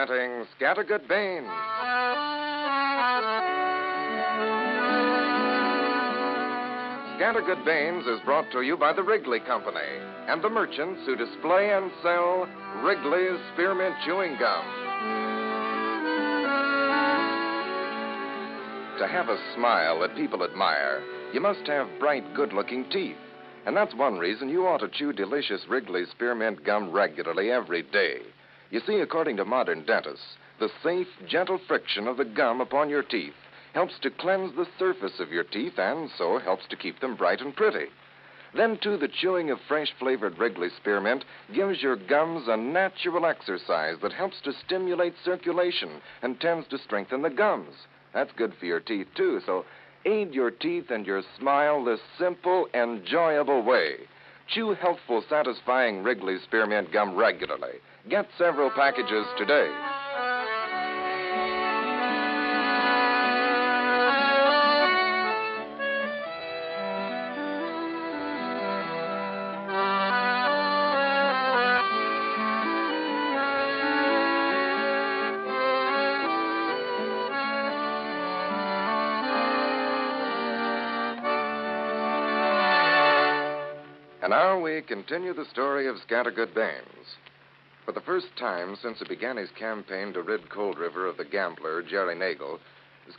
presenting Scattergood Baines. Scattergood Baines is brought to you by the Wrigley Company and the merchants who display and sell Wrigley's Spearmint Chewing Gum. To have a smile that people admire, you must have bright, good-looking teeth. And that's one reason you ought to chew delicious Wrigley's Spearmint Gum regularly every day. You see, according to modern dentists, the safe, gentle friction of the gum upon your teeth helps to cleanse the surface of your teeth and so helps to keep them bright and pretty. Then, too, the chewing of fresh-flavored Wrigley Spearmint gives your gums a natural exercise that helps to stimulate circulation and tends to strengthen the gums. That's good for your teeth, too, so aid your teeth and your smile this simple, enjoyable way. Chew healthful, satisfying Wrigley Spearmint Gum regularly. Get several packages today. And now we continue the story of Scattergood Baines. For the first time since he began his campaign to rid Cold River of the gambler, Jerry Nagel,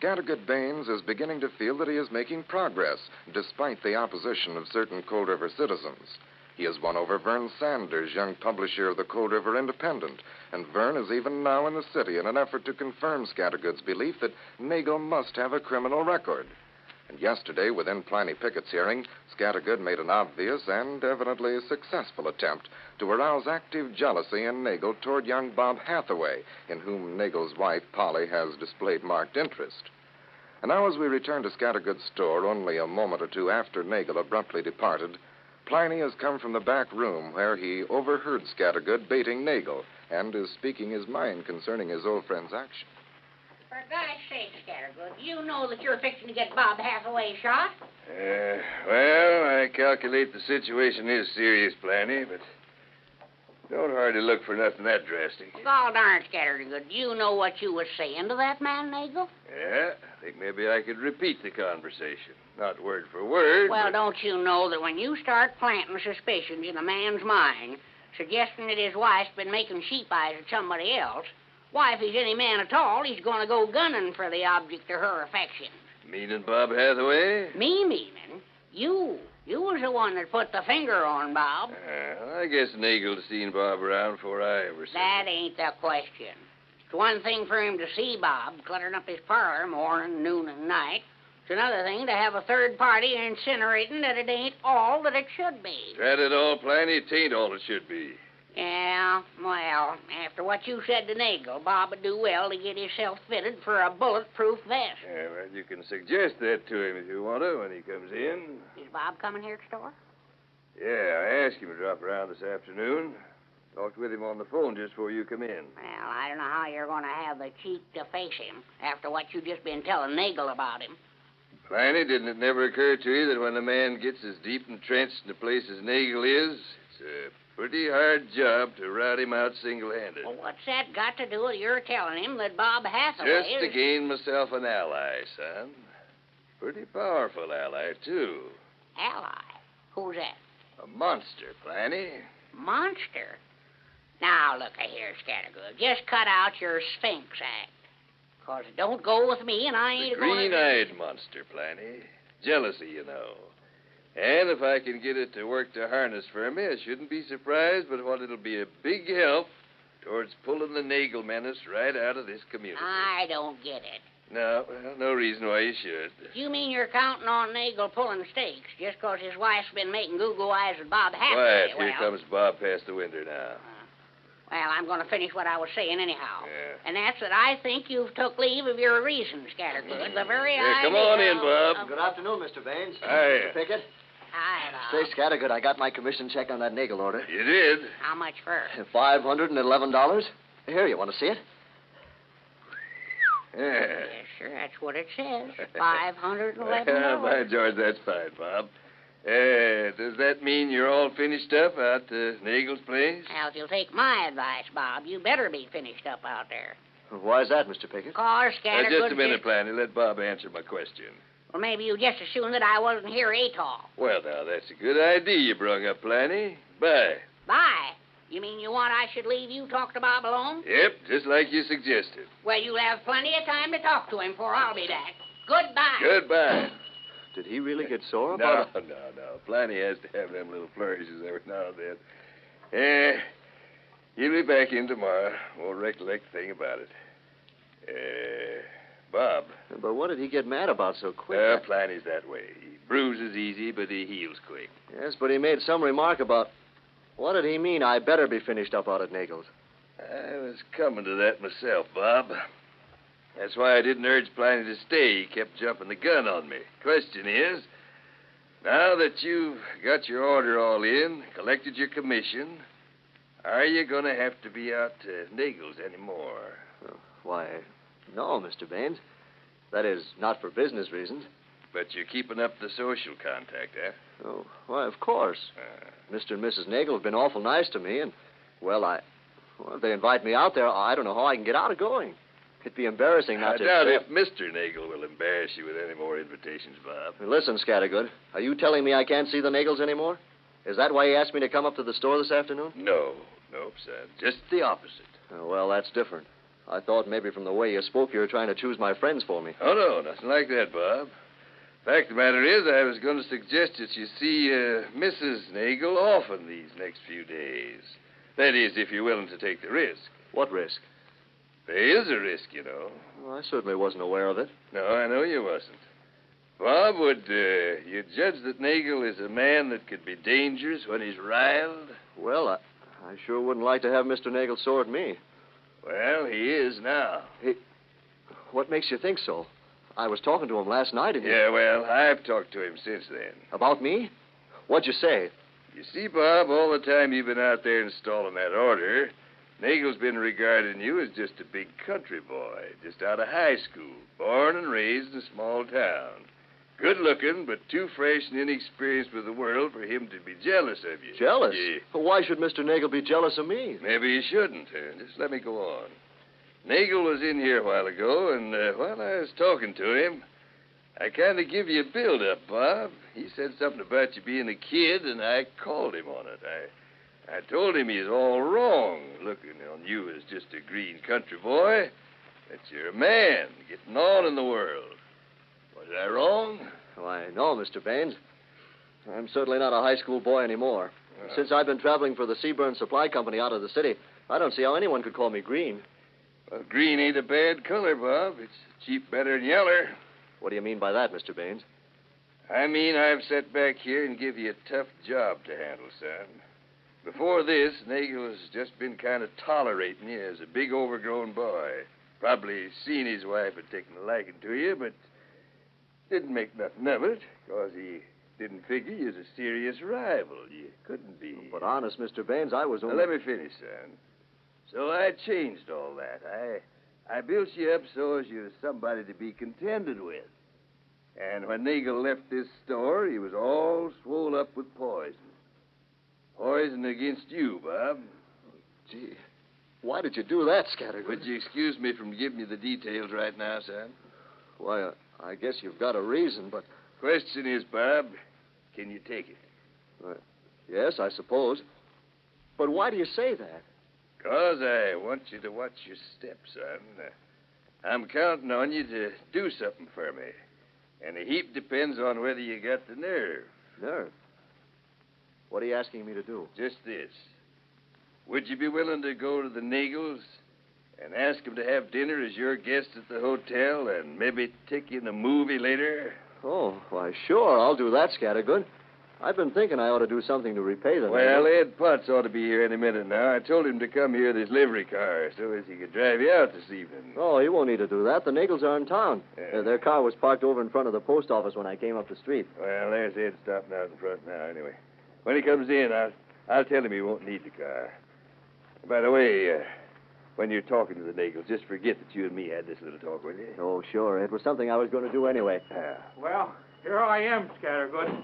Scattergood Baines is beginning to feel that he is making progress, despite the opposition of certain Cold River citizens. He has won over Vern Sanders, young publisher of the Cold River Independent, and Vern is even now in the city in an effort to confirm Scattergood's belief that Nagel must have a criminal record. And yesterday, within Pliny Pickett's hearing, Scattergood made an obvious and evidently successful attempt to arouse active jealousy in Nagel toward young Bob Hathaway, in whom Nagel's wife, Polly, has displayed marked interest. And now, as we return to Scattergood's store only a moment or two after Nagel abruptly departed, Pliny has come from the back room where he overheard Scattergood baiting Nagel and is speaking his mind concerning his old friend's action. For God's sake, Scattergood, you know that you're fixing to get Bob Hathaway shot? Well, I calculate the situation is serious, Pliny, but don't hardly look for nothing that drastic. Well, darn, Scattergood, you know what you was saying to that man, Nagel? Yeah, I think maybe I could repeat the conversation. Not word for word, Well, but... don't you know that when you start planting suspicions in a man's mind, suggesting that his wife's been making sheep eyes at somebody else, why, if he's any man at all, he's going to go gunning for the object of her affection. Meaning Bob Hathaway? Me meaning? You. You was the one that put the finger on Bob. I guess Nagel's seen Bob around before I ever seen That him. ain't the question. It's one thing for him to see Bob cluttering up his parlor morning, noon, and night. It's another thing to have a third party incinerating that it ain't all that it should be. Drat it all, Pliny, it ain't all it should be. Yeah, well, after what you said to Nagel, Bob would do well to get himself fitted for a bulletproof vest. Yeah, well, you can suggest that to him if you want to when he comes in. Is Bob coming here to the store? Yeah, I asked him to drop around this afternoon. Talked with him on the phone just before you come in. Well, I don't know how you're going to have the cheek to face him after what you just been telling Nagel about him. Pliny, didn't it never occur to you that when a man gets as deep entrenched in a place as Nagel is, it's a pretty hard job to rout him out single-handed? Well, what's that got to do with your telling him that Bob Hathaway Just to gain myself an ally, son. Pretty powerful ally, too. Ally? Who's that? A monster, Pliny. Monster? Now, look-a-here, Scattergood. Just cut out your Sphinx act. 'Cause it don't go with me, and I ain't The going to... green-eyed monster, Pliny. Jealousy, you know. And if I can get it to work to harness for me, I shouldn't be surprised but what it'll be a big help towards pulling the Nagel menace right out of this community. I don't get it. No, well, no reason why you should. You mean you're counting on Nagel pulling stakes just 'cause his wife's been making goo-goo eyes with Bob Hathaway? Quiet, here comes Bob past the window now. Well, I'm going to finish what I was saying anyhow. Yeah. And that's that I think you've took leave of your reason, Scattergood. The very Yeah, come idea on in, Bob. of- Good afternoon, Mr. Baines. Hiya. Mr. Pickett. Hi, Bob. Say, Scattergood, I got my commission check on that Nagel order. You did? How much for? $511. Here, you want to see it? Yeah. Yes, sir, that's what it says. $511. Well, by George, that's fine, Bob. Does that mean you're all finished up out to Nagel's place? Now, if you'll take my advice, Bob, you better be finished up out there. Why is that, Mr. Pickett? Cause Scattergood... Just a minute, Planny. Let Bob answer my question. Well, maybe you just assumed that I wasn't here at all. Well, now, that's a good idea you brung up, Planny. Bye. Bye. You mean you want I should leave you talk to Bob alone? Yep, just like you suggested. Well, you'll have plenty of time to talk to him before I'll be back. Goodbye. Goodbye. Did he really get sore about it? No. Planny has to have them little flourishes every now and then. He'll be back in tomorrow. Won't recollect a thing about it. Bob. But what did he get mad about so quick? Planny's that way. He bruises easy, but he heals quick. Yes, but he made some remark about... What did he mean I better be finished up out at Nagel's? I was coming to that myself, Bob. That's why I didn't urge Planny to stay. He kept jumping the gun on me. Question is, now that you've got your order all in, collected your commission, are you going to have to be out to Nagel's anymore? Why, no, Mr. Baines. That is, not for business reasons. But you're keeping up the social contact, eh? Oh, why, of course. Mr. and Mrs. Nagel have been awful nice to me, and, well, if they invite me out there, I don't know how I can get out of going. It'd be embarrassing not to... I doubt if Mr. Nagel will embarrass you with any more invitations, Bob. Listen, Scattergood, are you telling me I can't see the Nagels anymore? Is that why you asked me to come up to the store this afternoon? No, son. Just the opposite. Well, that's different. I thought maybe from the way you spoke you were trying to choose my friends for me. Oh, no, nothing like that, Bob. Fact of the matter is, I was going to suggest that you see Mrs. Nagel often these next few days. That is, if you're willing to take the risk. What risk? There is a risk, you know. Well, I certainly wasn't aware of it. No, I know you wasn't. Bob, would you judge that Nagel is a man that could be dangerous when he's riled? Well, I sure wouldn't like to have Mr. Nagel sore at me. Well, he is now. What makes you think so? I was talking to him last night, and Yeah, well, I've talked to him since then. About me? What'd you say? You see, Bob, all the time you've been out there installing that order, Nagel's been regarding you as just a big country boy, just out of high school, born and raised in a small town. Good looking, but too fresh and inexperienced with the world for him to be jealous of you. Jealous? Yeah. Well, why should Mr. Nagel be jealous of me? Maybe he shouldn't. Just let me go on. Nagel was in here a while ago, and while I was talking to him, I kind of give you a build-up, Bob. He said something about you being a kid, and I called him on it. I told him he's all wrong, looking on you as just a green country boy, that you're a man getting on in the world. Was I wrong? Why, no, Mr. Baines. I'm certainly not a high school boy anymore. Since I've been traveling for the Seaburn Supply Company out of the city, I don't see how anyone could call me green. Well, green ain't a bad color, Bob. It's cheap better than yeller. What do you mean by that, Mr. Baines? I mean I've sat back here and give you a tough job to handle, son. Before this, Nagel has just been kind of tolerating you as a big overgrown boy. Probably seen his wife had taken a liking to you, but didn't make nothing of it, because he didn't figure you was a serious rival. You couldn't be. But honest, Mr. Baines, I was only... Now, let me finish, son. So I changed all that. I built you up so as you was somebody to be contended with. And when Nagel left this store, he was all swole up with poison. Poison against you, Bob. Gee, why did you do that, Scattergood? Would you excuse me from giving you the details right now, son? Why, I guess you've got a reason, but... Question is, Bob, can you take it? Yes, I suppose. But why do you say that? 'Cause I want you to watch your step, son. I'm counting on you to do something for me. And a heap depends on whether you got the nerve. Nerve? What are you asking me to do? Just this. Would you be willing to go to the Nagels and ask them to have dinner as your guest at the hotel and maybe take you in a movie later? Oh, why, sure, I'll do that, Scattergood. I've been thinking I ought to do something to repay them. Well, Ed Potts ought to be here any minute now. I told him to come here in his livery car so as he could drive you out this evening. Oh, he won't need to do that. The Nagels are in town. Yeah. Their car was parked over in front of the post office when I came up the street. Well, there's Ed stopping out in front now, anyway. When he comes in, I'll tell him he won't need the car. By the way, when you're talking to the Nagels, just forget that you and me had this little talk, will you? Oh, sure. It was something I was going to do anyway. Yeah. Well, here I am, Scattergood.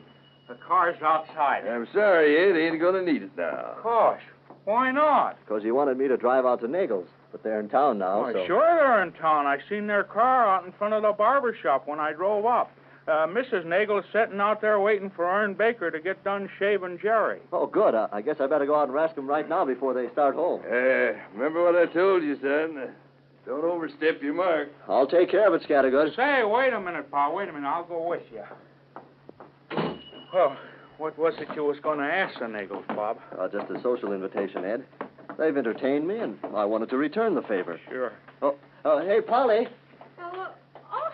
The car's outside. I'm sorry, Ed. Ain't gonna need it now. Gosh, why not? Because you wanted me to drive out to Nagel's, but they're in town now, Why, so... sure they're in town. I seen their car out in front of the barber shop when I drove up. Mrs. Nagel is sitting out there waiting for Ern Baker to get done shaving Jerry. Oh, good. I guess I better go out and ask them right now before they start home. Remember what I told you, son? Don't overstep your mark. I'll take care of it, Scattergood. Say, wait a minute, Pa. Wait a minute. I'll go with you. Well, what was it you was going to ask the Nagels, Bob? Just a social invitation, Ed. They've entertained me, and I wanted to return the favor. Sure. Hey, Polly.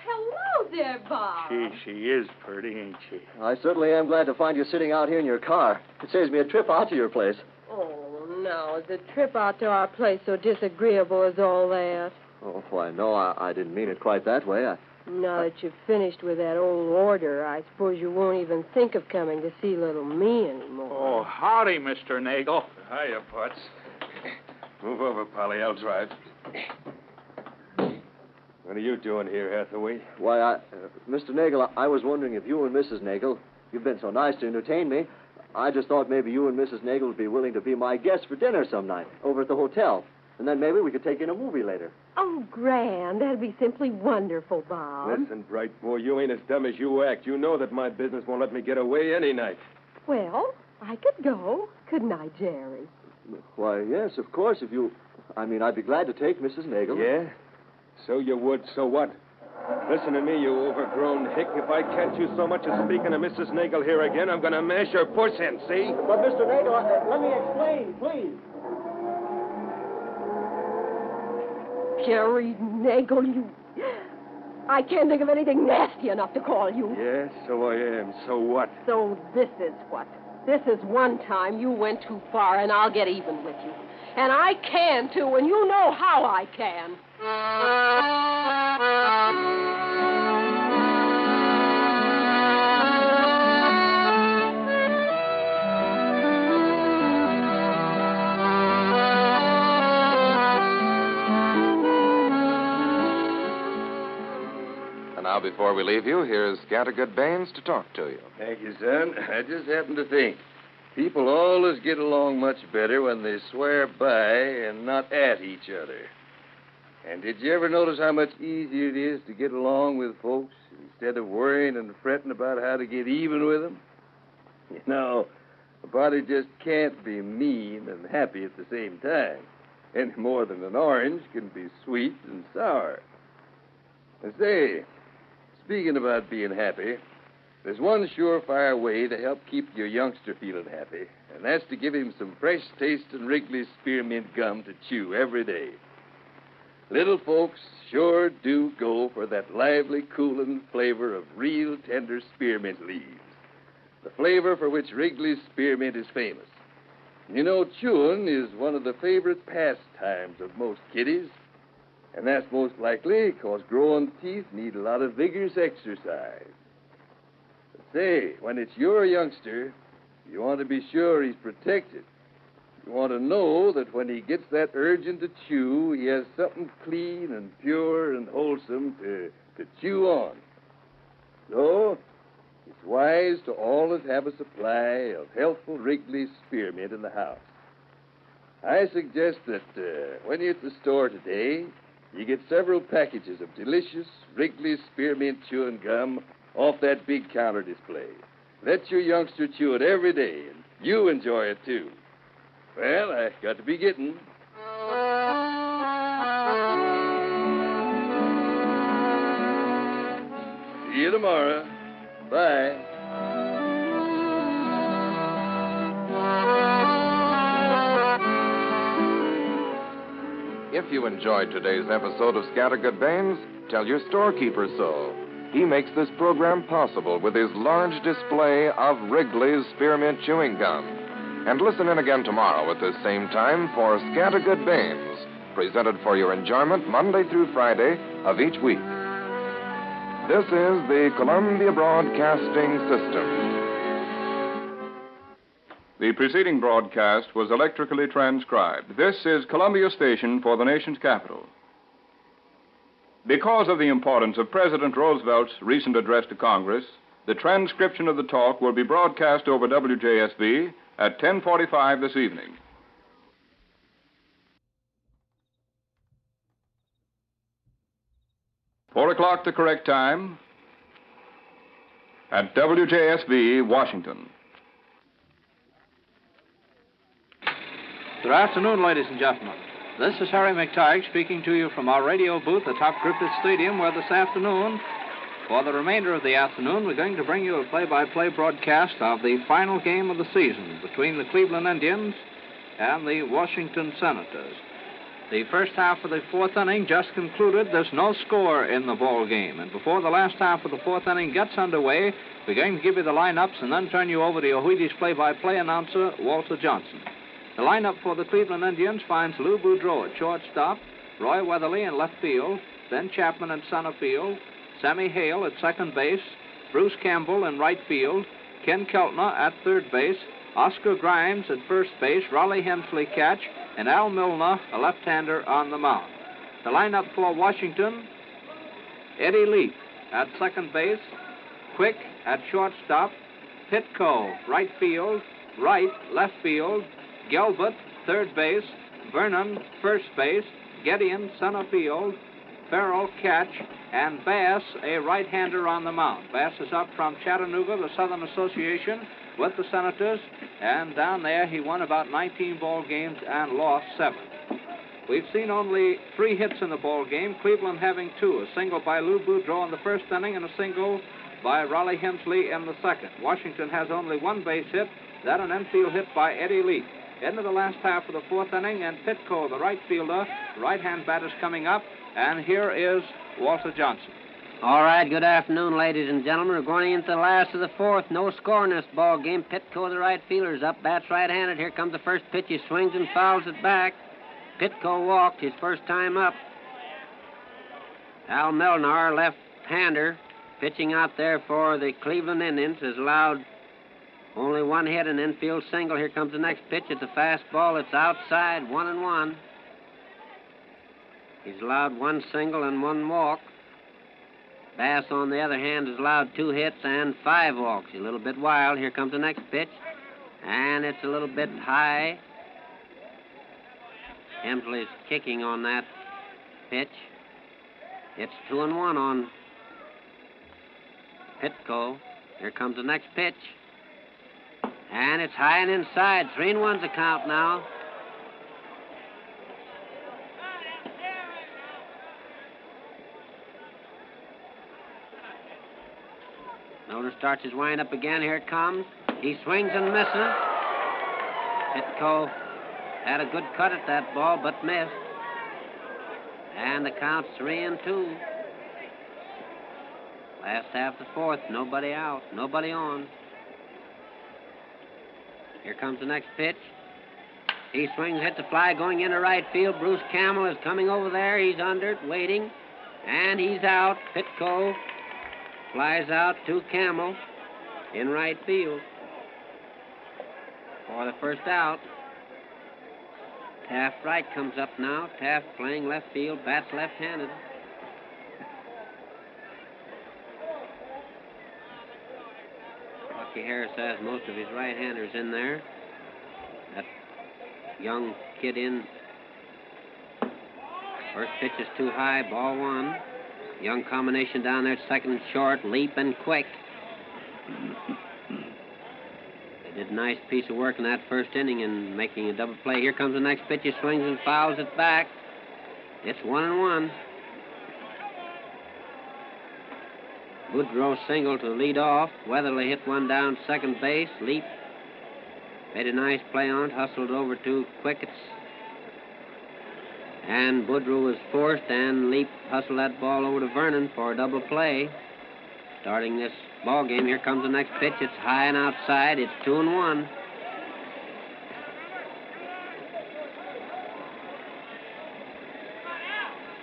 Hello there, Bob. She is pretty, ain't she? I certainly am glad to find you sitting out here in your car. It saves me a trip out to your place. Oh, no. Is the trip out to our place so disagreeable as all that? Oh, why, no, I didn't mean it quite that way. Now that you've finished with that old order, I suppose you won't even think of coming to see little me anymore. Oh, howdy, Mr. Nagel. Hiya, Potts. Move over, Polly. I'll drive. What are you doing here, Hathaway? Why, Mr. Nagel, I was wondering if you and Mrs. Nagel, you've been so nice to entertain me, I just thought maybe you and Mrs. Nagel would be willing to be my guests for dinner some night over at the hotel. And then maybe we could take in a movie later. Oh, grand. That'd be simply wonderful, Bob. Listen, bright boy, you ain't as dumb as you act. You know that my business won't let me get away any night. Well, I could go, couldn't I, Jerry? Why, yes, of course, if you... I'd be glad to take Mrs. Nagel. Yeah? So you would, so what? Listen to me, you overgrown hick. If I catch you so much as speaking to Mrs. Nagel here again, I'm going to mash your puss in, see? But, Mr. Nagel, let me explain, please. Jerry Nagel, you... I can't think of anything nasty enough to call you. Yes, so I am. So what? So this is what? This is one time you went too far, and I'll get even with you. And I can, too, and you know how I can. And now, before we leave you, here's Scattergood Baines to talk to you. Thank you, son. I just happened to think. People always get along much better when they swear by and not at each other. And did you ever notice how much easier it is to get along with folks instead of worrying and fretting about how to get even with them? You know, a body just can't be mean and happy at the same time, any more than an orange can be sweet and sour. And say, speaking about being happy, there's one surefire way to help keep your youngster feeling happy, and that's to give him some fresh-tasting Wrigley's spearmint gum to chew every day. Little folks sure do go for that lively, cooling flavor of real tender spearmint leaves, the flavor for which Wrigley's spearmint is famous. You know, chewing is one of the favorite pastimes of most kiddies, and that's most likely because growing teeth need a lot of vigorous exercise. But say, when it's your youngster, you want to be sure he's protected. You want to know that when he gets that urging to chew, he has something clean and pure and wholesome to chew on. So, it's wise to always have a supply of healthful Wrigley's spearmint in the house. I suggest that when you're at the store today, you get several packages of delicious Wrigley's spearmint chewing gum off that big counter display. Let your youngster chew it every day, and you enjoy it, too. Well, I got to be getting. See you tomorrow. Bye. If you enjoyed today's episode of Scattergood Baines, tell your storekeeper so. He makes this program possible with his large display of Wrigley's Spearmint Chewing Gum. And listen in again tomorrow at this same time for Scattergood Baines, presented for your enjoyment Monday through Friday of each week. This is the Columbia Broadcasting System. The preceding broadcast was electrically transcribed. This is Columbia Station for the nation's capital. Because of the importance of President Roosevelt's recent address to Congress, The transcription of the talk will be broadcast over WJSV at 10:45 this evening. Four o'clock the correct time at WJSV, Washington. Good afternoon, ladies and gentlemen. This is Harry McTigue speaking to you from our radio booth atop Griffith Stadium, where this afternoon, for the remainder of the afternoon, we're going to bring you a play-by-play broadcast of the final game of the season between the Cleveland Indians and the Washington Senators. The first half of the fourth inning just concluded. There's no score in the ball game. And before the last half of the fourth inning gets underway, we're going to give you the lineups and then turn you over to your Wheaties play-by-play announcer, Walter Johnson. The lineup for the Cleveland Indians finds Lou Boudreau at shortstop, Roy Weatherly in left field, Ben Chapman in center field, Sammy Hale at second base, Bruce Campbell in right field, Ken Keltner at third base, Oscar Grimes at first base, Raleigh Hemsley catch, and Al Milner, a left-hander, on the mound. The lineup for Washington: Eddie Leaf at second base, Quick at shortstop, Pitco right field, Wright left field, Gilbert third base, Vernon first base, Gideon center field, Farrell catch, and Bass, a right-hander, on the mound. Bass is up from Chattanooga, the Southern Association, with the Senators, and down there he won about 19 ball games and lost 7. We've seen only 3 hits in the ball game, Cleveland having 2, a single by Lou Boudreau in the first inning and a single by Raleigh Hemsley in the second. Washington has only 1 base hit, that an infield hit by Eddie Leaf. Into the last half of the fourth inning, and Pitco, the right fielder, right-hand batter's coming up, and here is Walter Johnson. All right, good afternoon, ladies and gentlemen. We're going into the last of the fourth. No score in this ball game. Pitco, the right fielder's up. Bats right-handed. Here comes the first pitch. He swings and fouls it back. Pitco walked his first time up. Al Milner, left-hander, pitching out there for the Cleveland Indians, has allowed only 1 hit, an infield single. Here comes the next pitch. It's a fastball. It's outside, 1-1. He's allowed 1 single and 1 walk. Bass, on the other hand, has allowed 2 hits and 5 walks. A little bit wild. Here comes the next pitch, and it's a little bit high. Hemsley's kicking on that pitch. It's 2-1 on Pitco. Here comes the next pitch, and it's high and inside. 3-1's the count now. Milner starts his wind-up again. Here it comes. He swings and misses. Pitco had a good cut at that ball, but missed. And the count's 3-2. Last half of the fourth. Nobody out. Nobody on. Here comes the next pitch. He swings, hits a fly going into right field. Bruce Campbell is coming over there. He's under it, waiting. And he's out. Pitco flies out to Campbell in right field for the first out. Taft Wright comes up now. Taft playing left field, bats left-handed. Bucky Harris has most of his right-handers in there. That young kid in. First pitch is too high, ball 1. Young combination down there, second and short, Leap and Quick. They did a nice piece of work in that first inning in making a double play. Here comes the next pitch. He swings and fouls it back. It's 1-1. Boudreau single to lead off. Weatherly hit one down second base. Leap made a nice play on it, hustled over to Quicketts. And Boudreau was forced, and Leap hustled that ball over to Vernon for a double play. Starting this ball game, here comes the next pitch. It's high and outside. It's 2-1.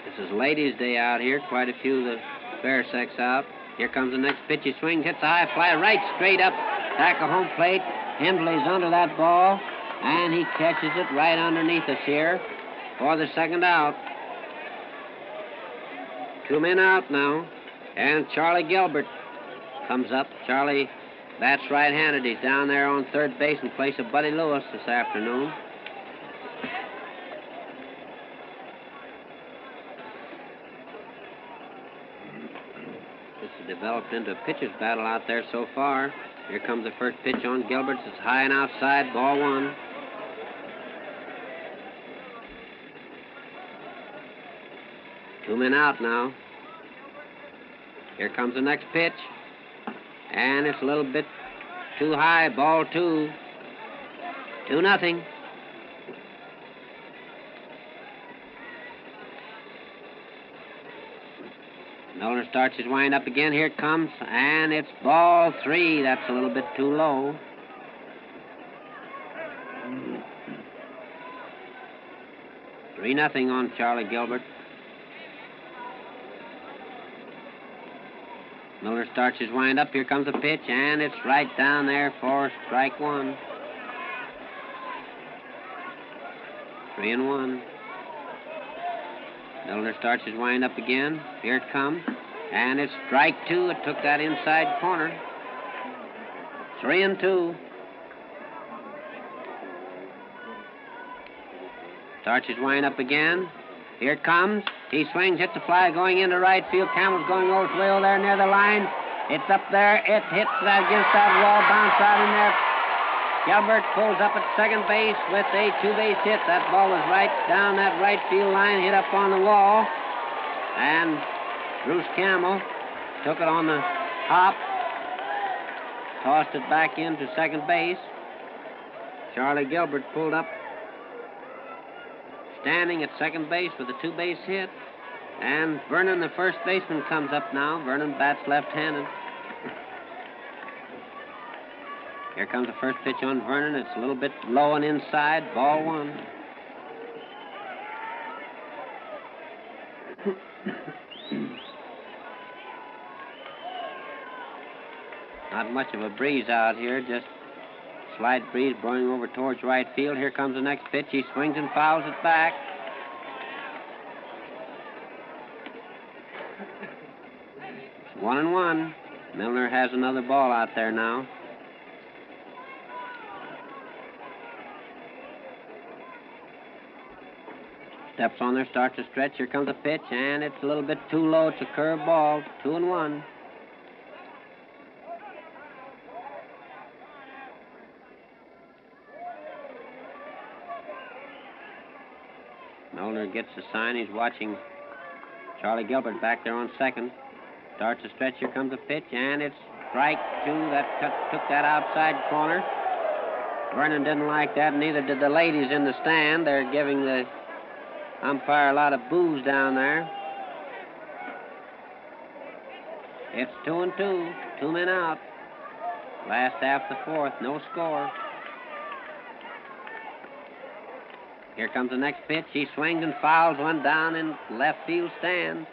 This is ladies' day out here. Quite a few of the fair sex out. Here comes the next pitch. He swings, hits a high fly right straight up back of home plate. Hemsley's under that ball, and he catches it right underneath us here for the second out. 2 men out now, and Charlie Gilbert comes up. Charlie bats right-handed. He's down there on third base in place of Buddy Lewis this afternoon. This has developed into a pitcher's battle out there so far. Here comes the first pitch on Gilbert's. It's high and outside, ball one. Two men out now. Here comes the next pitch. And it's a little bit too high, ball two. 2-0. Milner starts his wind-up again. Here it comes, and it's ball three. That's a little bit too low. Three 0 on Charlie Gilbert. Milner starts his wind-up. Here comes the pitch, and it's right down there for strike one. 3-1. Milner starts his wind-up again. Here it comes, and it's strike two. It took that inside corner. 3-2. Starts his wind-up again. Here it comes. He swings, hits the fly going into right field. Campbell's going over way over there near the line. It's up there. It hits that against that wall, bounce out in there. Gilbert pulls up at second base with a two-base hit. That ball was right down that right field line, hit up on the wall. And Bruce Campbell took it on the hop, tossed it back into second base. Charlie Gilbert pulled up, standing at second base with a two-base hit. And Vernon, the first baseman, comes up now. Vernon bats left-handed. Here comes the first pitch on Vernon. It's a little bit low and inside. Ball one. Not much of a breeze out here. Just slight breeze blowing over towards right field. Here comes the next pitch. He swings and fouls it back. It's 1-1. Milner has another ball out there now. Steps on there, starts to stretch. Here comes a pitch, and it's a little bit too low. It's a curve ball. 2-1. Milner gets the sign. He's watching Charlie Gilbert back there on second. Starts to stretch. Here comes a pitch, and it's strike two. That took that outside corner. Vernon didn't like that, and neither did the ladies in the stand. They're giving the umpire a lot of boos down there. It's 2-2. 2 men out. Last half the fourth. No score. Here comes the next pitch. He swings and fouls one down in left field stand.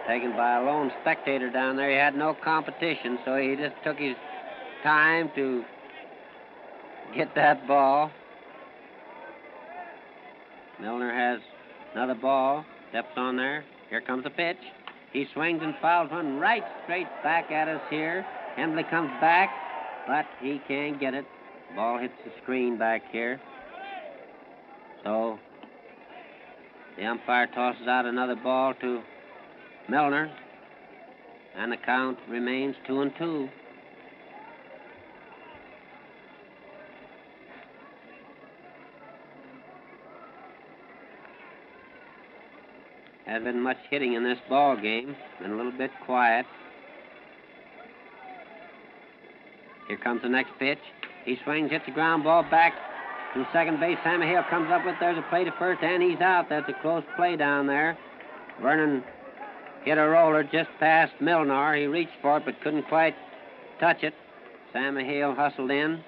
Taken by a lone spectator down there. He had no competition, so he just took his time to get that ball. Milner has another ball. Steps on there. Here comes the pitch. He swings and fouls one right straight back at us here. Hembley comes back, but he can't get it. Ball hits the screen back here. So the umpire tosses out another ball to Milner, and the count remains 2-2. Hasn't been much hitting in this ball game. Been a little bit quiet. Here comes the next pitch. He swings, hits the ground ball back to second base. Sammy Hale comes up with, there's a play to first, and he's out. That's a close play down there. Vernon hit a roller just past Milner. He reached for it, but couldn't quite touch it. Sammy Hale hustled in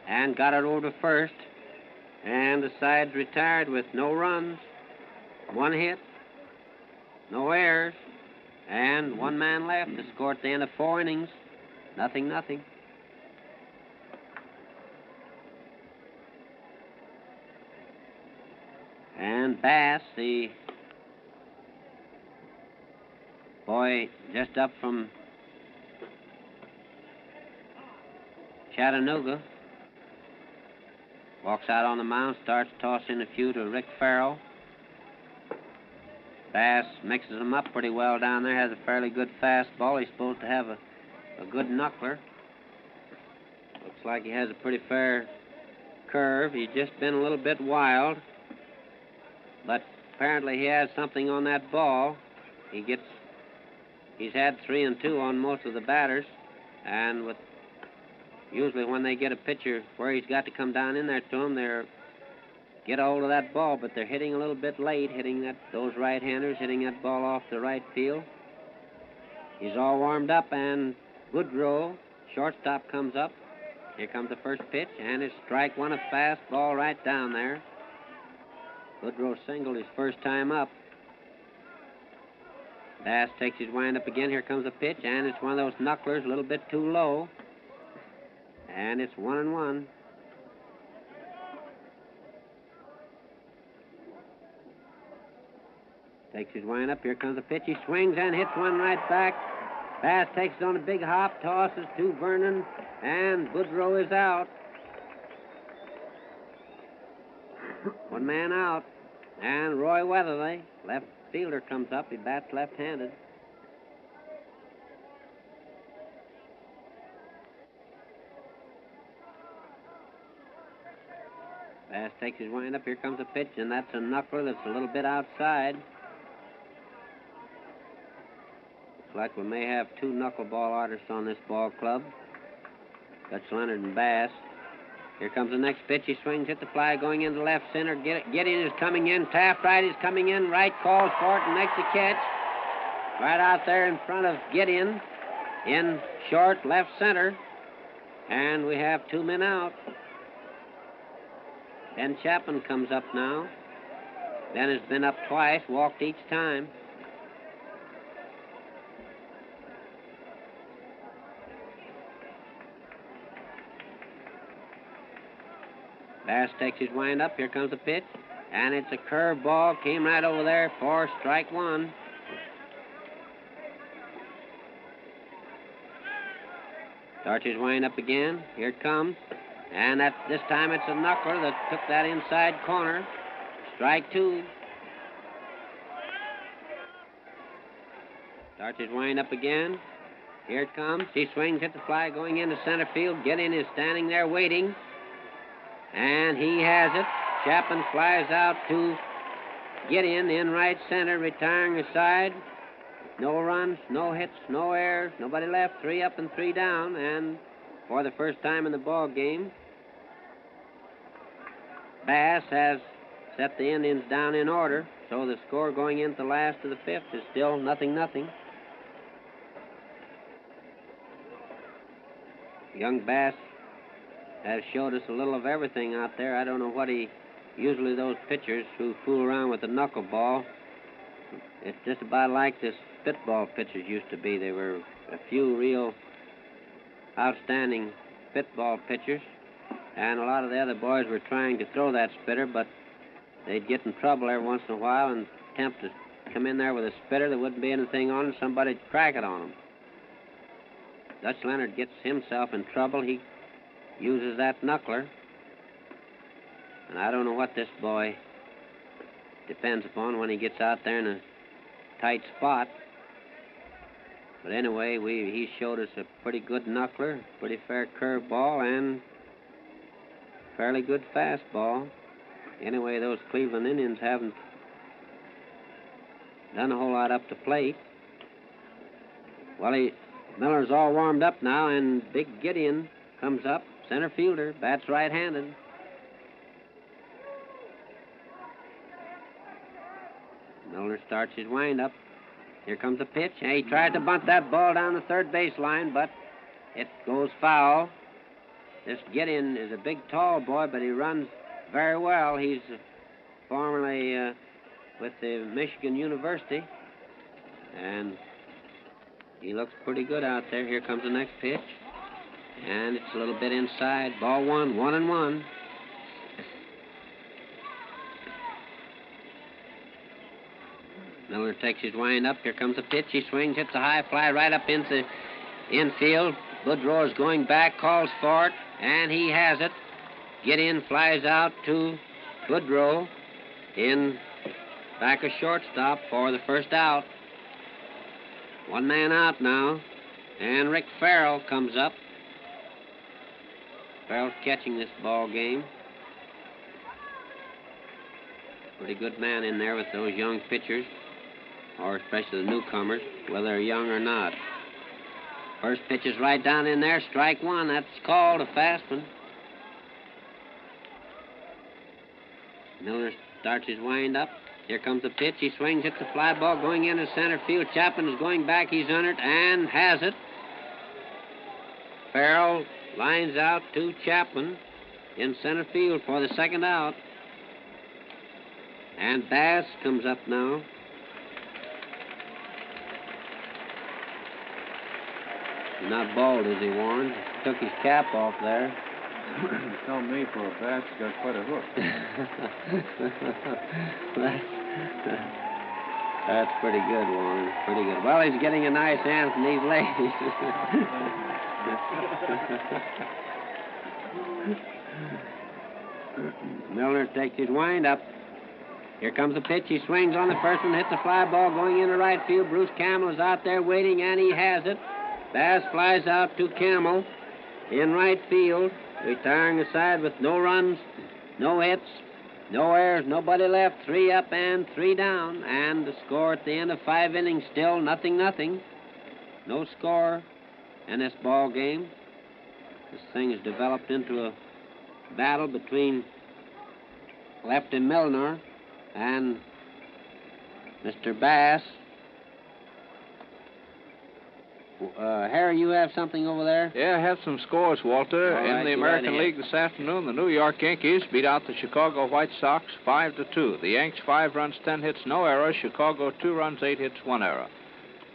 and got it over to first. And the side's retired with no runs, one hit, no errors, and one man left to score at the end of 4 innings. 0-0. And Bass, the Boy just up from Chattanooga. Walks out on the mound, starts tossing a few to Rick Farrell. Bass mixes them up pretty well down there, has a fairly good fastball. He's supposed to have a good knuckler. Looks like he has a pretty fair curve. He's just been a little bit wild, but apparently he has something on that ball. He's had 3 and 2 on most of the batters, and usually when they get a pitcher where he's got to come down in there to him, they're get a hold of that ball, but they're hitting a little bit late, those right-handers, hitting that ball off the right field. He's all warmed up, and Goodrow, shortstop, comes up. Here comes the first pitch, and it's strike one, a fastball right down there. Goodrow singled his first time up. Bass takes his wind up again. Here comes the pitch, and it's one of those knucklers, a little bit too low. And it's 1-1. Takes his wind up. Here comes the pitch. He swings and hits one right back. Bass takes it on a big hop, tosses to Vernon, and Goodrow is out. One man out. And Roy Weatherly, left fielder, comes up. He bats left-handed. Bass takes his wind up. Here comes a pitch, and that's a knuckler that's a little bit outside. Looks like we may have 2 knuckleball artists on this ball club. That's Leonard and Bass. Here comes the next pitch. He swings, hit the fly, going into left center. Gideon is coming in. Taft right is coming in. Right calls for it and makes the catch. Right out there in front of Gideon. In short, left center. And we have 2 men out. Ben Chapman comes up now. Ben has been up twice, walked each time. Bass takes his wind up. Here comes the pitch. And it's a curve ball. Came right over there for strike one. Starts his wind up again. Here it comes. And this time it's a knuckler that took that inside corner. Strike 2. Starts his wind up again. Here it comes. He swings, hit the fly, going into center field. Gideon is standing there waiting. And he has it. Chapman flies out to Gideon in right center, retiring the side. No runs, no hits, no errors, nobody left. 3 up and 3 down. And for the first time in the ball game, Bass has set the Indians down in order. So the score going into the last of the 5th is still 0-0. Young Bass has showed us a little of everything out there. I don't know what usually those pitchers who fool around with the knuckleball, it's just about like the spitball pitchers used to be. There were a few real outstanding spitball pitchers, and a lot of the other boys were trying to throw that spitter, but they'd get in trouble every once in a while and attempt to come in there with a spitter. There wouldn't be anything on it. Somebody'd crack it on them. Dutch Leonard gets himself in trouble. He uses that knuckler. And I don't know what this boy depends upon when he gets out there in a tight spot. But anyway, he showed us a pretty good knuckler, pretty fair curveball, and fairly good fastball. Anyway, those Cleveland Indians haven't done a whole lot up the plate. Well, Miller's all warmed up now, and Big Gideon comes up, center fielder, bats right-handed. Miller starts his wind-up. Here comes the pitch. He tried to bunt that ball down the third base line, but it goes foul. This Gideon is a big, tall boy, but he runs very well. He's formerly with the Michigan University, and he looks pretty good out there. Here comes the next pitch, and it's a little bit inside. Ball 1, 1-1. Miller takes his wind up. Here comes the pitch. He swings, hits a high fly right up into infield. Boudreau is going back, calls for it, and he has it. Gideon flies out to Boudreau in back of shortstop for the first out. One man out now, and Rick Farrell comes up. Farrell's catching this ball game. Pretty good man in there with those young pitchers, or especially the newcomers, whether they're young or not. First pitch is right down in there, strike one. That's called a fast one. Miller starts his wind up. Here comes the pitch. He swings, hits the fly ball going into center field. Chapman is going back. He's on it and has it. Farrell lines out to Chapman in center field for the second out. And Bass comes up now. He's not bald, is he, Warren? Took his cap off there. Tell me, for a bat, you got quite a hook. That's pretty good, Warren. Pretty good. Well, he's getting a nice hand from these ladies. Milner takes his wind up. Here comes the pitch. He swings on the first one, hits a fly ball going into right field. Bruce Campbell is out there waiting, and he has it. Bass flies out to Campbell in right field, retiring the side with no runs, no hits, no errors, nobody left. 3 up and 3 down, and the score at the end of 5 innings still 0-0. No score in this ball game. This thing has developed into a battle between Lefty Milner and Mr. Bass. Harry, you have something over there? Yeah, I have some scores, Walter. All in right, the go American ahead. League this afternoon, the New York Yankees beat out the Chicago White Sox 5-2. The Yanks 5 runs, 10 hits, no errors. Chicago 2 runs, 8 hits, 1 error.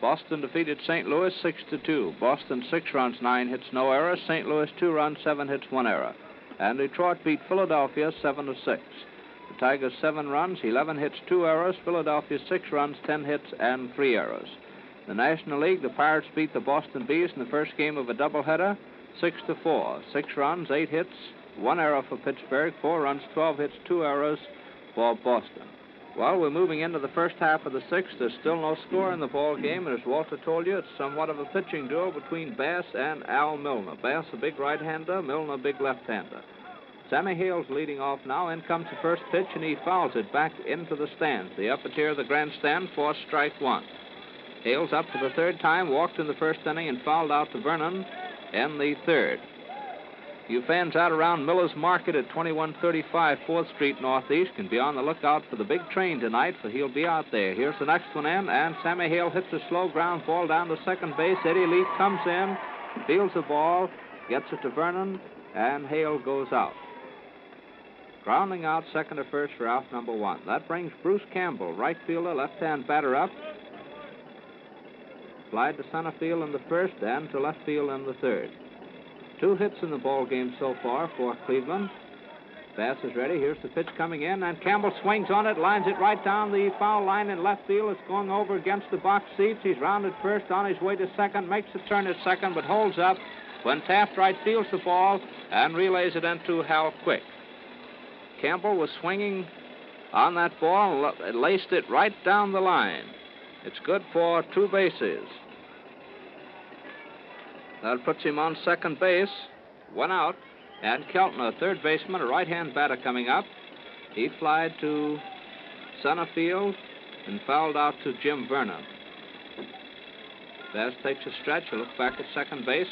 Boston defeated St. Louis 6-2. Boston 6 runs, 9 hits, no errors. St. Louis 2 runs, 7 hits, 1 error. And Detroit beat Philadelphia 7-6. The Tigers 7 runs, 11 hits, 2 errors. Philadelphia 6 runs, 10 hits, and 3 errors. The National League, the Pirates beat the Boston Bees in the first game of a doubleheader, 6-4. 6 runs, 8 hits, 1 error for Pittsburgh, 4 runs, 12 hits, 2 errors for Boston. Well, we're moving into the first half of the 6th. There's still no score in the ball game, and as Walter told you, it's somewhat of a pitching duel between Bass and Al Milner. Bass, a big right-hander, Milner, a big left-hander. Sammy Hale's leading off now. In comes the first pitch, and he fouls it back into the stands, the upper tier of the grandstand, for strike 1. Hale's up for the 3rd time, walked in the first inning and fouled out to Vernon in the 3rd. You fans out around Miller's Market at 2135 4th Street Northeast can be on the lookout for the big train tonight, for he'll be out there. Here's the next one in, and Sammy Hale hits a slow ground ball down to second base. Eddie Leaf comes in, fields the ball, gets it to Vernon, and Hale goes out. Grounding out second to first for out number 1. That brings Bruce Campbell, right fielder, left-hand batter, up. Flied to center field in the first and to left field in the 3rd. 2 hits in the ball game so far for Cleveland. Bass is ready. Here's the pitch coming in, and Campbell swings on it, lines it right down the foul line in left field. It's going over against the box seats. He's rounded first, on his way to second, makes a turn at second, but holds up when Taft right fields the ball and relays it into Hal Quick. Campbell was swinging on that ball and laced it right down the line. It's good for 2 bases. That puts him on second base. 1 out. And Keltner, a third baseman, a right-hand batter coming up. He flied to center field and fouled out to Jim Vernon. Bass takes a stretch, he looks back at second base.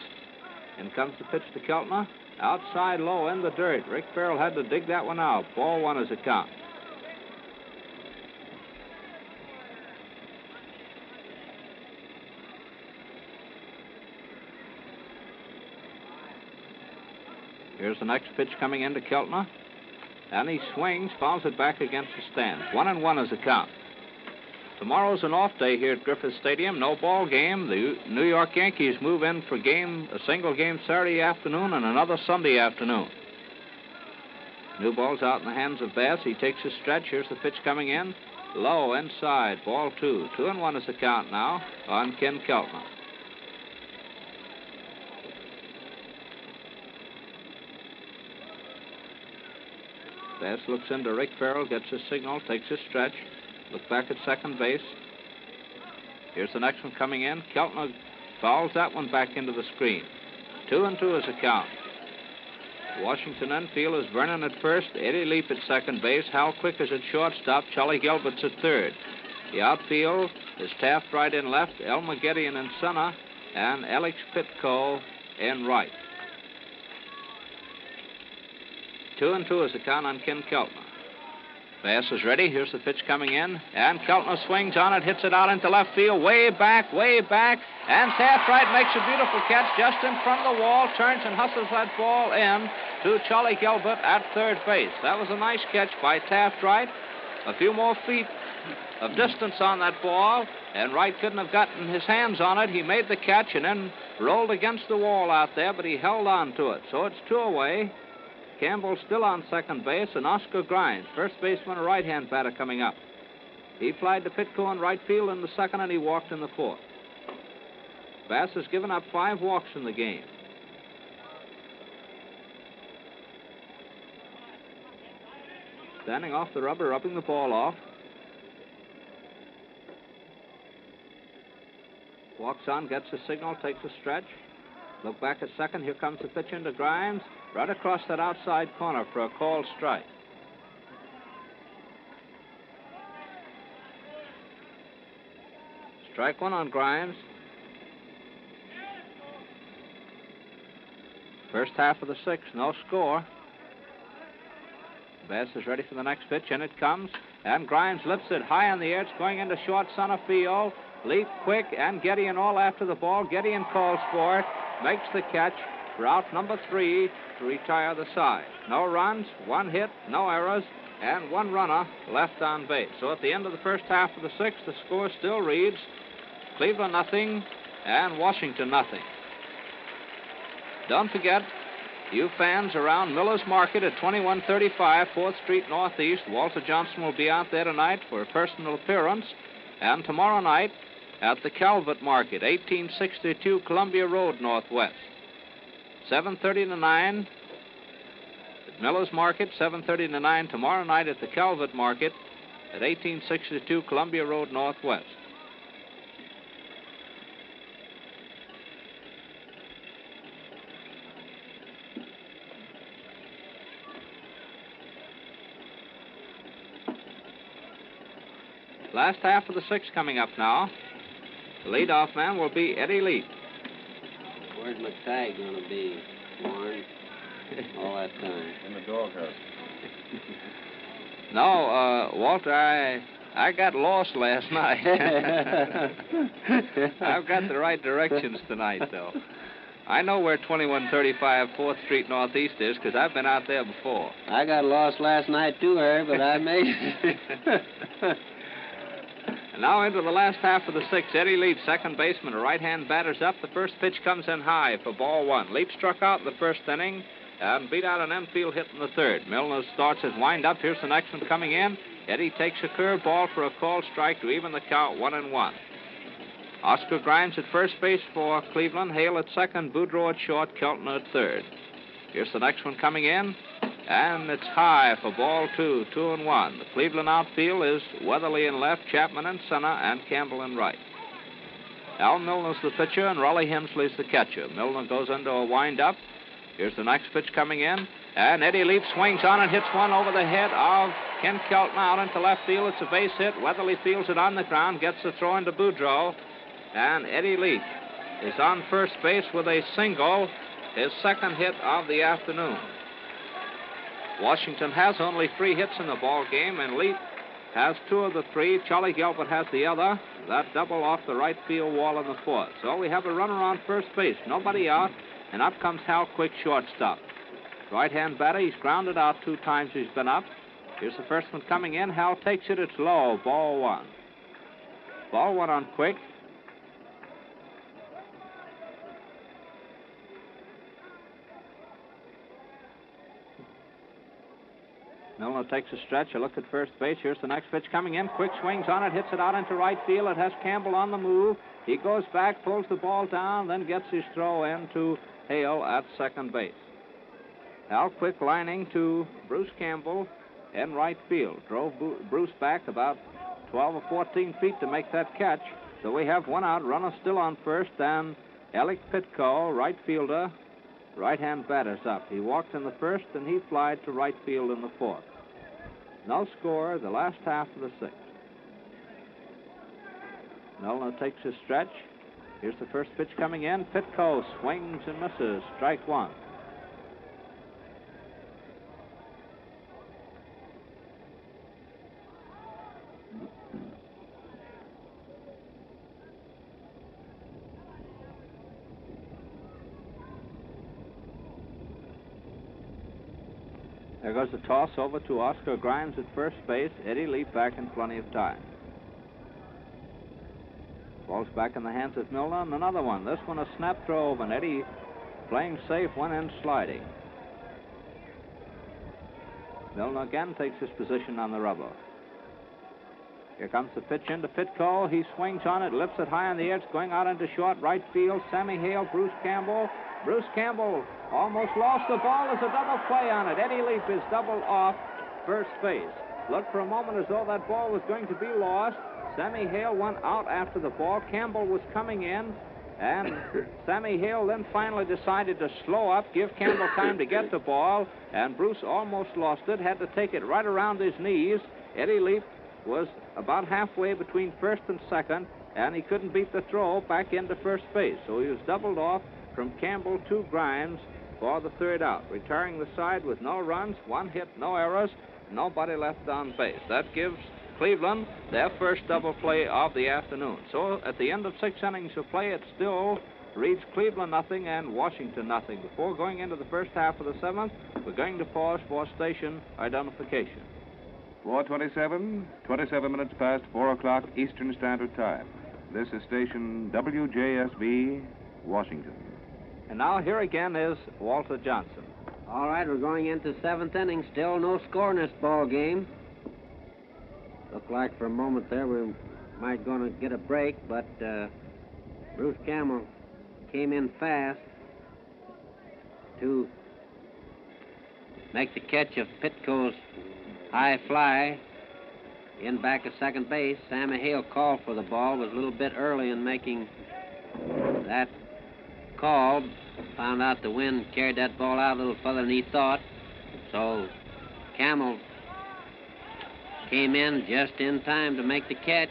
In comes the pitch to Keltner. Outside low in the dirt. Rick Farrell had to dig that one out. Ball 1 is a count. Here's the next pitch coming into Keltner. And he swings, fouls it back against the stands. 1-1 is the count. Tomorrow's an off day here at Griffith Stadium. No ball game. The New York Yankees move in for a single game Saturday afternoon and another Sunday afternoon. New ball's out in the hands of Bass. He takes his stretch. Here's the pitch coming in. low inside. Ball 2. 2-1 is the count now on Ken Keltner. Bass looks into Rick Farrell, gets his signal, takes his stretch. Look back at second base. Here's the next one coming in. Keltner fouls that one back into the screen. 2-2 is the count. Washington infield is Vernon at first, Eddie Leap at second base, Hal Quick is at shortstop, Charlie Gilbert's at third. The outfield is Taft right in left, Elmer Gideon in center, and Alex Pitko in right. 2-2 is the count on Ken Keltner. Bass is ready. Here's the pitch coming in. And Keltner swings on it, hits it out into left field, way back. And Taft Wright makes a beautiful catch just in front of the wall, turns and hustles that ball in to Charlie Gilbert at third base. That was a nice catch by Taft Wright. A few more feet of distance on that ball, and Wright couldn't have gotten his hands on it. He made the catch and then rolled against the wall out there, but he held on to it. So it's 2 away. Campbell still on second base, and Oscar Grimes, first baseman, a right-hand batter coming up. He flied to Pitco in right field in the second, and he walked in the fourth. Bass has given up 5 walks in the game. Standing off the rubber, rubbing the ball off. Walks on, gets a signal, takes a stretch. Look back at second. Here comes the pitch into Grimes. Right across that outside corner for a called strike. Strike 1 on Grimes. First half of the 6th, no score. Bass is ready for the next pitch, and it comes. And Grimes lifts it high in the air. It's going into short center field. Leap quick, and Gideon all after the ball. Gideon calls for it, makes the catch for out number 3 to retire the side. No runs, 1 hit, no errors, and 1 runner left on base. So at the end of the first half of the 6th, the score still reads Cleveland nothing and Washington nothing. Don't forget, you fans around Miller's Market at 2135 4th Street Northeast, Walter Johnson will be out there tonight for a personal appearance, and tomorrow night at the Calvert Market, 1862 Columbia Road Northwest. 7:30 to 9 at Miller's Market, 7:30 to 9 tomorrow night at the Calvert Market at 1862 Columbia Road Northwest. Last half of the 6th coming up now. The leadoff man will be Eddie Leap. Where's McTigue going to be, Warren, all that time? In the doghouse. No, Walter, I got lost last night. I've got the right directions tonight, though. I know where 2135 4th Street Northeast is, because I've been out there before. I got lost last night, too, Harry, but I made it. And now into the last half of the 6th. Eddie Leap, second baseman, a right-hand batter's up. The first pitch comes in high for ball 1. Leap struck out in the first inning and beat out an infield hit in the third. Milner starts his wind-up. Here's the next one coming in. Eddie takes a curve ball for a called strike to even the count 1-1. Oscar Grimes at first base for Cleveland. Hale at second. Boudreau at short. Keltner at third. Here's the next one coming in. And it's high for ball 2, 2-1. The Cleveland outfield is Weatherly in left, Chapman in center, and Campbell in right. Al Milner's the pitcher, and Raleigh Hemsley's the catcher. Milner goes into a wind-up. Here's the next pitch coming in. And Eddie Leap swings on and hits one over the head of Ken Keltner out into left field. It's a base hit. Weatherly fields it on the ground, gets the throw into Boudreau. And Eddie Leap is on first base with a single, his second hit of the afternoon. Washington has only 3 hits in the ball game, and Leap has 2 of the 3. Charlie Gilbert has the other. That double off the right field wall in the 4th. So we have a runner on first base. Nobody out, and up comes Hal Quick, shortstop. Right-hand batter, he's grounded out 2 times he's been up. Here's the first one coming in. Hal takes it. It's low. Ball 1. Ball 1 on Quick. Milner takes a stretch, a look at first base. Here's the next pitch coming in. Quick swings on it, hits it out into right field. It has Campbell on the move. He goes back, pulls the ball down, then gets his throw in to Hale at second base. Al Quick lining to Bruce Campbell in right field. Drove Bruce back about 12 or 14 feet to make that catch. So we have one out, runner still on first, and Alec Pitco, right fielder, right-hand batter's up. He walked in the first, and he flied to right field in the fourth. No score, the last half of the sixth. Milner takes his stretch. Here's the first pitch coming in. Pitco swings and misses. Strike one. There goes the toss over to Oscar Grimes at first base. Eddie Leap back in plenty of time. Ball's back in the hands of Milner, and another one. This one a snap throw over, and Eddie, playing safe, went in sliding. Milner again takes his position on the rubber. Here comes the pitch into Pitco. He swings on it, lifts it high in the air. It's going out into short right field. Sammy Hale, Bruce Campbell. Bruce Campbell almost lost the ball. There's a double play on it. Eddie Leap is doubled off first base. Looked for a moment as though that ball was going to be lost. Sammy Hale went out after the ball. Campbell was coming in, and Sammy Hale then finally decided to slow up, give Campbell time to get the ball, and Bruce almost lost it, had to take it right around his knees. Eddie Leap was about halfway between first and second, and he couldn't beat the throw back into first base. So he was doubled off from Campbell to Grimes for the third out, retiring the side with no runs, one hit, no errors, nobody left on base. That gives Cleveland their first double play of the afternoon. So at the end of 6 innings of play, it still reads Cleveland nothing and Washington nothing. Before going into the first half of the seventh, we're going to pause for station identification. 4:27, 27 minutes past 4 o'clock Eastern Standard Time. This is station WJSV, Washington. And now here again is Walter Johnson. All right, we're going into seventh inning. Still no score in this ball game. Looked like for a moment there we might going to get a break, but Bruce Campbell came in fast to make the catch of Pitco's high fly in back of second base. Sammy Hale called for the ball, was a little bit early in making that call. Found out the wind carried that ball out a little further than he thought. So Campbell came in just in time to make the catch.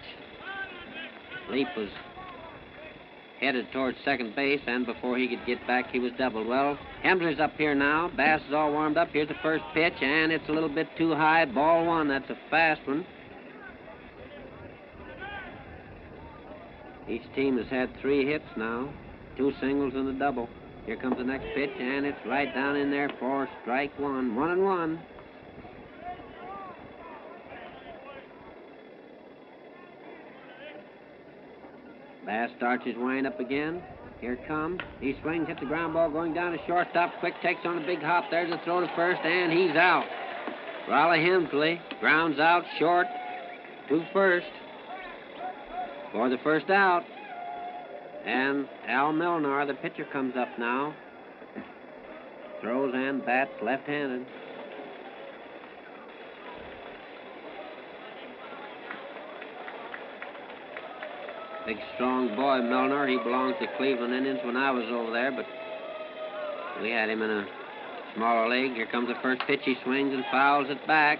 Leap was headed towards second base, and before he could get back, he was doubled. Well, Hemsler's up here now. Bass is all warmed up. Here's the first pitch, and it's a little bit too high. Ball one. That's a fast one. Each team has had 3 hits now, 2 singles and a double. Here comes the next pitch, and it's right down in there for strike one. 1-1. Bass starts his wind-up again. Here it comes. He swings, hits the ground ball, going down to shortstop. Quick takes on a big hop. There's a throw to first, and he's out. Raleigh Hemsley grounds out short to first for the first out. And Al Milner, the pitcher, comes up now. Throws and bats left-handed. Big, strong boy, Milner. He belongs to Cleveland Indians when I was over there, but we had him in a smaller league. Here comes the first pitch. He swings and fouls it back.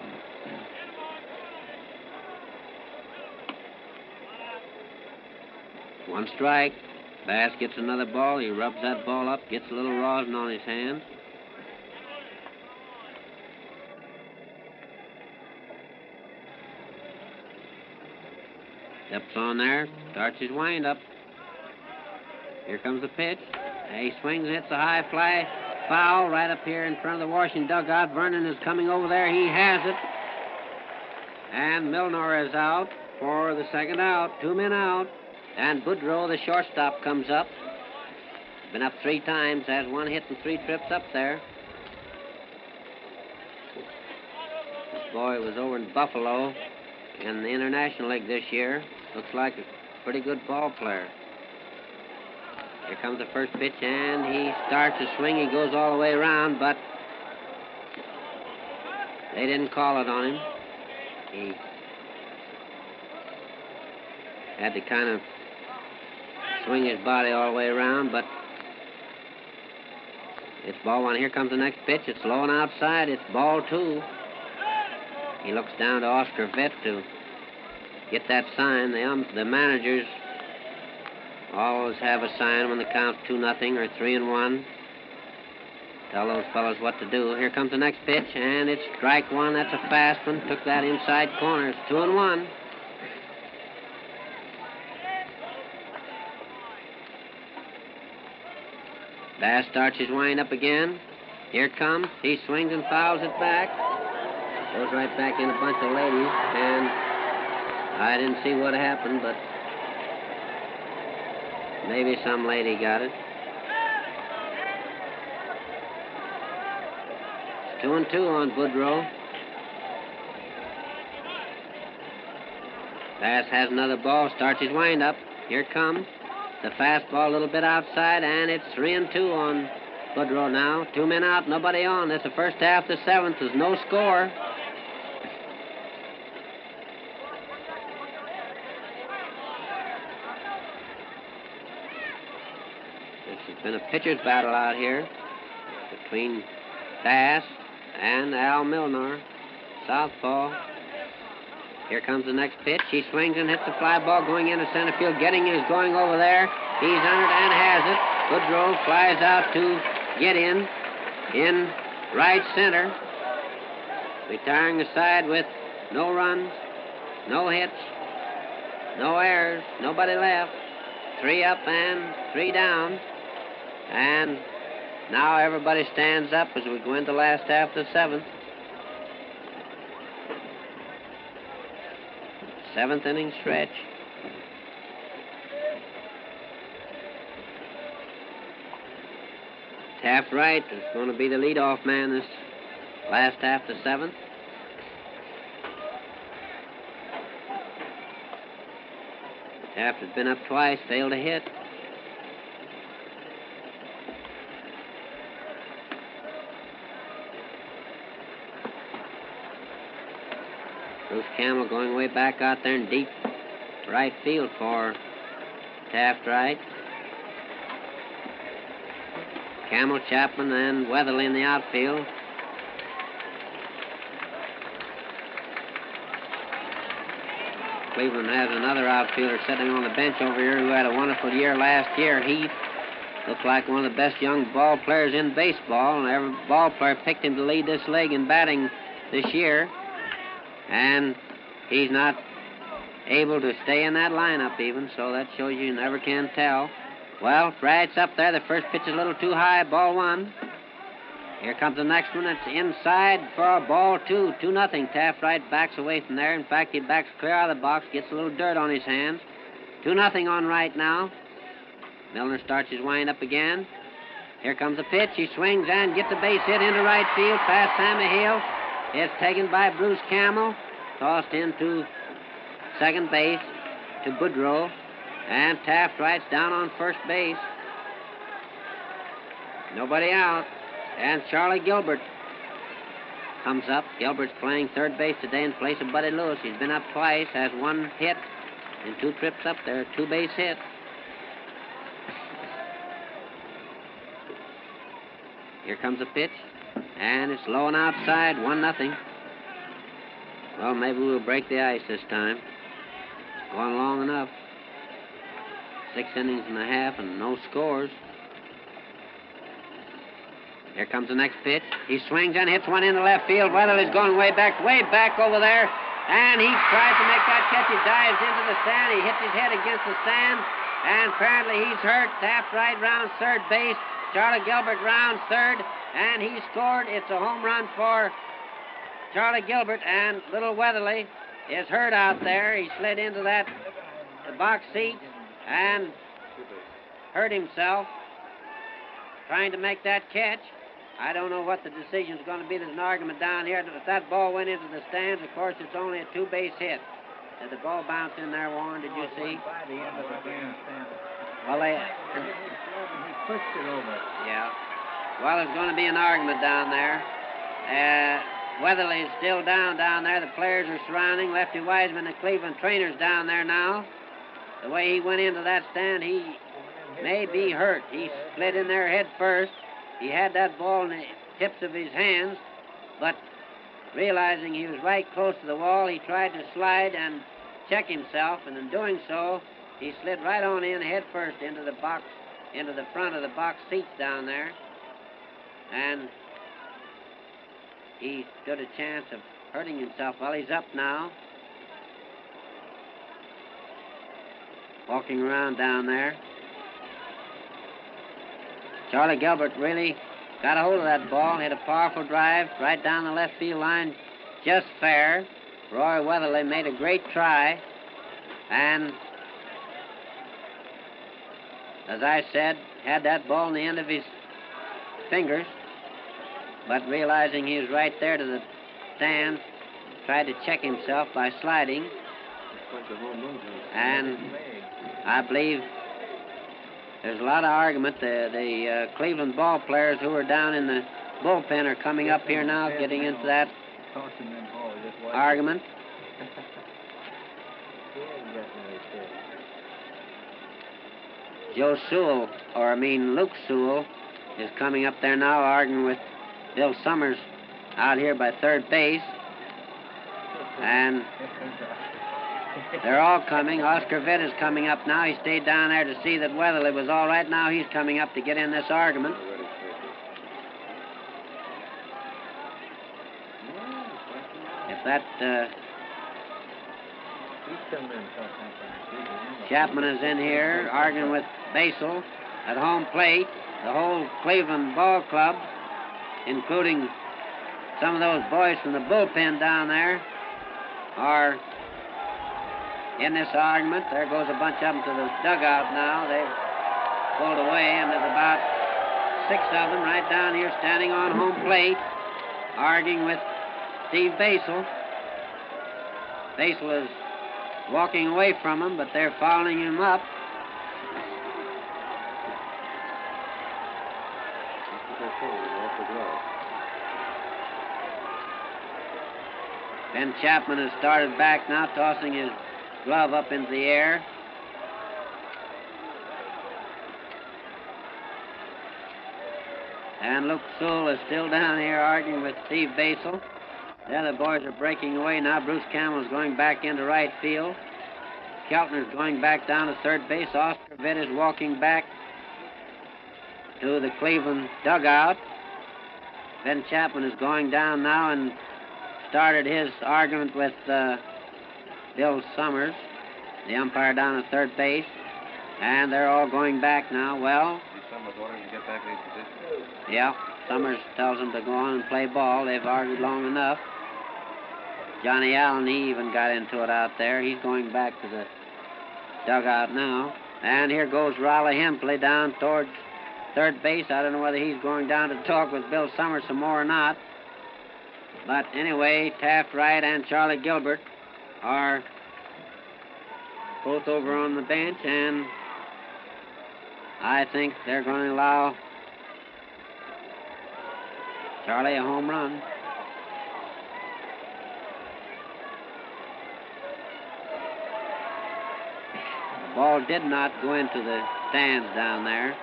One strike. Bass gets another ball. He rubs that ball up, gets a little rosin on his hand. Steps on there, starts his wind-up. Here comes the pitch. He swings, hits a high fly, foul right up here in front of the Washington dugout. Vernon is coming over there. He has it. And Milner is out for the second out. 2 men out. And Boudreau, the shortstop, comes up. Been up 3 times, has 1 hit and 3 trips up there. boy was over in Buffalo in the International League this year. Looks like a pretty good ball player. Here comes the first pitch, and he starts to swing. He goes all the way around, but they didn't call it on him. He had to kind of swing his body all the way around, but it's ball one. Here comes the next pitch. It's low and outside. It's ball two. He looks down to Oscar Vett to get that sign. The managers always have a sign when the count's 2-0 or 3-1. Tell those fellas what to do. Here comes the next pitch, and it's strike one. That's a fast one. Took that inside corner. It's 2-1. Bass starts his wind up again. Here it comes. He swings and fouls it back. Goes right back in a bunch of ladies, and I didn't see what happened, but maybe some lady got it. It's 2-2 on Boudreaux. Bass has another ball, starts his wind up. Here it comes. The fastball a little bit outside, and it's 3-2 on Boudreaux now. 2 men out, nobody on. That's the first half. The seventh. There's no score. This has been a pitcher's battle out here between Bass and Al Milner, southpaw. Here comes the next pitch. He swings and hits the fly ball going into center field. Getting is going over there. He's under it and has it. Boudreaux flies out to get in right center. Retiring the side with no runs, no hits, no errors, nobody left. 3 up and 3 down. And now everybody stands up as we go into the last half of the seventh. 7th inning stretch. Taft Wright is going to be the leadoff man this last half of the 7th. Taft has been up twice, failed to hit. Bruce Campbell going way back out there in deep right field for Taft Wright. Campbell, Chapman, and Weatherly in the outfield. Cleveland has another outfielder sitting on the bench over here who had a wonderful year last year. Heath looked like one of the best young ball players in baseball, and every ball player picked him to lead this league in batting this year. And he's not able to stay in that lineup even, so that shows you never can tell. Well, Wright's up there. The first pitch is a little too high, ball 1. Here comes the next one. It's inside for ball 2, 2-0. Taft Wright backs away from there. In fact, he backs clear out of the box, gets a little dirt on his hands. 2-0 on Wright now. Milner starts his wind up again. Here comes the pitch. He swings and gets a base hit into right field past Sammy Hill. It's taken by Bruce Campbell, tossed into second base to Boudreaux, and Taft Wright's down on first base. Nobody out, and Charlie Gilbert comes up. Gilbert's playing third base today in place of Buddy Lewis. He's been up twice, has 1 hit and 2 trips up there, 2 base hit. Here comes a pitch. And it's low and outside, 1-0. Well, maybe we'll break the ice this time. It's gone long enough. 6 innings and a half and no scores. Here comes the next pitch. He swings and hits one into left field. Weatherly's going way back over there. And he tries to make that catch. He dives into the sand. He hits his head against the sand. And apparently he's hurt. Taft Wright rounds third base. Charlie Gilbert rounds third. And he scored. It's a home run for Charlie Gilbert. And little Weatherly is hurt out there. He slid into that box seat and hurt himself trying to make that catch. I don't know what the decision's going to be. There's an argument down here. If that ball went into the stands, of course, it's only a two-base hit. Did the ball bounce in there, Warren? Did you see? By the end of the bandstand. Well, they... He pushed it over. Yeah. Well, there's going to be an argument down there. Weatherly's still down there. The players are surrounding. Lefty Wiseman, the Cleveland trainer's down there now. The way he went into that stand, he may be hurt. He slid in there head first. He had that ball in the tips of his hands, but realizing he was right close to the wall, he tried to slide and check himself, and in doing so, he slid right on in head first into the box, into the front of the box seats down there, and he stood a chance of hurting himself. Well, he's up now, walking around down there. Charlie Gilbert really got a hold of that ball, hit a powerful drive right down the left field line, just fair. Roy Weatherly made a great try, and as I said, had that ball in the end of his fingers, but realizing he was right there to the stand, tried to check himself by sliding, and I believe there's a lot of argument. The Cleveland ball players who are down in the bullpen are coming up here now, getting into that argument. Luke Sewell is coming up there now, arguing with Bill Summers out here by third base. And they're all coming. Oscar Vitt is coming up now. He stayed down there to see that Weatherly was all right. Now he's coming up to get in this argument. If that Chapman is in here arguing with Basil at home plate. The whole Cleveland ball club, including some of those boys from the bullpen down there, are in this argument. There goes a bunch of them to the dugout now. They've pulled away, and there's about 6 of them right down here standing on home plate, arguing with Steve Basil. Basil is walking away from them, but they're following him up. Ben Chapman has started back now, tossing his glove up into the air. And Luke Sewell is still down here arguing with Steve Basil. The other boys are breaking away now. Bruce Campbell is going back into right field. Keltner's going back down to third base. Oscar Vitt is walking back to the Cleveland dugout. Ben Chapman is going down now and started his argument with Bill Summers, the umpire down at third base. And they're all going back now. Well, Summers ordering to get back in position. Yeah, Summers tells them to go on and play ball. They've argued long enough. Johnny Allen, he even got into it out there. He's going back to the dugout now. And here goes Raleigh Hempley down towards third base. I don't know whether he's going down to talk with Bill Summers some more or not. But anyway, Taft Wright and Charlie Gilbert are both over on the bench, and I think they're going to allow Charlie a home run. The ball did not go into the stands down there.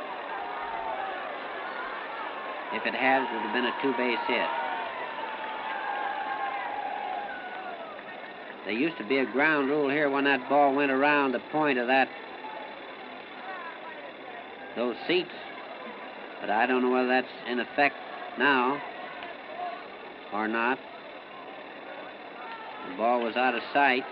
If it had, it would have been a two-base hit. There used to be a ground rule here when that ball went around the point of those seats, but I don't know whether that's in effect now or not. The ball was out of sight.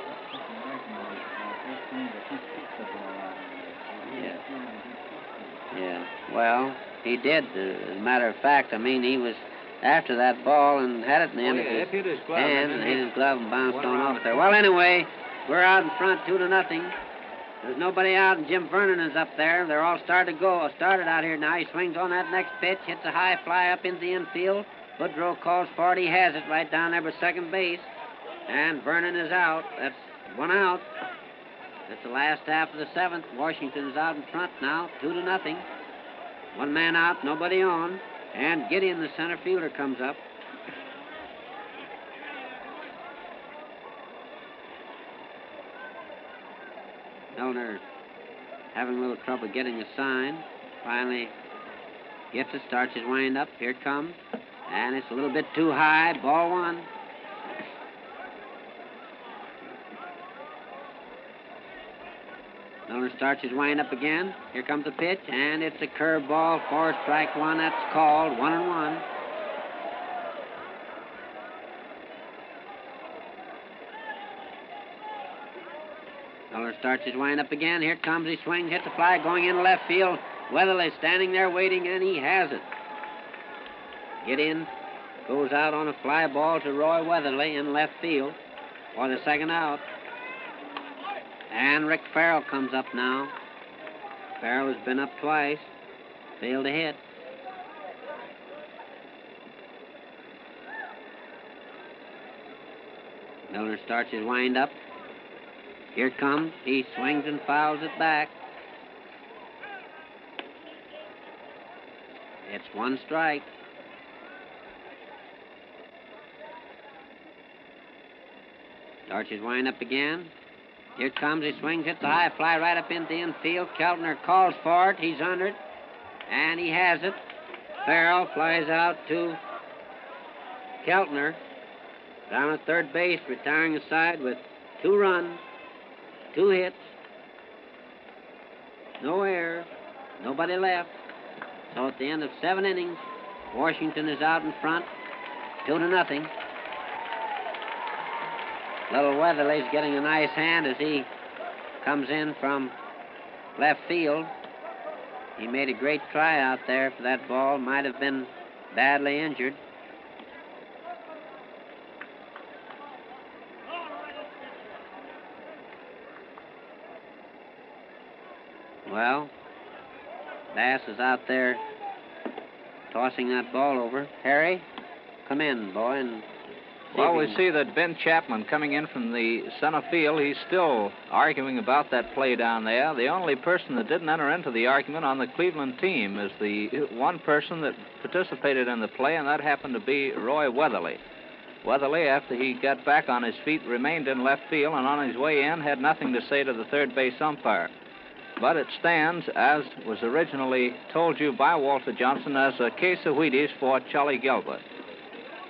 Yeah. Well, he did. As a matter of fact, I mean, he was after that ball and had it in the end of his hand and hit his glove and bounced on off there. Well, anyway, we're out in front 2-0. There's nobody out, and Jim Vernon is up there. They're all started out here now. He swings on that next pitch, hits a high fly up into the infield. Woodrow calls for it. He has it right down there by second base. And Vernon is out. That's one out. That's the last half of the seventh. Washington is out in front now, 2-0. One man out, nobody on. And Gideon, the center fielder, comes up. Elmer having a little trouble getting a sign. Finally gets it, starts his wind up. Here it comes. And it's a little bit too high. Ball one. Elmer starts his wind up again. Here comes the pitch, and it's a curveball for strike one. That's called 1-1. Elmer starts his wind up again. Here it comes. He swings, hits the fly, going in left field. Weatherly standing there waiting, and he has it. Gideon goes out on a fly ball to Roy Weatherly in left field for the second out. And Rick Farrell comes up now. Farrell has been up twice. Failed to hit. Milner starts his wind up. Here it comes. He swings and fouls it back. It's one strike. Starts his wind up again. Here it comes. He swings, hits a high fly right up into the infield. Keltner calls for it. He's under it. And he has it. Farrell flies out to Keltner. Down at third base, retiring the side with 2 runs, 2 hits, no errors, nobody left. So at the end of 7 innings, Washington is out in front, 2-0. Little Weatherly's getting a nice hand as he comes in from left field. He made a great try out there for that ball. Might have been badly injured. Well, Bass is out there tossing that ball over. Harry, come in, boy, and... Well, we see that Ben Chapman coming in from the center field. He's still arguing about that play down there. The only person that didn't enter into the argument on the Cleveland team is the one person that participated in the play, and that happened to be Roy Weatherly. Weatherly, after he got back on his feet, remained in left field, and on his way in had nothing to say to the third base umpire. But it stands, as was originally told you by Walter Johnson, as a case of Wheaties for Charlie Gilbert.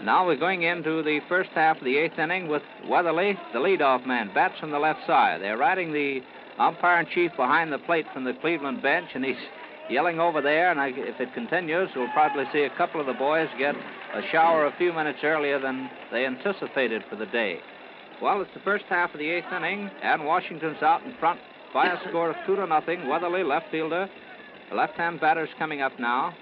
Now we're going into the first half of the 8th inning with Weatherly, the leadoff man, bats from the left side. They're riding the umpire-in-chief behind the plate from the Cleveland bench, and he's yelling over there, and if it continues, we'll probably see a couple of the boys get a shower a few minutes earlier than they anticipated for the day. Well, it's the first half of the 8th inning, and Washington's out in front by a score of 2-0. Weatherly, left fielder. The left-hand batter's coming up now.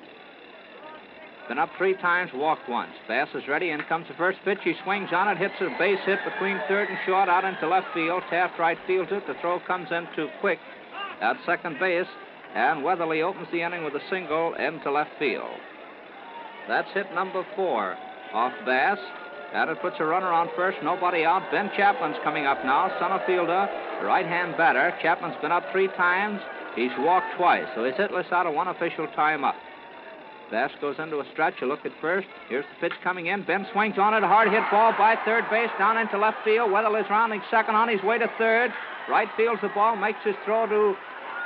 Been up 3 times, walked once. Bass is ready. In comes the first pitch. He swings on it, hits a base hit between third and short, out into left field. Taft right fields it. The throw comes in too quick at second base, and Weatherly opens the inning with a single into left field. That's hit number 4 off Bass, and it puts a runner on first. Nobody out. Ben Chapman's coming up now, center fielder, right-hand batter. Chapman's been up 3 times. He's walked twice, so he's hitless out of 1 official time up. Bass goes into a stretch. A look at first. Here's the pitch coming in. Ben swings on it. A hard hit ball by third base down into left field. Weatherly's rounding second on his way to third. Right fields the ball. Makes his throw to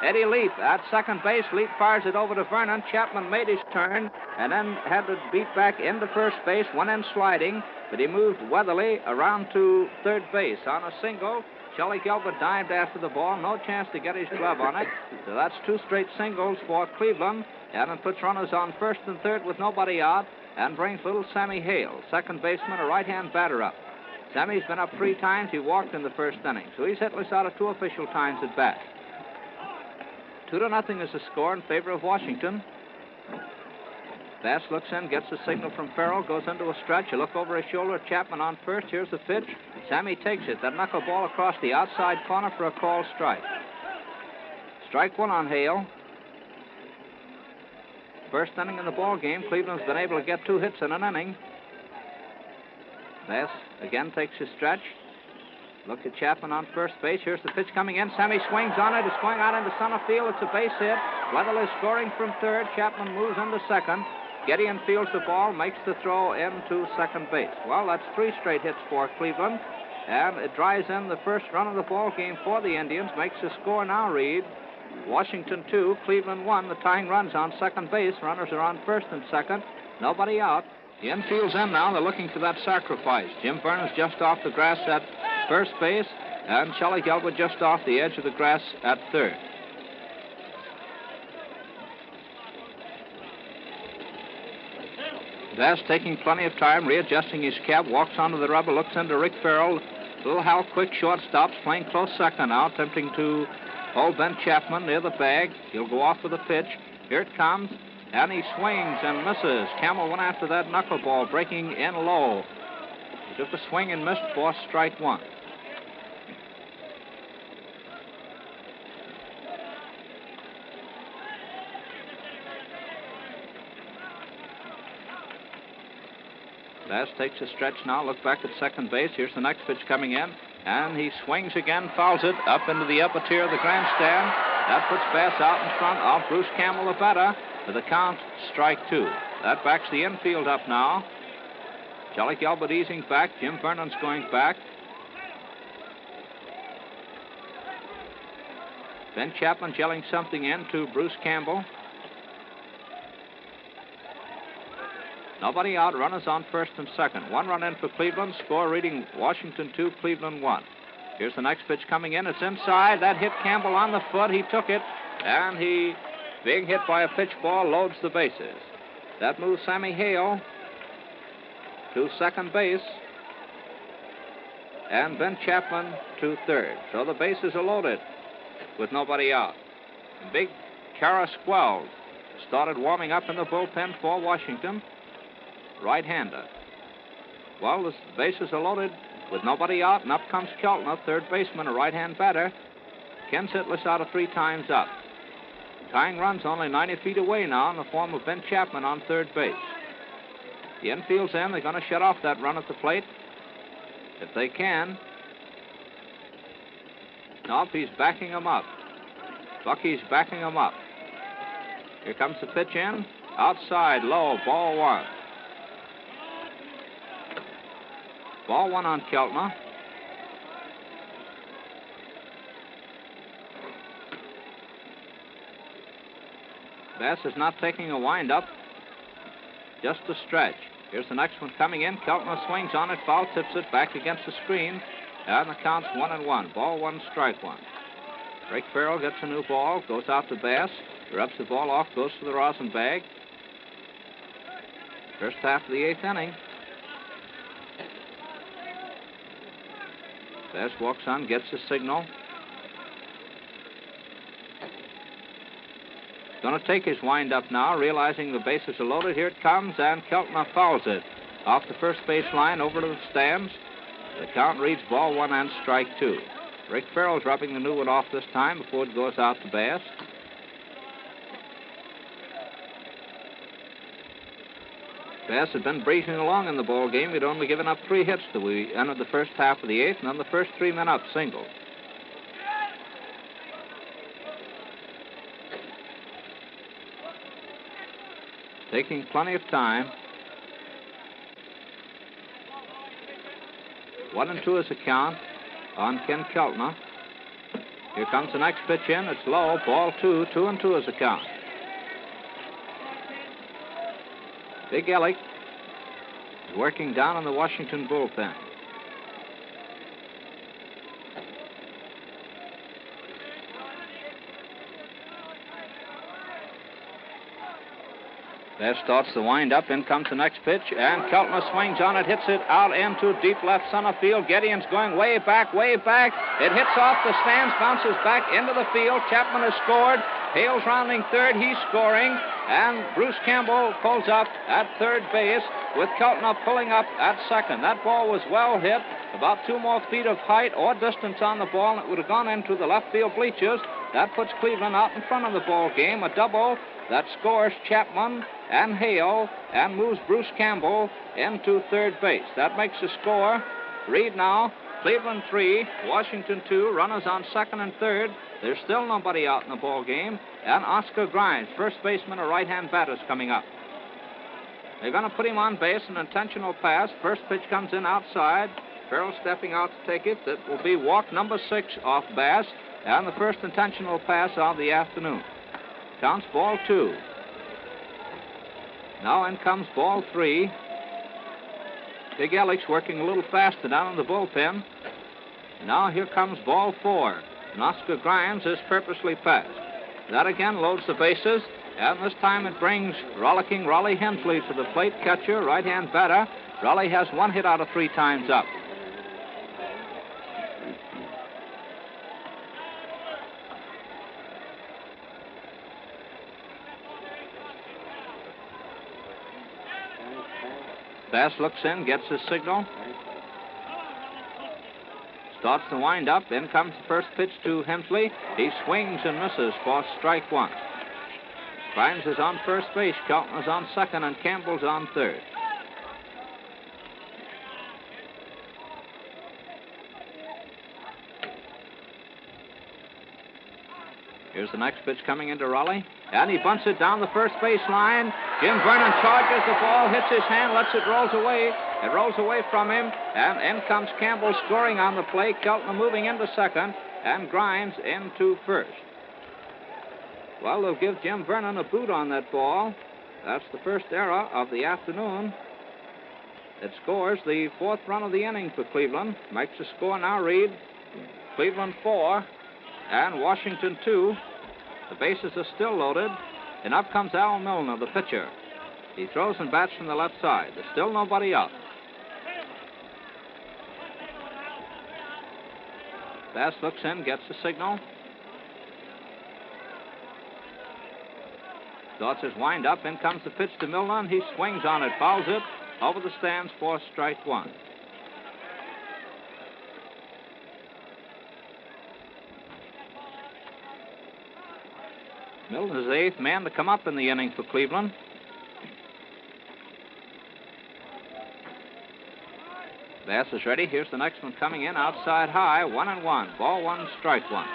Eddie Leap at second base. Leap fires it over to Vernon. Chapman made his turn and then had to beat back into first base. Went in sliding, but he moved Weatherly around to third base on a single. Charlie Gilbert dived after the ball. No chance to get his glove on it. So that's 2 straight singles for Cleveland. And it puts runners on first and third with nobody out and brings little Sammy Hale, second baseman, a right-hand batter up. Sammy's been up 3 times. He walked in the first inning, so he's hitless out of 2 official times at bat. 2-0 is the score in favor of Washington. Bass looks in, gets a signal from Farrell, goes into a stretch. A look over his shoulder at Chapman on first. Here's the pitch. Sammy takes it. That knuckleball across the outside corner for a called strike. Strike one on Hale. First inning in the ball game. Cleveland's been able to get 2 hits in an inning. Bass again takes his stretch. Look at Chapman on first base. Here's the pitch coming in. Sammy swings on it. It's going out into center field. It's a base hit. Weatherly scoring from third. Chapman moves into second. Gideon fields the ball, makes the throw into second base. Well, that's 3 straight hits for Cleveland. And it drives in the first run of the ball game for the Indians. Makes the score now read Washington 2, Cleveland 1. The tying runs on second base. Runners are on first and second. Nobody out. The infield's in now. They're looking for that sacrifice. Jim Burns just off the grass at first base, and Charlie Gilbert just off the edge of the grass at third. Bass taking plenty of time, readjusting his cap, walks onto the rubber, looks into Rick Farrell. Little Hal Quick shortstops, playing close second now, attempting to hold Ben Chapman near the bag. He'll go off with a pitch. Here it comes, and he swings and misses. Campbell went after that knuckleball, breaking in low. He took the swing and missed for strike one. Bass takes a stretch now, look back at second base. Here's the next pitch coming in, and he swings again, fouls it up into the upper tier of the grandstand. That puts Bass out in front of Bruce Campbell, the batter, with a count, strike 2. That backs the infield up now. Charlie Gilbert easing back. Jim Vernon's going back. Ben Chapman gelling something in to Bruce Campbell. Nobody out. Runners on first and second. 1 run in for Cleveland. Score reading Washington 2, Cleveland 1. Here's the next pitch coming in. It's inside. That hit Campbell on the foot. He took it, and he, being hit by a pitch ball, loads the bases. That moves Sammy Hale to second base, and Ben Chapman to third. So the bases are loaded with nobody out. Big Kara Squall started warming up in the bullpen for Washington. Right-hander. Well, the bases are loaded with nobody out, and up comes Keltner, third baseman, a right-hand batter. Ken Sitlis out of 3 times up. Tying runs only 90 feet away now in the form of Ben Chapman on third base. The infield's in. They're going to shut off that run at the plate if they can. Nope, he's backing him up. Bucky's backing him up. Here comes the pitch in. Outside, low, ball 1. Ball 1 on Keltner. Bass is not taking a windup, just a stretch. Here's the next one coming in. Keltner swings on it, foul tips it back against the screen, and the count's 1-1. Ball 1, strike 1. Rick Farrell gets a new ball, goes out to Bass, rubs the ball off, goes to the rosin bag. First half of the 8th inning. Bass walks on, gets the signal. Going to take his wind-up now, realizing the bases are loaded. Here it comes, and Keltner fouls it off the first base line over to the stands. The count reads ball 1 and strike 2. Rick Farrell's rubbing the new one off this time before it goes out to Bass. Bass had been breezing along in the ball game. He'd only given up 3 hits till we entered the first half of the 8th, and then the first 3 men up single. Taking plenty of time. 1-2 is the count on Ken Keltner. Here comes the next pitch in. It's low. Ball 2. 2-2 is the count. Big Ellick is working down in the Washington bullpen. There starts the wind-up. In comes the next pitch, and Keltner swings on it, hits it out into deep left center field. Gideon's going way back, way back. It hits off the stands, bounces back into the field. Chapman has scored. Hale's rounding third. He's scoring. And Bruce Campbell pulls up at third base with Keltner pulling up at second. That ball was well hit. About 2 more feet of height or distance on the ball, and it would have gone into the left field bleachers. That puts Cleveland out in front of the ball game. A double that scores Chapman and Hale and moves Bruce Campbell into third base. That makes the score. Read now. Cleveland 3, Washington 2, runners on second and third. There's still nobody out in the ball game. And Oscar Grimes, first baseman, a right-hand batter, is coming up. They're going to put him on base, an intentional pass. First pitch comes in outside. Farrell stepping out to take it. That will be walk number 6 off Bass, and the first intentional pass of the afternoon. Counts ball 2. Now in comes ball 3. Big Ellick's working a little faster down in the bullpen. Now here comes ball 4. And Oscar Grimes is purposely passed. That again loads the bases, and this time it brings rollicking Raleigh Hensley to the plate, catcher, right-hand batter. Raleigh has 1 hit out of 3 times up. Bass looks in, gets his signal. Starts the wind-up. In comes the first pitch to Hensley. He swings and misses for strike 1. Grimes is on first base. Keltner's on second, and Campbell's on third. Here's the next pitch coming into Raleigh. And he bunts it down the first base line. Jim Vernon charges the ball, hits his hand, lets it roll away. It rolls away from him. And in comes Campbell scoring on the play. Keltner moving into second. And Grimes into first. Well, they'll give Jim Vernon a boot on that ball. That's the first error of the afternoon. It scores the 4th run of the inning for Cleveland. Makes the score now read Cleveland 4 and Washington 2. The bases are still loaded. And up comes Al Milner, the pitcher. He throws and bats from the left side. There's still nobody out. Bass looks in, gets the signal. Starts his wind up. In comes the pitch to Milner, and he swings on it, fouls it over the stands for strike 1. Milner's the 8th man to come up in the inning for Cleveland. Bass is ready. Here's the next one coming in outside high. 1-1. Ball 1, strike 1.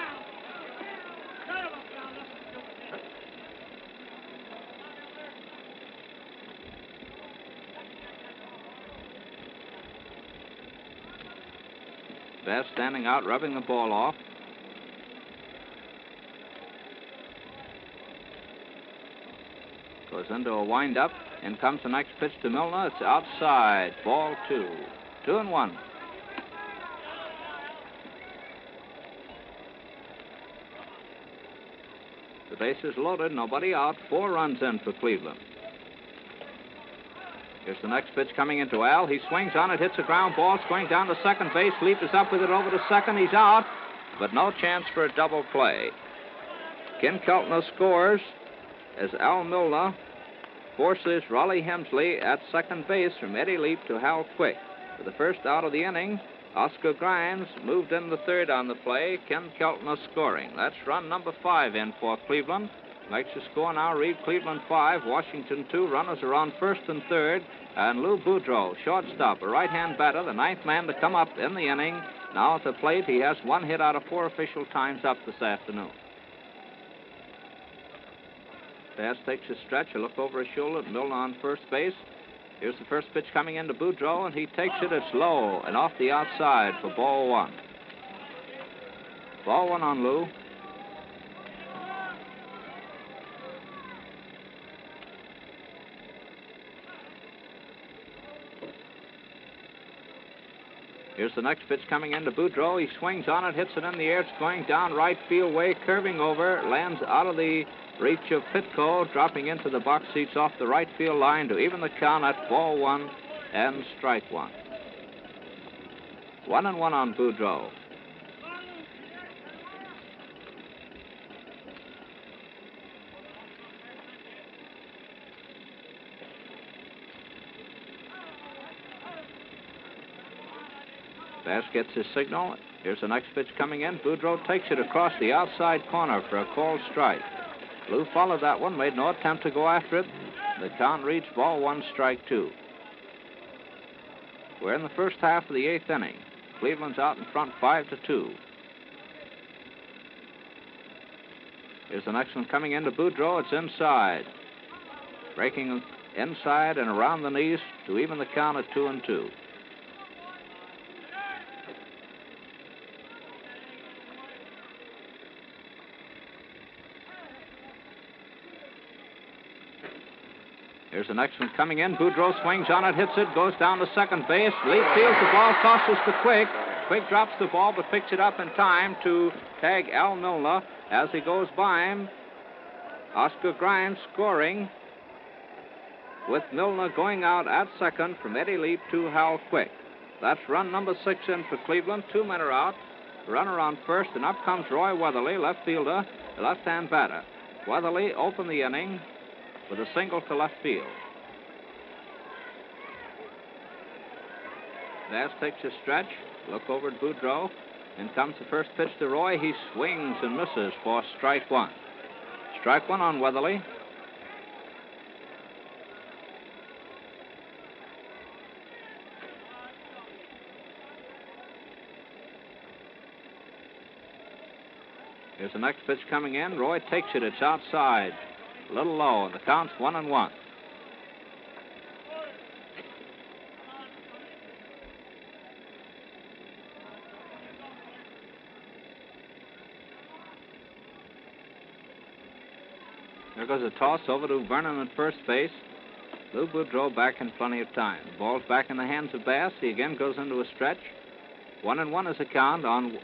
Bass standing out, rubbing the ball off. Goes into a wind-up. In comes the next pitch to Milner. It's outside. Ball 2. 2-1. The base is loaded. Nobody out. 4 runs in for Cleveland. Here's the next pitch coming into Al. He swings on it, hits a ground ball, swings down to second base. Leap is up with it over to second. He's out, but no chance for a double play. Ken Keltner scores as Al Milner forces Raleigh Hensley at second base from Eddie Leap to Hal Quick. For the first out of the inning, Oscar Grimes moved in the third on the play. Ken Keltner scoring. That's run number 5 in for Cleveland. Makes the score now read Cleveland 5, Washington 2. Runners are on first and third. And Lou Boudreau, shortstop, a right-hand batter, the 9th man to come up in the inning. Now at the plate, he has 1 hit out of 4 official times up this afternoon. Bass takes a stretch, a look over his shoulder at Milner on first base. Here's the first pitch coming into Boudreau, and he takes it. It's low and off the outside for ball 1. Ball 1 on Lou. Here's the next pitch coming into Boudreau. He swings on it, hits it in the air. It's going down right field way, curving over, lands out of the reach of Pitco, dropping into the box seats off the right field line to even the count at ball one and strike one. 1-1 on Boudreaux. Bass gets his signal. Here's the next pitch coming in. Boudreaux takes it across the outside corner for a called strike. Lou followed that one, made no attempt to go after it. The count reads ball one, strike two. We're in the first half of the eighth inning. Cleveland's out in front 5-2. Here's the next one coming into Boudreaux. It's inside. Breaking inside and around the knees to even the count at 2-2. Here's the next one coming in. Boudreaux swings on it, hits it, goes down to second base. Lee fields the ball, tosses to Quick. Quick drops the ball, but picks it up in time to tag Al Milner as he goes by him. Oscar Grimes scoring, with Milner going out at second from Eddie Leap to Hal Quick. That's run number 6 in for Cleveland. 2 men are out. Runner on first, and up comes Roy Weatherly, left fielder, the left-hand batter. Weatherly opened the inning with a single to left field. Bass takes a stretch. Look over at Boudreaux. In comes the first pitch to Roy. He swings and misses for strike one. Strike one on Weatherly. Here's the next pitch coming in. Roy takes it. It's outside. A little low, and the count's 1-1. There goes a toss over to Vernon at first base. Lou Boudreaux back in plenty of time. The ball's back in the hands of Bass. He again goes into a stretch. 1-1 is the count on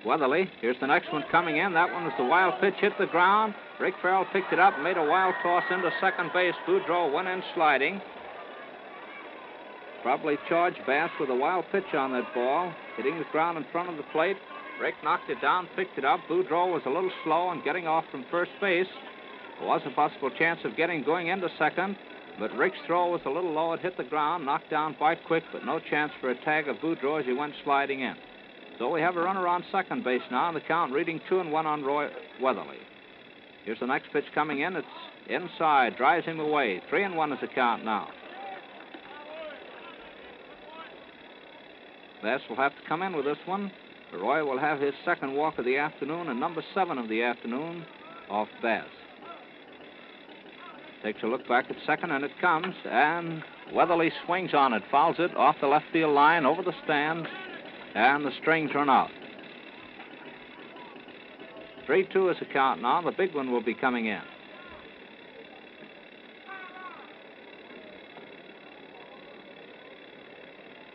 Weatherly. Here's the next one coming in. That one was the wild pitch, hit the ground. Rick Farrell picked it up and made a wild toss into second base. Boudreaux went in sliding. Probably charged Bass with a wild pitch on that ball, hitting the ground in front of the plate. Rick knocked it down, picked it up. Boudreaux was a little slow on getting off from first base. There was a possible chance of going into second, but Rick's throw was a little low. It hit the ground, knocked down quite quick, but no chance for a tag of Boudreaux as he went sliding in. So we have a runner on second base now, and the count reading 2-1 on Roy Weatherly. Here's the next pitch coming in. It's inside, drives him away. 3-1 is the count now. Bass will have to come in with this one. Roy will have his second walk of the afternoon and number 7 of the afternoon off Bass. Takes a look back at second, and it comes, and Weatherly swings on it, fouls it off the left field line, over the stands, and the strings run out. 3-2 is the count now. The big one will be coming in.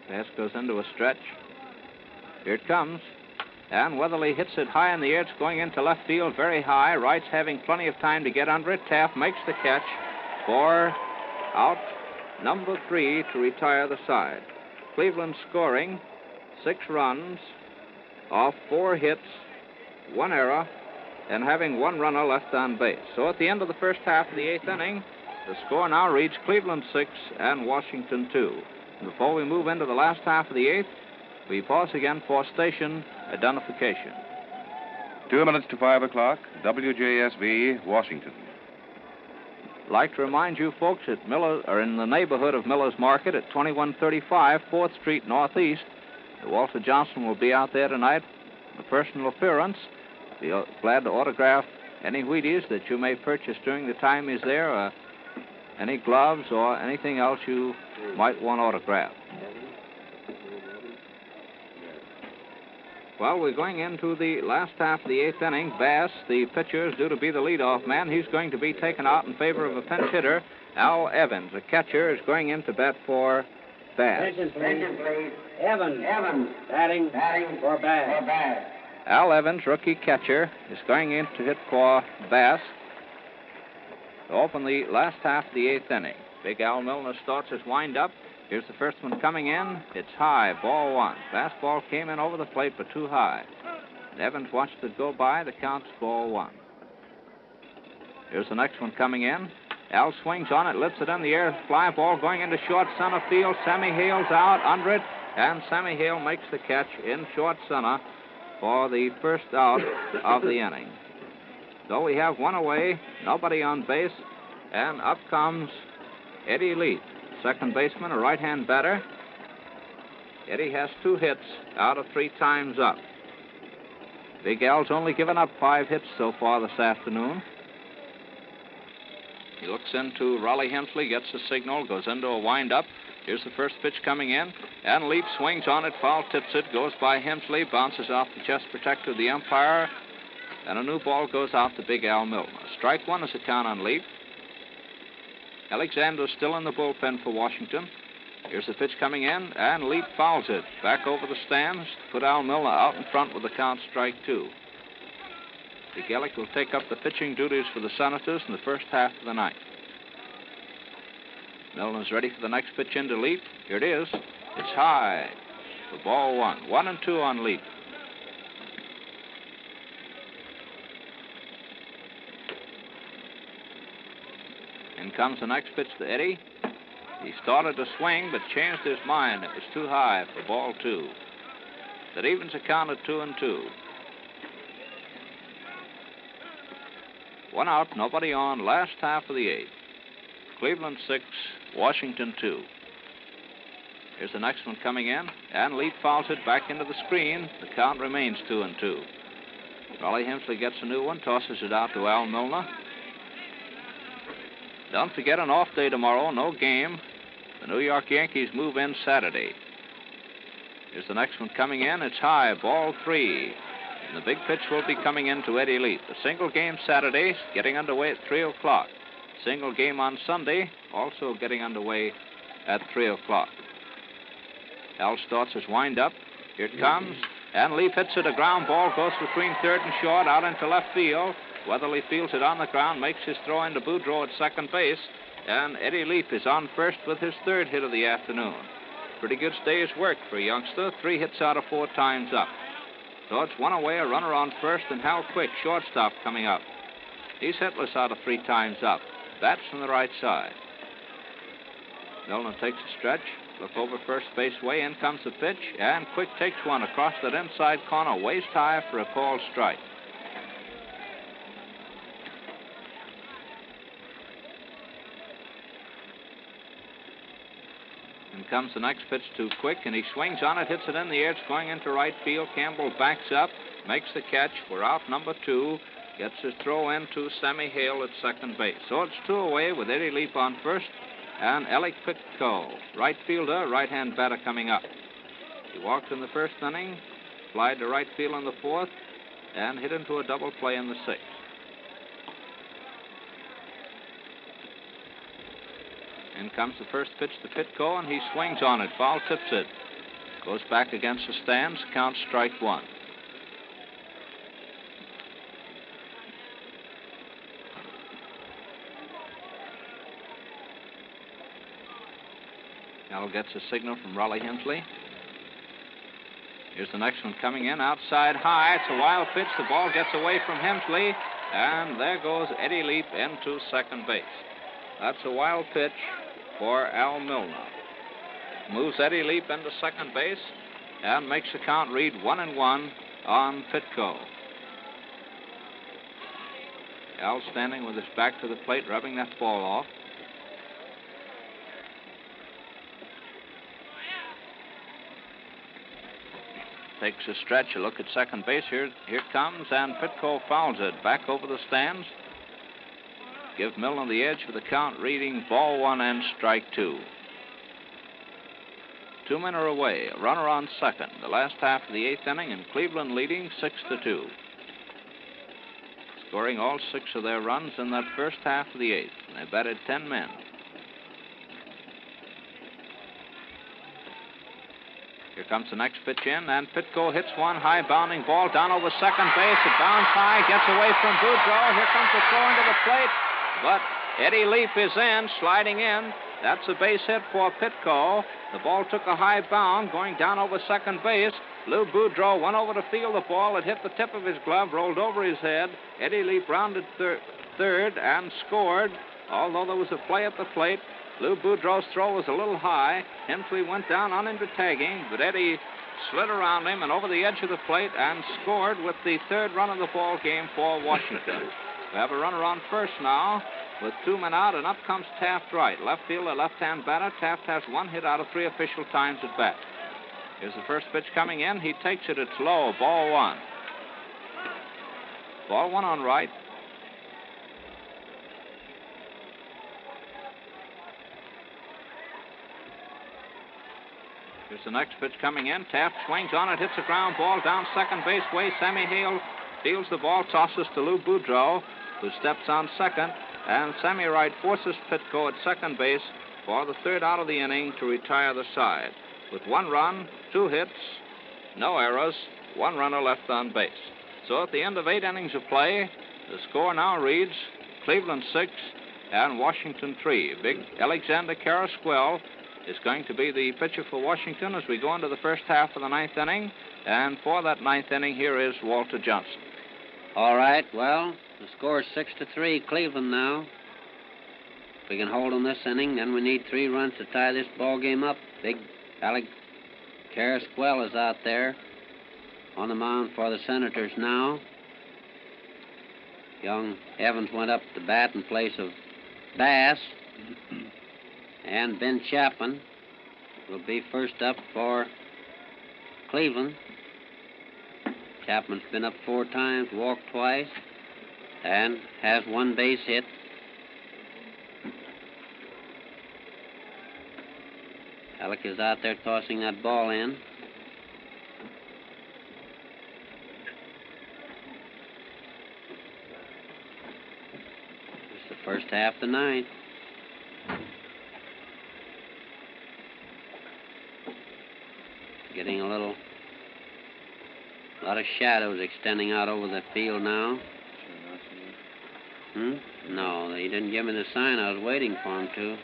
Bass goes into a stretch. Here it comes. And Weatherly hits it high in the air. It's going into left field very high. Wright's having plenty of time to get under it. Taft makes the catch for out number 3 to retire the side. Cleveland scoring 6 runs off 4 hits, 1 error, and having 1 runner left on base. So at the end of the first half of the 8th inning, the score now reads Cleveland 6 and Washington 2. And before we move into the last half of the 8th, we pause again for station identification. 2 minutes to 5 o'clock, WJSV, Washington. I'd like to remind you folks that Miller are in the neighborhood of Miller's Market at 2135 4th Street Northeast. Walter Johnson will be out there tonight for personal appearance. Be glad to autograph any Wheaties that you may purchase during the time he's there, or any gloves or anything else you might want autographed. Well, we're going into the last half of the 8th inning. Bass, the pitcher, is due to be the leadoff man. He's going to be taken out in favor of a pinch hitter, Al Evans. The catcher is going in to bat for Bass. Attention, please. Evans. Batting for Bass. Al Evans, rookie catcher, is going in to hit for Bass. to open the last half of the 8th inning. Big Al Milner starts his wind-up. Here's the first one coming in. It's high, ball 1. Fastball came in over the plate, but too high. And Evans watched it go by. The count's ball 1. Here's the next one coming in. Al swings on it, lifts it in the air. Fly ball going into short center field. Sammy Hale's out under it, and Sammy Hale makes the catch in short center for the first out of the inning. So we have one away, nobody on base, and up comes Eddie Leaf, second baseman, a right-hand batter. Eddie has 2 hits out of 3 times up. Big Al's only given up 5 hits so far this afternoon. He looks into Raleigh Hemsley, gets the signal, goes into a wind-up. Here's the first pitch coming in, and Leaf swings on it, foul tips it, goes by Hemsley, bounces off the chest protector of the umpire, and a new ball goes out to Big Al Milner. Strike 1 is the count on Leaf. Alexander's still in the bullpen for Washington. Here's the pitch coming in, and Leaf fouls it back over the stands to put Al Milner out in front with the count strike 2. Dick Ellick will take up the pitching duties for the Senators in the first half of the ninth. Milner's ready for the next pitch into Leaf. Here it is. It's high for ball 1. 1-2 on Leaf. In comes the next pitch to Eddie. He started to swing, but changed his mind. It was too high for ball 2. That evens the count at 2-2. 1 out, nobody on, last half of the 8th. Cleveland 6, Washington 2. Here's the next one coming in, and Leaf fouls it back into the screen. The count remains 2-2. Raleigh Hemsley gets a new one, tosses it out to Al Milner. Don't forget, an off day tomorrow, no game. The New York Yankees move in Saturday. Here's the next one coming in. It's high, ball 3. And the big pitch will be coming in to Eddie Leaf. The single game Saturday, getting underway at 3 o'clock. Single game on Sunday, also getting underway at 3 o'clock. Al starts his wind-up. Here it comes. And Leaf hits it. A ground ball goes between third and short, out into left field. Weatherly fields it on the ground, makes his throw into Boudreau at second base. And Eddie Leaf is on first with his 3rd hit of the afternoon. Pretty good day's work for a youngster. 3 hits out of 4 times up. So it's 1 away, a runner on first, and Hal Quick, shortstop, coming up. He's hitless out of 3 times up. That's from the right side. Milner takes a stretch. Look over first base way. In comes the pitch, and Quick takes one across that inside corner, waist high for a called strike. In comes the next pitch to Quick, and he swings on it, hits it in the air. It's going into right field. Campbell backs up, makes the catch. We're out number 2. Gets his throw in to Sammy Hale at second base. So it's 2 away with Eddie Leaf on first, and Alec Pitco, right fielder, right-hand batter, coming up. He walked in the first inning, flied to right field in the 4th, and hit into a double play in the 6th. In comes the first pitch to Pitco, and he swings on it. Foul tips it. Goes back against the stands. Count strike 1. Al gets a signal from Raleigh Hemsley. Here's the next one coming in. Outside high. It's a wild pitch. The ball gets away from Hemsley, and there goes Eddie Leaf into second base. That's a wild pitch for Al Milner. Moves Eddie Leaf into second base and makes the count read 1-1 on Pitco. Al standing with his back to the plate, rubbing that ball off. Takes a stretch, a look at second base. Here it comes, and Pitco fouls it back over the stands. Give Milner the edge for the count, reading ball 1 and strike 2. 2 men are away, a runner on second. The last half of the 8th inning, and Cleveland leading 6-2. Scoring all 6 of their runs in that first half of the 8th. And they batted 10 men. Here comes the next pitch in, and Pitco hits one high bounding ball down over second base. It bounds high, gets away from Boudreau. Here comes the throw into the plate, but Eddie Leaf is in, sliding in. That's a base hit for Pitco. The ball took a high bound, going down over second base. Lou Boudreau went over to field the ball. It hit the tip of his glove, rolled over his head. Eddie Leaf rounded third and scored. Although there was a play at the plate, Lou Boudreau's throw was a little high. Hensley went down on him to tagging, but Eddie slid around him and over the edge of the plate and scored with the third run of the ball game for Washington. We have a runner on first now with 2 men out, and up comes Taft right. Left fielder, left-hand batter. Taft has 1 hit out of 3 official times at bat. Here's the first pitch coming in. He takes it. It's low. Ball 1. Ball 1 on right. Here's the next pitch coming in. Taft swings on it, hits a ground ball down second base way. Sammy Hale fields the ball, tosses to Lou Boudreau, who steps on second. And Sammy Wright forces Pitco at second base for the third out of the inning to retire the side. With 1 run, 2 hits, no errors, 1 runner left on base. So at the end of 8 innings of play, the score now reads Cleveland 6 and Washington 3. Big Alexander Carrasquel is going to be the pitcher for Washington as we go into the first half of the 9th inning. And for that 9th inning, here is Walter Johnson. All right, well, the score is 6-3, Cleveland now. If we can hold on this inning, then we need 3 runs to tie this ball game up. Big Alec Carrasquel is out there on the mound for the Senators now. Young Evans went up to bat in place of Bass. And Ben Chapman will be first up for Cleveland. Chapman's been up 4 times, walked twice, and has 1 base hit. Alec is out there tossing that ball in. It's the first half of the 9th. Getting a lot of shadows extending out over the field now. No, he didn't give me the sign. I was waiting for him to.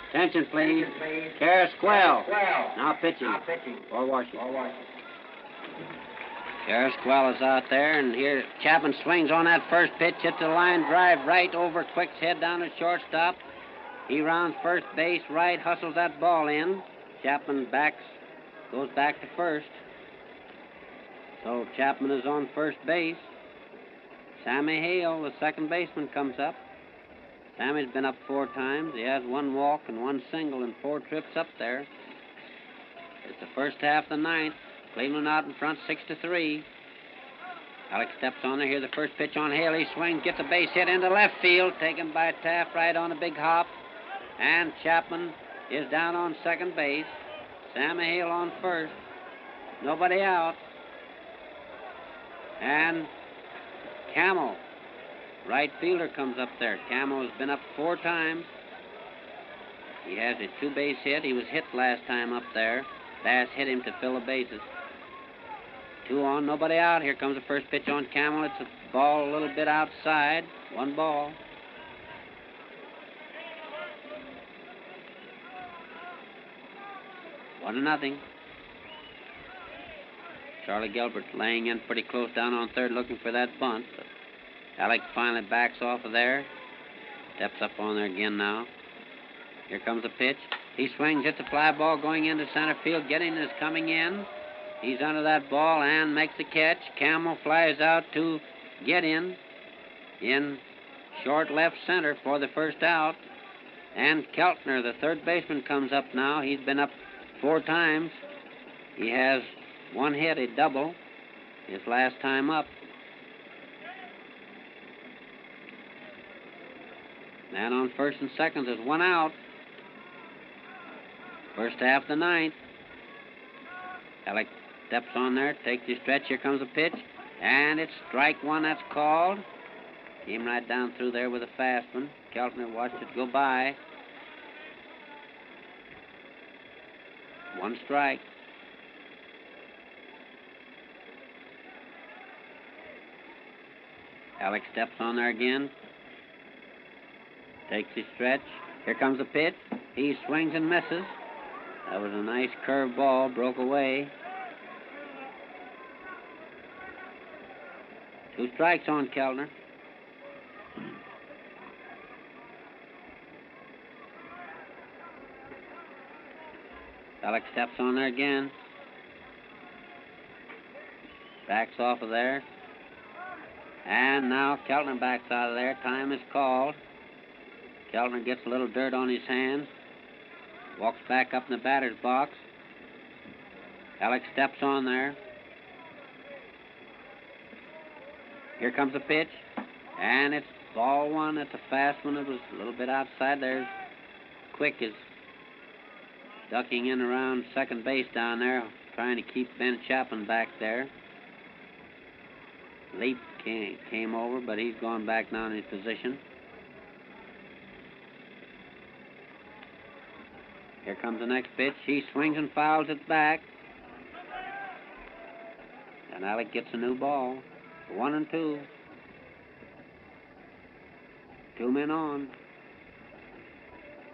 Attention, please. Carrasquel. Now pitching for Washington. Carrasquel is out there, and here Chapman swings on that first pitch, hits a line drive right over Quick's head down at shortstop. He rounds first base right, hustles that ball in. Chapman goes back to first. So Chapman is on first base. Sammy Hale, the second baseman, comes up. Sammy's been up 4 times. He has 1 walk and 1 single and 4 trips up there. It's the first half of the 9th. Cleveland out in front 6-3. Alex steps on there. Here's the first pitch on Hale. He swings, gets a base hit into left field, taken by Taft right on a big hop. And Chapman is down on second base. Sammy Hale on first. Nobody out. And Camel, right fielder, comes up there. Camel has been up 4 times. He has a 2-base hit. He was hit last time up there. Bass hit him to fill the bases. 2 on, nobody out. Here comes the first pitch on Camel. It's a ball a little bit outside. 1 ball. One to nothing. Charlie Gilbert laying in pretty close down on third looking for that bunt. But Alec finally backs off of there. Steps up on there again now. Here comes the pitch. He swings, hits a fly ball going into center field. Getting is coming in. He's under that ball and makes the catch. Camel flies out to get in short left center for the first out. And Keltner, the third baseman, comes up now. He's been up 4 times. He has 1 hit, a double, his last time up. Man on first and second, there's 1 out. First half of the 9th. Alec steps on there, takes his stretch. Here comes the pitch. And it's strike 1 that's called. Came right down through there with a fast one. Keltner watched it go by. 1 strike. Alex steps on there again. Takes his stretch. Here comes the pitch. He swings and misses. That was a nice curved ball. Broke away. 2 strikes on Kellner. Alex steps on there again. Backs off of there. And now Kellner backs out of there. Time is called. Kellner gets a little dirt on his hands. Walks back up in the batter's box. Alex steps on there. Here comes the pitch. And it's ball 1. It's a fast one. It was a little bit outside. There's Quick is ducking in around second base down there, trying to keep Ben Chapman back there. Leap came over, but he's gone back now in his position. Here comes the next pitch. He swings and fouls it back. And Alec gets a new ball. 1-2. 2 men on.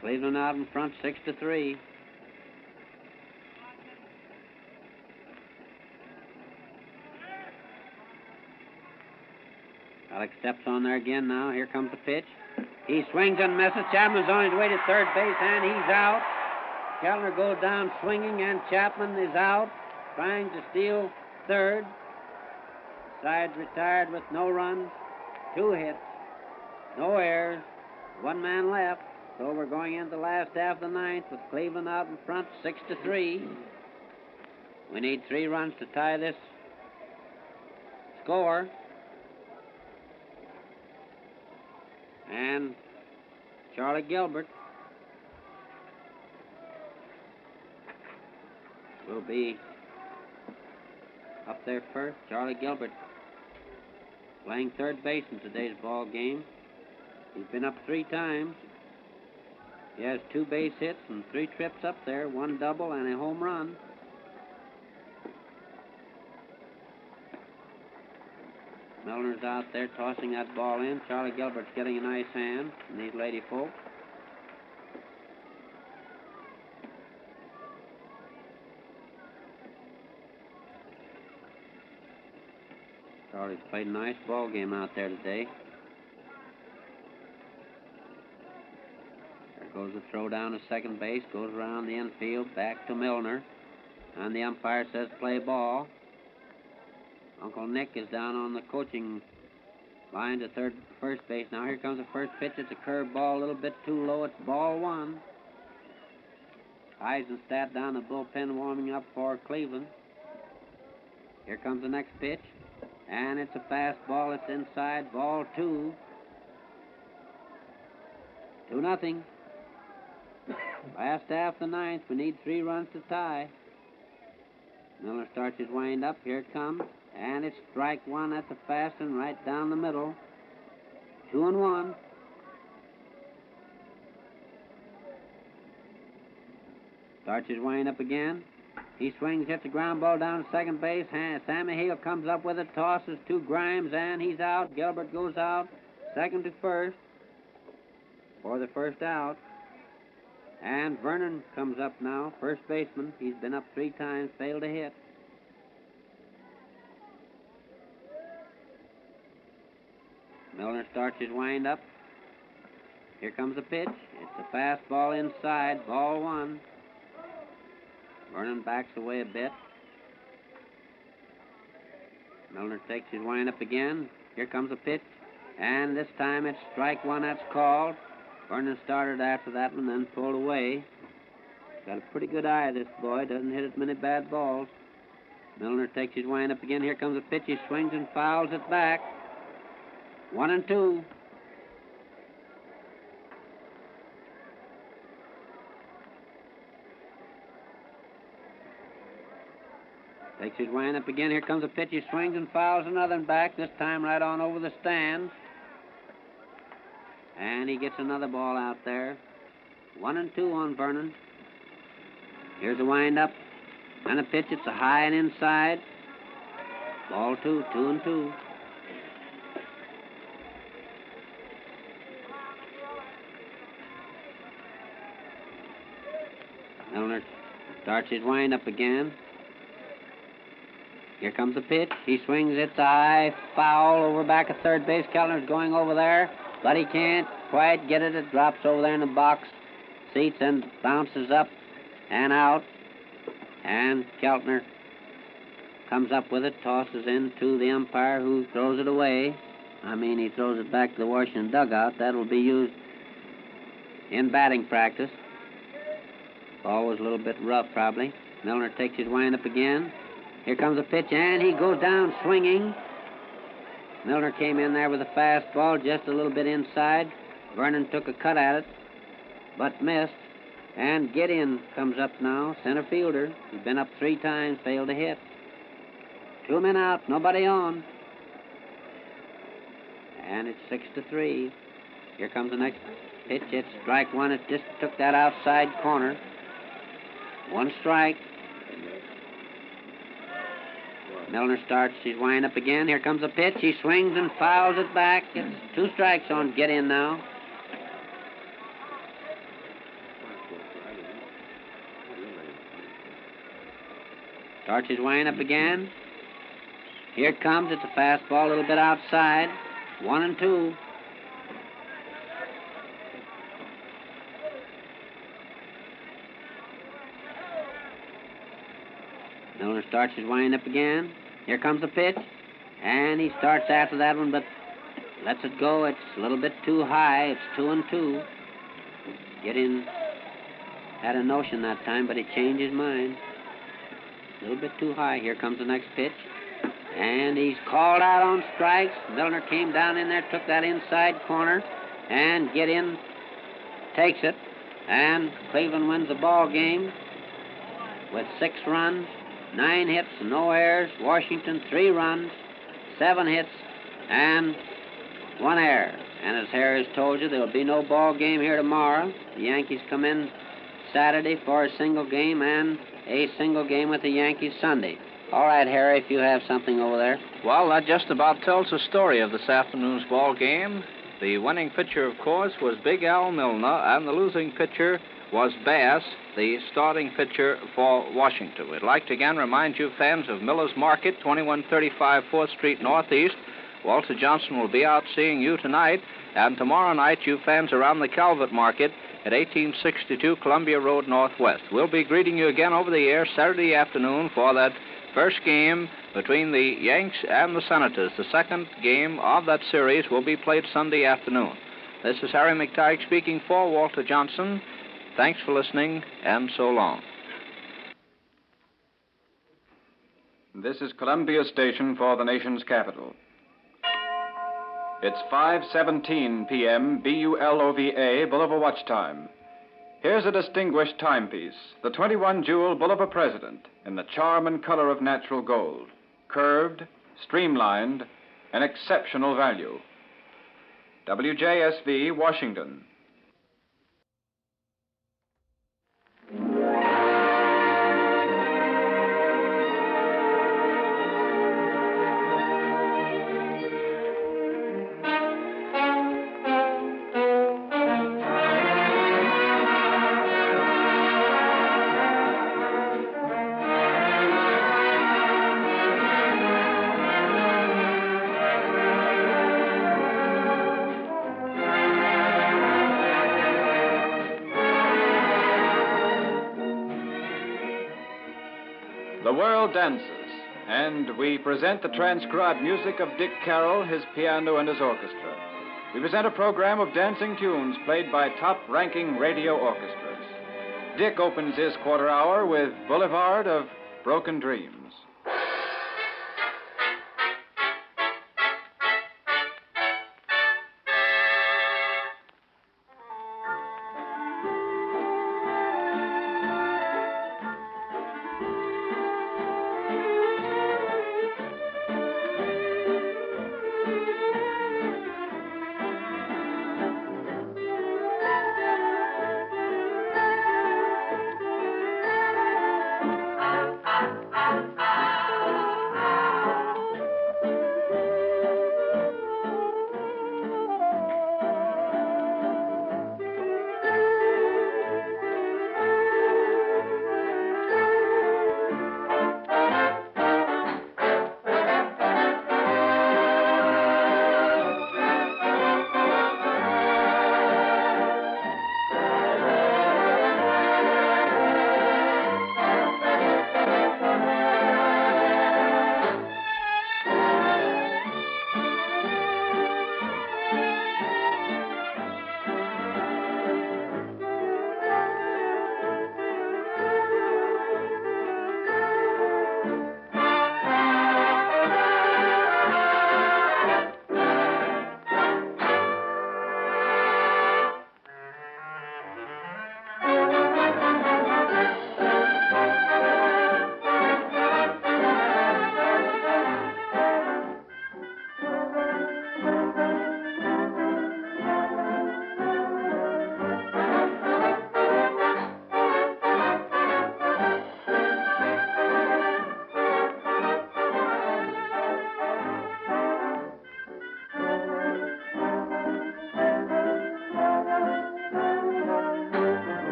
Cleveland out in front, 6-3. Alex steps on there again now. Here comes the pitch. He swings and misses. Chapman's on his way to third base, and he's out. Kellner goes down swinging, and Chapman is out, trying to steal third. Sides retired with no runs, 2 hits, no errors, 1 man left. So we're going into the last half of the 9th with Cleveland out in front, 6-3. We need 3 runs to tie this score. And Charlie Gilbert will be up there first. Charlie Gilbert playing third base in today's ball game. He's been up 3 times. He has 2 base hits and 3 trips up there, 1 double and a home run. Milner's out there tossing that ball in. Charlie Gilbert's getting a nice hand from these lady folk. Charlie's played a nice ball game out there today. There goes the throw down to second base, goes around the infield, back to Milner. And the umpire says play ball. Uncle Nick is down on the coaching line to first base. Now here comes the first pitch. It's a curved ball, a little bit too low. It's ball 1. Eisenstadt down the bullpen warming up for Cleveland. Here comes the next pitch. And it's a fast ball. It's inside. Ball 2. 2-0. Last half of the 9th. We need 3 runs to tie. Miller starts his wind up. Here it comes. And it's strike 1 at the fast and right down the middle. 2-1. Starts his wind up again. He swings, hits a ground ball down to second base. Sammy Hale comes up with it, tosses to Grimes, and he's out. Gilbert goes out, second to first for the first out. And Vernon comes up now, first baseman. He's been up 3 times, failed to hit. Milner starts his wind up. Here comes the pitch. It's a fastball inside, ball 1. Vernon backs away a bit. Milner takes his wind up again. Here comes the pitch. And this time it's strike 1 that's called. Vernon started after that one, then pulled away. Got a pretty good eye, this boy. Doesn't hit as many bad balls. Milner takes his wind up again. Here comes the pitch. He swings and fouls it back. 1-2. Takes his wind up again. Here comes a pitch. He swings and fouls another one back, this time right on over the stands. And he gets another ball out there. 1-2 on Vernon. Here's a wind up. And a pitch. It's a high and inside. Ball 2, 2-2. Milner starts his wind-up again. Here comes the pitch. He swings it to high, foul over back at third base. Keltner's going over there, but he can't quite get it. It drops over there in the box seats and bounces up and out. And Keltner comes up with it, tosses in to the umpire, who throws it away. He throws it back to the Washington dugout. That'll be used in batting practice. Ball was a little bit rough, probably. Milner takes his wind-up again. Here comes the pitch, and he goes down swinging. Milner came in there with a fastball just a little bit inside. Vernon took a cut at it, but missed. And Gideon comes up now, center fielder. He's been up 3 times, failed to hit. 2 men out, nobody on. And it's 6-3. Here comes the next pitch. It's strike one. It just took that outside corner. 1 strike. Milner starts his wind-up again. Here comes the pitch. He swings and fouls it back. It's 2 strikes on Gideon now. Starts his wind-up again. Here it comes. It's a fastball a little bit outside. 1-2. Milner starts his wind-up again. Here comes the pitch. And he starts after that one, but lets it go. It's a little bit too high. It's 2-2. Gideon had a notion that time, but he changed his mind. A little bit too high. Here comes the next pitch. And he's called out on strikes. Milner came down in there, took that inside corner, and Gideon takes it. And Cleveland wins the ball game with 6 runs, 9 hits, no errors. Washington 3 runs, 7 hits, and 1 error. And as Harry has told you, there will be no ball game here tomorrow. The Yankees come in Saturday for a single game and a single game with the Yankees Sunday. All right, Harry, if you have something over there. Well, that just about tells the story of this afternoon's ball game. The winning pitcher, of course, was Big Al Milner, and the losing pitcher was Bass, the starting pitcher for Washington. We'd like to again remind you fans of Miller's Market, 2135 4th Street Northeast. Walter Johnson will be out seeing you tonight, and tomorrow night you fans around the Calvert Market at 1862 Columbia Road Northwest. We'll be greeting you again over the air Saturday afternoon for that first game between the Yanks and the Senators. The second game of that series will be played Sunday afternoon. This is Harry McTigue speaking for Walter Johnson. Thanks for listening, and so long. This is Columbia Station for the nation's capital. It's 5:17 p.m. BULOVA, Bulova Watch Time. Here's a distinguished timepiece, the 21-jewel Bulova President, in the charm and color of natural gold, curved, streamlined, and exceptional value. WJSV, Washington. The world dances, and we present the transcribed music of Dick Carroll, his piano, and his orchestra. We present a program of dancing tunes played by top-ranking radio orchestras. Dick opens his quarter hour with Boulevard of Broken Dreams.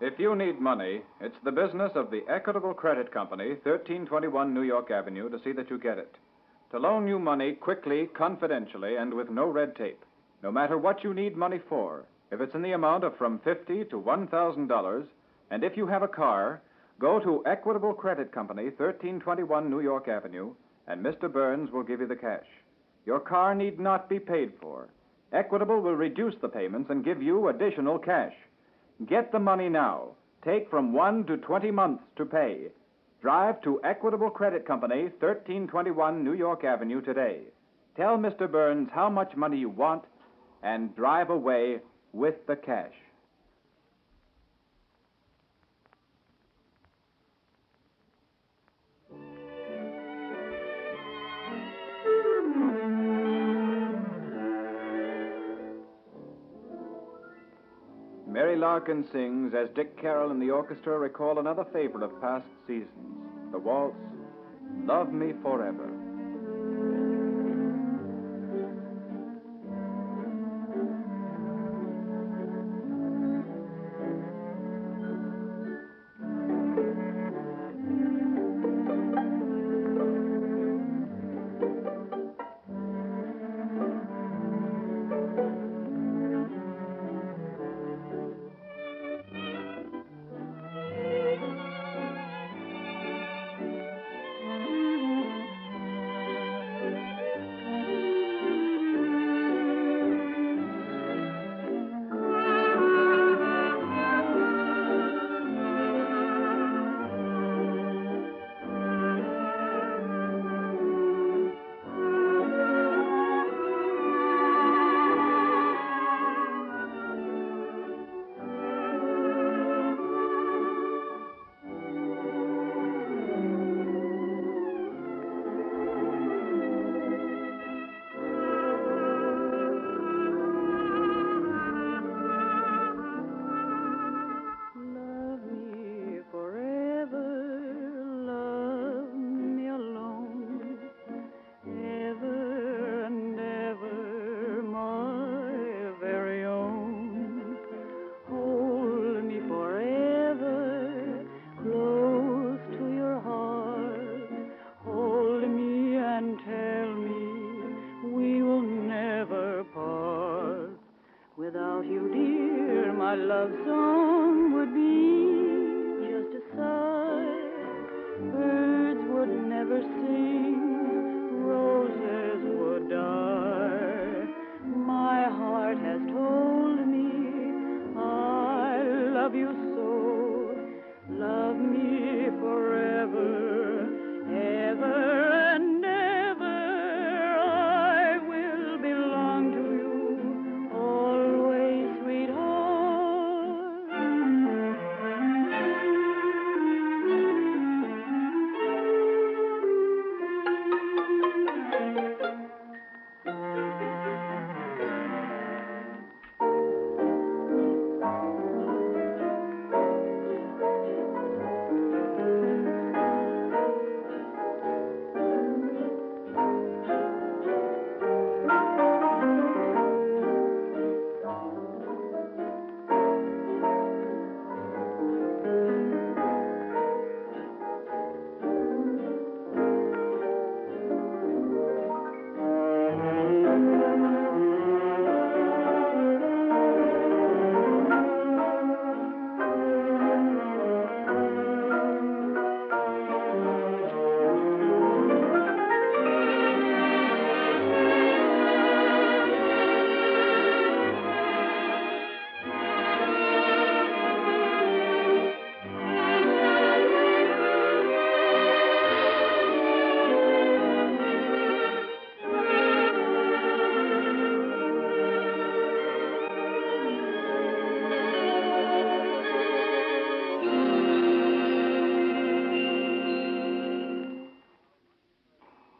If you need money, it's the business of the Equitable Credit Company, 1321 New York Avenue, to see that you get it. To loan you money quickly, confidentially, and with no red tape. No matter what you need money for. If it's in the amount of from $50 to $1,000, and if you have a car, go to Equitable Credit Company, 1321 New York Avenue, and Mr. Burns will give you the cash. Your car need not be paid for. Equitable will reduce the payments and give you additional cash. Get the money now. Take from 1 to 20 months to pay. Drive to Equitable Credit Company, 1321 New York Avenue today. Tell Mr. Burns how much money you want and drive away with the cash. Mary Larkin sings as Dick Carroll and the orchestra recall another favorite of past seasons, the waltz, Love Me Forever.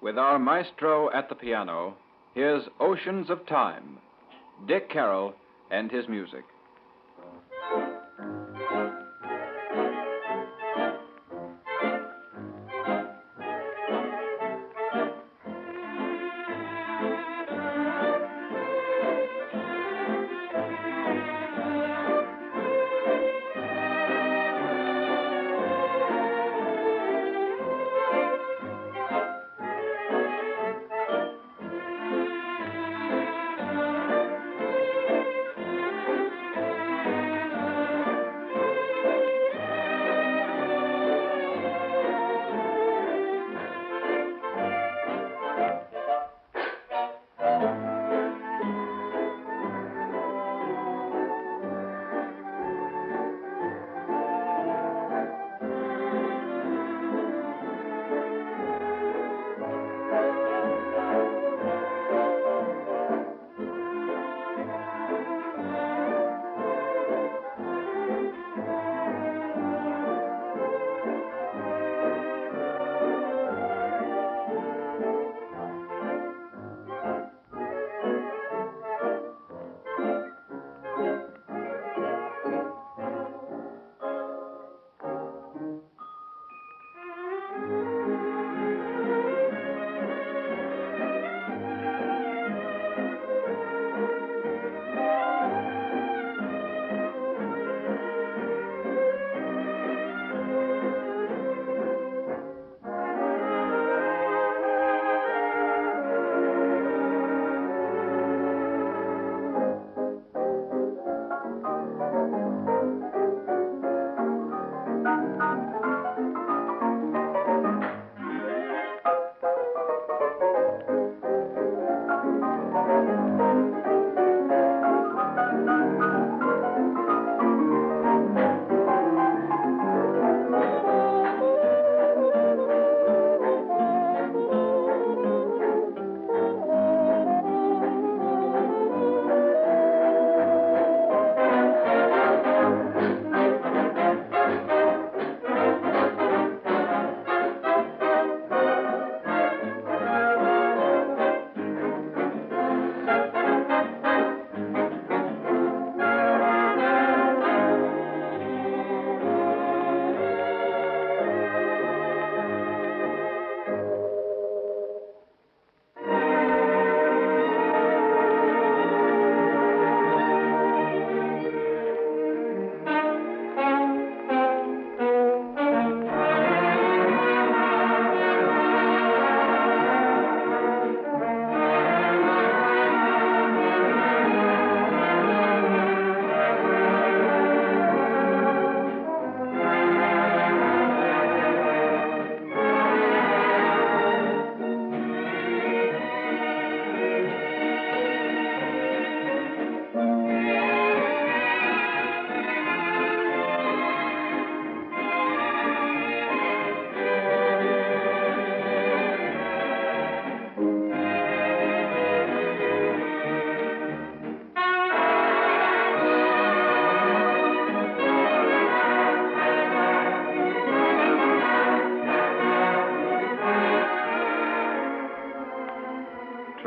With our maestro at the piano, here's Oceans of Time, Dick Carroll and his music.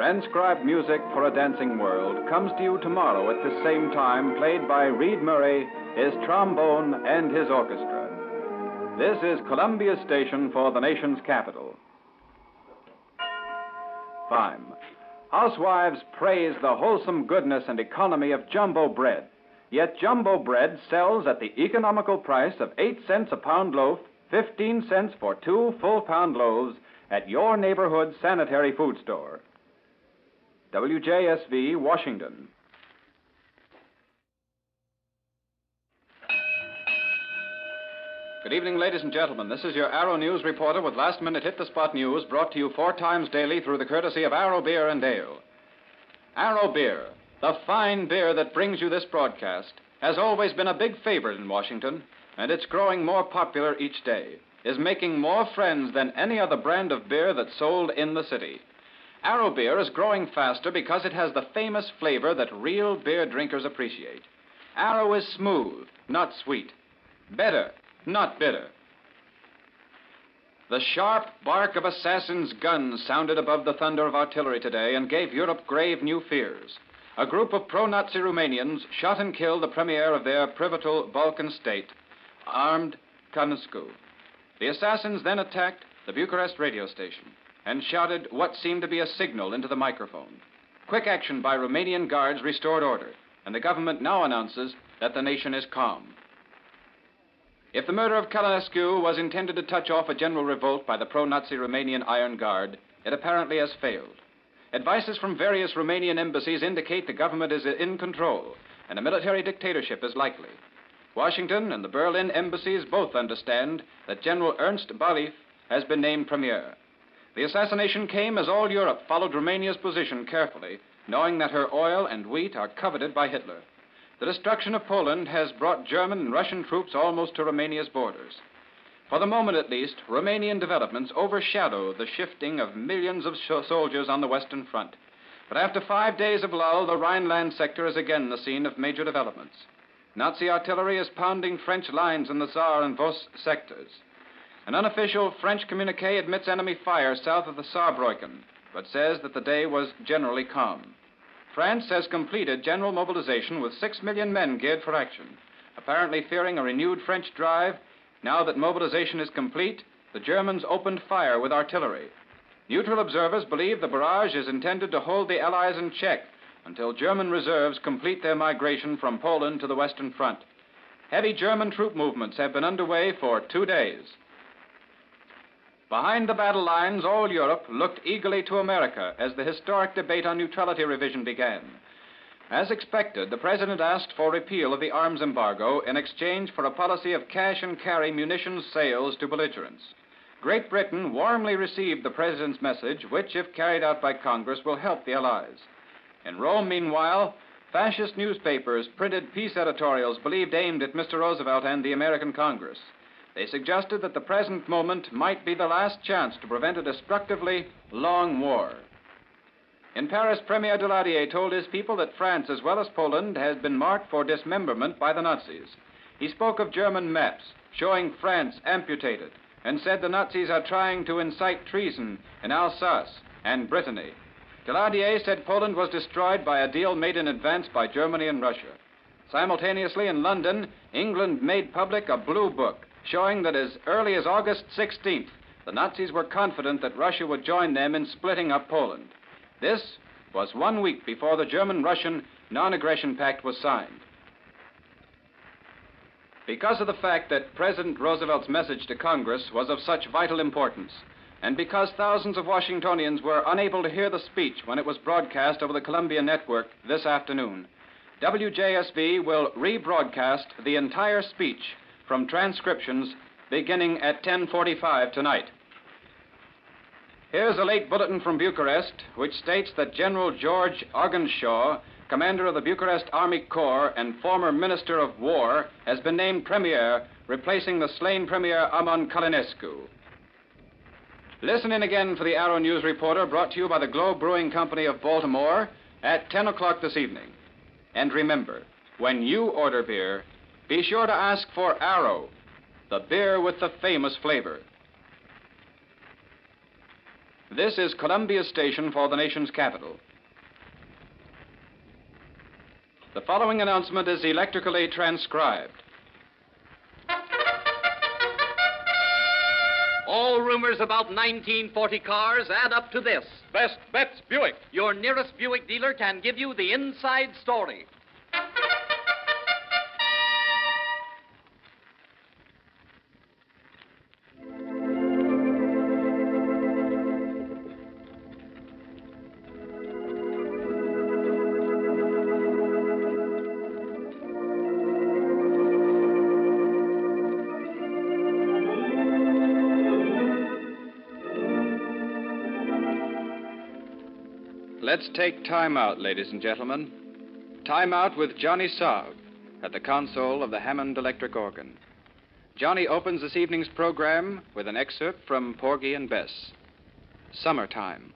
transcribed music for a dancing world, comes to you tomorrow at the same time, played by Reed Murray, his trombone, and his orchestra. This is Columbia Station for the nation's capital. 5. Housewives praise the wholesome goodness and economy of jumbo bread. Yet jumbo bread sells at the economical price of 8 cents a pound loaf, 15 cents for 2 full-pound loaves at your neighborhood sanitary food store. WJSV, Washington. Good evening, ladies and gentlemen. This is your Arrow News reporter with last-minute hit-the-spot news brought to you 4 times daily through the courtesy of Arrow Beer and Ale. Arrow Beer, the fine beer that brings you this broadcast, has always been a big favorite in Washington, and it's growing more popular each day, is making more friends than any other brand of beer that's sold in the city. Arrow Beer is growing faster because it has the famous flavor that real beer drinkers appreciate. Arrow is smooth, not sweet. Better, not bitter. The sharp bark of assassins' guns sounded above the thunder of artillery today and gave Europe grave new fears. A group of pro-Nazi Romanians shot and killed the premier of their pivotal Balkan state, armed Cănăscu. The assassins then attacked the Bucharest radio station and shouted what seemed to be a signal into the microphone. Quick action by Romanian guards restored order, and the government now announces that the nation is calm. If the murder of Cănăscu was intended to touch off a general revolt by the pro-Nazi Romanian Iron Guard, it apparently has failed. Advices from various Romanian embassies indicate the government is in control, and a military dictatorship is likely. Washington and the Berlin embassies both understand that General Ernst Balif has been named premier. The assassination came as all Europe followed Romania's position carefully, knowing that her oil and wheat are coveted by Hitler. The destruction of Poland has brought German and Russian troops almost to Romania's borders. For the moment, at least, Romanian developments overshadow the shifting of millions of soldiers on the Western Front. But after 5 days of lull, the Rhineland sector is again the scene of major developments. Nazi artillery is pounding French lines in the Saar and Vos sectors. An unofficial French communique admits enemy fire south of the Saarbrücken, but says that the day was generally calm. France has completed general mobilization with 6 million men geared for action. Apparently fearing a renewed French drive, now that mobilization is complete, the Germans opened fire with artillery. Neutral observers believe the barrage is intended to hold the Allies in check until German reserves complete their migration from Poland to the Western Front. Heavy German troop movements have been underway for 2 days. Behind the battle lines, all Europe looked eagerly to America as the historic debate on neutrality revision began. As expected, the president asked for repeal of the arms embargo in exchange for a policy of cash-and-carry munitions sales to belligerents. Great Britain warmly received the president's message, which, if carried out by Congress, will help the Allies. In Rome, meanwhile, fascist newspapers printed peace editorials believed aimed at Mr. Roosevelt and the American Congress. They suggested that the present moment might be the last chance to prevent a destructively long war. In Paris, Premier Daladier told his people that France, as well as Poland, has been marked for dismemberment by the Nazis. He spoke of German maps showing France amputated and said the Nazis are trying to incite treason in Alsace and Brittany. Daladier said Poland was destroyed by a deal made in advance by Germany and Russia. Simultaneously in London, England made public a blue book showing that as early as August 16th, the Nazis were confident that Russia would join them in splitting up Poland. This was 1 week before the German-Russian non-aggression pact was signed. Because of the fact that President Roosevelt's message to Congress was of such vital importance, and because thousands of Washingtonians were unable to hear the speech when it was broadcast over the Columbia Network this afternoon, WJSV will rebroadcast the entire speech from transcriptions beginning at 10:45 tonight. Here's a late bulletin from Bucharest, which states that General George Argenshaw, commander of the Bucharest Army Corps and former Minister of War, has been named premier, replacing the slain Premier Amon Călinescu. Listen in again for the Arrow News Reporter, brought to you by the Globe Brewing Company of Baltimore at 10 o'clock this evening. And remember, when you order beer, be sure to ask for Arrow, the beer with the famous flavor. This is Columbia Station for the nation's capital. The following announcement is electrically transcribed. All rumors about 1940 cars add up to this. Best Bets Buick. Your nearest Buick dealer can give you the inside story. Let's take time out, ladies and gentlemen. Time out with Johnny Saab at the console of the Hammond electric organ. Johnny opens this evening's program with an excerpt from Porgy and Bess, Summertime.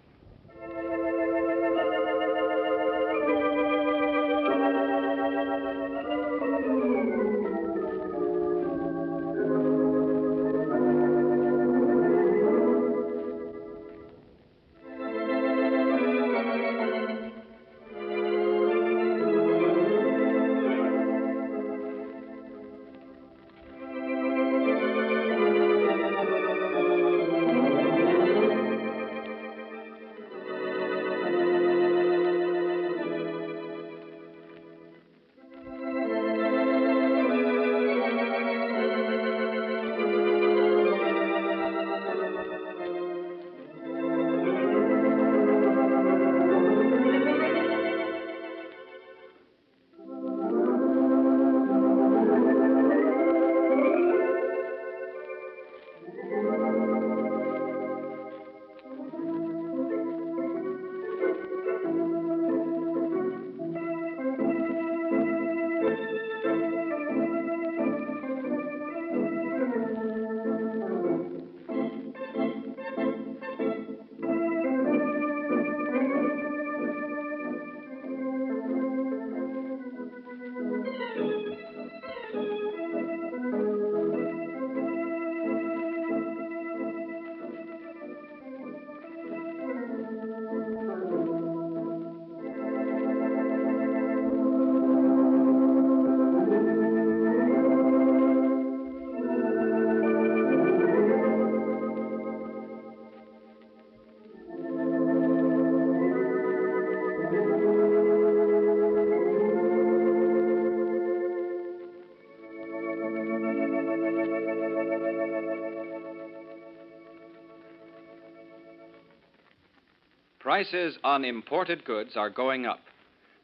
Prices on imported goods are going up.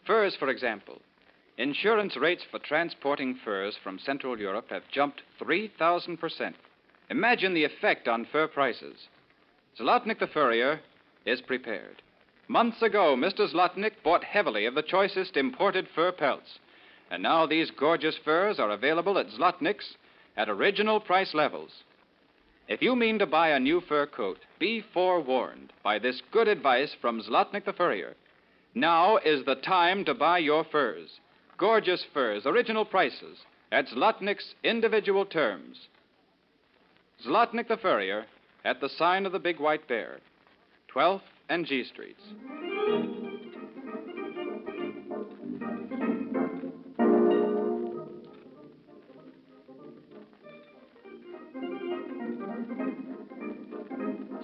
Furs, for example. Insurance rates for transporting furs from Central Europe have jumped 3,000%. Imagine the effect on fur prices. Zlotnik the furrier is prepared. Months ago, Mr. Zlotnik bought heavily of the choicest imported fur pelts. And now these gorgeous furs are available at Zlotnik's at original price levels. If you mean to buy a new fur coat, be forewarned by this good advice from Zlotnik the furrier. Now is the time to buy your furs. Gorgeous furs, original prices, at Zlotnik's individual terms. Zlotnik the furrier at the sign of the Big White Bear, 12th and G Streets.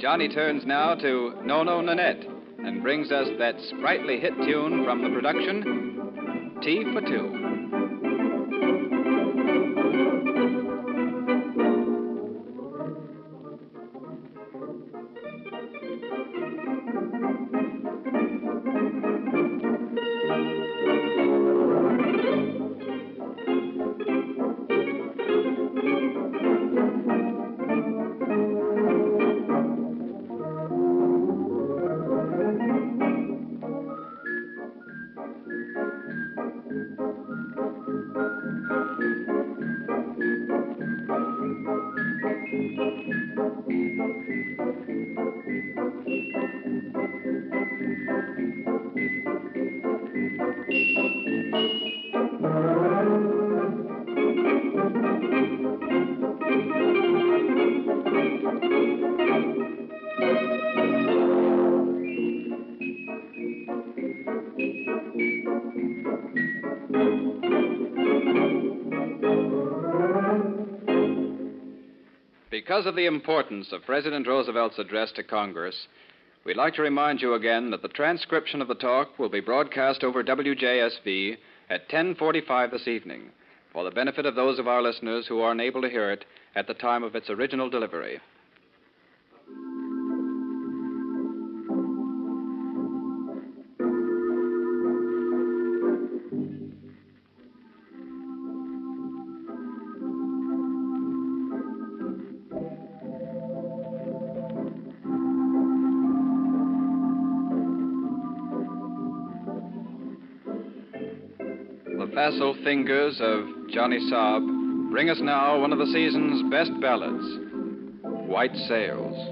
Johnny turns now to No No Nanette and brings us that sprightly hit tune from the production, Tea for Two. Because of the importance of President Roosevelt's address to Congress, we'd like to remind you again that the transcription of the talk will be broadcast over WJSV at 10:45 this evening for the benefit of those of our listeners who are unable to hear it at the time of its original delivery. The facile fingers of Johnny Saab bring us now one of the season's best ballads, White Sails.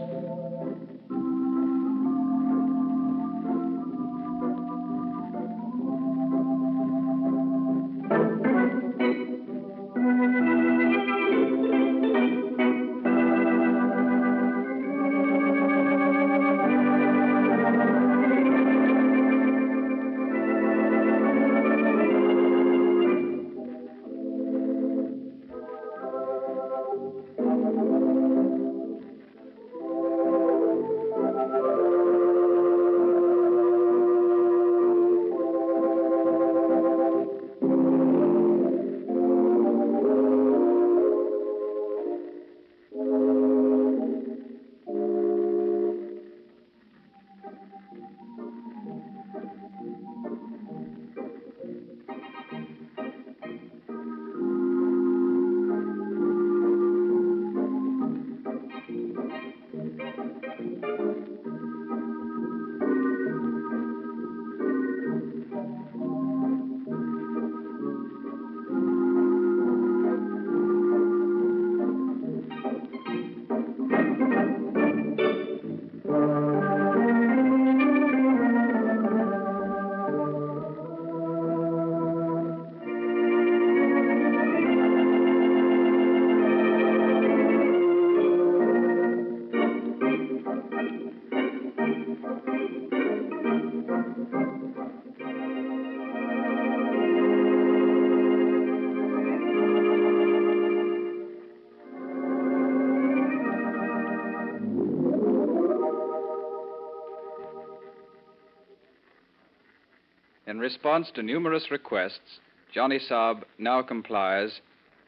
In response to numerous requests, Johnny Saab now complies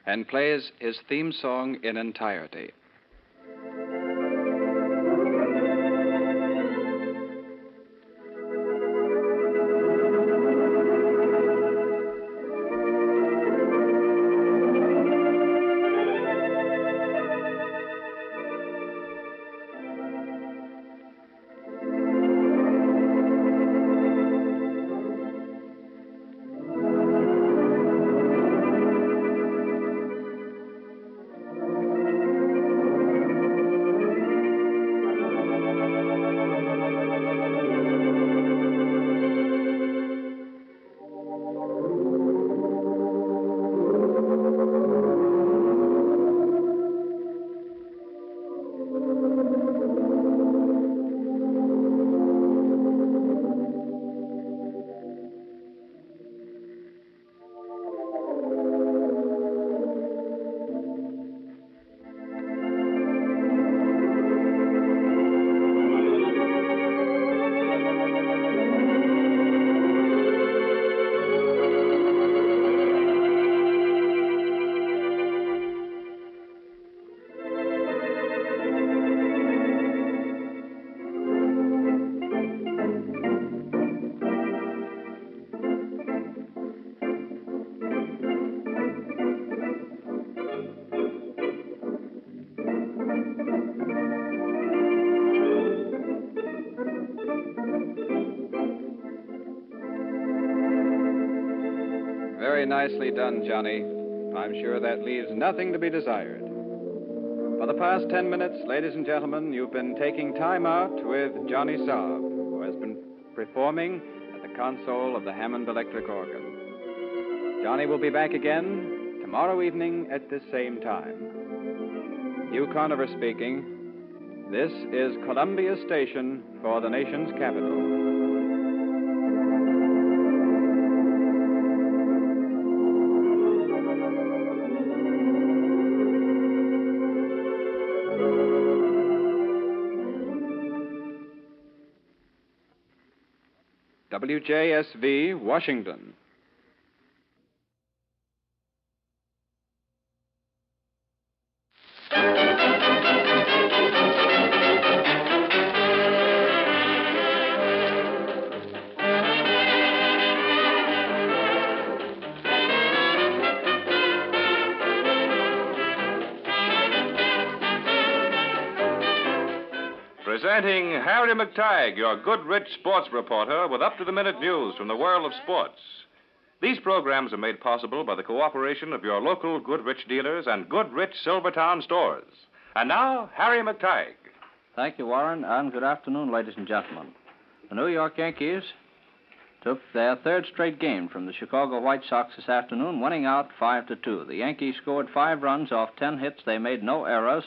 and plays his theme song in entirety. Very nicely done, Johnny. I'm sure that leaves nothing to be desired. For the past 10 minutes, ladies and gentlemen, you've been taking time out with Johnny Saab, who has been performing at the console of the Hammond electric organ. Johnny will be back again tomorrow evening at this same time. Hugh Conover speaking. This is Columbia Station for the nation's capital. WJSV, Washington. Presenting Harry McTigue, your good, rich sports reporter, with up-to-the-minute news from the world of sports. These programs are made possible by the cooperation of your local Goodrich dealers and Goodrich Silvertown stores. And now, Harry McTigue. Thank you, Warren, and good afternoon, ladies and gentlemen. The New York Yankees took their third straight game from the Chicago White Sox this afternoon, winning out 5-2. The Yankees scored 5 runs off 10 hits. They made no errors.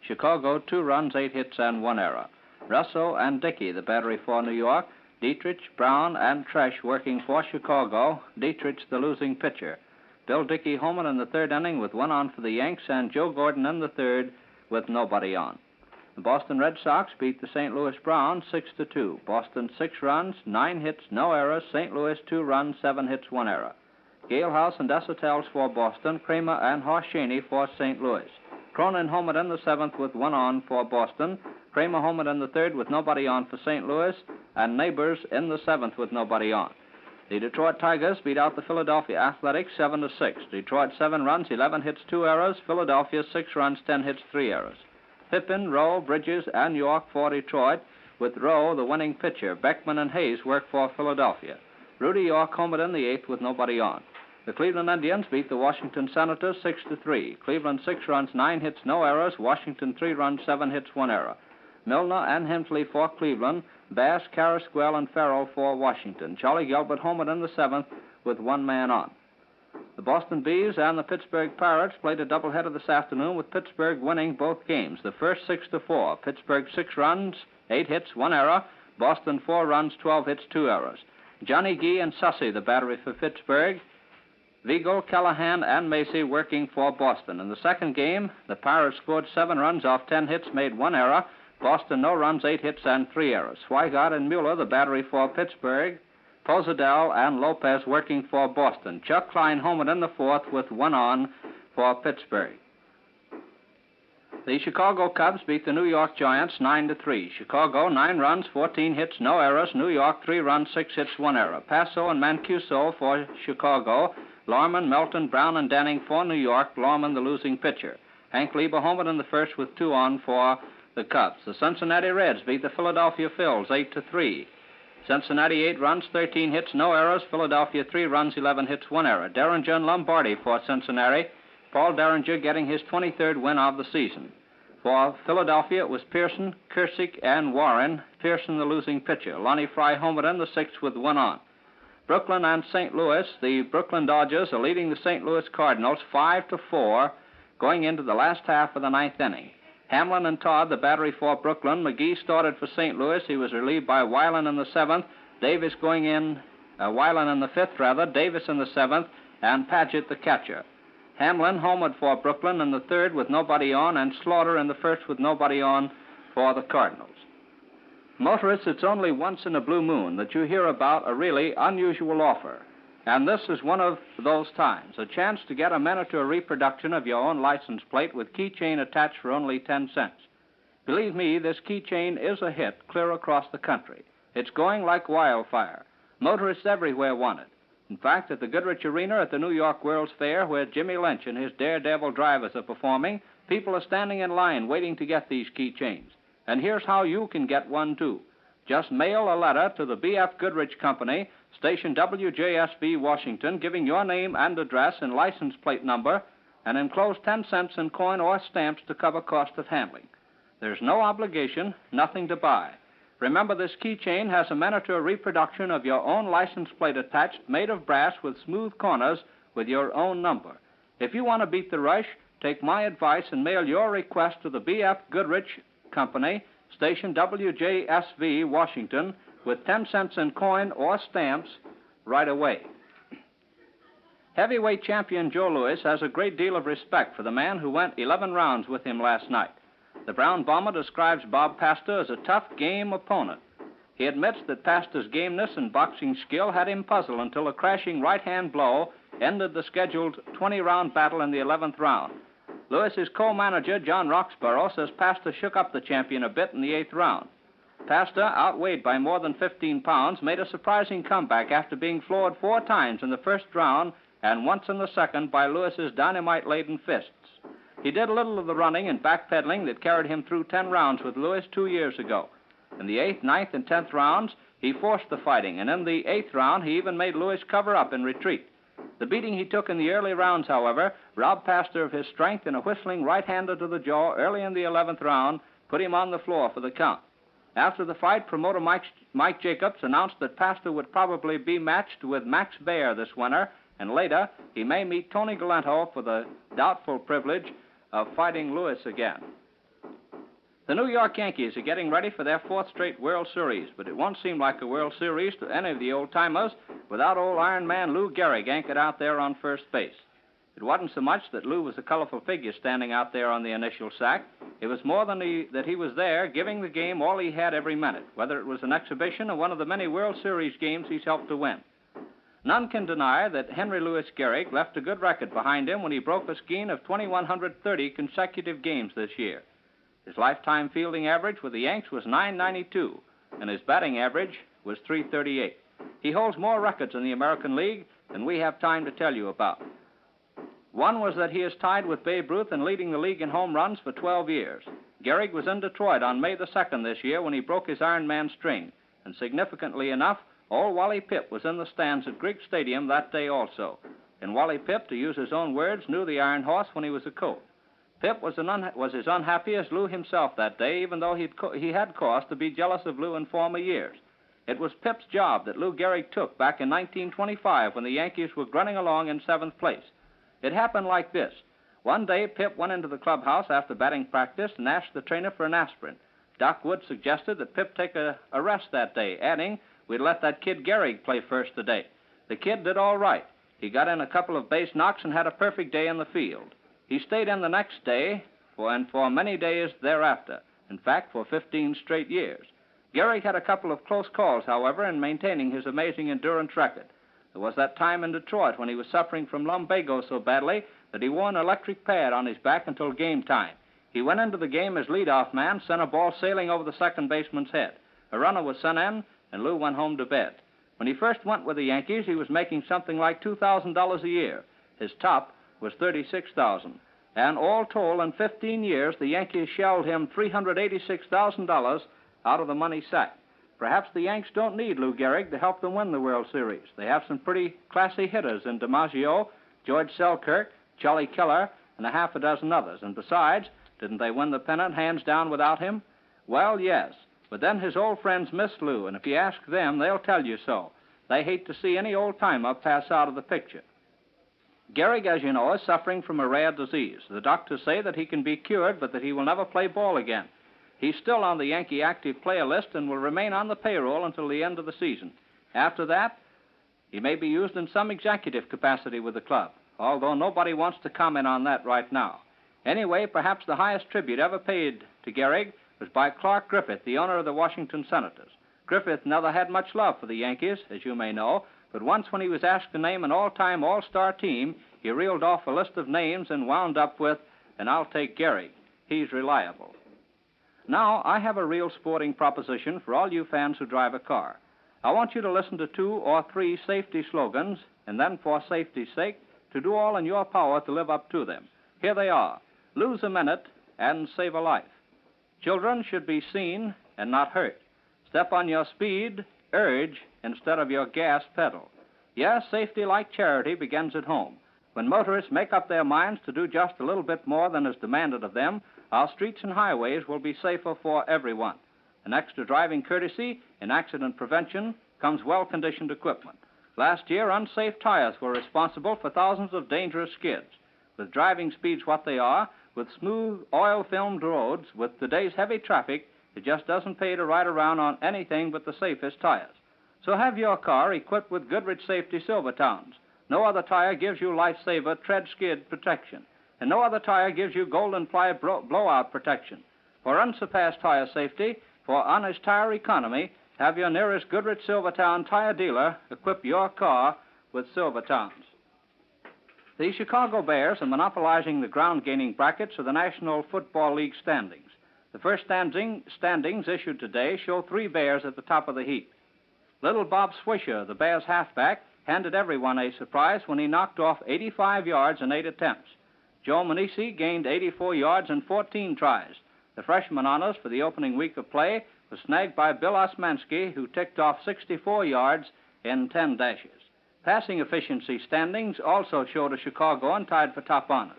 Chicago, 2 runs, 8 hits, and 1 error. Russo and Dickey, the battery for New York. Dietrich, Brown, and Tresh working for Chicago. Dietrich, the losing pitcher. Bill Dickey homered in the third inning with 1 on for the Yanks, and Joe Gordon in the third with nobody on. The Boston Red Sox beat the St. Louis Browns 6-2. Boston 6 runs, 9 hits, no errors. St. Louis 2 runs, 7 hits, 1 error. Galehouse and Desautel for Boston. Prima and Horshaney for St. Louis. Cronin homered in the 7th with 1 on for Boston. Prima homered in the 3rd with nobody on for St. Louis, and Neighbors in the 7th with nobody on. The Detroit Tigers beat out the Philadelphia Athletics 7-6. Detroit 7 runs, 11 hits, 2 errors. Philadelphia 6 runs, 10 hits, 3 errors. Pippin, Rowe, Bridges, and York for Detroit, with Rowe the winning pitcher. Beckman and Hayes work for Philadelphia. Rudy York homered in the 8th with nobody on. The Cleveland Indians beat the Washington Senators 6-3. Cleveland 6 runs, 9 hits, no errors. Washington 3 runs, 7 hits, 1 error. Milner and Hensley for Cleveland. Bass, Carrasquel, and Farrell for Washington. Charlie Gilbert homered in the 7th with 1 man on. The Boston Bees and the Pittsburgh Pirates played a doubleheader this afternoon, with Pittsburgh winning both games. The first 6-4. Pittsburgh 6 runs, 8 hits, 1 error. Boston 4 runs, 12 hits, 2 errors. Johnny Gee and Sussy, the battery for Pittsburgh. Vigo, Callahan, and Macy working for Boston. In the second game, the Pirates scored 7 runs off 10 hits, made 1 error. Boston, no runs, 8 hits, and 3 errors. Swigart and Mueller, the battery for Pittsburgh. Pozadel and Lopez working for Boston. Chuck Klein homered in the 4th with 1 on for Pittsburgh. The Chicago Cubs beat the New York Giants 9-3. Chicago, 9 runs, 14 hits, no errors. New York, 3 runs, 6 hits, 1 error. Passo and Mancuso for Chicago. Lorman, Melton, Brown, and Denning for New York. Lorman, the losing pitcher. Hank Lieber homered in the 1st with 2 on for the Cubs. The Cincinnati Reds beat the Philadelphia Phils 8-3. Cincinnati 8 runs, 13 hits, no errors. Philadelphia 3 runs, 11 hits, 1 error. Derringer and Lombardi for Cincinnati. Paul Derringer getting his 23rd win of the season. For Philadelphia, it was Pearson, Kersick, and Warren. Pearson, the losing pitcher. Lonnie Fry homered in the 6th with 1 on. Brooklyn and St. Louis. The Brooklyn Dodgers are leading the St. Louis Cardinals 5-4 going into the last half of the 9th inning. Hamlin and Todd, the battery for Brooklyn. McGee started for St. Louis. He was relieved by Weiland in the 7th. Davis going in, Weiland in the 5th, rather. Davis in the 7th, and Padgett the catcher. Hamlin homered for Brooklyn in the 3rd with nobody on, and Slaughter in the 1st with nobody on for the Cardinals. Motorists, it's only once in a blue moon that you hear about a really unusual offer. And this is one of those times, a chance to get a miniature reproduction of your own license plate with keychain attached for only 10 cents. Believe me, this keychain is a hit clear across the country. It's going like wildfire. Motorists everywhere want it. In fact, at the Goodrich Arena at the New York World's Fair, where Jimmy Lynch and his daredevil drivers are performing, people are standing in line waiting to get these keychains. And here's how you can get one, too. Just mail a letter to the B.F. Goodrich Company, station WJSV, Washington, giving your name and address and license plate number, and enclose 10 cents in coin or stamps to cover cost of handling. There's no obligation, nothing to buy. Remember, this keychain has a miniature reproduction of your own license plate attached, made of brass with smooth corners with your own number. If you want to beat the rush, take my advice and mail your request to the B.F. Goodrich Company, station WJSV, Washington, with 10 cents in coin or stamps right away. Heavyweight champion Joe Louis has a great deal of respect for the man who went 11 rounds with him last night. The Brown Bomber describes Bob Pastor as a tough game opponent. He admits that Pastor's gameness and boxing skill had him puzzled until a crashing right-hand blow ended the scheduled 20-round battle in the 11th round. Lewis's co-manager, John Roxborough, says Pastor shook up the champion a bit in the 8th round. Pastor, outweighed by more than 15 pounds, made a surprising comeback after being floored 4 times in the first round and once in the second by Lewis's dynamite-laden fists. He did a little of the running and backpedaling that carried him through 10 rounds with Lewis 2 years ago. In the 8th, 9th, and 10th rounds, he forced the fighting, and in the 8th round, he even made Lewis cover up and retreat. The beating he took in the early rounds, however, robbed Pastor of his strength, and a whistling right-hander to the jaw early in the 11th round put him on the floor for the count. After the fight, promoter Mike Jacobs announced that Pastor would probably be matched with Max Baer this winter, and later he may meet Tony Galento for the doubtful privilege of fighting Lewis again. The New York Yankees are getting ready for their 4th straight World Series, but it won't seem like a World Series to any of the old-timers without old Iron Man Lou Gehrig anchored out there on first base. It wasn't so much that Lou was a colorful figure standing out there on the initial sack. It was more than that he was there giving the game all he had every minute, whether it was an exhibition or one of the many World Series games he's helped to win. None can deny that Henry Louis Gehrig left a good record behind him when he broke a skein of 2,130 consecutive games this year. His lifetime fielding average with the Yanks was .992, and his batting average was .338. He holds more records in the American League than we have time to tell you about. One was that he is tied with Babe Ruth in leading the league in home runs for 12 years. Gehrig was in Detroit on May the 2nd this year when he broke his Iron Man string, and significantly enough, old Wally Pipp was in the stands at Greek Stadium that day also. And Wally Pipp, to use his own words, knew the Iron Horse when he was a colt. Pipp was as unhappy as Lou himself that day, even though he had cause to be jealous of Lou in former years. It was Pipp's job that Lou Gehrig took back in 1925 when the Yankees were grunting along in 7th place. It happened like this. One day, Pipp went into the clubhouse after batting practice and asked the trainer for an aspirin. Doc Wood suggested that Pipp take a rest that day, adding, "We'd let that kid Gehrig play first today." The kid did all right. He got in a couple of base knocks and had a perfect day in the field. He stayed in the next day and for many days thereafter, in fact, for 15 straight years. Gehrig had a couple of close calls, however, in maintaining his amazing endurance record. There was that time in Detroit when he was suffering from lumbago so badly that he wore an electric pad on his back until game time. He went into the game as leadoff man, sent a ball sailing over the second baseman's head. A runner was sent in, and Lou went home to bed. When he first went with the Yankees, he was making something like $2,000 a year. His top was $36,000. And all told, in 15 years, the Yankees shelled him $386,000 out of the money sack. Perhaps the Yanks don't need Lou Gehrig to help them win the World Series. They have some pretty classy hitters in DiMaggio, George Selkirk, Charlie Keller, and a half a dozen others. And besides, didn't they win the pennant hands down without him? Well, yes. But then his old friends miss Lou, and if you ask them, they'll tell you so. They hate to see any old-timer pass out of the picture. Gehrig, as you know, is suffering from a rare disease. The doctors say that he can be cured, but that he will never play ball again. He's still on the Yankee active player list and will remain on the payroll until the end of the season. After that, he may be used in some executive capacity with the club, although nobody wants to comment on that right now. Anyway, perhaps the highest tribute ever paid to Gehrig was by Clark Griffith, the owner of the Washington Senators. Griffith never had much love for the Yankees, as you may know, but once when he was asked to name an all-time all-star team, he reeled off a list of names and wound up with, "And I'll take Gehrig. He's reliable." Now, I have a real sporting proposition for all you fans who drive a car. I want you to listen to 2 or 3 safety slogans, and then, for safety's sake, to do all in your power to live up to them. Here they are. Lose a minute and save a life. Children should be seen and not hurt. Step on your speed, urge, instead of your gas pedal. Yes, safety like charity begins at home. When motorists make up their minds to do just a little bit more than is demanded of them, our streets and highways will be safer for everyone. An extra driving courtesy in accident prevention comes well-conditioned equipment. Last year, unsafe tires were responsible for thousands of dangerous skids. With driving speeds what they are, with smooth, oil-filmed roads, with today's heavy traffic, it just doesn't pay to ride around on anything but the safest tires. So have your car equipped with Goodrich Safety Silvertowns. No other tire gives you Lifesaver tread skid protection, and no other tire gives you Golden Ply blowout protection. For unsurpassed tire safety, for honest tire economy, have your nearest Goodrich Silvertown tire dealer equip your car with Silvertowns. The Chicago Bears are monopolizing the ground-gaining brackets of the National Football League standings. The first standings issued today show 3 Bears at the top of the heap. Little Bob Swisher, the Bears' halfback, handed everyone a surprise when he knocked off 85 yards in 8 attempts. Joe Manisi gained 84 yards in 14 tries. The freshman honors for the opening week of play was snagged by Bill Osmanski, who ticked off 64 yards in 10 dashes. Passing efficiency standings also showed a Chicagoan tied for top honors.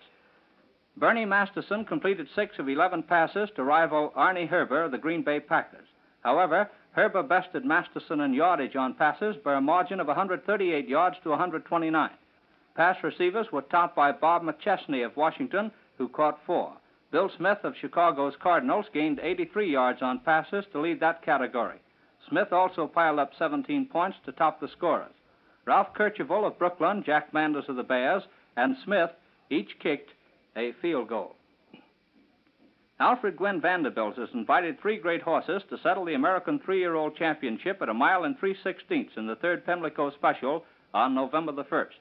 Bernie Masterson completed 6 of 11 passes to rival Arnie Herber of the Green Bay Packers. However, Herber bested Masterson in yardage on passes by a margin of 138 yards to 129. Pass receivers were topped by Bob McChesney of Washington, who caught 4. Bill Smith of Chicago's Cardinals gained 83 yards on passes to lead that category. Smith also piled up 17 points to top the scorers. Ralph Kercheval of Brooklyn, Jack Manders of the Bears, and Smith each kicked a field goal. Alfred Gwynn Vanderbilt has invited 3 great horses to settle the American 3-year-old championship at 1 mile and 3/16 in the 3rd Pimlico Special on November the 1st.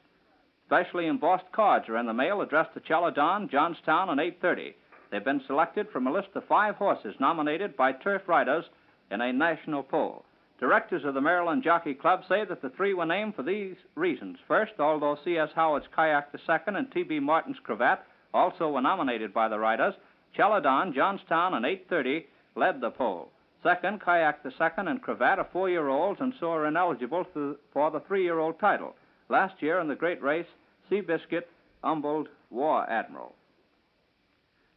Specially embossed cards are in the mail addressed to Celadon, Johnstown, and 8:30. They've been selected from a list of 5 horses nominated by turf riders in a national poll. Directors of the Maryland Jockey Club say that the 3 were named for these reasons. First, although C.S. Howard's Kayak II and T.B. Martin's Cravat also were nominated by the riders, Celadon, Johnstown, and 8:30 led the poll. Second, Kayak II and Cravat are 4-year-olds and so are ineligible for the 3-year-old title. Last year in the great race, Seabiscuit humbled War Admiral.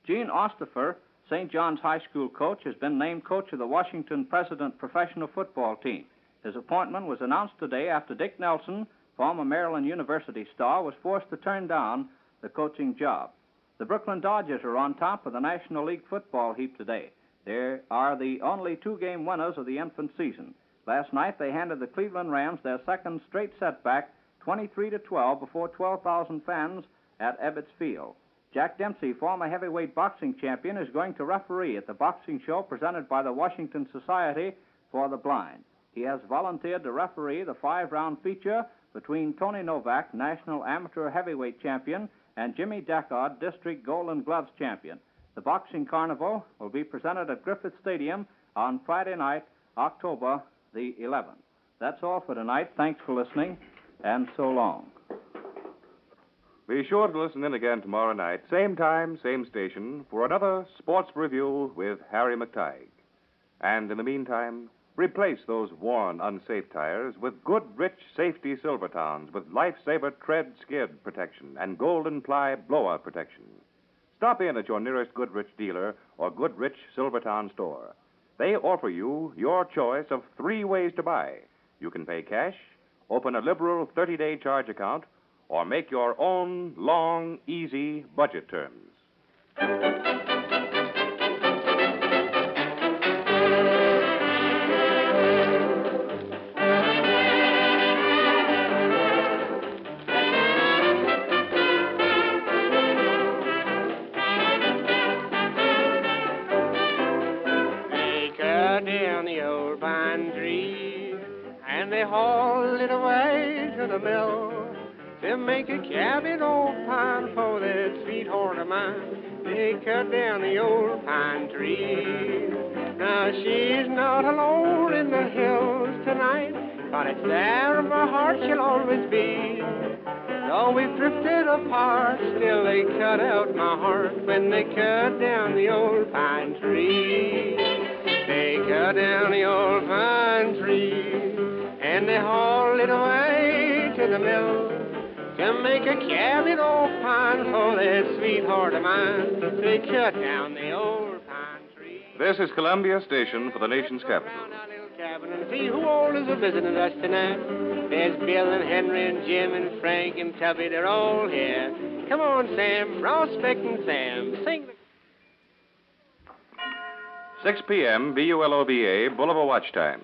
Gene Osterfer, St. John's High School coach, has been named coach of the Washington President professional football team. His appointment was announced today after Dick Nelson, former Maryland University star, was forced to turn down the coaching job. The Brooklyn Dodgers are on top of the National League football heap today. They are the only 2-game winners of the infant season. Last night they handed the Cleveland Rams their second straight setback, 23-12, before 12,000 fans at Ebbets Field. Jack Dempsey, former heavyweight boxing champion, is going to referee at the boxing show presented by the Washington Society for the Blind. He has volunteered to referee the 5-round feature between Tony Novak, national amateur heavyweight champion, and Jimmy Deckard, district Golden Gloves champion. The boxing carnival will be presented at Griffith Stadium on Friday night, October the 11th. That's all for tonight. Thanks for listening, and so long. Be sure to listen in again tomorrow night, same time, same station, for another sports review with Harry McTigue. And in the meantime, replace those worn, unsafe tires with good, rich, safety Silvertowns with Lifesaver tread skid protection and Golden Ply blowout protection. Stop in at your nearest Goodrich dealer or Goodrich Silvertown store. They offer you your choice of 3 ways to buy. You can pay cash, open a liberal 30-day charge account, or make your own long, easy budget terms. They cut down the old pine tree, and they hauled it away to the mill. To make a cabin old pine for that sweetheart of mine. They cut down the old pine tree. Now she's not alone in the hills tonight, but it's there in my heart she'll always be. Though we've drifted apart, still they cut out my heart when they cut down the old pine tree. They cut down the old pine tree, and they hauled it away to the mill. To make a cabin old pine for that sweetheart of mine. They cut down the old pine tree. This is Columbia Station for the nation's capital. Cabin and see who all is visiting us tonight. There's Bill and Henry and Jim and Frank and Tubby. They're all here. Come on, Sam. Prospect and Sam. Sing the... 6 p.m., BULOVA, Bull of a Watch Time.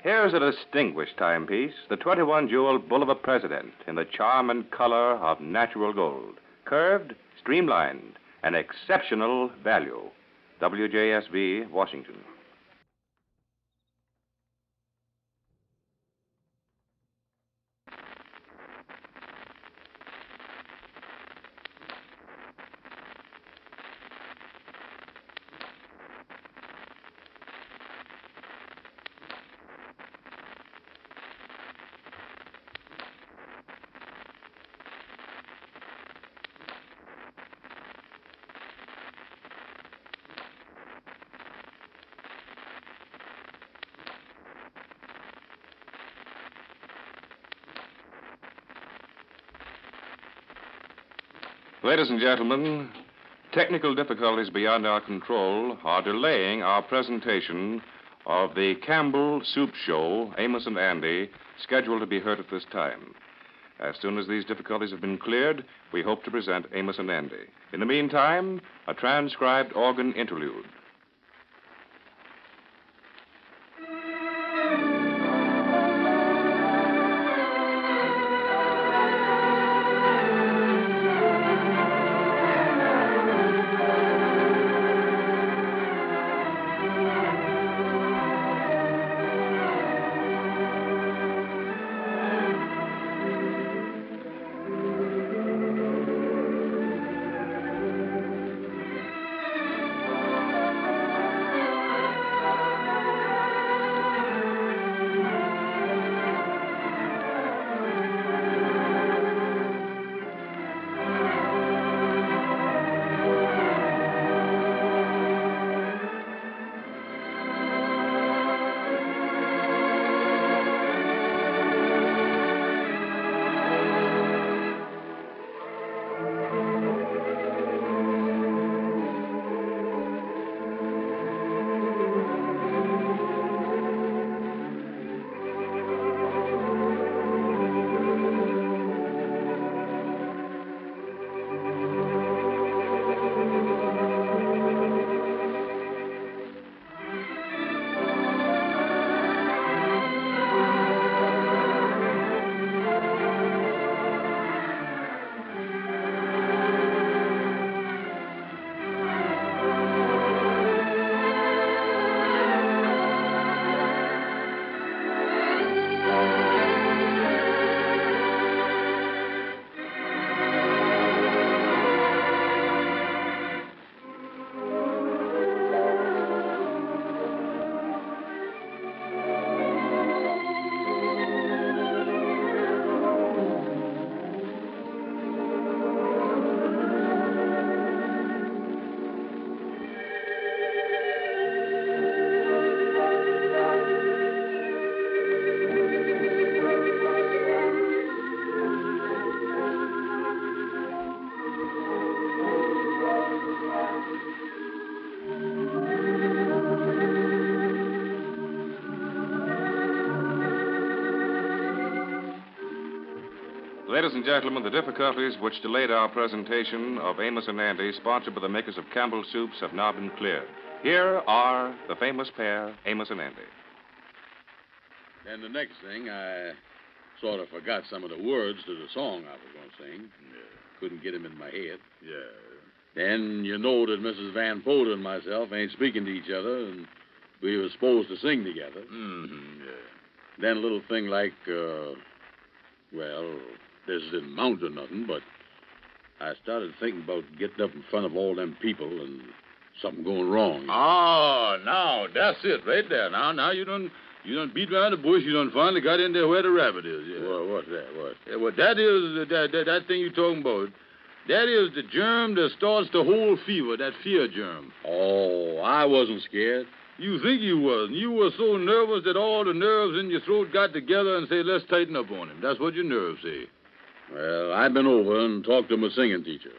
Here's a distinguished timepiece, the 21-jewel Bull of a President, in the charm and color of natural gold. Curved, streamlined, and exceptional value. WJSV, Washington. Ladies and gentlemen, technical difficulties beyond our control are delaying our presentation of the Campbell Soup Show, Amos and Andy, scheduled to be heard at this time. As soon as these difficulties have been cleared, we hope to present Amos and Andy. In the meantime, a transcribed organ interlude. Ladies and gentlemen, the difficulties which delayed our presentation of Amos and Andy, sponsored by the makers of Campbell Soups, have now been cleared. Here are the famous pair, Amos and Andy. And the next thing, I sort of forgot some of the words to the song I was going to sing. Couldn't get them in my head. Then you know that Mrs. Van Poden and myself ain't speaking to each other, and we were supposed to sing together. Then a little thing like, this didn't amount to nothing, but I started thinking about getting up in front of all them people and something going wrong. Oh, now, that's it right there. Now you done beat around the bush. You done finally got in there where the rabbit is. Yeah. Well, what's that? What? Yeah, well, that is that thing you talking about. That is the germ that starts the whole fever, that fear germ. Oh, I wasn't scared. You think you wasn't. You were so nervous that all the nerves in your throat got together and say, let's tighten up on him. That's what your nerves say. Well, I've been over and talked to my singing teacher.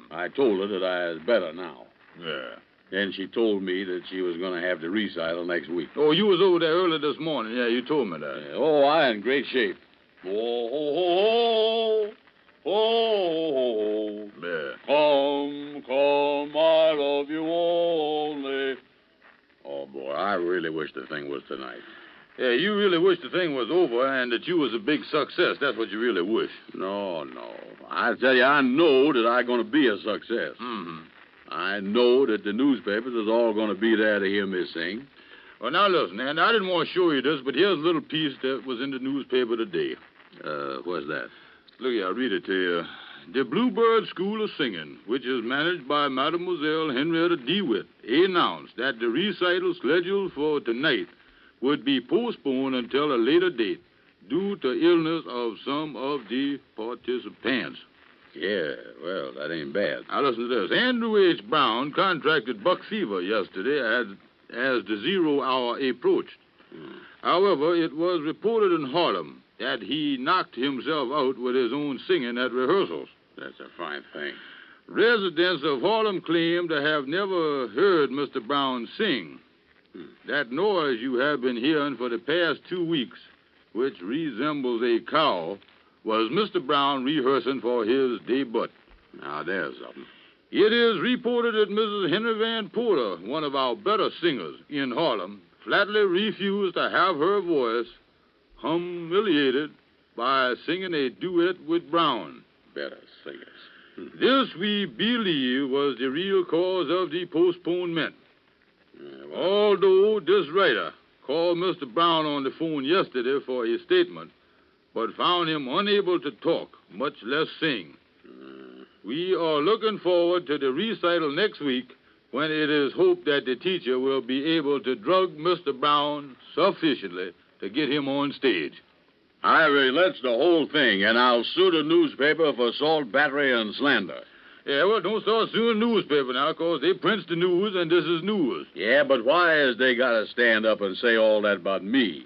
I told her that I was better now. Yeah. Then she told me that she was going to have the recital next week. Oh, you was over there early this morning. Yeah, you told me that. Yeah. Oh, I in great shape. Oh, ho, ho, ho. Yeah. Come, I love you only. Oh, boy, I really wish the thing was tonight. Yeah, you really wish the thing was over and that you was a big success. That's what you really wish. No. I tell you, I know that I'm going to be a success. I know that the newspapers is all going to be there to hear me sing. Well, now, listen, and I didn't want to show you this, but here's a little piece that was in the newspaper today. What's that? Look here, I'll read it to you. The Bluebird School of Singing, which is managed by Mademoiselle Henrietta DeWitt, announced that the recital scheduled for tonight would be postponed until a later date due to illness of some of the participants. Yeah, well, that ain't bad. Now, listen to this. Andrew H. Brown contracted buck fever yesterday as the 0 hour approached. However, it was reported in Harlem that he knocked himself out with his own singing at rehearsals. That's a fine thing. Residents of Harlem claim to have never heard Mr. Brown sing. That noise you have been hearing for the past 2 weeks, which resembles a cow, was Mr. Brown rehearsing for his debut. Now, there's something. It is reported that Mrs. Henry Van Porter, one of our better singers in Harlem, flatly refused to have her voice humiliated by singing a duet with Brown. Better singers. This, we believe, was the real cause of the postponement. Although this writer called Mr. Brown on the phone yesterday for a statement, but found him unable to talk, much less sing. We are looking forward to the recital next week, when it is hoped that the teacher will be able to drug Mr. Brown sufficiently to get him on stage. Ivy, that's the whole thing, and I'll sue the newspaper for assault, battery, and slander. Yeah, well, don't start suing the newspaper now, 'cause they prints the news, and this is news. Yeah, but why has they got to stand up and say all that about me?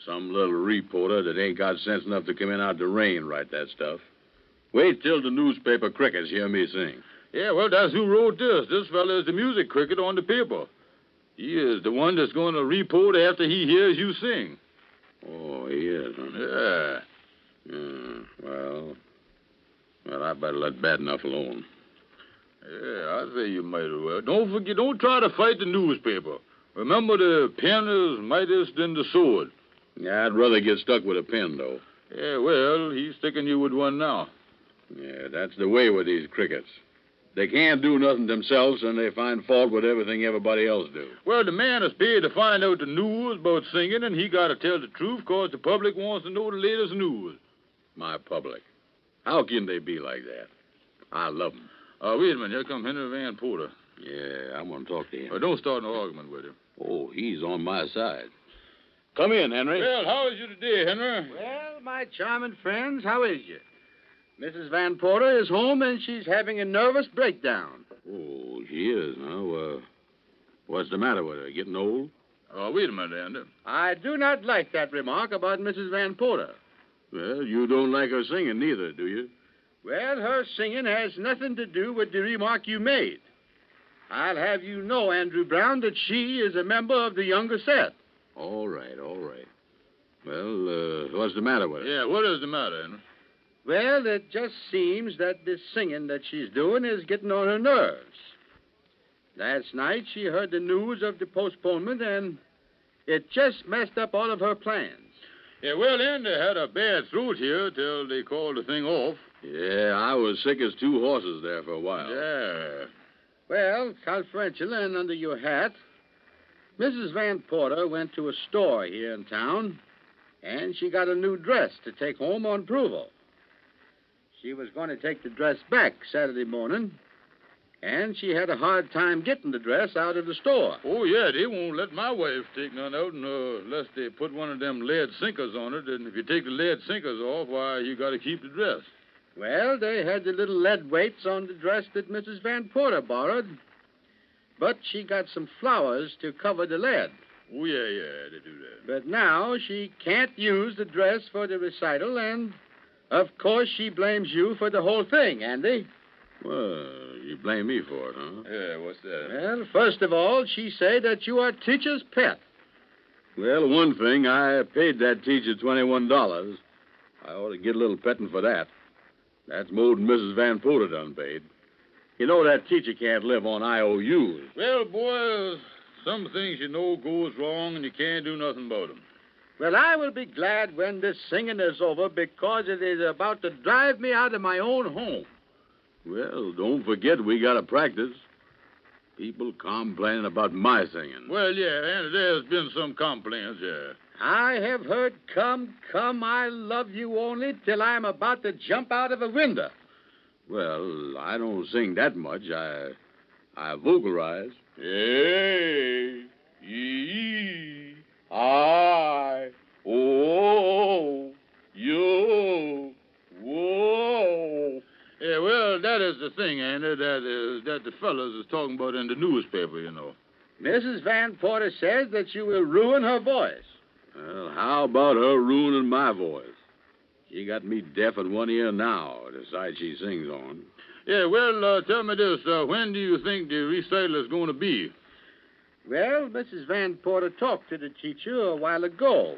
Some little reporter that ain't got sense enough to come in out the rain and write that stuff. Wait till the newspaper crickets hear me sing. Yeah, well, that's who wrote this. This fella is the music cricket on the paper. He is the one that's going to report after he hears you sing. Oh, he is, huh? Yeah. Well, I better let bad enough alone. Yeah, I say you might as well. Don't forget, don't try to fight the newspaper. Remember, the pen is mightier than the sword. Yeah, I'd rather get stuck with a pen, though. Yeah, well, he's sticking you with one now. Yeah, that's the way with these crickets. They can't do nothing themselves, and they find fault with everything everybody else do. Well, the man is paid to find out the news about singing, and he got to tell the truth, 'cause the public wants to know the latest news. My public. How can they be like that? I love them. Wait a minute. Here come Henry Van Porter. Yeah, I want to talk to him. Don't start an argument with him. Oh, he's on my side. Come in, Henry. Well, how is you today, Henry? Well, my charming friends, how is you? Mrs. Van Porter is home, and she's having a nervous breakdown. Oh, she is, huh? What's the matter with her? Getting old? Wait a minute, Andy. I do not like that remark about Mrs. Van Porter. Well, you don't like her singing neither, do you? Well, her singing has nothing to do with the remark you made. I'll have you know, Andrew Brown, that she is a member of the younger set. All right. Well, what's the matter with her? Yeah, what is the matter, Henry? Well, it just seems that this singing that she's doing is getting on her nerves. Last night, she heard the news of the postponement, and it just messed up all of her plans. Yeah, well, Andy had a bad throat here till they called the thing off. Yeah, I was sick as two horses there for a while. Yeah. Well, confidential and under your hat, Mrs. Van Porter went to a store here in town, and she got a new dress to take home on approval. She was going to take the dress back Saturday morning, and she had a hard time getting the dress out of the store. Oh, yeah, they won't let my wife take none out unless they put one of them lead sinkers on it. And if you take the lead sinkers off, why, you got to keep the dress. Well, they had the little lead weights on the dress that Mrs. Van Porter borrowed, but she got some flowers to cover the lead. Oh, yeah, they do that. But now she can't use the dress for the recital, and, of course, she blames you for the whole thing, Andy. Well, you blame me for it, huh? Yeah, what's that? Well, first of all, she say that you are teacher's pet. Well, one thing, I paid that teacher $21. I ought to get a little petting for that. That's more than Mrs. Van Porter done paid. You know that teacher can't live on IOUs. Well, boy, some things you know goes wrong and you can't do nothing about them. Well, I will be glad when this singing is over because it is about to drive me out of my own home. Well, don't forget we got to practice. People complaining about my singing. Well, yeah, and there's been some complaints, yeah. I have heard, come, I love you only till I'm about to jump out of a window. Well, I don't sing that much. I vocalize. Hey, ee, I, oh, you, whoa. Yeah, well, that is the thing, Andy, that the fellas is talking about in the newspaper, you know. Mrs. Van Porter says that you will ruin her voice. Well, how about her ruining my voice? She got me deaf in one ear now, the side she sings on. Yeah, well, tell me this. When do you think the recital is going to be? Well, Mrs. Van Porter talked to the teacher a while ago,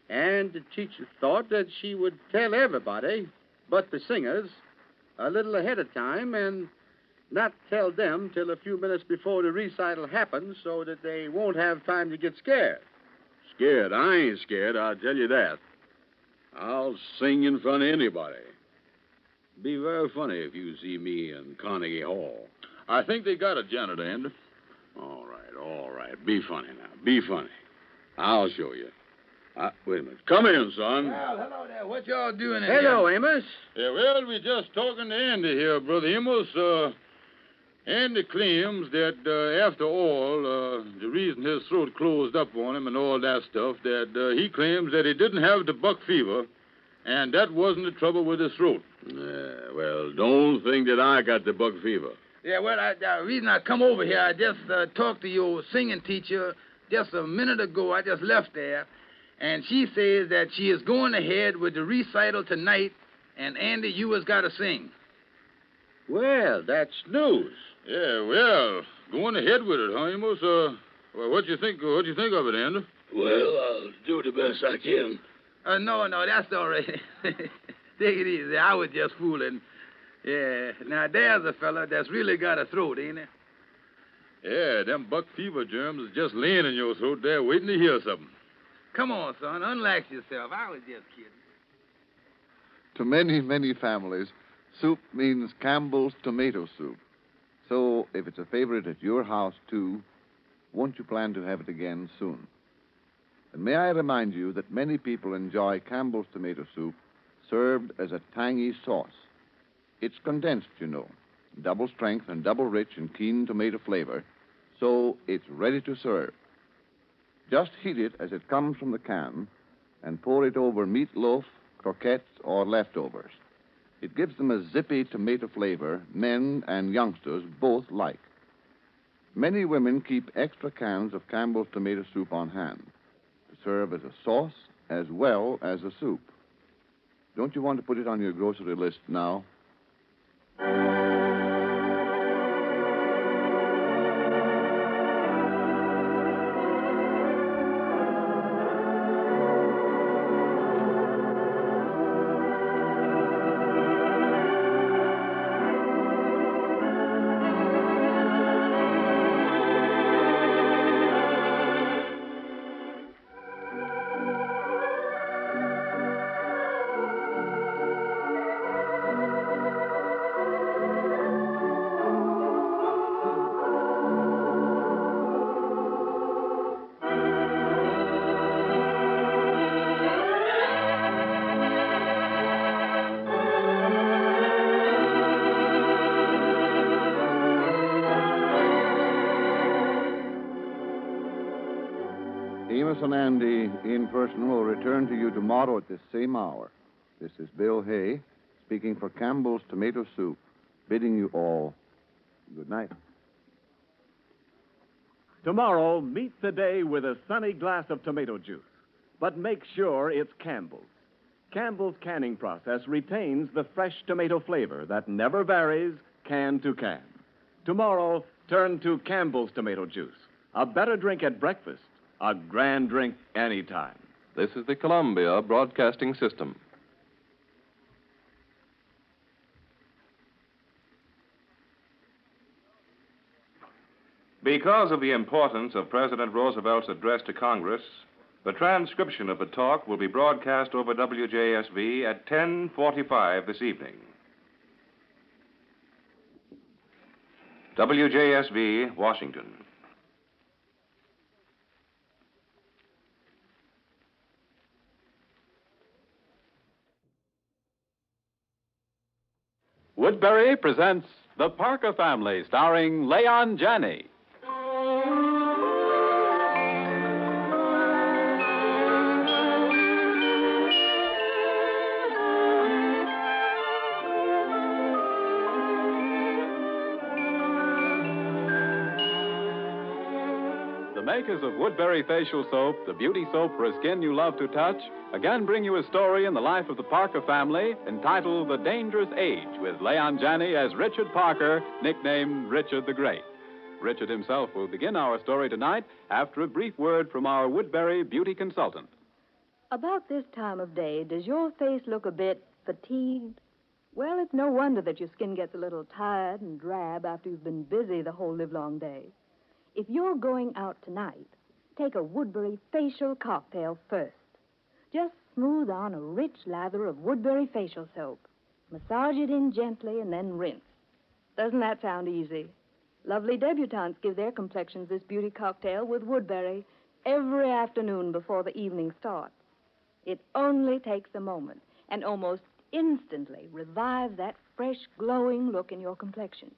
and the teacher thought that she would tell everybody, but the singers, a little ahead of time, and not tell them till a few minutes before the recital happens so that they won't have time to get scared. Scared? I ain't scared, I'll tell you that. I'll sing in front of anybody. Be very funny if you see me in Carnegie Hall. I think they got it, Janitor Andrew. All right. Be funny now. Be funny. I'll show you. Wait a minute. Come in, son. Well, hello there. What y'all doing in here? Hello, Amos. Yeah, well, we're just talking to Andy here, Brother Amos. Andy claims that, after all, the reason his throat closed up on him and all that stuff, that he claims that he didn't have the buck fever, and that wasn't the trouble with his throat. Well, don't think that I got the buck fever. Yeah, well, the reason I come over here, I just talked to your singing teacher just a minute ago. I just left there, and she says that she is going ahead with the recital tonight, and Andy, you has got to sing. Well, that's news. Yeah, well, going ahead with it, huh, Amos? Well, what do you think of it, Andy? Well, I'll do the best I can. No, that's all right. Take it easy. I was just fooling. Yeah, now there's a fella that's really got a throat, ain't he? Yeah, them buck fever germs is just laying in your throat there waiting to hear something. Come on, son, unlax yourself. I was just kidding. To many, many families, soup means Campbell's tomato soup. So, if it's a favorite at your house, too, won't you plan to have it again soon? And may I remind you that many people enjoy Campbell's tomato soup served as a tangy sauce. It's condensed, you know, double strength and double rich in keen tomato flavor, so it's ready to serve. Just heat it as it comes from the can and pour it over meatloaf, croquettes, or leftovers. It gives them a zippy tomato flavor men and youngsters both like. Many women keep extra cans of Campbell's tomato soup on hand to serve as a sauce as well as a soup. Don't you want to put it on your grocery list now? Amos and Andy in person will return to you tomorrow at this same hour. This is Bill Hay, speaking for Campbell's Tomato Soup, bidding you all good night. Tomorrow, meet the day with a sunny glass of tomato juice. But make sure it's Campbell's. Campbell's canning process retains the fresh tomato flavor that never varies can to can. Tomorrow, turn to Campbell's tomato juice. A better drink at breakfast, a grand drink anytime. This is the Columbia Broadcasting System. Because of the importance of President Roosevelt's address to Congress, the transcription of the talk will be broadcast over WJSV at 10:45 this evening. WJSV, Washington. Woodbury presents The Parker Family, starring Leon Janney. The makers of Woodbury Facial Soap, the beauty soap for a skin you love to touch, again bring you a story in the life of the Parker family entitled The Dangerous Age, with Leon Janney as Richard Parker, nicknamed Richard the Great. Richard himself will begin our story tonight after a brief word from our Woodbury beauty consultant. About this time of day, does your face look a bit fatigued? Well, it's no wonder that your skin gets a little tired and drab after you've been busy the whole livelong day. If you're going out tonight, take a Woodbury facial cocktail first. Just smooth on a rich lather of Woodbury facial soap. Massage it in gently and then rinse. Doesn't that sound easy? Lovely debutantes give their complexions this beauty cocktail with Woodbury every afternoon before the evening starts. It only takes a moment and almost instantly revives that fresh, glowing look in your complexion.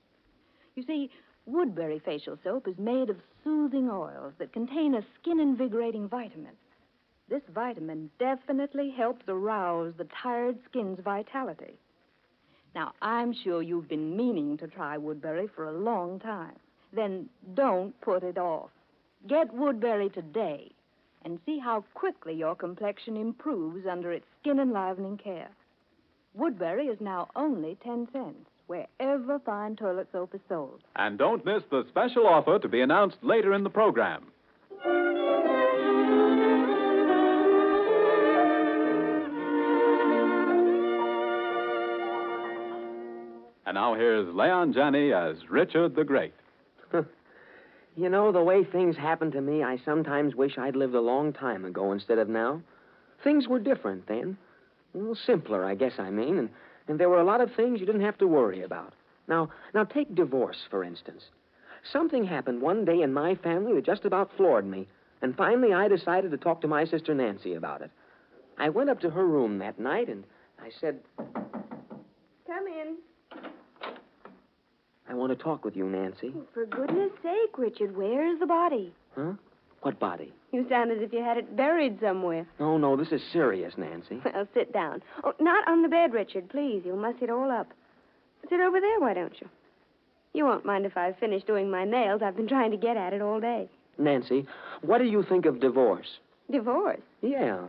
You see, Woodbury facial soap is made of soothing oils that contain a skin-invigorating vitamin. This vitamin definitely helps arouse the tired skin's vitality. Now, I'm sure you've been meaning to try Woodbury for a long time. Then don't put it off. Get Woodbury today and see how quickly your complexion improves under its skin-enlivening care. Woodbury is now only 10 cents. Wherever fine toilet soap is sold. And don't miss the special offer to be announced later in the program. And now here's Leon Janney as Richard the Great. You know, the way things happen to me, I sometimes wish I'd lived a long time ago instead of now. Things were different then. A little simpler, I guess I mean, and there were a lot of things you didn't have to worry about. Now take divorce, for instance. Something happened one day in my family that just about floored me, and finally I decided to talk to my sister Nancy about it. I went up to her room that night, and I said, Come in. I want to talk with you, Nancy. Oh, for goodness sake, Richard, where's the body? Huh? What body? You sound as if you had it buried somewhere. No, this is serious, Nancy. Well, sit down. Oh, not on the bed, Richard, please. You'll muss it all up. Sit over there, why don't you? You won't mind if I finish doing my nails. I've been trying to get at it all day. Nancy, what do you think of divorce? Divorce? Yeah.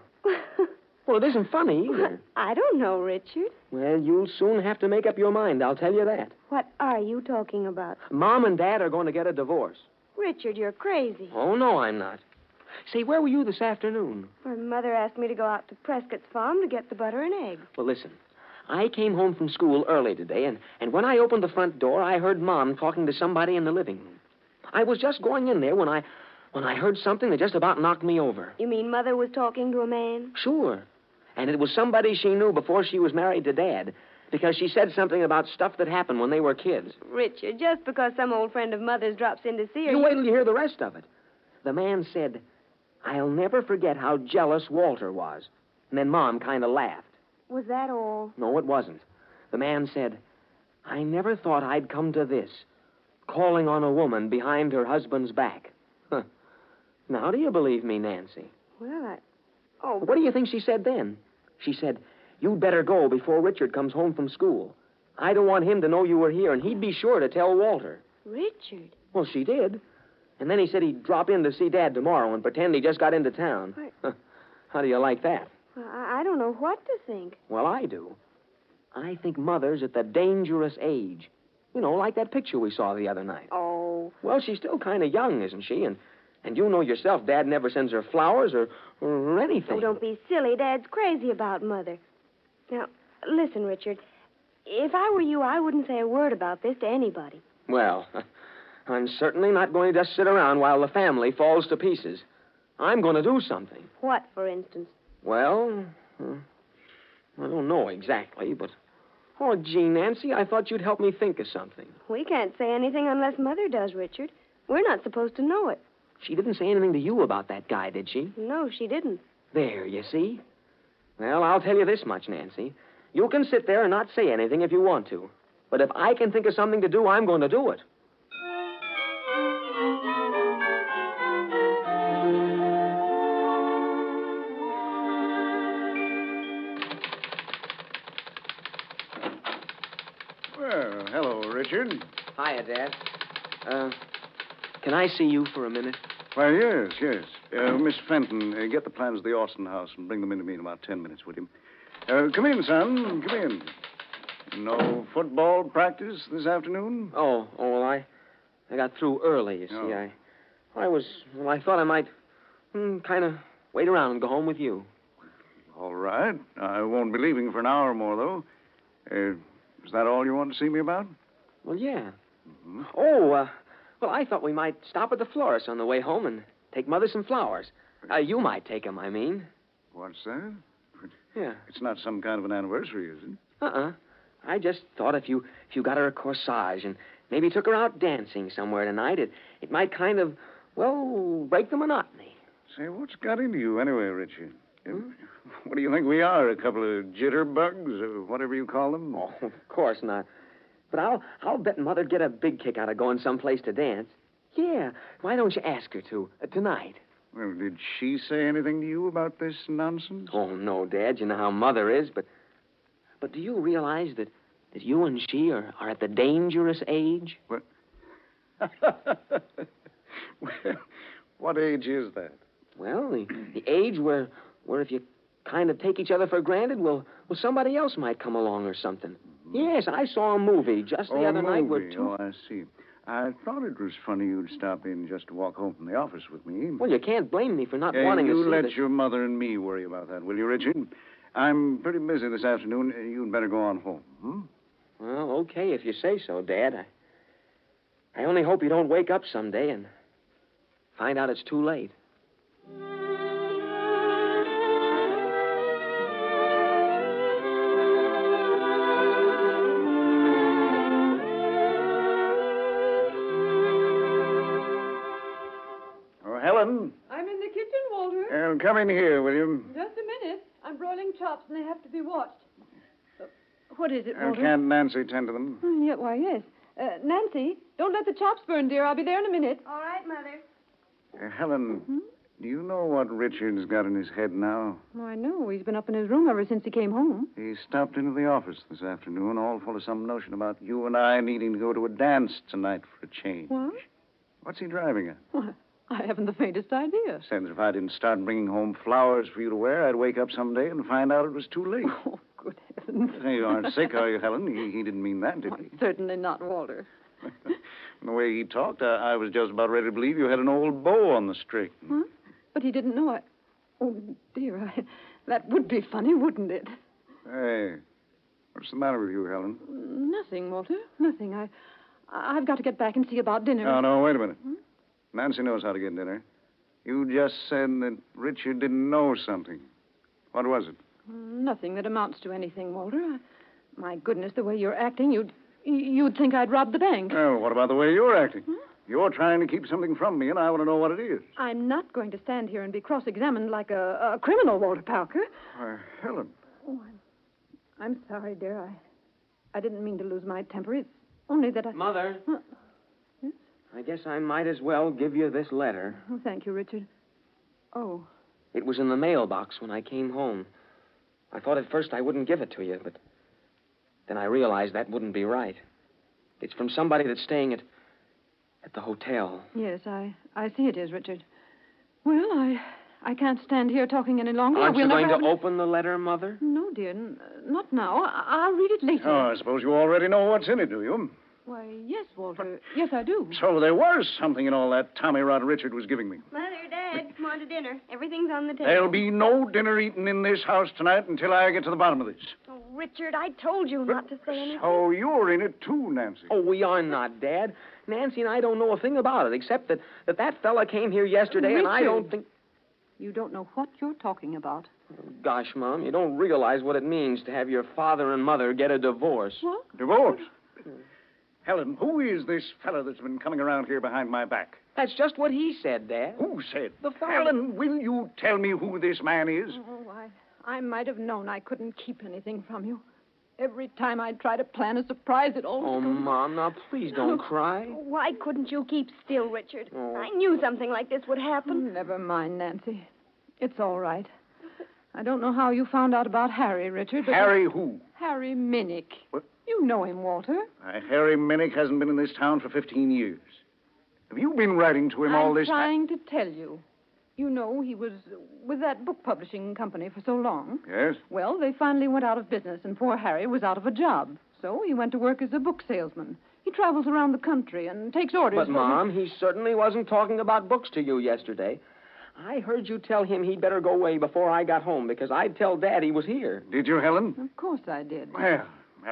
Well, it isn't funny either. I don't know, Richard. Well, you'll soon have to make up your mind, I'll tell you that. What are you talking about? Mom and Dad are going to get a divorce. Richard, you're crazy. Oh, no, I'm not. Say, where were you this afternoon? My mother asked me to go out to Prescott's farm to get the butter and eggs. Well, listen. I came home from school early today, and when I opened the front door, I heard Mom talking to somebody in the living room. I was just going in there when I heard something that just about knocked me over. You mean Mother was talking to a man? Sure. And it was somebody she knew before she was married to Dad, because she said something about stuff that happened when they were kids. Richard, just because some old friend of Mother's drops in to see her... You wait till you hear the rest of it. The man said, I'll never forget how jealous Walter was. And then Mom kind of laughed. Was that all? No, it wasn't. The man said, I never thought I'd come to this, calling on a woman behind her husband's back. Huh. Now, do you believe me, Nancy? Well, What do you think she said then? She said, you'd better go before Richard comes home from school. I don't want him to know you were here, and he'd be sure to tell Walter. Richard? Well, she did. And then he said he'd drop in to see Dad tomorrow and pretend he just got into town. How do you like that? Well, I don't know what to think. Well, I do. I think Mother's at the dangerous age. You know, like that picture we saw the other night. Oh. Well, she's still kind of young, isn't she? And you know yourself, Dad never sends her flowers or anything. Oh, don't be silly. Dad's crazy about Mother. Now, listen, Richard. If I were you, I wouldn't say a word about this to anybody. Well, I'm certainly not going to just sit around while the family falls to pieces. I'm going to do something. What, for instance? Well, I don't know exactly, but... Oh, gee, Nancy, I thought you'd help me think of something. We can't say anything unless Mother does, Richard. We're not supposed to know it. She didn't say anything to you about that guy, did she? No, she didn't. There, you see? Well, I'll tell you this much, Nancy. You can sit there and not say anything if you want to. But if I can think of something to do, I'm going to do it. Well, hello, Richard. Hiya, Dad. Can I see you for a minute? Why, yes. Miss Fenton, get the plans of the Austin house and bring them into me in about 10 minutes, would you? Come in, son. Come in. No football practice this afternoon? Well, I got through early, you see. I thought I might kind of wait around and go home with you. All right. I won't be leaving for an hour or more, though. Is that all you want to see me about? Well, yeah. Mm-hmm. Well, I thought we might stop at the florist on the way home and take Mother some flowers. You might take them, I mean. What's that? Yeah. It's not some kind of an anniversary, is it? I just thought if you got her a corsage and maybe took her out dancing somewhere tonight, it might kind of, break the monotony. Say, what's got into you anyway, Richard? What do you think we are, a couple of jitterbugs or whatever you call them? Oh, of course not. But I'll bet Mother'd get a big kick out of going someplace to dance. Yeah. Why don't you ask her to, tonight? Well, did she say anything to you about this nonsense? Oh, no, Dad. You know how Mother is, but do you realize that you and she are at the dangerous age? What? What age is that? Well, the age where if you kind of take each other for granted, somebody else might come along or something. Yes, I saw a movie just the other night where two... Oh, I see. I thought it was funny you'd stop in just to walk home from the office with me. Well, you can't blame me for not wanting to see You let your mother and me worry about that, will you, Richard? I'm pretty busy this afternoon. You'd better go on home, Well, okay, if you say so, Dad. I only hope you don't wake up someday and find out it's too late. Helen? I'm in the kitchen, Walter. Come in here, will you? Just a minute. I'm broiling chops, and they have to be watched. What is it, Walter? Can't Nancy tend to them? Why, yes. Nancy, don't let the chops burn, dear. I'll be there in a minute. All right, Mother. Helen, do you know what Richard's got in his head now? Oh, I know. He's been up in his room ever since he came home. He stopped into the office this afternoon, all full of some notion about you and I needing to go to a dance tonight for a change. What? What's he driving at? Well, I haven't the faintest idea. Says if I didn't start bringing home flowers for you to wear, I'd wake up someday and find out it was too late. Oh, good heavens. You aren't sick, are you, Helen? He didn't mean that, did he? Certainly not, Walter. The way he talked, I was just about ready to believe you had an old bow on the string. Huh? But he didn't know Oh, dear, that would be funny, wouldn't it? Hey, what's the matter with you, Helen? Nothing, Walter. Nothing. I've got to get back and see about dinner. No, wait a minute. Nancy knows how to get dinner. You just said that Richard didn't know something. What was it? Nothing that amounts to anything, Walter. My goodness, the way you're acting, you'd think I'd robbed the bank. Oh, what about the way you're acting? You're trying to keep something from me, and I want to know what it is. I'm not going to stand here and be cross-examined like a criminal, Walter Parker. Helen. Oh, I'm sorry, dear. I didn't mean to lose my temper. It's only that I... Mother. Yes? I guess I might as well give you this letter. Oh, thank you, Richard. Oh. It was in the mailbox when I came home. I thought at first I wouldn't give it to you, but then I realized that wouldn't be right. It's from somebody that's staying at the hotel. Yes, I see it is, Richard. Well, I can't stand here talking any longer. Aren't you going to open the letter, Mother? No, dear, not now. I'll read it later. Oh, I suppose you already know what's in it, do you? Why, yes, Walter. Yes, I do. So there was something in all that Tommy Rod Richard was giving me. Mother, Dad, come on to dinner. Everything's on the table. There'll be no dinner eaten in this house tonight until I get to the bottom of this. Oh, Richard, I told you not to say anything. So you're in it too, Nancy. Oh, we are not, Dad. Nancy and I don't know a thing about it, except that fella came here yesterday, Richard, and I don't think... You don't know what you're talking about. Oh, gosh, Mom, you don't realize what it means to have your father and mother get a divorce. What? Divorce? Helen, who is this fella that's been coming around here behind my back? That's just what he said, Dad. Who said? The father. Helen, will you tell me who this man is? Oh, I might have known I couldn't keep anything from you. Every time I try to plan a surprise, it always goes... Mom, now please don't cry. Why couldn't you keep still, Richard? Oh. I knew something like this would happen. Never mind, Nancy. It's all right. I don't know how you found out about Harry, Richard, but... Harry who? Harry Minnick. What? You know him, Walter. Harry Minnick hasn't been in this town for 15 years. Have you been writing to him all this time? I'm trying to tell you. You know, he was with that book publishing company for so long. Yes? Well, they finally went out of business, and poor Harry was out of a job. So he went to work as a book salesman. He travels around the country and takes orders. But, Mom, he certainly wasn't talking about books to you yesterday. I heard you tell him he'd better go away before I got home, because I'd tell Dad he was here. Did you, Helen? Of course I did. Well,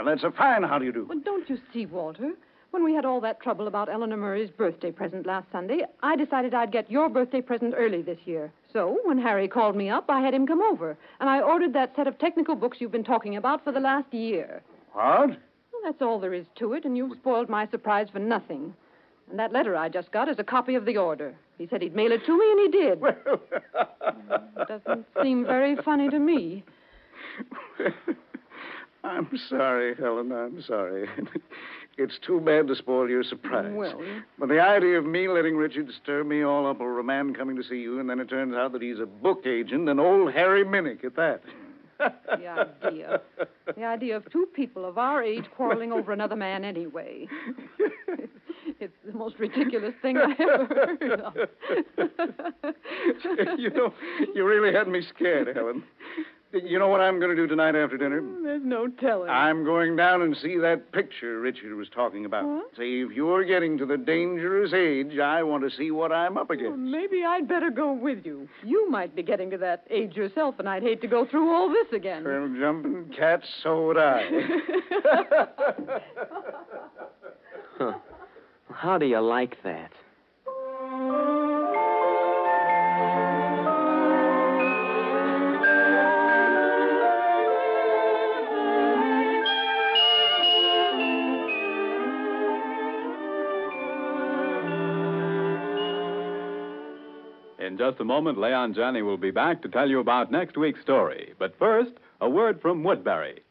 that's a fine how do you do. Well, don't you see, Walter? When we had all that trouble about Eleanor Murray's birthday present last Sunday, I decided I'd get your birthday present early this year. So, when Harry called me up, I had him come over, and I ordered that set of technical books you've been talking about for the last year. What? Well, that's all there is to it, and you've spoiled my surprise for nothing. And that letter I just got is a copy of the order. He said he'd mail it to me, and he did. It doesn't seem very funny to me. I'm sorry, Helen, I'm sorry. It's too bad to spoil your surprise. Well, But the idea of me letting Richard stir me all up over a man coming to see you, and then it turns out that he's a book agent and old Harry Minnick at that. The idea of two people of our age quarreling over another man anyway. It's the most ridiculous thing I ever heard of. You really had me scared, Helen. You know what I'm going to do tonight after dinner? There's no telling. I'm going down and see that picture Richard was talking about. Huh? See, if you're getting to the dangerous age, I want to see what I'm up against. Well, maybe I'd better go with you. You might be getting to that age yourself, and I'd hate to go through all this again. Well, jumping cats, so would I. Huh. How do you like that? In just a moment, Leon Janney will be back to tell you about next week's story. But first, a word from Woodbury.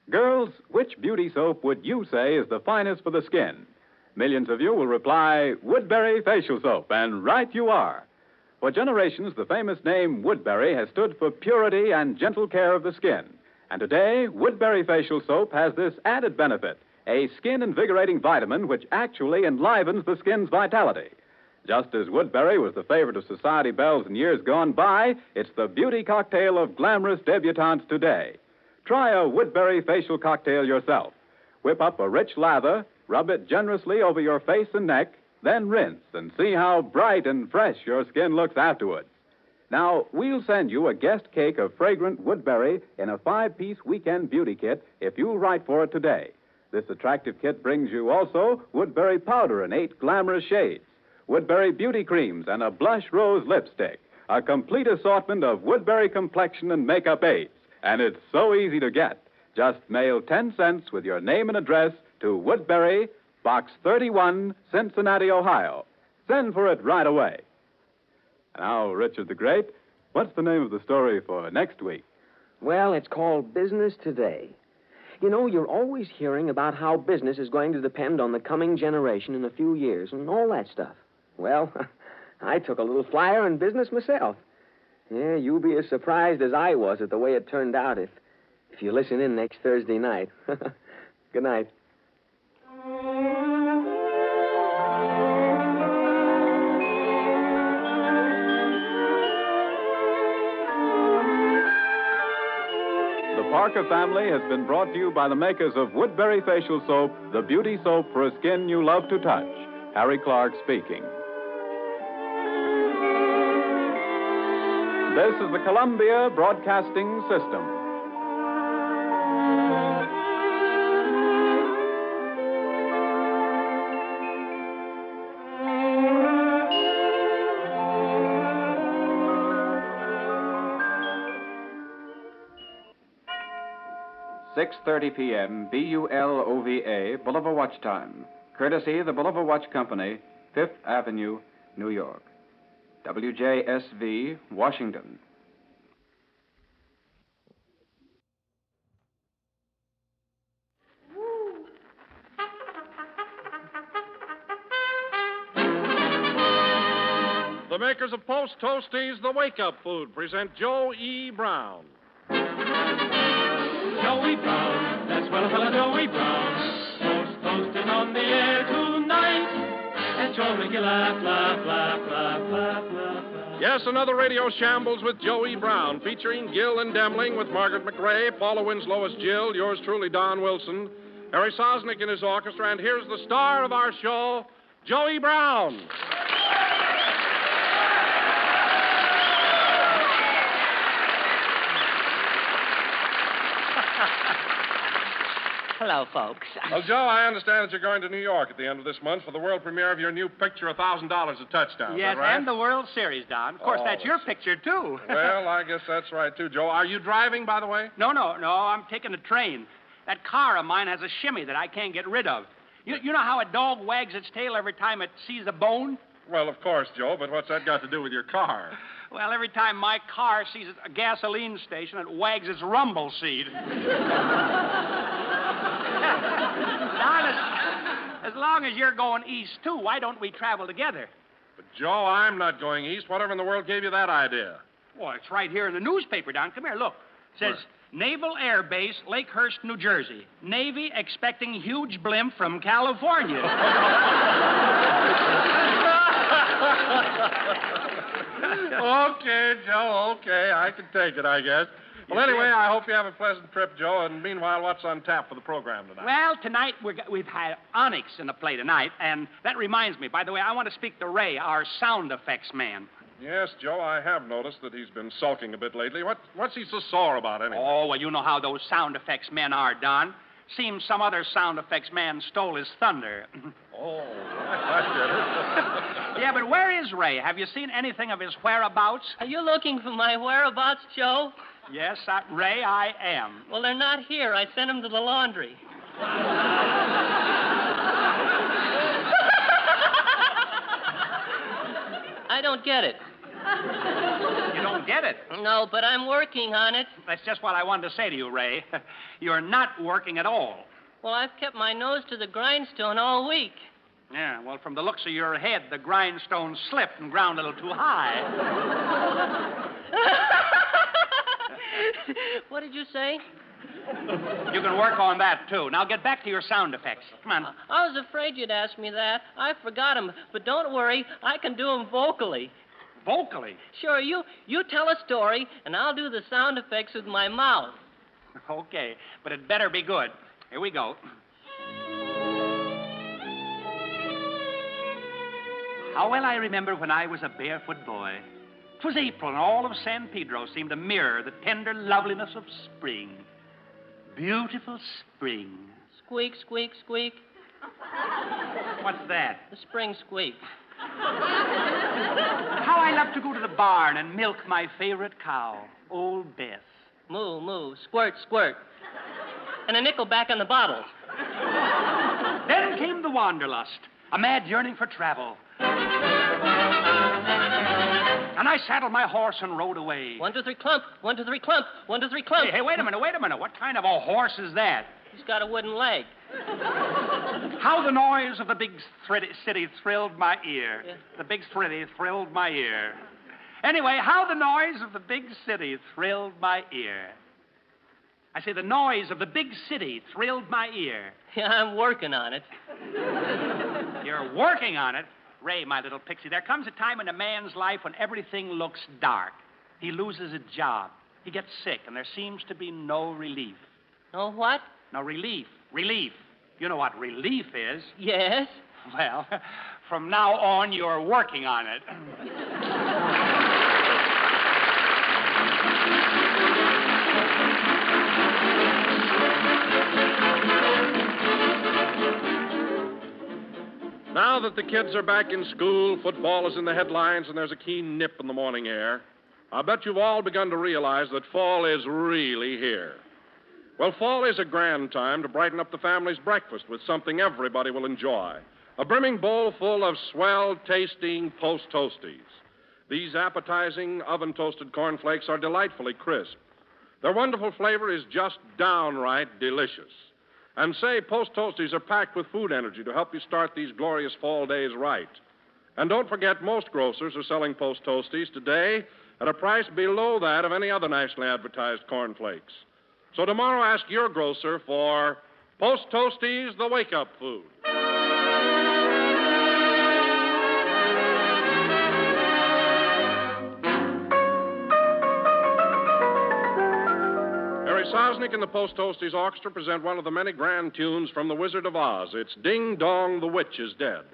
Girls, which beauty soap would you say is the finest for the skin? Millions of you will reply, Woodbury Facial Soap, and right you are. For generations, the famous name Woodbury has stood for purity and gentle care of the skin. And today, Woodbury Facial Soap has this added benefit, a skin-invigorating vitamin which actually enlivens the skin's vitality. Just as Woodbury was the favorite of society belles in years gone by, it's the beauty cocktail of glamorous debutantes today. Try a Woodbury facial cocktail yourself. Whip up a rich lather, rub it generously over your face and neck, then rinse and see how bright and fresh your skin looks afterwards. Now, we'll send you a guest cake of fragrant Woodbury in a 5-piece weekend beauty kit if you'll write for it today. This attractive kit brings you also Woodbury powder in 8 glamorous shades, Woodbury beauty creams, and a blush rose lipstick. A complete assortment of Woodbury complexion and makeup aids. And it's so easy to get. Just mail 10 cents with your name and address to Woodbury, Box 31, Cincinnati, Ohio. Send for it right away. Now, Richard the Great, what's the name of the story for next week? Well, it's called Business Today. You know, you're always hearing about how business is going to depend on the coming generation in a few years and all that stuff. Well, I took a little flyer in business myself. Yeah, you'll be as surprised as I was at the way it turned out if you listen in next Thursday night. Good night. The Parker family has been brought to you by the makers of Woodbury Facial Soap, the beauty soap for a skin you love to touch. Harry Clark speaking. This is the Columbia Broadcasting System. .30 p.m., BULOVA, Boulevard Watch Time. Courtesy the Boulevard Watch Company, 5th Avenue, New York. WJSV, Washington. The makers of Post Toasties, the wake-up food, present Joe E. Brown. Joey Brown, that swell fellow Joey Brown. Toast toasting on the air tonight. And showing you laugh, laugh, laugh, laugh, laugh, laugh, laugh. Yes, another radio shambles with Joey Brown, featuring Gil and Demling with Margaret McRae, Paula Winslow as Jill, yours truly, Don Wilson, Harry Sosnick in his orchestra, and here's the star of our show, Joey Brown. Hello, folks. Well, Joe, I understand that you're going to New York at the end of this month for the world premiere of your new picture, $1,000 a touchdown. Yes, is that right? and the World Series, Don. Of course, Oh, that's your picture, too. Well, I guess that's right, too, Joe. Are you driving, by the way? No, I'm taking a train. That car of mine has a shimmy that I can't get rid of. You know how a dog wags its tail every time it sees a bone? Well, of course, Joe, but what's that got to do with your car? Well, every time my car sees a gasoline station, it wags its rumble seat. Don, as long as you're going east, too, why don't we travel together? But, Joe, I'm not going east. Whatever in the world gave you that idea? Well, it's right here in the newspaper, Don. Come here, look. It says, Naval Air Base, Lakehurst, New Jersey. Navy expecting huge blimp from California. Okay, Joe, okay. I can take it, I guess. Well, anyway, I hope you have a pleasant trip, Joe. And meanwhile, what's on tap for the program tonight? Well, tonight we've had Onyx in the play tonight, and that reminds me, by the way, I want to speak to Ray, our sound effects man. Yes, Joe, I have noticed that he's been sulking a bit lately. What's he so sore about, anyway? Oh, well, you know how those sound effects men are, Don. Seems some other sound effects man stole his thunder. Oh, I get it. Yeah, but where is Ray? Have you seen anything of his whereabouts? Are you looking for my whereabouts, Joe? Yes, Ray, I am. Well, they're not here. I sent them to the laundry. I don't get it. You don't get it? No, but I'm working on it. That's just what I wanted to say to you, Ray. You're not working at all. Well, I've kept my nose to the grindstone all week. Yeah, well, from the looks of your head, the grindstone slipped and ground a little too high. What did you say? You can work on that, too. Now get back to your sound effects. Come on. I was afraid you'd ask me that. I forgot them. But don't worry, I can do them vocally. Vocally? Sure, you tell a story, and I'll do the sound effects with my mouth. Okay, but it better be good. Here we go. How well I remember when I was a barefoot boy. 'Twas April, and all of San Pedro seemed to mirror the tender loveliness of spring. Beautiful spring. Squeak, squeak, squeak. What's that? The spring squeak. How I love to go to the barn and milk my favorite cow, Old Bess. Moo, moo, squirt, squirt. And a nickel back in the bottle. Then came the wanderlust, a mad yearning for travel. And I saddled my horse and rode away. 1, 2, 3, clump. 1, 2, 3, clump. 1, 2, 3, clump. Hey, wait a minute. What kind of a horse is that? He's got a wooden leg. How the noise of the big city thrilled my ear. Yeah. The big city thrilled my ear. Anyway, how the noise of the big city thrilled my ear. I say the noise of the big city thrilled my ear. Yeah, I'm working on it. You're working on it? Ray, my little pixie, there comes a time in a man's life when everything looks dark. He loses a job. He gets sick, and there seems to be no relief. No what? No relief. Relief. You know what relief is. Yes. Well, from now on, you're working on it. Now that the kids are back in school, football is in the headlines, and there's a keen nip in the morning air, I bet you've all begun to realize that fall is really here. Well, fall is a grand time to brighten up the family's breakfast with something everybody will enjoy. A brimming bowl full of swell-tasting Post Toasties. These appetizing, oven-toasted cornflakes are delightfully crisp. Their wonderful flavor is just downright delicious. And say, Post Toasties are packed with food energy to help you start these glorious fall days right. And don't forget, most grocers are selling Post Toasties today at a price below that of any other nationally advertised cornflakes. So tomorrow, ask your grocer for Post Toasties, the wake-up food. Nick and the Post Toasties Orchestra present one of the many grand tunes from The Wizard of Oz. It's Ding Dong, the Witch is Dead.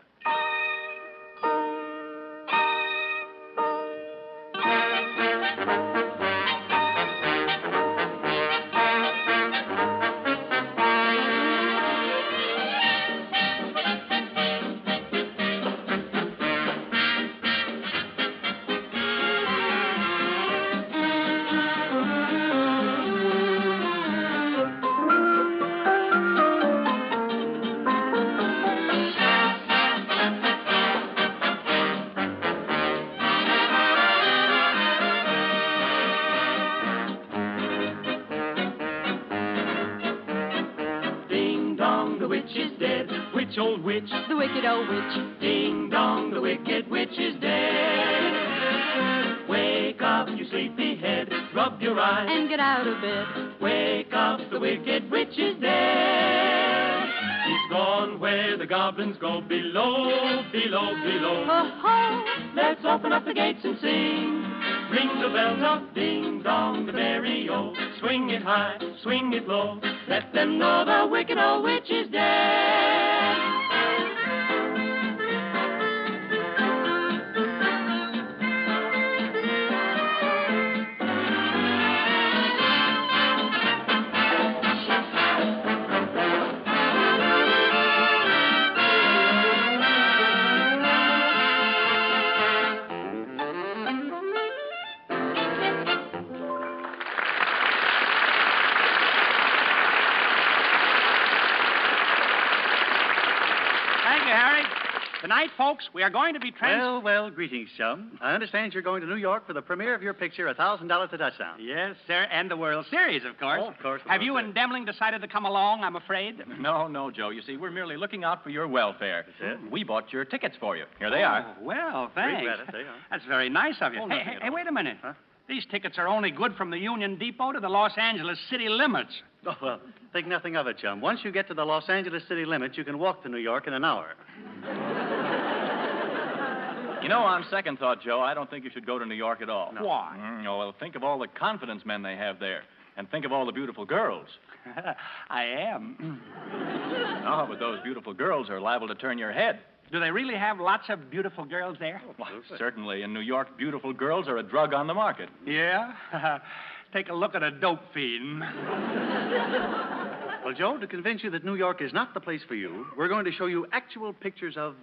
Old witch, the wicked old witch. Ding dong, the wicked witch is dead. Wake up, you sleepyhead, rub your eyes and get out of bed. Wake up, the wicked witch is dead. He's gone where the goblins go, below, below, below. Ho-ho! Let's open up the gates and sing. Ring the bells up, ding dong, the merry-o. Swing it high, swing it low. Let them know the wicked old witch is dead. Tonight, folks, we are going to be Well, greetings, chum. I understand you're going to New York for the premiere of your picture, $1,000 a touchdown. Yes, sir, and the World Series, of course. Oh, of course. Have you and Demling decided to come along, I'm afraid? No, Joe. You see, we're merely looking out for your welfare. That's it. We bought your tickets for you. Here they are. Well, thanks. Read it, they are. That's very nice of you. Oh, Hey, wait a minute. Huh? These tickets are only good from the Union Depot to the Los Angeles city limits. Oh, well, think nothing of it, chum. Once you get to the Los Angeles city limits, you can walk to New York in an hour. You know, on second thought, Joe, I don't think you should go to New York at all. No. Why? Well, think of all the confidence men they have there. And think of all the beautiful girls. I am. No, but those beautiful girls are liable to turn your head. Do they really have lots of beautiful girls there? Well, certainly. In New York, beautiful girls are a drug on the market. Yeah? Take a look at a dope fiend. Well, Joe, to convince you that New York is not the place for you, we're going to show you actual pictures of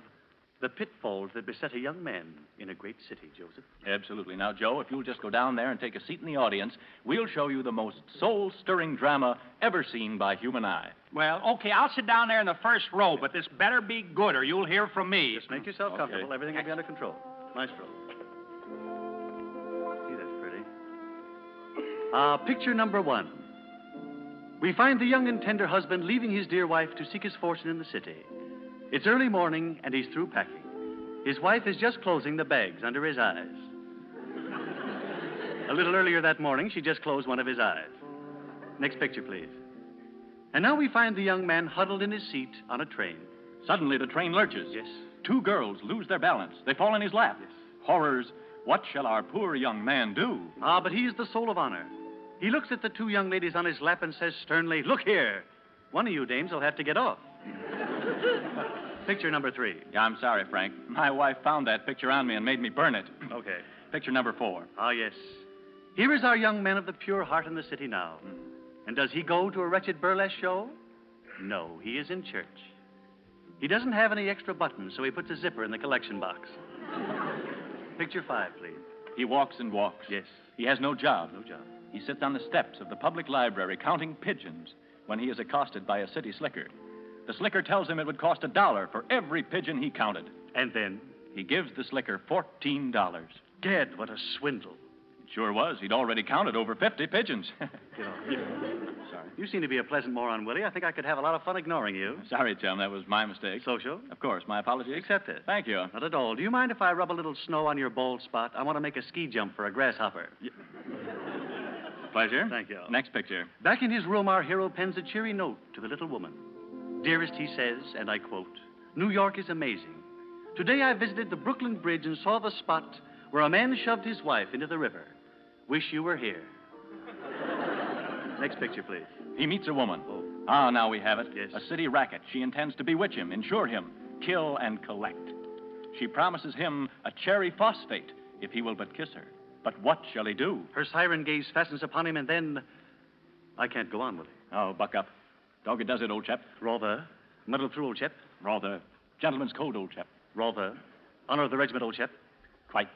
the pitfalls that beset a young man in a great city, Joseph. Absolutely. Now, Joe, if you'll just go down there and take a seat in the audience, we'll show you the most soul-stirring drama ever seen by human eye. Well, okay, I'll sit down there in the first row, but this better be good or you'll hear from me. Just make yourself comfortable. Everything will be under control. Maestro. See, that's pretty. Picture number 1. We find the young and tender husband leaving his dear wife to seek his fortune in the city. It's early morning, and he's through packing. His wife is just closing the bags under his eyes. A little earlier that morning, she just closed one of his eyes. Next picture, please. And now we find the young man huddled in his seat on a train. Suddenly, the train lurches. Yes. 2 girls lose their balance. They fall in his lap. Yes. Horrors. What shall our poor young man do? But he is the soul of honor. He looks at the 2 young ladies on his lap and says sternly, "Look here. One of you dames will have to get off." Picture number 3. Yeah, I'm sorry, Frank. My wife found that picture on me and made me burn it. Okay. Picture number 4. Yes. Here is our young man of the pure heart in the city now. And does he go to a wretched burlesque show? No, he is in church. He doesn't have any extra buttons, so he puts a zipper in the collection box. Picture 5, please. He walks and walks. Yes. He has no job. No job. He sits on the steps of the public library counting pigeons when he is accosted by a city slicker. The slicker tells him it would cost $1 for every pigeon he counted. And then? He gives the slicker $14. Gad, what a swindle. It sure was. He'd already counted over 50 pigeons. Sorry. You seem to be a pleasant moron, Willie. I think I could have a lot of fun ignoring you. Sorry, chum. That was my mistake. Social? Of course. My apologies. Accept it. Thank you. Not at all. Do you mind if I rub a little snow on your bald spot? I want to make a ski jump for a grasshopper. Pleasure. Thank you. Next picture. Back in his room, our hero pens a cheery note to the little woman. Dearest, he says, and I quote, New York is amazing. Today I visited the Brooklyn Bridge and saw the spot where a man shoved his wife into the river. Wish you were here. Next picture, please. He meets a woman. Oh. Ah, now we have it. Yes. A city racket. She intends to bewitch him, insure him, kill and collect. She promises him a cherry phosphate if he will but kiss her. But what shall he do? Her siren gaze fastens upon him, and then... I can't go on with it. Oh, buck up. Dog it does it, old chap. Rather. Muddle through, old chap. Rather. Gentleman's code, old chap. Rather. Honor of the regiment, old chap. Quite.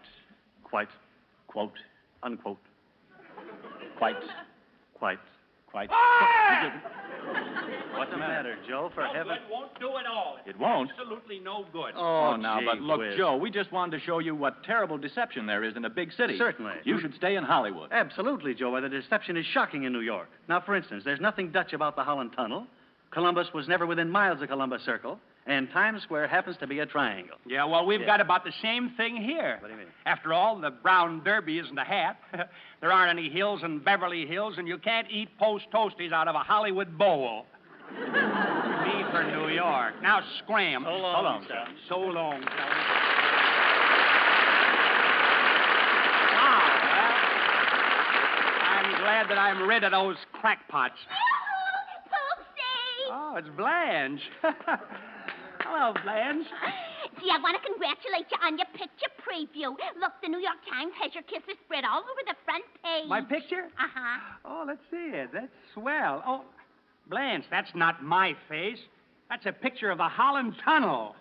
Quite. Quote. Unquote. Quite. Quite. Quite. What's the matter, Joe? For heaven... It won't do at all. It won't? Absolutely no good. Oh, now, gee but look, whiz. Joe, we just wanted to show you what terrible deception there is in a big city. Certainly. You should stay in Hollywood. Absolutely, Joe. Why, the deception is shocking in New York. Now, for instance, there's nothing Dutch about the Holland Tunnel. Columbus was never within miles of Columbus Circle. And Times Square happens to be a triangle. Yeah, well, we've got about the same thing here. What do you mean? After all, the brown derby isn't a hat. There aren't any hills in Beverly Hills, and you can't eat post toasties out of a Hollywood bowl. Me for New York. Now scram. So long, Hold on, son. So long, son. I'm glad that I'm rid of those crackpots. Oh, it's Blanche. Hello, Blanche. Gee, I want to congratulate you on your picture preview. Look, the New York Times has your kisser spread all over the front page. My picture? Uh-huh. Oh, let's see it. That's swell. Oh, Blanche, that's not my face. That's a picture of the Holland Tunnel.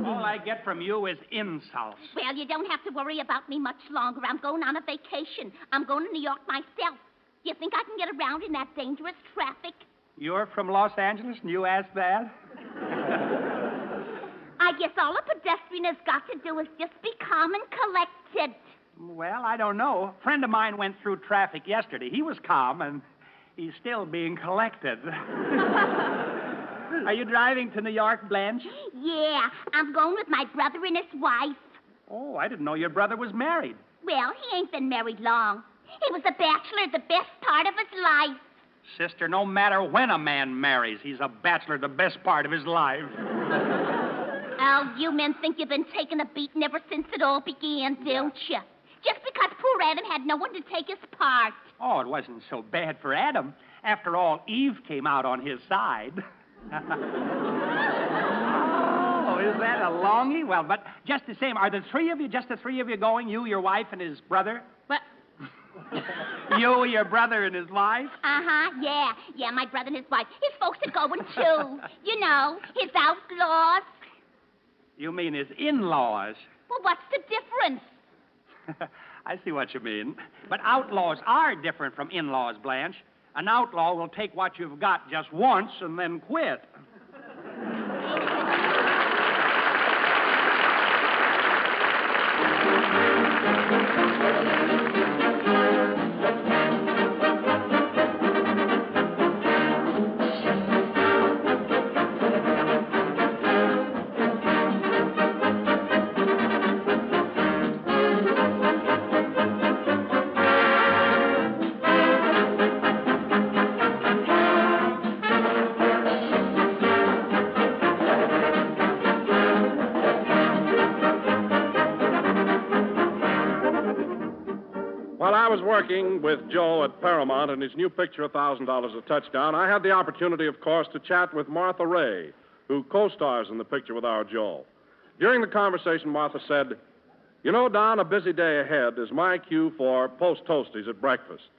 All I get from you is insults. Well, you don't have to worry about me much longer. I'm going on a vacation. I'm going to New York myself. Do you think I can get around in that dangerous traffic? You're from Los Angeles and you asked that? I guess all a pedestrian has got to do is just be calm and collected. Well, I don't know. A friend of mine went through traffic yesterday. He was calm, and he's still being collected. Are you driving to New York, Blanche? Yeah, I'm going with my brother and his wife. Oh, I didn't know your brother was married. Well, he ain't been married long. He was a bachelor the best part of his life. Sister, no matter when a man marries, he's a bachelor the best part of his life. Oh, you men think you've been taking a beating ever since it all began, don't you? Just because poor Adam had no one to take his part. Oh, it wasn't so bad for Adam. After all, Eve came out on his side. Oh, is that a longie? Well, but just the same, are the three of you, just the three of you going? You, your wife, and his brother? What? You, your brother, and his wife? Uh-huh, yeah. Yeah, my brother and his wife. His folks are going, too. You know, his outlaws. You mean his in-laws? Well, what's the difference? I see what you mean. But outlaws are different from in-laws, Blanche. An outlaw will take what you've got just once and then quit. While I was working with Joe at Paramount and his new picture, $1,000 a Touchdown, I had the opportunity, of course, to chat with Martha Ray, who co-stars in the picture with our Joe. During the conversation, Martha said, "You know, Don, a busy day ahead is my cue for Post Toasties at breakfast.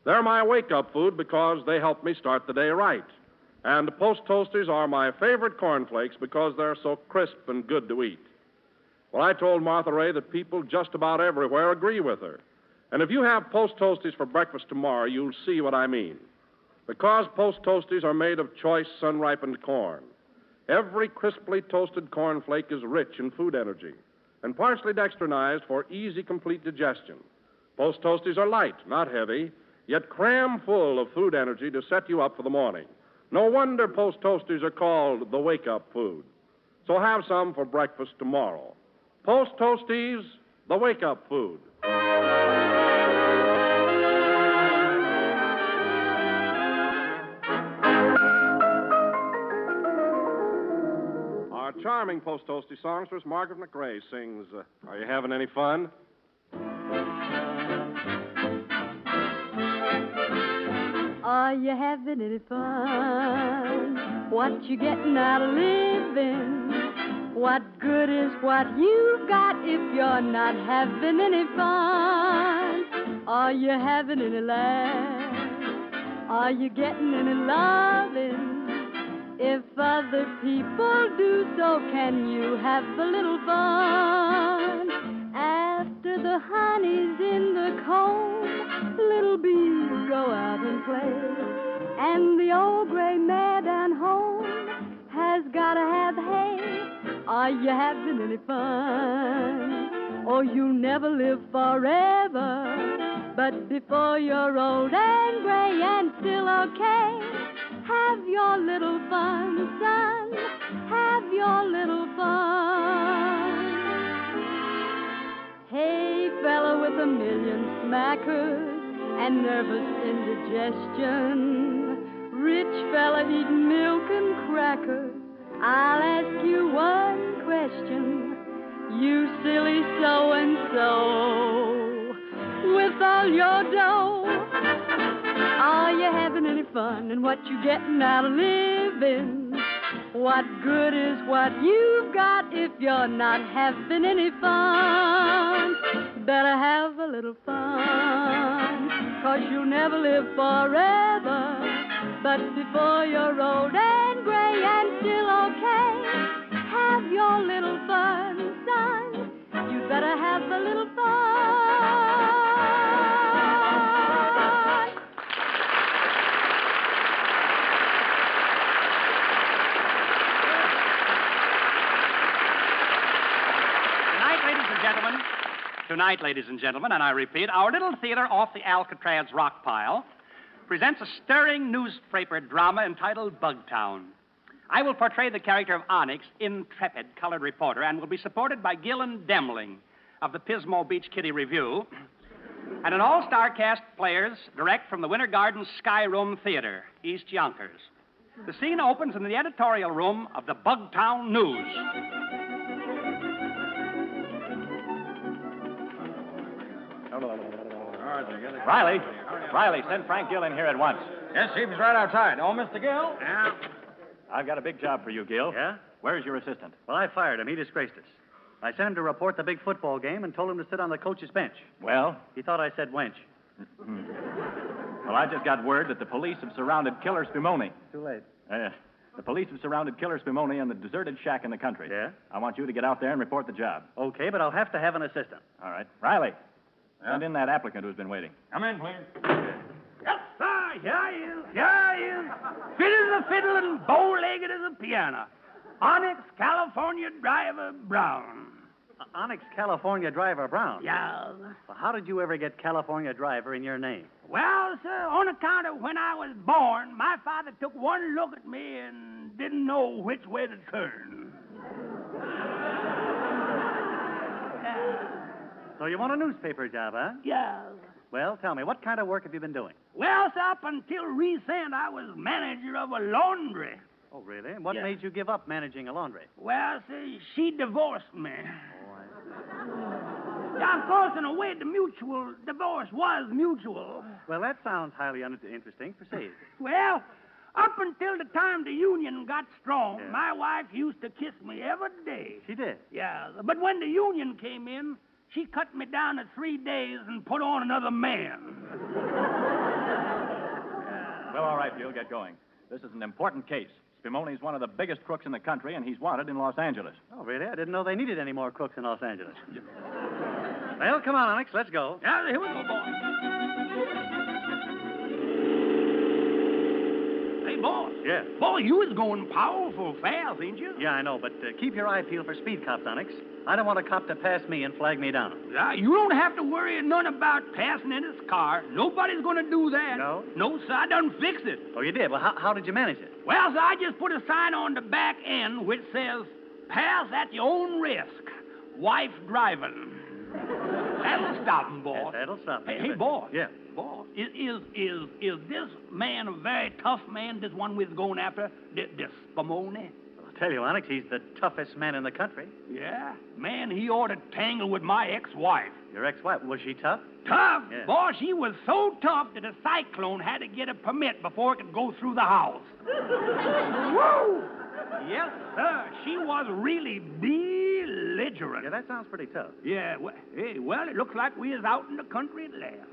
They're my wake-up food because they help me start the day right. And Post Toasties are my favorite cornflakes because they're so crisp and good to eat." Well, I told Martha Ray that people just about everywhere agree with her. And if you have Post Toasties for breakfast tomorrow, you'll see what I mean. Because Post Toasties are made of choice sun-ripened corn. Every crisply toasted cornflake is rich in food energy and partially dextrinized for easy, complete digestion. Post Toasties are light, not heavy, yet cram full of food energy to set you up for the morning. No wonder Post Toasties are called the wake-up food. So have some for breakfast tomorrow. Post Toasties, the wake-up food. Our charming Post Toasty songstress, Margaret McRae, sings, Are You Having Any Fun? Are you having any fun? What you getting out of living? What good is what you've got if you're not having any fun? Are you having any laughs? Are you getting any loving? If other people do so, can you have a little fun? After the honey's in the comb, little bees go out and play. And the old gray mare down home has gotta have hay. Are you having any fun? Oh, you'll never live forever. But before you're old and gray and still okay, have your little fun, son. Have your little fun. Hey, fella with a million smackers and nervous indigestion, rich fella eating milk and crackers, I'll ask you one question. You silly so-and-so, with all your dough, are you having any fun? And what you getting out of living? What good is what you've got if you're not having any fun? Better have a little fun, 'cause you'll never live forever. But before you're old and gray and still okay, have your little fun, son. You better have a little fun. Tonight, ladies and gentlemen, and I repeat, our little theater off the Alcatraz rock pile presents a stirring newspaper drama entitled Bugtown. I will portray the character of Onyx, intrepid colored reporter, and will be supported by Gillen Demling of the Pismo Beach Kitty Review, and an all-star cast of players direct from the Winter Garden Sky Room Theater, East Yonkers. The scene opens in the editorial room of the Bugtown News. Riley, send Frank Gill in here at once. Yes, Chief, he's right outside. Oh, Mr. Gill? Yeah? I've got a big job for you, Gill. Yeah? Where's your assistant? Well, I fired him. He disgraced us. I sent him to report the big football game and told him to sit on the coach's bench. Well? He thought I said wench. Well, I just got word that the police have surrounded Killer Spumoni. Too late. The police have surrounded Killer Spumoni in the deserted shack in the country. Yeah? I want you to get out there and report the job. Okay, but I'll have to have an assistant. All right. Riley, send in that applicant who's been waiting. Come in, please. Yes, sir. Here he is. Here he is. Fit as a fiddle and bow-legged as a piano. Onyx, California Driver Brown. Onyx California Driver Brown? Yeah. Well, how did you ever get California Driver in your name? Well, sir, on account of when I was born, my father took one look at me and didn't know which way to turn. So you want a newspaper job, huh? Yeah. Well, tell me, what kind of work have you been doing? Well, sir, up until recent, I was manager of a laundry. Oh, really? And what Yeah. made you give up managing a laundry? Well, see, she divorced me. Yeah, of course, in a way, the mutual divorce was mutual. Well, that sounds highly interesting. Proceed. Well, up until the time the union got strong, my wife used to kiss me every day. She did? Yeah, but when the union came in, she cut me down to 3 days and put on another man. Well, all right, Gill, get going. This is an important case. Spumoni's one of the biggest crooks in the country, and he's wanted in Los Angeles. Oh, really? I didn't know they needed any more crooks in Los Angeles. Well, come on, Onyx, let's go. Yeah, here we go, boy. Hey, boss. Yeah? Boy, you was going powerful fast, ain't you? Yeah, I know, but keep your eye peeled for speed cops, Onyx. I don't want a cop to pass me and flag me down. Yeah, you don't have to worry none about passing in his car. Nobody's going to do that. No? No, sir, I done fixed it. Oh, you did? Well, how did you manage it? Well, sir, I just put a sign on the back end which says, pass at your own risk. Wife driving. That'll stop him, boss. That'll stop him. Hey, boss. Yeah. Boss, is this man a very tough man, this one we're going after, this Spumoni? I'll Tell you, Onyx, he's the toughest man in the country. Yeah? Man, he ought to tangle with my ex-wife. Your ex-wife, was she tough? Tough? Yeah. Boss, she was so tough that a cyclone had to get a permit before it could go through the house. Woo! Yes, sir. She was really belligerent. Yeah, that sounds pretty tough. Yeah, well, it looks like we is out in the country at last.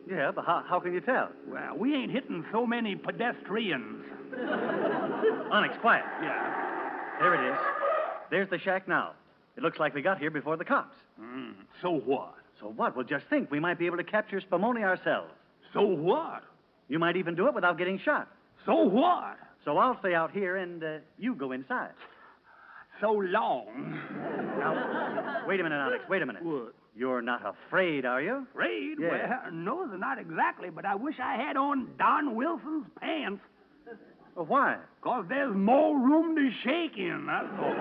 Yeah, but how can you tell? Well, we ain't hitting so many pedestrians. Onyx, quiet. Yeah. There it is. There's the shack now. It looks like we got here before the cops. So what? So what? Well, just think. We might be able to capture Spumoni ourselves. So what? You might even do it without getting shot. So what? So I'll stay out here and you go inside. So long. Now, wait a minute, Onyx. Wait a minute. What? You're not afraid, are you? Afraid? Yeah. Well, no, not exactly, but I wish I had on Don Wilson's pants. Well, why? 'Cause there's more room to shake in, that's all.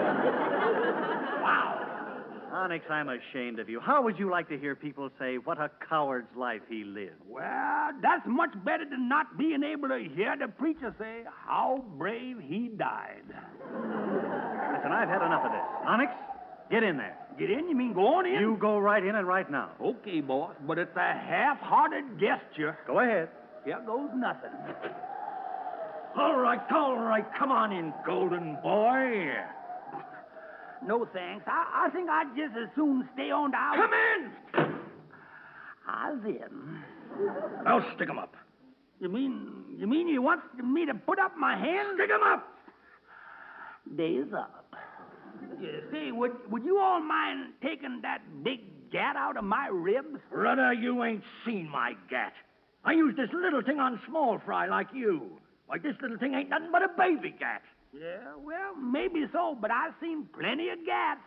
Wow. Onyx, I'm ashamed of you. How would you like to hear people say what a coward's life he lived? Well, that's much better than not being able to hear the preacher say how brave he died. Listen, I've had enough of this. Onyx, get in there. Get in? You mean go on in? You go right in and right now. Okay, boss, but it's a half-hearted gesture. Go ahead. Here goes nothing. All right. Come on in, golden boy. No, thanks. I think I'd just as soon stay on the house. Come in! I'll in. I'll stick 'em up. You mean you want me to put up my hands? Stick 'em up! Days up. Yeah, say, would you all mind taking that big gat out of my ribs? Brother, you ain't seen my gat. I use this little thing on small fry like you. Why, this little thing ain't nothing but a baby gat. Yeah, well, maybe so, but I've seen plenty of gats.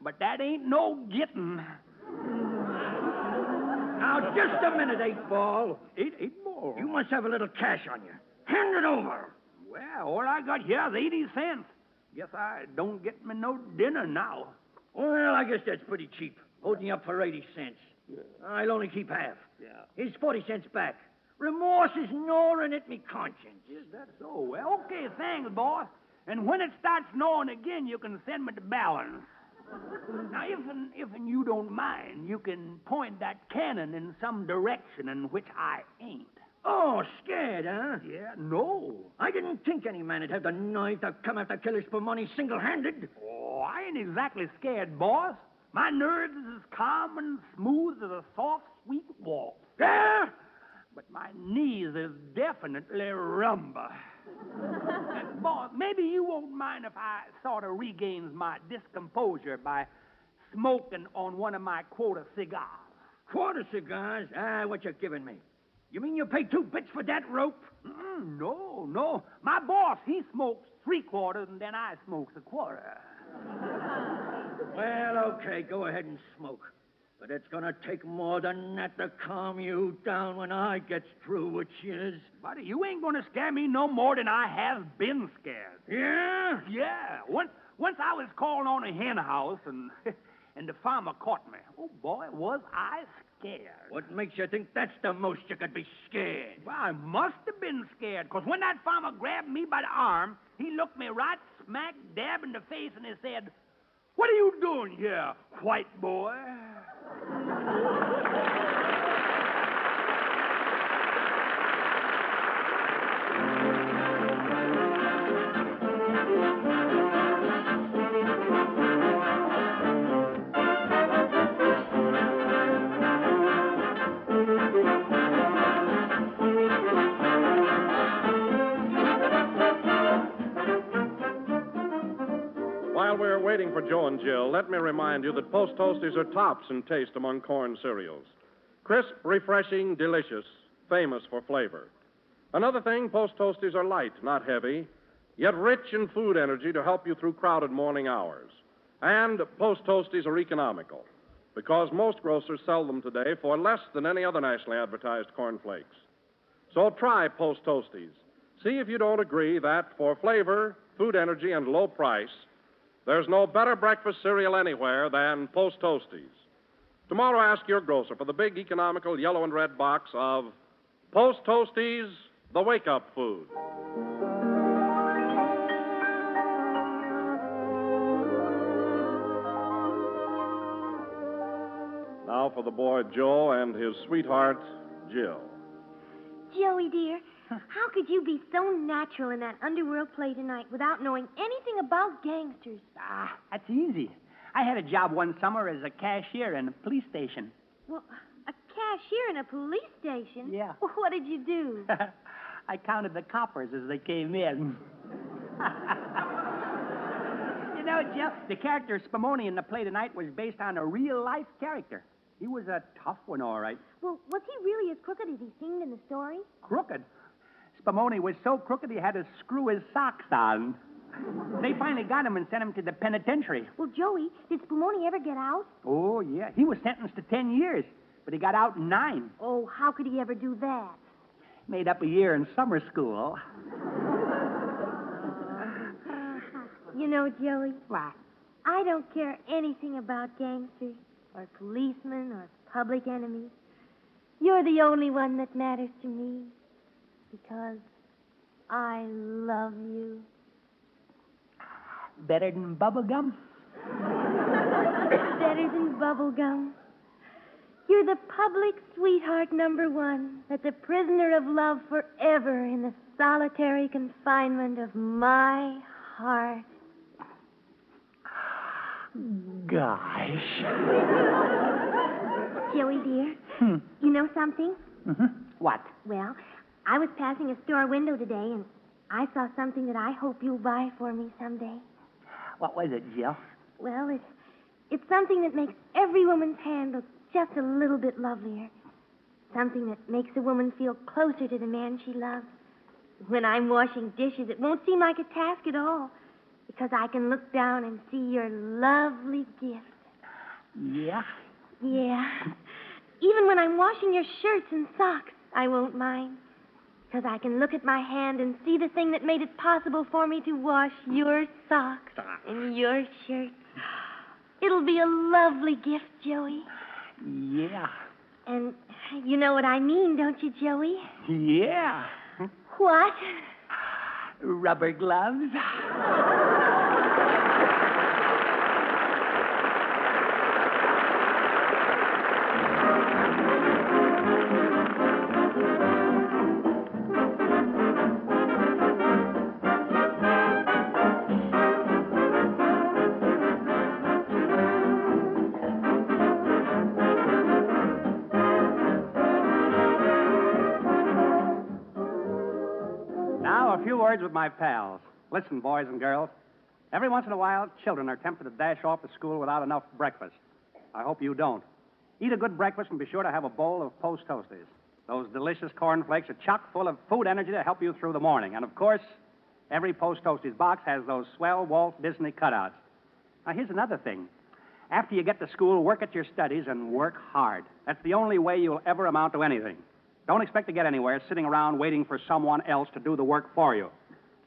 But that ain't no getting. Now, just a minute, 8-ball. Eight ball? You must have a little cash on you. Hand it over. Well, all I got here is 80 cents. Guess I don't get me no dinner now. Well, I guess that's pretty cheap. Holding you up for 80 cents. Yeah. I'll only keep half. Yeah. Here's 40 cents back. Remorse is gnawing at me conscience. Is that so? Well, okay, thanks, boss. And when it starts gnawing again, you can send me the balance. Now, if you don't mind, you can point that cannon in some direction in which I ain't. Oh, scared, huh? Yeah, no. I didn't think any man would have the nerve to come after killers for money single-handed. Oh, I ain't exactly scared, boss. My nerves is as calm and smooth as a soft, sweet waltz. Yeah? But my knees is definitely rumba. Boss, maybe you won't mind if I sort of regains my discomposure by smoking on one of my quarter cigars. Quarter cigars? What you giving me? You mean you pay 2 bits for that rope? No. My boss, he smokes 3/4, and then I smokes 1/4. Well, okay, go ahead and smoke. But it's gonna take more than that to calm you down when I gets through with you. Buddy, you ain't gonna scare me no more than I have been scared. Yeah? Yeah. Once I was called on a hen house, and the farmer caught me. Oh, boy, was I scared. What makes you think that's the most you could be scared? Well, I must have been scared, because when that farmer grabbed me by the arm, he looked me right smack dab in the face, and he said, "What are you doing here, white boy?" While we're waiting for Joe and Jill, let me remind you that Post Toasties are tops in taste among corn cereals. Crisp, refreshing, delicious, famous for flavor. Another thing, Post Toasties are light, not heavy, yet rich in food energy to help you through crowded morning hours. And Post Toasties are economical, because most grocers sell them today for less than any other nationally advertised cornflakes. So try Post Toasties. See if you don't agree that for flavor, food energy, and low price, there's no better breakfast cereal anywhere than Post Toasties. Tomorrow, ask your grocer for the big economical yellow and red box of Post Toasties, the wake-up food. Now for the boy Joe and his sweetheart, Jill. Joey, dear, how could you be so natural in that underworld play tonight without knowing anything about gangsters? That's easy. I had a job one summer as a cashier in a police station. Well, a cashier in a police station? Yeah. What did you do? I counted the coppers as they came in. You know, Jill, the character Spumoni in the play tonight was based on a real-life character. He was a tough one, all right. Well, was he really as crooked as he seemed in the story? Crooked? Spumoni was so crooked he had to screw his socks on. They finally got him and sent him to the penitentiary. Well, Joey, did Spumoni ever get out? Oh, yeah. He was sentenced to 10 years, but he got out in 9. Oh, how could he ever do that? Made up a year in summer school. You know, Joey. What? I don't care anything about gangsters or policemen or public enemies. You're the only one that matters to me because I love you. Better than bubble gum? Better than bubble gum. You're the public sweetheart #1 that's a prisoner of love forever in the solitary confinement of my heart. Gosh. Joey, dear, you know something? Mm-hmm. What? Well, I was passing a store window today, and I saw something that I hope you'll buy for me someday. What was it, Jill? Well, it's something that makes every woman's hand look just a little bit lovelier. Something that makes a woman feel closer to the man she loves. When I'm washing dishes, it won't seem like a task at all, because I can look down and see your lovely gift. Yeah? Yeah. Even when I'm washing your shirts and socks, I won't mind, because I can look at my hand and see the thing that made it possible for me to wash your socks and your shirts. It'll be a lovely gift, Joey. Yeah. And you know what I mean, don't you, Joey? Yeah. What? Rubber gloves. With my pals. Listen, boys and girls. Every once in a while, children are tempted to dash off to school without enough breakfast. I hope you don't. Eat a good breakfast and be sure to have a bowl of Post Toasties. Those delicious cornflakes are chock full of food energy to help you through the morning. And, of course, every Post Toasties box has those swell Walt Disney cutouts. Now, here's another thing. After you get to school, work at your studies and work hard. That's the only way you'll ever amount to anything. Don't expect to get anywhere sitting around waiting for someone else to do the work for you.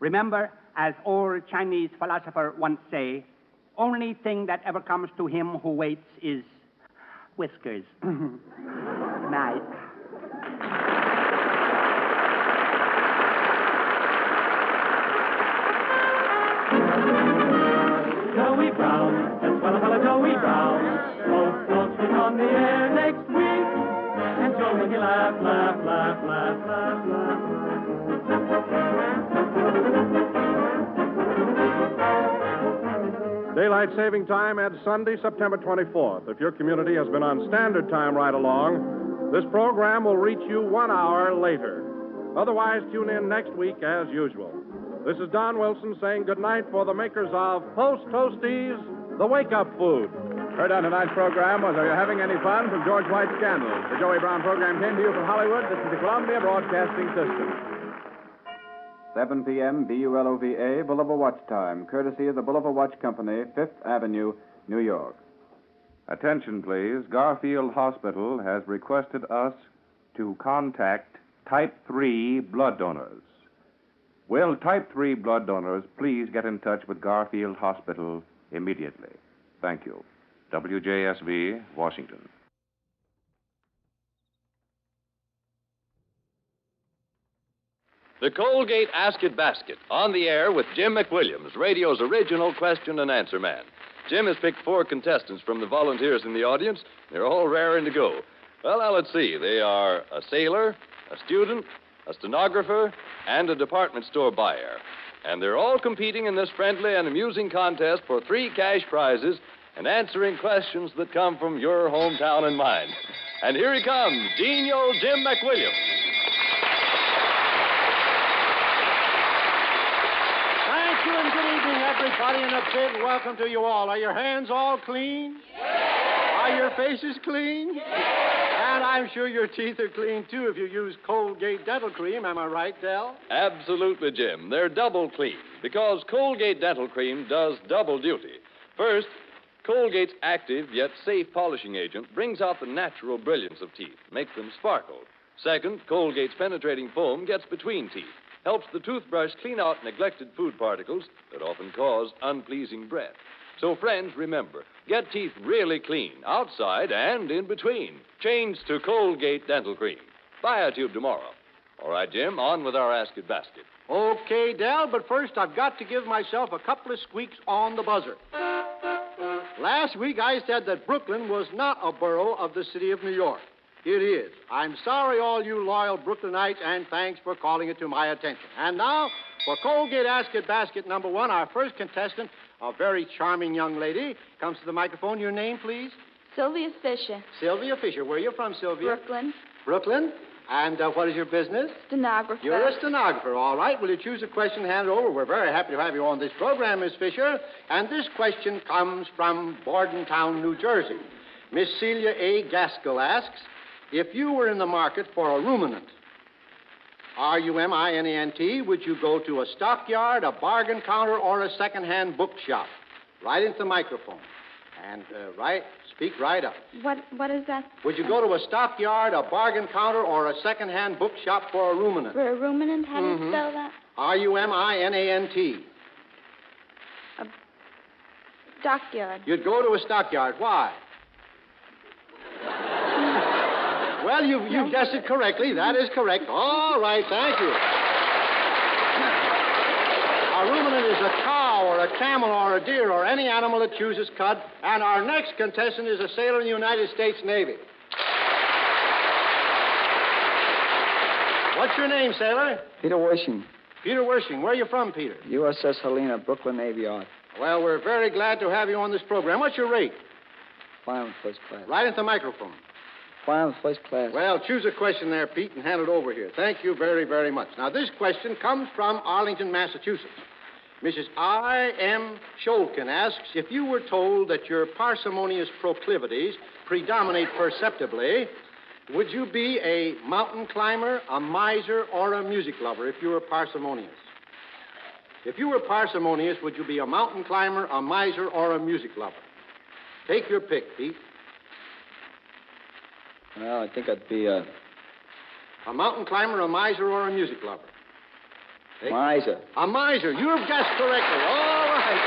Remember, as old Chinese philosopher once say, only thing that ever comes to him who waits is whiskers. Night. Joey Brown, that's fella Joey Brown. Post Toasting on the air next week. And Joey, he laugh, laugh, laugh, laugh, laugh, laugh. Daylight saving time ends Sunday, September 24th. If your community has been on standard time right along, this program will reach you 1 hour later. Otherwise, tune in next week as usual. This is Don Wilson saying goodnight for the makers of Post Toasties, the wake-up food. Heard on tonight's program was Are You Having Any Fun from George White's Scandals. The Joey Brown program came to you from Hollywood. This is the Columbia Broadcasting System. 7 p.m. BULOVA, Boulevard Watch Time, courtesy of the Boulevard Watch Company, 5th Avenue, New York. Attention, please. Garfield Hospital has requested us to contact Type 3 blood donors. Will Type 3 blood donors please get in touch with Garfield Hospital immediately? Thank you. WJSV, Washington. The Colgate Ask It Basket, on the air with Jim McWilliams, radio's original question and answer man. Jim has picked 4 contestants from the volunteers in the audience. They're all raring to go. Well, now let's see. They are a sailor, a student, a stenographer, and a department store buyer. And they're all competing in this friendly and amusing contest for 3 cash prizes and answering questions that come from your hometown and mine. And here he comes, Genial Jim McWilliams. Thank you and good evening, everybody, and a big welcome to you all. Are your hands all clean? Yeah. Are your faces clean? Yeah. And I'm sure your teeth are clean, too, if you use Colgate Dental Cream. Am I right, Del? Absolutely, Jim. They're double clean because Colgate Dental Cream does double duty. First, Colgate's active yet safe polishing agent brings out the natural brilliance of teeth, makes them sparkle. Second, Colgate's penetrating foam gets between teeth, helps the toothbrush clean out neglected food particles that often cause unpleasing breath. So, friends, remember, get teeth really clean, outside and in between. Change to Colgate Dental Cream. Buy a tube tomorrow. All right, Jim, on with our Ask It basket. Okay, Del, but first I've got to give myself a couple of squeaks on the buzzer. Last week I said that Brooklyn was not a borough of the city of New York. It is. I'm sorry, all you loyal Brooklynites, and thanks for calling it to my attention. And now, for Colgate Ask It basket number 1, our first contestant, a very charming young lady, comes to the microphone. Your name, please? Sylvia Fisher. Sylvia Fisher. Where are you from, Sylvia? Brooklyn. Brooklyn? And what is your business? Stenographer. You're a stenographer, all right. Will you choose a question and hand it over? We're very happy to have you on this program, Miss Fisher. And this question comes from Bordentown, New Jersey. Miss Celia A. Gaskell asks, if you were in the market for a ruminant, R-U-M-I-N-A-N-T, would you go to a stockyard, a bargain counter, or a second-hand bookshop? Right into the microphone. And speak right up. What is that? Would you go to a stockyard, a bargain counter, or a second-hand bookshop for a ruminant? For a ruminant? How do you spell that? R-U-M-I-N-A-N-T. A stockyard. You'd go to a stockyard. Why? Well, you've guessed it correctly. That is correct. All right, thank you. A ruminant is a cow or a camel or a deer or any animal that chooses cud. And our next contestant is a sailor in the United States Navy. What's your name, sailor? Peter Worshing. Peter Worshing. Where are you from, Peter? USS Helena, Brooklyn Navy Yard. Well, we're very glad to have you on this program. What's your rate? Flying first class. Right into the microphone. Flying first class. Well, choose a question there, Pete, and hand it over here. Thank you very, very much. Now, this question comes from Arlington, Massachusetts. Mrs. I.M. Sholkin asks, if you were told that your parsimonious proclivities predominate perceptibly, would you be a mountain climber, a miser, or a music lover if you were parsimonious? If you were parsimonious, would you be a mountain climber, a miser, or a music lover? Take your pick, Pete. Well, I think I'd be a mountain climber, a miser, or a music lover? Miser. A miser. You've guessed correctly. All right.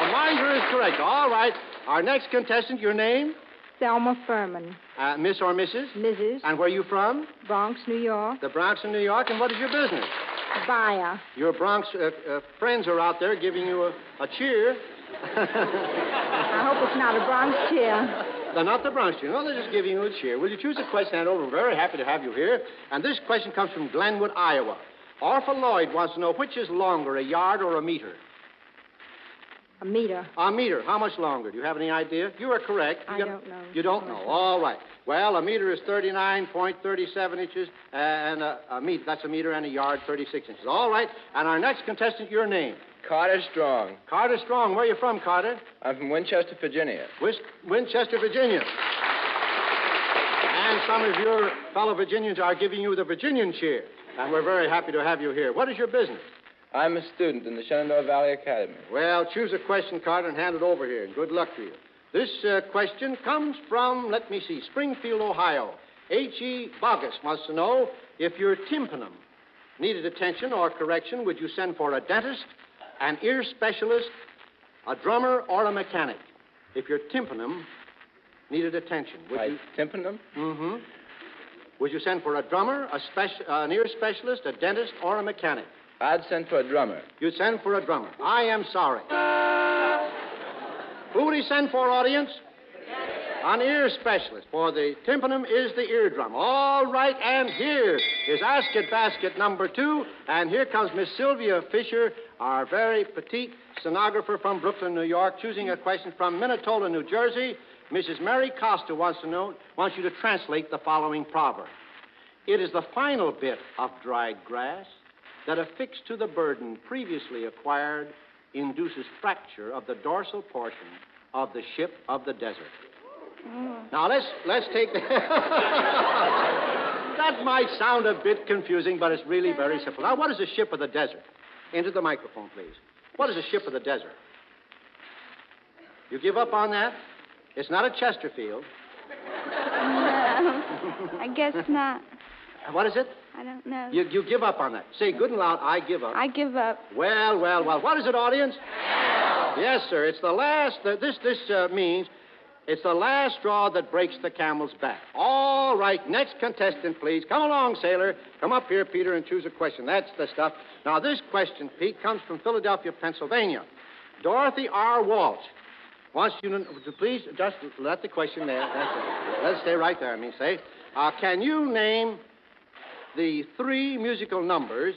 A miser is correct. All right. Our next contestant, your name? Thelma Furman. Miss or Mrs.? Mrs. And where are you from? Bronx, New York. The Bronx in New York. And what is your business? Buyer. Your Bronx friends are out there giving you a cheer. I hope it's not a Bronx cheer. They're not the Bronx cheer. No, they're just giving you a cheer. Will you choose a question and over? We're very happy to have you here. And this question comes from Glenwood, Iowa. Orpha Lloyd wants to know which is longer, a yard or a meter? A meter. A meter. How much longer? Do you have any idea? You are correct. I don't know. You don't know. All right. Well, a meter is 39.37 inches, and that's a meter, and a yard, 36 inches. All right. And our next contestant, your name? Carter Strong. Carter Strong. Where are you from, Carter? I'm from Winchester, Virginia. Winchester, Virginia. And some of your fellow Virginians are giving you the Virginian cheer. And we're very happy to have you here. What is your business? I'm a student in the Shenandoah Valley Academy. Well, choose a question, Carter, and hand it over here. And good luck to you. This question comes from, Springfield, Ohio. H.E. Bogus wants to know if your tympanum needed attention or correction, would you send for a dentist, an ear specialist, a drummer, or a mechanic? If your tympanum needed attention, would you... Tympanum? Mm-hmm. Would you send for a drummer, an ear specialist, a dentist, or a mechanic? I'd send for a drummer. You'd send for a drummer. I am sorry. Somebody send for, audience? An ear specialist, for the tympanum is the eardrum. All right, and here is Asket Basket number 2, and here comes Miss Sylvia Fisher, our very petite stenographer from Brooklyn, New York, choosing a question from Minnetonka, New Jersey. Mrs. Mary Costa wants you to translate the following proverb. It is the final bit of dried grass that affixed to the burden previously acquired induces fracture of the dorsal portion of the ship of the desert. Now, let's take the... That might sound a bit confusing, but it's really very simple. Now, what is a ship of the desert? Into the microphone, please. What is a ship of the desert? You give up on that? It's not a Chesterfield. No, I guess not. What is it? I don't know. You give up on that. Say good and loud, I give up. I give up. Well. What is it, audience? Yes, sir. It's the last... This means... It's the last straw that breaks the camel's back. All right, next contestant, please. Come along, sailor. Come up here, Peter, and choose a question. That's the stuff. Now, this question, Pete, comes from Philadelphia, Pennsylvania. Dorothy R. Walsh wants you to please just let the question there. That's it. Let it stay right there, can you name the 3 musical numbers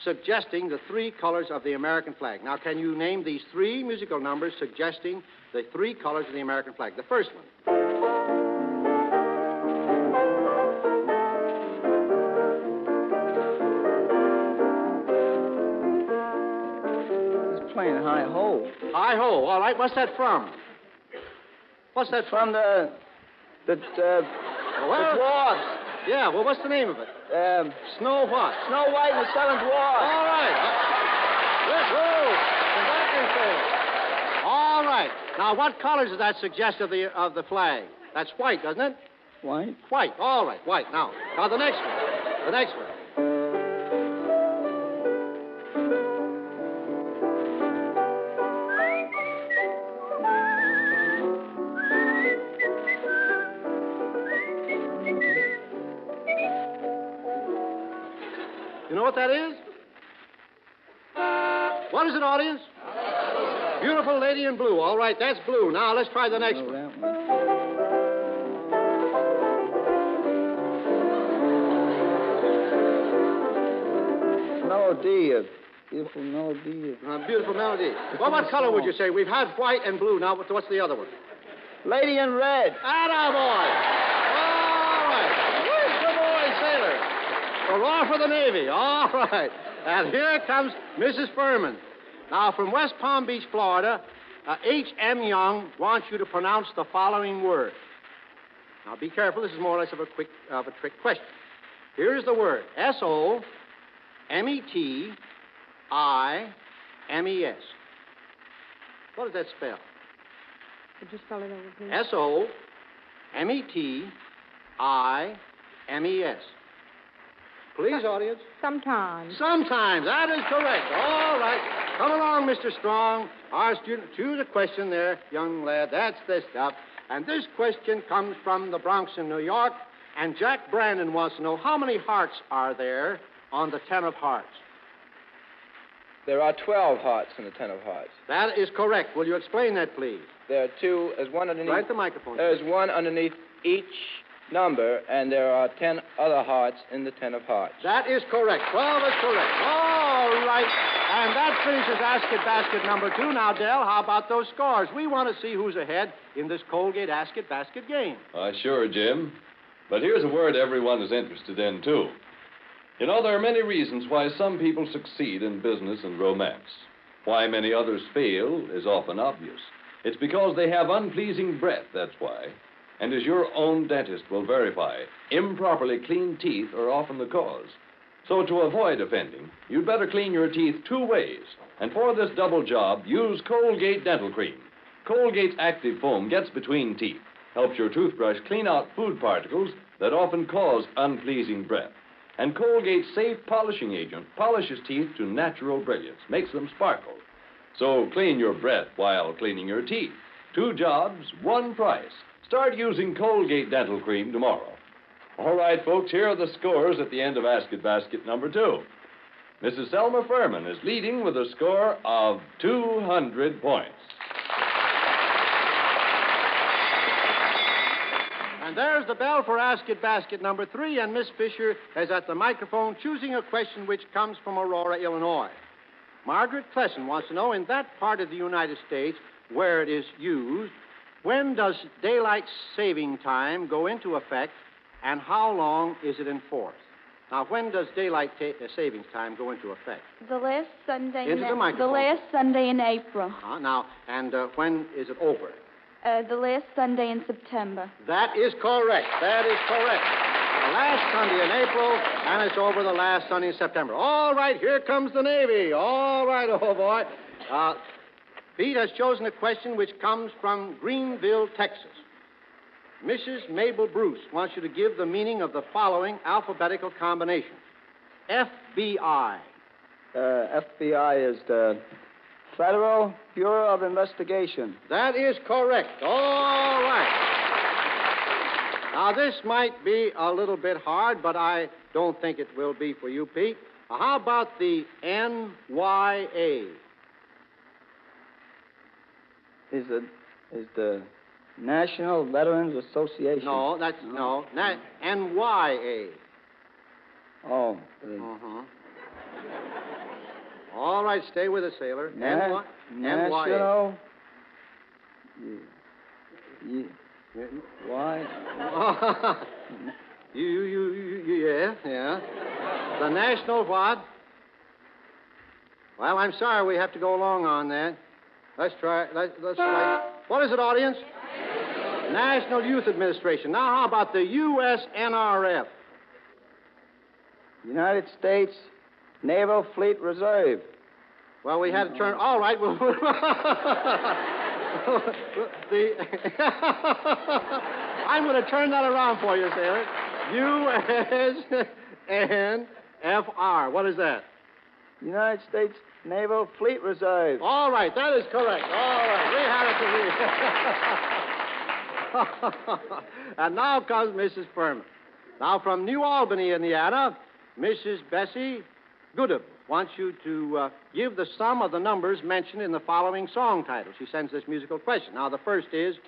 suggesting the 3 colors of the American flag? Now, can you name these 3 musical numbers suggesting the 3 colors of the American flag? The first one. He's playing Hi-Ho. Hi-Ho. All right. What's that from? What's that from? The Dwarfs. Yeah, well, what's the name of it? Snow what? Snow White and the Seven Dwarfs. All right. All right. Now, what colors does that suggest of the flag? That's white, doesn't it? White. White. All right, white. Now the next one. The next one. You know what that is? What is it, audience? Beautiful Lady in Blue. All right, that's blue. Now, let's try the next one. Melody. Beautiful melody. Beautiful melody. Well, what color would you say? We've had white and blue. Now, what's the other one? Lady in Red. Attaboy. All right. Good boy, sailor. Hurrah for the Navy. All right. And here comes Mrs. Furman. Now, from West Palm Beach, Florida, H.M. Young wants you to pronounce the following word. Now, be careful. This is more or less of a trick question. Here is the word. S-O-M-E-T-I-M-E-S. What does that spell? Could you spell it over, please? S-O-M-E-T-I-M-E-S. Please, audience. Sometimes. Sometimes. That is correct. All right. Come along, Mr. Strong. Our student, choose a question there, young lad. That's the stuff. And this question comes from the Bronx in New York. And Jack Brandon wants to know how many hearts are there on the 10 of hearts? There are 12 hearts in the 10 of hearts. That is correct. Will you explain that, please? There are 2. There's one underneath. Right the microphone. There's one underneath each number, and there are 10 other hearts in the 10 of hearts. That is correct. 12 is correct. All right. And that finishes Asket Basket number 2. Now, Del, how about those scores? We want to see who's ahead in this Colgate Asket Basket game. Sure, Jim. But here's a word everyone is interested in, too. You know, there are many reasons why some people succeed in business and romance. Why many others fail is often obvious. It's because they have unpleasing breath, that's why. And as your own dentist will verify, improperly cleaned teeth are often the cause. So to avoid offending, you'd better clean your teeth 2 ways. And for this double job, use Colgate Dental Cream. Colgate's active foam gets between teeth, helps your toothbrush clean out food particles that often cause unpleasing breath. And Colgate's safe polishing agent polishes teeth to natural brilliance, makes them sparkle. So clean your breath while cleaning your teeth. 2 jobs, 1 price. Start using Colgate Dental Cream tomorrow. All right, folks, here are the scores at the end of Asket Basket number 2. Mrs. Selma Furman is leading with a score of 200 points. And there's the bell for Ask It Basket number 3, and Miss Fisher is at the microphone choosing a question which comes from Aurora, Illinois. Margaret Clesson wants to know, in that part of the United States where it is used, when does daylight saving time go into effect, and how long is it enforced? Now, when does daylight savings time go into effect? The last Sunday Into the microphone. The last Sunday in April. Now, and when is it over? The last Sunday in September. That is correct. That is correct. The last Sunday in April, and it's over the last Sunday in September. All right, here comes the Navy. All right, oh boy. Pete has chosen a question which comes from Greenville, Texas. Mrs. Mabel Bruce wants you to give the meaning of the following alphabetical combination. FBI. FBI is the Federal Bureau of Investigation. That is correct. All right. Now, this might be a little bit hard, but I don't think it will be for you, Pete. How about the NYA? Is the National Veterans Association. No, that's no. NYA. Oh. All right, stay with us, sailor. National. Why? Yeah. The National what? Well, I'm sorry, we have to go along on that. Let's try. Let's try. What is it, audience? National Youth Administration. Now, how about the USNRF? United States Naval Fleet Reserve. Well, we had to turn. All right. Well, I'm going to turn that around for you, sailor. USNFR. What is that? United States Naval Fleet Reserve. All right, that is correct. All right, we had it to read. And now comes Mrs. Furman. Now, from New Albany, Indiana, Mrs. Bessie Goodham wants you to give the sum of the numbers mentioned in the following song title. She sends this musical question. Now, the first is...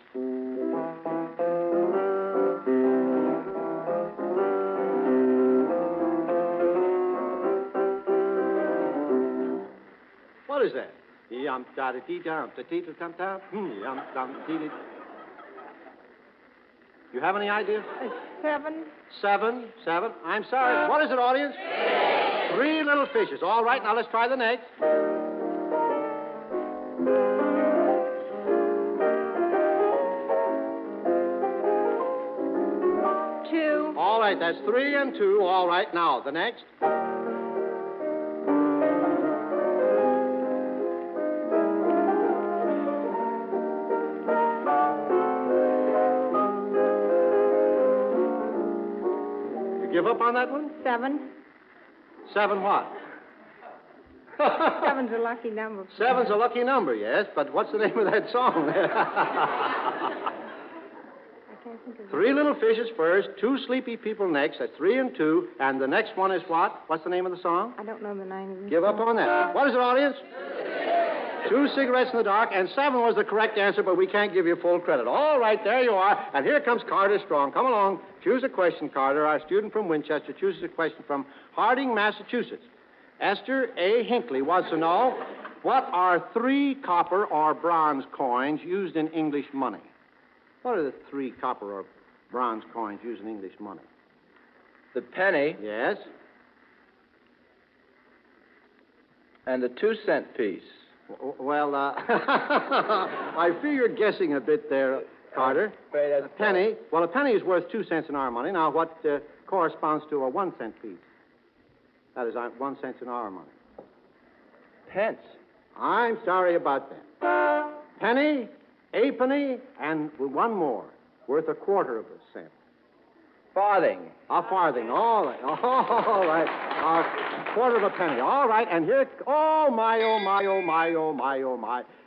What is that? You have any idea? 7. 7. I'm sorry. What is it, audience? 3 Little Fishes. All right, now let's try the next. 2. All right, that's 3 and 2. All right, now the next. 'You give up on that one? 7. 7 what? 7's a lucky number. 7's a lucky number, yes, but what's the name of that song? I can't think of it. 3 Little Fishes first, 2 Sleepy People next. That's 3 and 2. And the next one is what? What's the name of the song? I don't know the name of it. Give up on that. What is it, audience? 2 Cigarettes in the Dark, and 7 was the correct answer, but we can't give you full credit. All right, there you are. And here comes Carter Strong. Come along. Choose a question, Carter. Our student from Winchester chooses a question from Harding, Massachusetts. Esther A. Hinckley wants to know, what are 3 copper or bronze coins used in English money? What are the 3 copper or bronze coins used in English money? The penny. Yes. And the 2-cent piece. Well, I fear you're guessing a bit there, Carter. A penny. Well, a penny is worth 2 cents in our money. Now, what corresponds to a 1-cent piece? That is 1 cent in our money. Pence. I'm sorry about that. Penny, a penny, and one more, worth 1/4 of a cent. Farthing. A farthing. All right. All right. 1/4 of a penny. All right. And here, oh, my.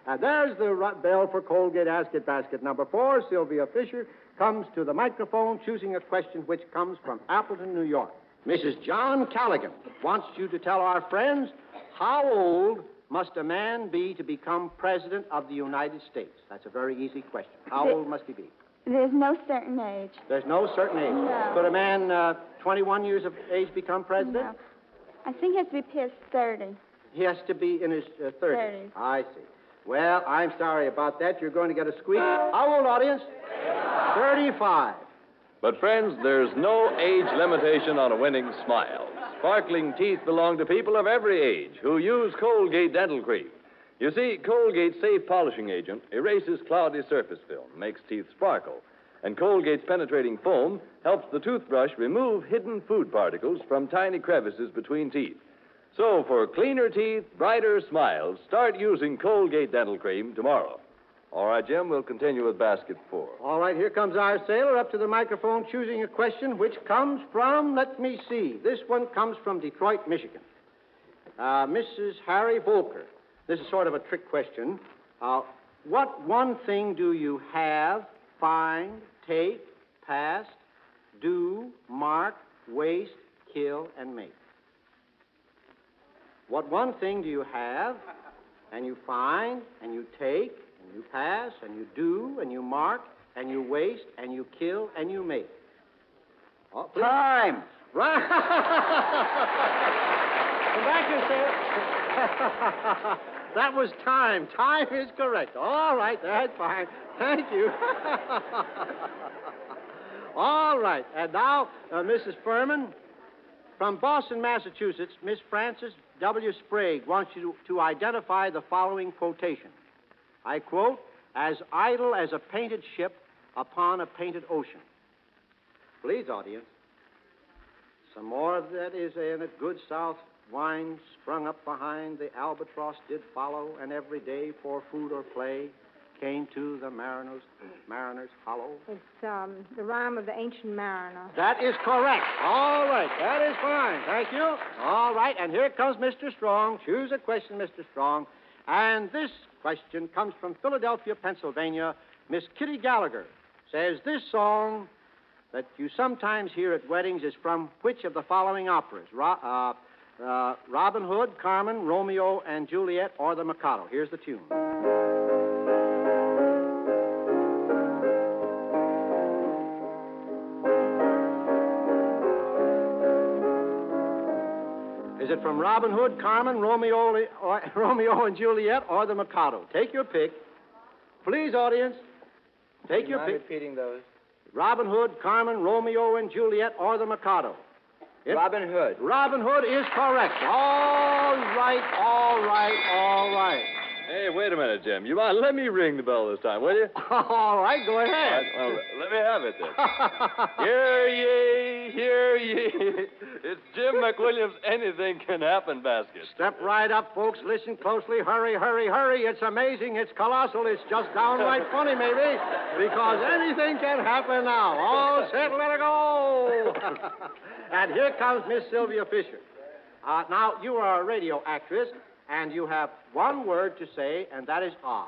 And there's the bell for Colgate Ask It Basket number 4. Sylvia Fisher comes to the microphone choosing a question which comes from Appleton, New York. Mrs. John Callaghan wants you to tell our friends, how old must a man be to become President of the United States? That's a very easy question. How old must he be? There's no certain age. There's no certain age. No. Could a man 21 years of age become president? No. I think he has to be past 30. He has to be in his 30s. 30s. I see. Well, I'm sorry about that. You're going to get a squeak. How old, audience? 35. But, friends, there's no age limitation on a winning smile. Sparkling teeth belong to people of every age who use Colgate dental cream. You see, Colgate's safe polishing agent erases cloudy surface film, makes teeth sparkle. And Colgate's penetrating foam helps the toothbrush remove hidden food particles from tiny crevices between teeth. So, for cleaner teeth, brighter smiles, start using Colgate dental cream tomorrow. All right, Jim, we'll continue with basket 4. All right, here comes our sailor up to the microphone choosing a question which comes from, let me see, this one comes from Detroit, Michigan. Mrs. Harry Volker. This is sort of a trick question. What one thing do you have, find, take, pass, do, mark, waste, kill, and make? What one thing do you have, and you find, and you take, and you pass, and you do, and you mark, and you waste, and you kill, and you make? Oh, Time! Right. Come back here, sir. That was time. Time is correct. All right, that's fine. Thank you. All right, and now, Mrs. Furman, from Boston, Massachusetts, Miss Frances W. Sprague wants you to identify the following quotation. I quote, "As idle as a painted ship upon a painted ocean." Please, audience. Some more of that is in it. Good South wine sprung up behind, the albatross did follow, and every day for food or play came to the mariner's hollow. It's the rhyme of the Ancient Mariner. That is correct. All right, that is fine. Thank you. All right, and here comes Mr. Strong. Choose a question, Mr. Strong. And this question comes from Philadelphia, Pennsylvania. Miss Kitty Gallagher says this song that you sometimes hear at weddings is from which of the following operas? Robin Hood, Carmen, Romeo and Juliet, or The Mikado. Here's the tune. Is it from Robin Hood, Carmen, Romeo and Juliet, or The Mikado? Take your pick. Please, audience, take your pick. Repeating those. Robin Hood, Carmen, Romeo and Juliet, or The Mikado? Robin Hood. Robin Hood is correct. All right, all right, all right. Hey, wait a minute, Jim. You mind? Let me ring the bell this time, will you? All right, go ahead. Well, let me have it then. Hear ye, hear ye. It's Jim McWilliams' Anything Can Happen basket. Step right up, folks. Listen closely. Hurry, hurry, hurry. It's amazing. It's colossal. It's just downright funny, maybe, because anything can happen now. All set, let it go. And here comes Miss Sylvia Fisher. Now, you are a radio actress, and you have one word to say, and that is ah.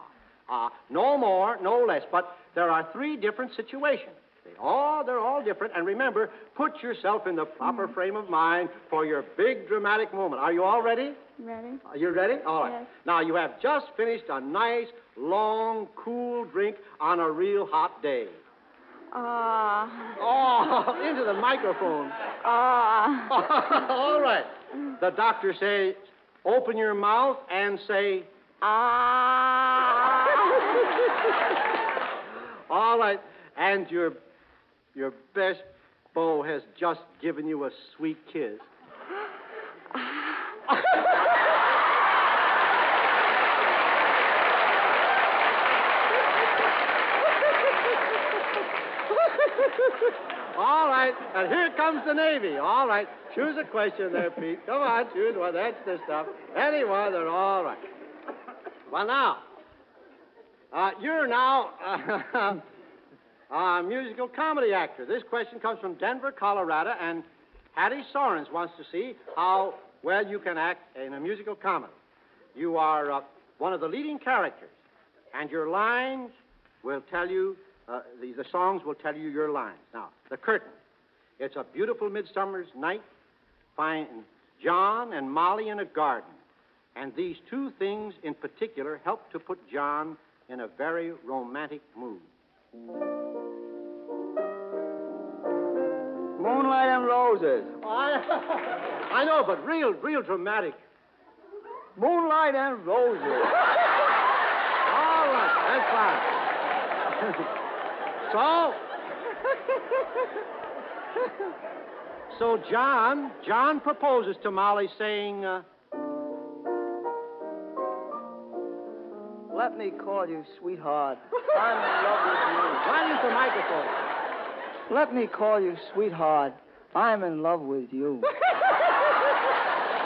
No more, no less. But there are three different situations. They're all different. And remember, put yourself in the proper frame of mind for your big dramatic moment. Are you all ready? Ready. Are you ready? All right. Yes. Now, you have just finished a nice, long, cool drink on a real hot day. Oh, into the microphone. All right. The doctor says, open your mouth and say, All right. And your best beau has just given you a sweet kiss. All right, and here comes the Navy. All right, choose a question there, Pete. Come on, choose one. That's the stuff. Anyone, they're all right. Well, now, you're now a musical comedy actor. This question comes from Denver, Colorado, and Hattie Sorens wants to see how well you can act in a musical comedy. You are one of the leading characters, and your lines will tell you the songs will tell you your lines. Now, the curtain. It's a beautiful midsummer's night. Find John and Molly in a garden. And these two things in particular help to put John in a very romantic mood. Moonlight and roses. I know, but real dramatic. Moonlight and roses. All right, that's fine. So John proposes to Molly saying, Let me call you sweetheart. I'm in love with you. Right into the microphone. Let me call you sweetheart. I'm in love with you.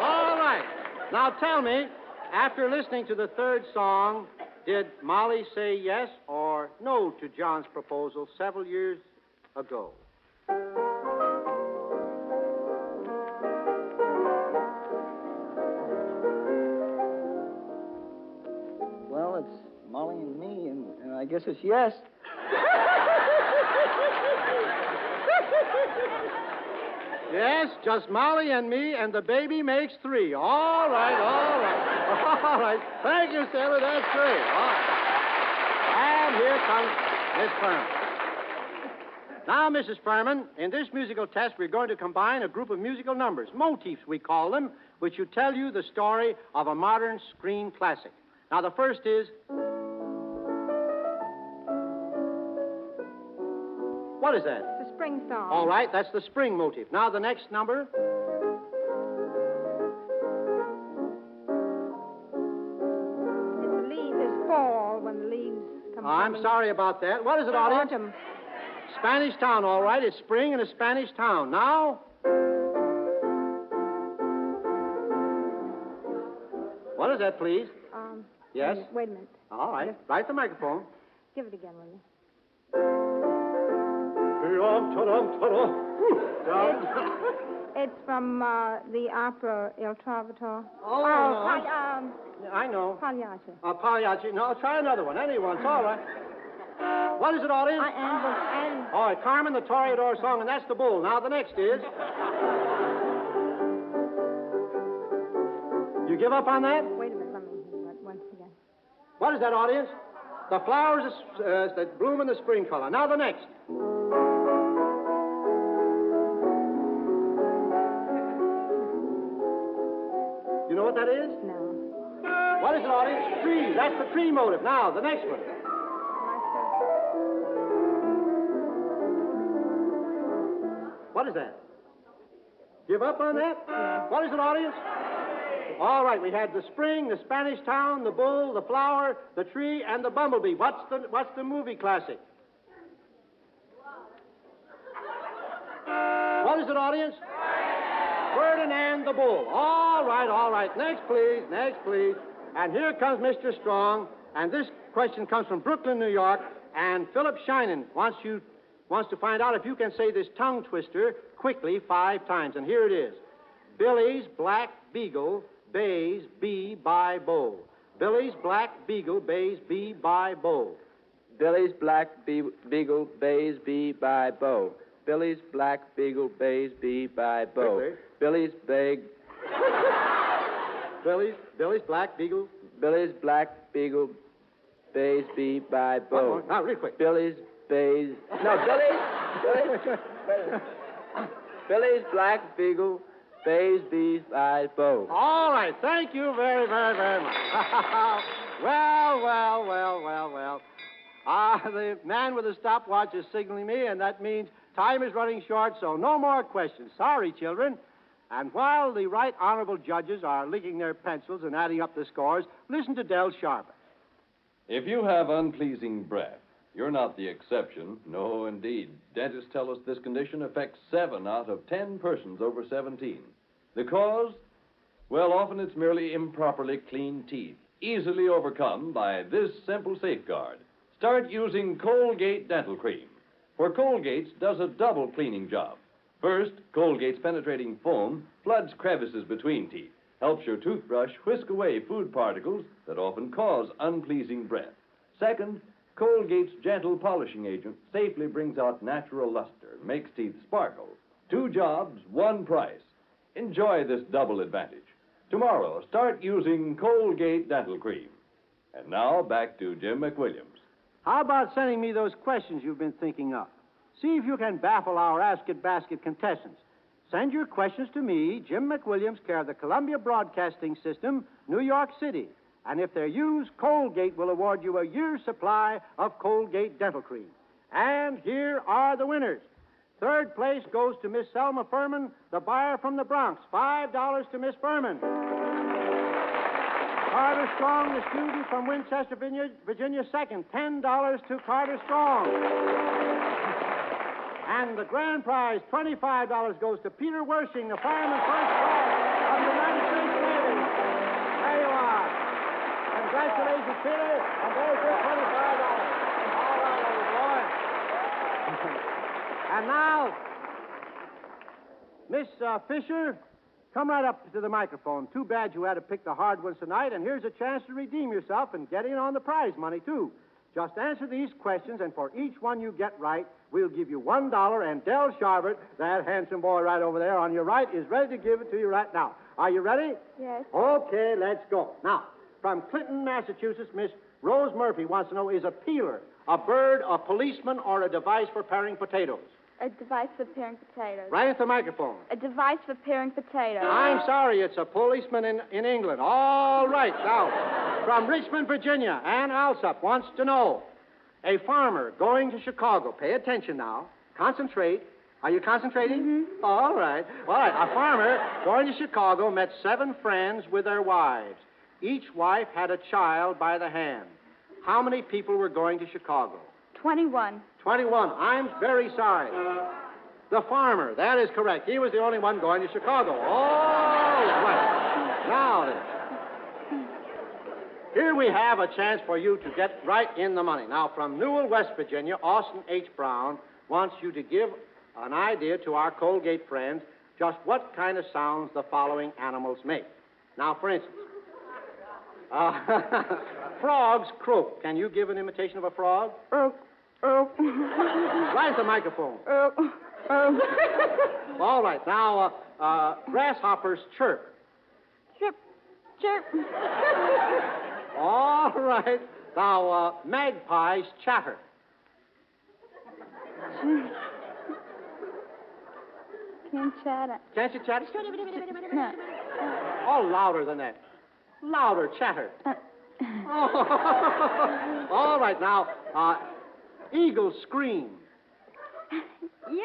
All right. Now tell me, after listening to the third song, did Molly say yes or no to John's proposal several years ago? Well, it's Molly and me, and I guess it's yes. Yes, just Molly and me, and the baby makes 3. All right. All right. Thank you, Sailor. That's 3. All right. And here comes Miss Furman. Now, Mrs. Furman, in this musical test, we're going to combine a group of musical numbers, motifs we call them, which will tell you the story of a modern screen classic. Now, the first is... What is that? The spring song. All right, that's the spring motif. Now, the next number. It's fall when the leaves come I'm coming. sorry about that. What is it, audience? Autumn. Spanish town, all right. It's spring in a Spanish town. Now. What is that, please? Yes? Wait a minute. All right. Right the microphone. Give it again, will you? It's from the opera Il Trovatore. Oh, I know. Pagliacci. Pagliacci. No, try another one. Anyone. It's all right. What is it, audience? All right, Carmen, the Toreador song, and that's the bull. Now, the next is... You give up on that? Wait a minute. Let me hear that once again. What is that, audience? The flowers that bloom in the spring color. Now, the next. You know what that is? No. What is it, audience? Tree. That's the tree motive. Now, the next one. What is that? Give up on that? What is it, audience? All right, we had the spring, the Spanish town, the bull, the flower, the tree, and the bumblebee. What's the movie classic? What is it, audience? Ferdinand the Bull. All right. Next, please. And here comes Mr. Strong, and this question comes from Brooklyn, New York, and Philip Shinen wants to find out if you can say this tongue twister quickly 5 times, and here it is. Billy's Black Beagle bays bee by bow. Billy's Black Beagle bays bee by bow. Billy's Black Beagle bays bee by bow. Billy's Black Beagle bays bee by bow. Quickly. Billy's Black Beagle bays bee by bow. Now, real quick. Billy's Black Beagle bays bee by bow. All right. Thank you very, very, very much. Well. The man with the stopwatch is signaling me, and that means time is running short, so no more questions. Sorry, children. And while the right honorable judges are licking their pencils and adding up the scores, listen to Del Sharbutt. If you have unpleasing breath, you're not the exception. No, indeed. Dentists tell us this condition affects 7 out of 10 persons over 17. The cause? Well, often it's merely improperly cleaned teeth, easily overcome by this simple safeguard. Start using Colgate Dental Cream. For Colgate's does a double cleaning job. First, Colgate's penetrating foam floods crevices between teeth, helps your toothbrush whisk away food particles that often cause unpleasing breath. Second, Colgate's gentle polishing agent safely brings out natural luster, makes teeth sparkle. 2 jobs, 1 price. Enjoy this double advantage. Tomorrow, start using Colgate Dental Cream. And now, back to Jim McWilliams. How about sending me those questions you've been thinking up? See if you can baffle our Ask It Basket contestants. Send your questions to me, Jim McWilliams, care of the Columbia Broadcasting System, New York City. And if they're used, Colgate will award you a year's supply of Colgate Dental Cream. And here are the winners. Third place goes to Miss Selma Furman, the buyer from the Bronx. $5 to Miss Furman. Carter Strong, the student from Winchester, Virginia, second. $10 to Carter Strong. And the grand prize, $25, goes to Peter Wershing, the fireman first class of the United States Navy. There you are. Congratulations, Peter. And there's your $25. All right, old boy. And now, Miss Fisher, come right up to the microphone. Too bad you had to pick the hard ones tonight, and here's a chance to redeem yourself and get in on the prize money, too. Just answer these questions, and for each one you get right, we'll give you $1, and Del Sharvert, that handsome boy right over there on your right, is ready to give it to you right now. Are you ready? Yes. Okay, let's go. Now, from Clinton, Massachusetts, Miss Rose Murphy wants to know, is a peeler a bird, a policeman, or a device for paring potatoes? A device for paring potatoes. Right at the microphone. A device for paring potatoes. I'm sorry, it's a policeman in England. All right, now, from Richmond, Virginia, Ann Alsop wants to know, a farmer going to Chicago, pay attention now, concentrate. Are you concentrating? Mm-hmm. All right. A farmer going to Chicago met 7 friends with their wives. Each wife had a child by the hand. How many people were going to Chicago? 21. 21. I'm very sorry. The farmer, that is correct. He was the only one going to Chicago. All right. Now then. Here we have a chance for you to get right in the money. Now, from Newell, West Virginia, Austin H. Brown wants you to give an idea to our Colgate friends just what kind of sounds the following animals make. Now, for instance, frogs croak. Can you give an imitation of a frog? Right at the microphone. All right. Now, grasshoppers chirp. Chirp, chirp. All right. Now, magpies chatter. Can't chatter. Can't you chatter? No. Oh, louder than that. Louder, chatter. All right, now, eagles scream. Yeah.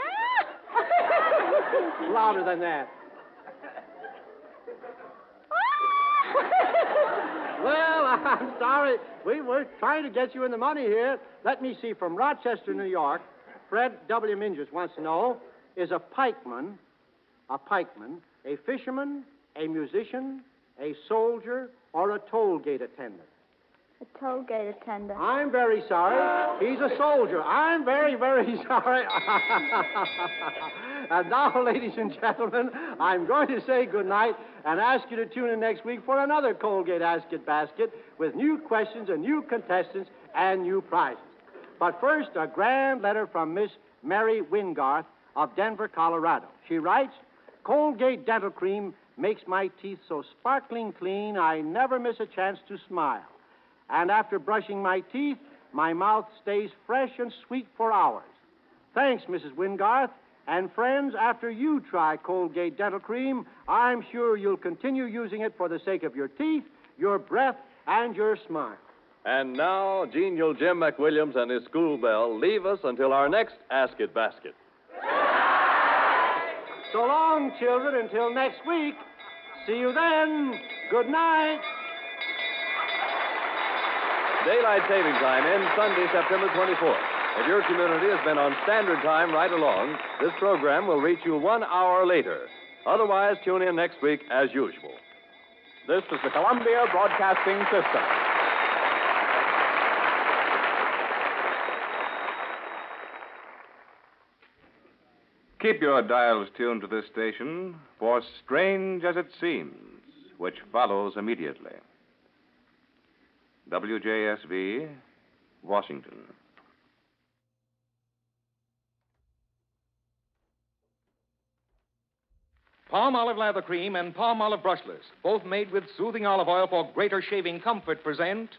Louder than that. Well, I'm sorry. We were trying to get you in the money here. Let me see. From Rochester, New York, Fred W. Mingus wants to know, is a pikeman, a fisherman, a musician, a soldier, or a toll gate attendant? A toll gate attendant. I'm very sorry. He's a soldier. I'm very, very sorry. And now, ladies and gentlemen, I'm going to say goodnight and ask you to tune in next week for another Colgate Ask It Basket with new questions and new contestants and new prizes. But first, a grand letter from Miss Mary Wingarth of Denver, Colorado. She writes, Colgate Dental Cream makes my teeth so sparkling clean, I never miss a chance to smile. And after brushing my teeth, my mouth stays fresh and sweet for hours. Thanks, Mrs. Wingarth. And friends, after you try Colgate Dental Cream, I'm sure you'll continue using it for the sake of your teeth, your breath, and your smile. And now, genial Jim McWilliams and his school bell leave us until our next Ask It Basket. So long, children, until next week. See you then. Good night. Daylight saving time ends Sunday, September 24th. If your community has been on standard time right along, this program will reach you 1 hour later. Otherwise, tune in next week as usual. This is the Columbia Broadcasting System. Keep your dials tuned to this station for Strange as It Seems, which follows immediately. WJSV, Washington. Palm Olive Lather Cream and Palm Olive Brushless, both made with soothing olive oil for greater shaving comfort, present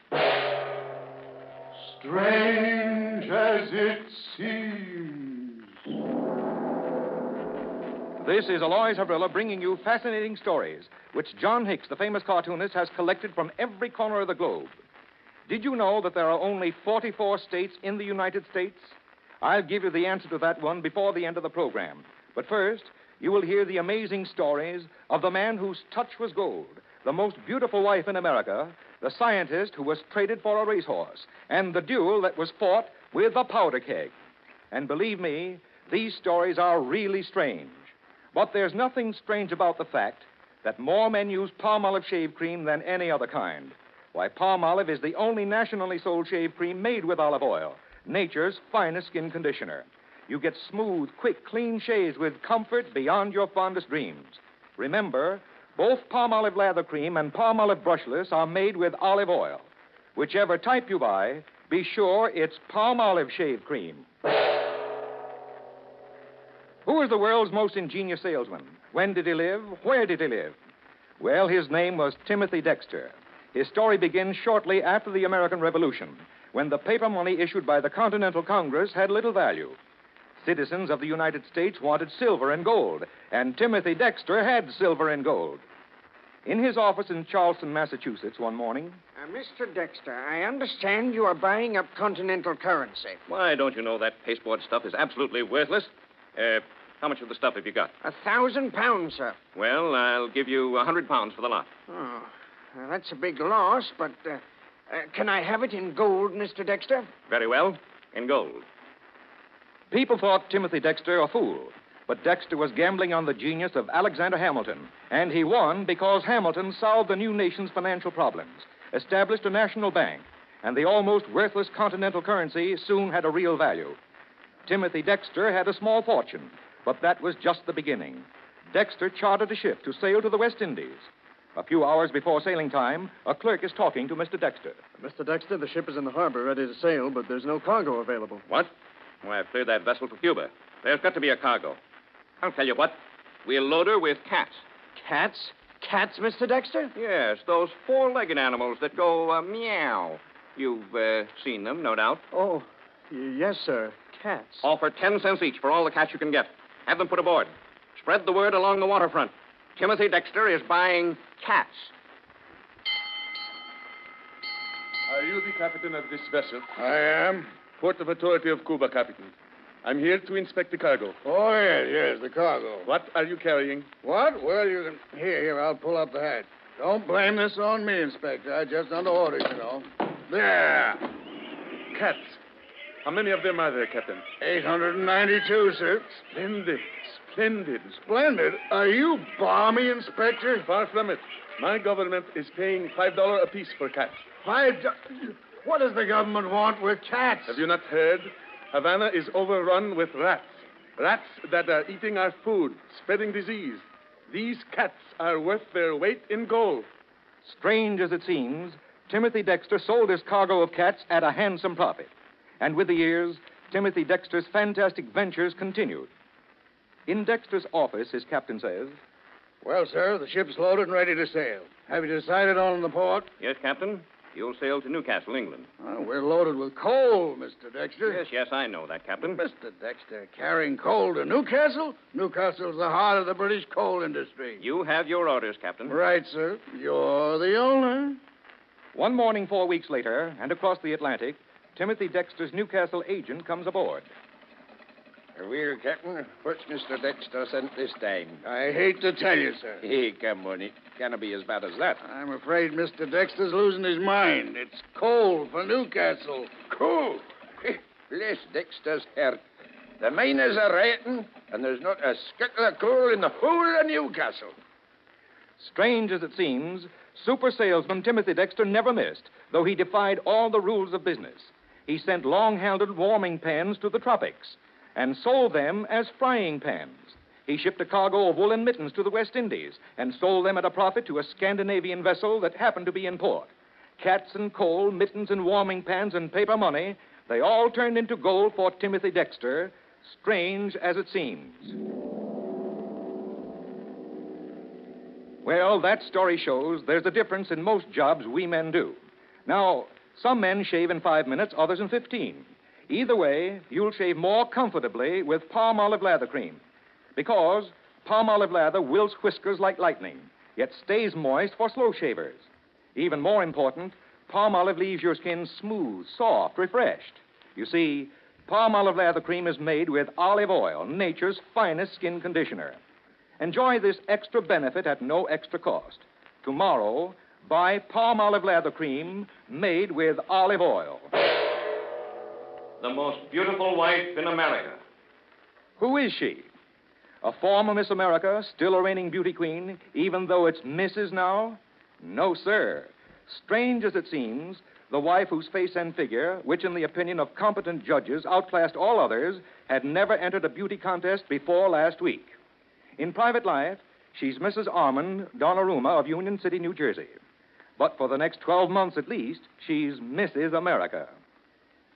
strange as it seems. This is Aloys Havrilla bringing you fascinating stories, which John Hicks, the famous cartoonist, has collected from every corner of the globe. Did you know that there are only 44 states in the United States? I'll give you the answer to that one before the end of the program. But first, you will hear the amazing stories of the man whose touch was gold, the most beautiful wife in America, the scientist who was traded for a racehorse, and the duel that was fought with a powder keg. And believe me, these stories are really strange. But there's nothing strange about the fact that more men use Palmolive shave cream than any other kind. Why, Palmolive is the only nationally sold shave cream made with olive oil, nature's finest skin conditioner. You get smooth, quick, clean shaves with comfort beyond your fondest dreams. Remember, both Palmolive lather cream and Palmolive brushless are made with olive oil. Whichever type you buy, be sure it's Palmolive shave cream. Who is the world's most ingenious salesman? When did he live? Where did he live? Well, his name was Timothy Dexter. His story begins shortly after the American Revolution, when the paper money issued by the Continental Congress had little value. Citizens of the United States wanted silver and gold, and Timothy Dexter had silver and gold. In his office in Charleston, Massachusetts, one morning... Mr. Dexter, I understand you are buying up Continental currency. Why, don't you know that pasteboard stuff is absolutely worthless? How much of the stuff have you got? 1,000 pounds, sir. Well, I'll give you 100 pounds for the lot. Oh, well, that's a big loss, but can I have it in gold, Mr. Dexter? Very well, in gold. People thought Timothy Dexter a fool, but Dexter was gambling on the genius of Alexander Hamilton, and he won because Hamilton solved the new nation's financial problems, established a national bank, and the almost worthless continental currency soon had a real value. Timothy Dexter had a small fortune, but that was just the beginning. Dexter chartered a ship to sail to the West Indies. A few hours before sailing time, a clerk is talking to Mr. Dexter. Mr. Dexter, the ship is in the harbor ready to sail, but there's no cargo available. What? Why, I've cleared that vessel for Cuba. There's got to be a cargo. I'll tell you what. We'll load her with cats. Cats? Cats, Mr. Dexter? Yes, those four-legged animals that go meow. You've seen them, no doubt. Oh, yes, sir. Cats. Offer 10 cents each for all the cats you can get. Have them put aboard. Spread the word along the waterfront. Timothy Dexter is buying cats. Are you the captain of this vessel? I am. Port of Authority of Cuba, Captain. I'm here to inspect the cargo. Oh, yes, the cargo. What are you carrying? What? Well, you can... Here, I'll pull up the hatch. Don't blame this on me, Inspector. I just under orders, you know. There. Cats. How many of them are there, Captain? 892, sir. Splendid. Splendid. Splendid? Are you balmy, Inspector? Far from it. My government is paying $5 apiece for cats. What does the government want with cats? Have you not heard? Havana is overrun with rats. Rats that are eating our food, spreading disease. These cats are worth their weight in gold. Strange as it seems, Timothy Dexter sold his cargo of cats at a handsome profit. And with the years, Timothy Dexter's fantastic ventures continued. In Dexter's office, his captain says... Well, sir, the ship's loaded and ready to sail. Have you decided on the port? Yes, Captain. You'll sail to Newcastle, England. We're loaded with coal, Mr. Dexter. Yes, I know that, Captain. Mr. Dexter, carrying coal to Newcastle? Newcastle's the heart of the British coal industry. You have your orders, Captain. Right, sir. You're the owner. One morning 4 weeks later, and across the Atlantic, Timothy Dexter's Newcastle agent comes aboard. Well, Captain, what's Mr. Dexter sent this time? I hate to tell you, sir. Hey, come on, it can't be as bad as that. I'm afraid Mr. Dexter's losing his mind. It's coal for Newcastle. Coal? Bless Dexter's heart. The miners are rioting, and there's not a scuttle of coal in the whole of Newcastle. Strange as it seems, super salesman Timothy Dexter never missed, though he defied all the rules of business. He sent long-handled warming pans to the tropics and sold them as frying pans. He shipped a cargo of woolen mittens to the West Indies and sold them at a profit to a Scandinavian vessel that happened to be in port. Cats and coal, mittens and warming pans and paper money, they all turned into gold for Timothy Dexter, strange as it seems. Well, that story shows there's a difference in most jobs we men do. Now, Some men shave in 5 minutes, others in 15. Either way, you'll shave more comfortably with palm olive lather cream. Because palm olive lather wilts whiskers like lightning, yet stays moist for slow shavers. Even more important, palm olive leaves your skin smooth, soft, refreshed. You see, palm olive lather cream is made with olive oil, nature's finest skin conditioner. Enjoy this extra benefit at no extra cost. Tomorrow, buy palm olive lather cream made with olive oil. The most beautiful wife in America. Who is she? A former Miss America, still a reigning beauty queen, even though it's Mrs. now? No, sir. Strange as it seems, the wife whose face and figure, which in the opinion of competent judges outclassed all others, had never entered a beauty contest before last week. In private life, she's Mrs. Armand Donnarumma of Union City, New Jersey. But for the next 12 months at least, she's Mrs. America.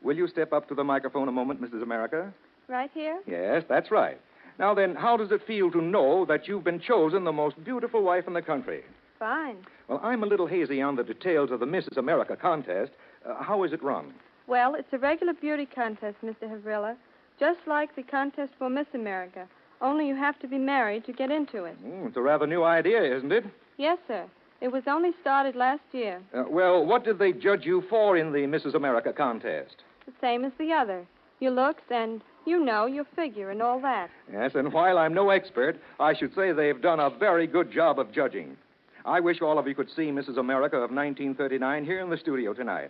Will you step up to the microphone a moment, Mrs. America? Right here? Yes, that's right. Now then, how does it feel to know that you've been chosen the most beautiful wife in the country? Fine. Well, I'm a little hazy on the details of the Mrs. America contest. How is it run? Well, it's a regular beauty contest, Mr. Havrilla, just like the contest for Miss America. Only you have to be married to get into it. It's a rather new idea, isn't it? Yes, sir. It was only started last year. Well, what did they judge you for in the Mrs. America contest? The same as the other. Your looks and, your figure and all that. Yes, and while I'm no expert, I should say they've done a very good job of judging. I wish all of you could see Mrs. America of 1939 here in the studio tonight.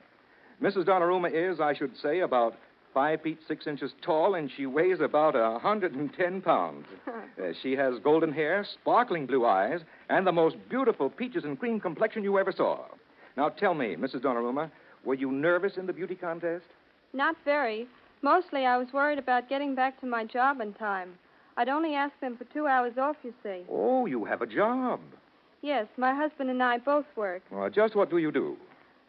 Mrs. Donnarumma is, I should say, about 5 feet 6 inches tall, and she weighs about 110 pounds. She has golden hair, sparkling blue eyes, and the most beautiful peaches and cream complexion you ever saw. Now, tell me, Mrs. Donnarumma, were you nervous in the beauty contest? Not very. Mostly I was worried about getting back to my job in time. I'd only asked them for 2 hours off, you see. Oh, you have a job. Yes, my husband and I both work. Well, just what do you do?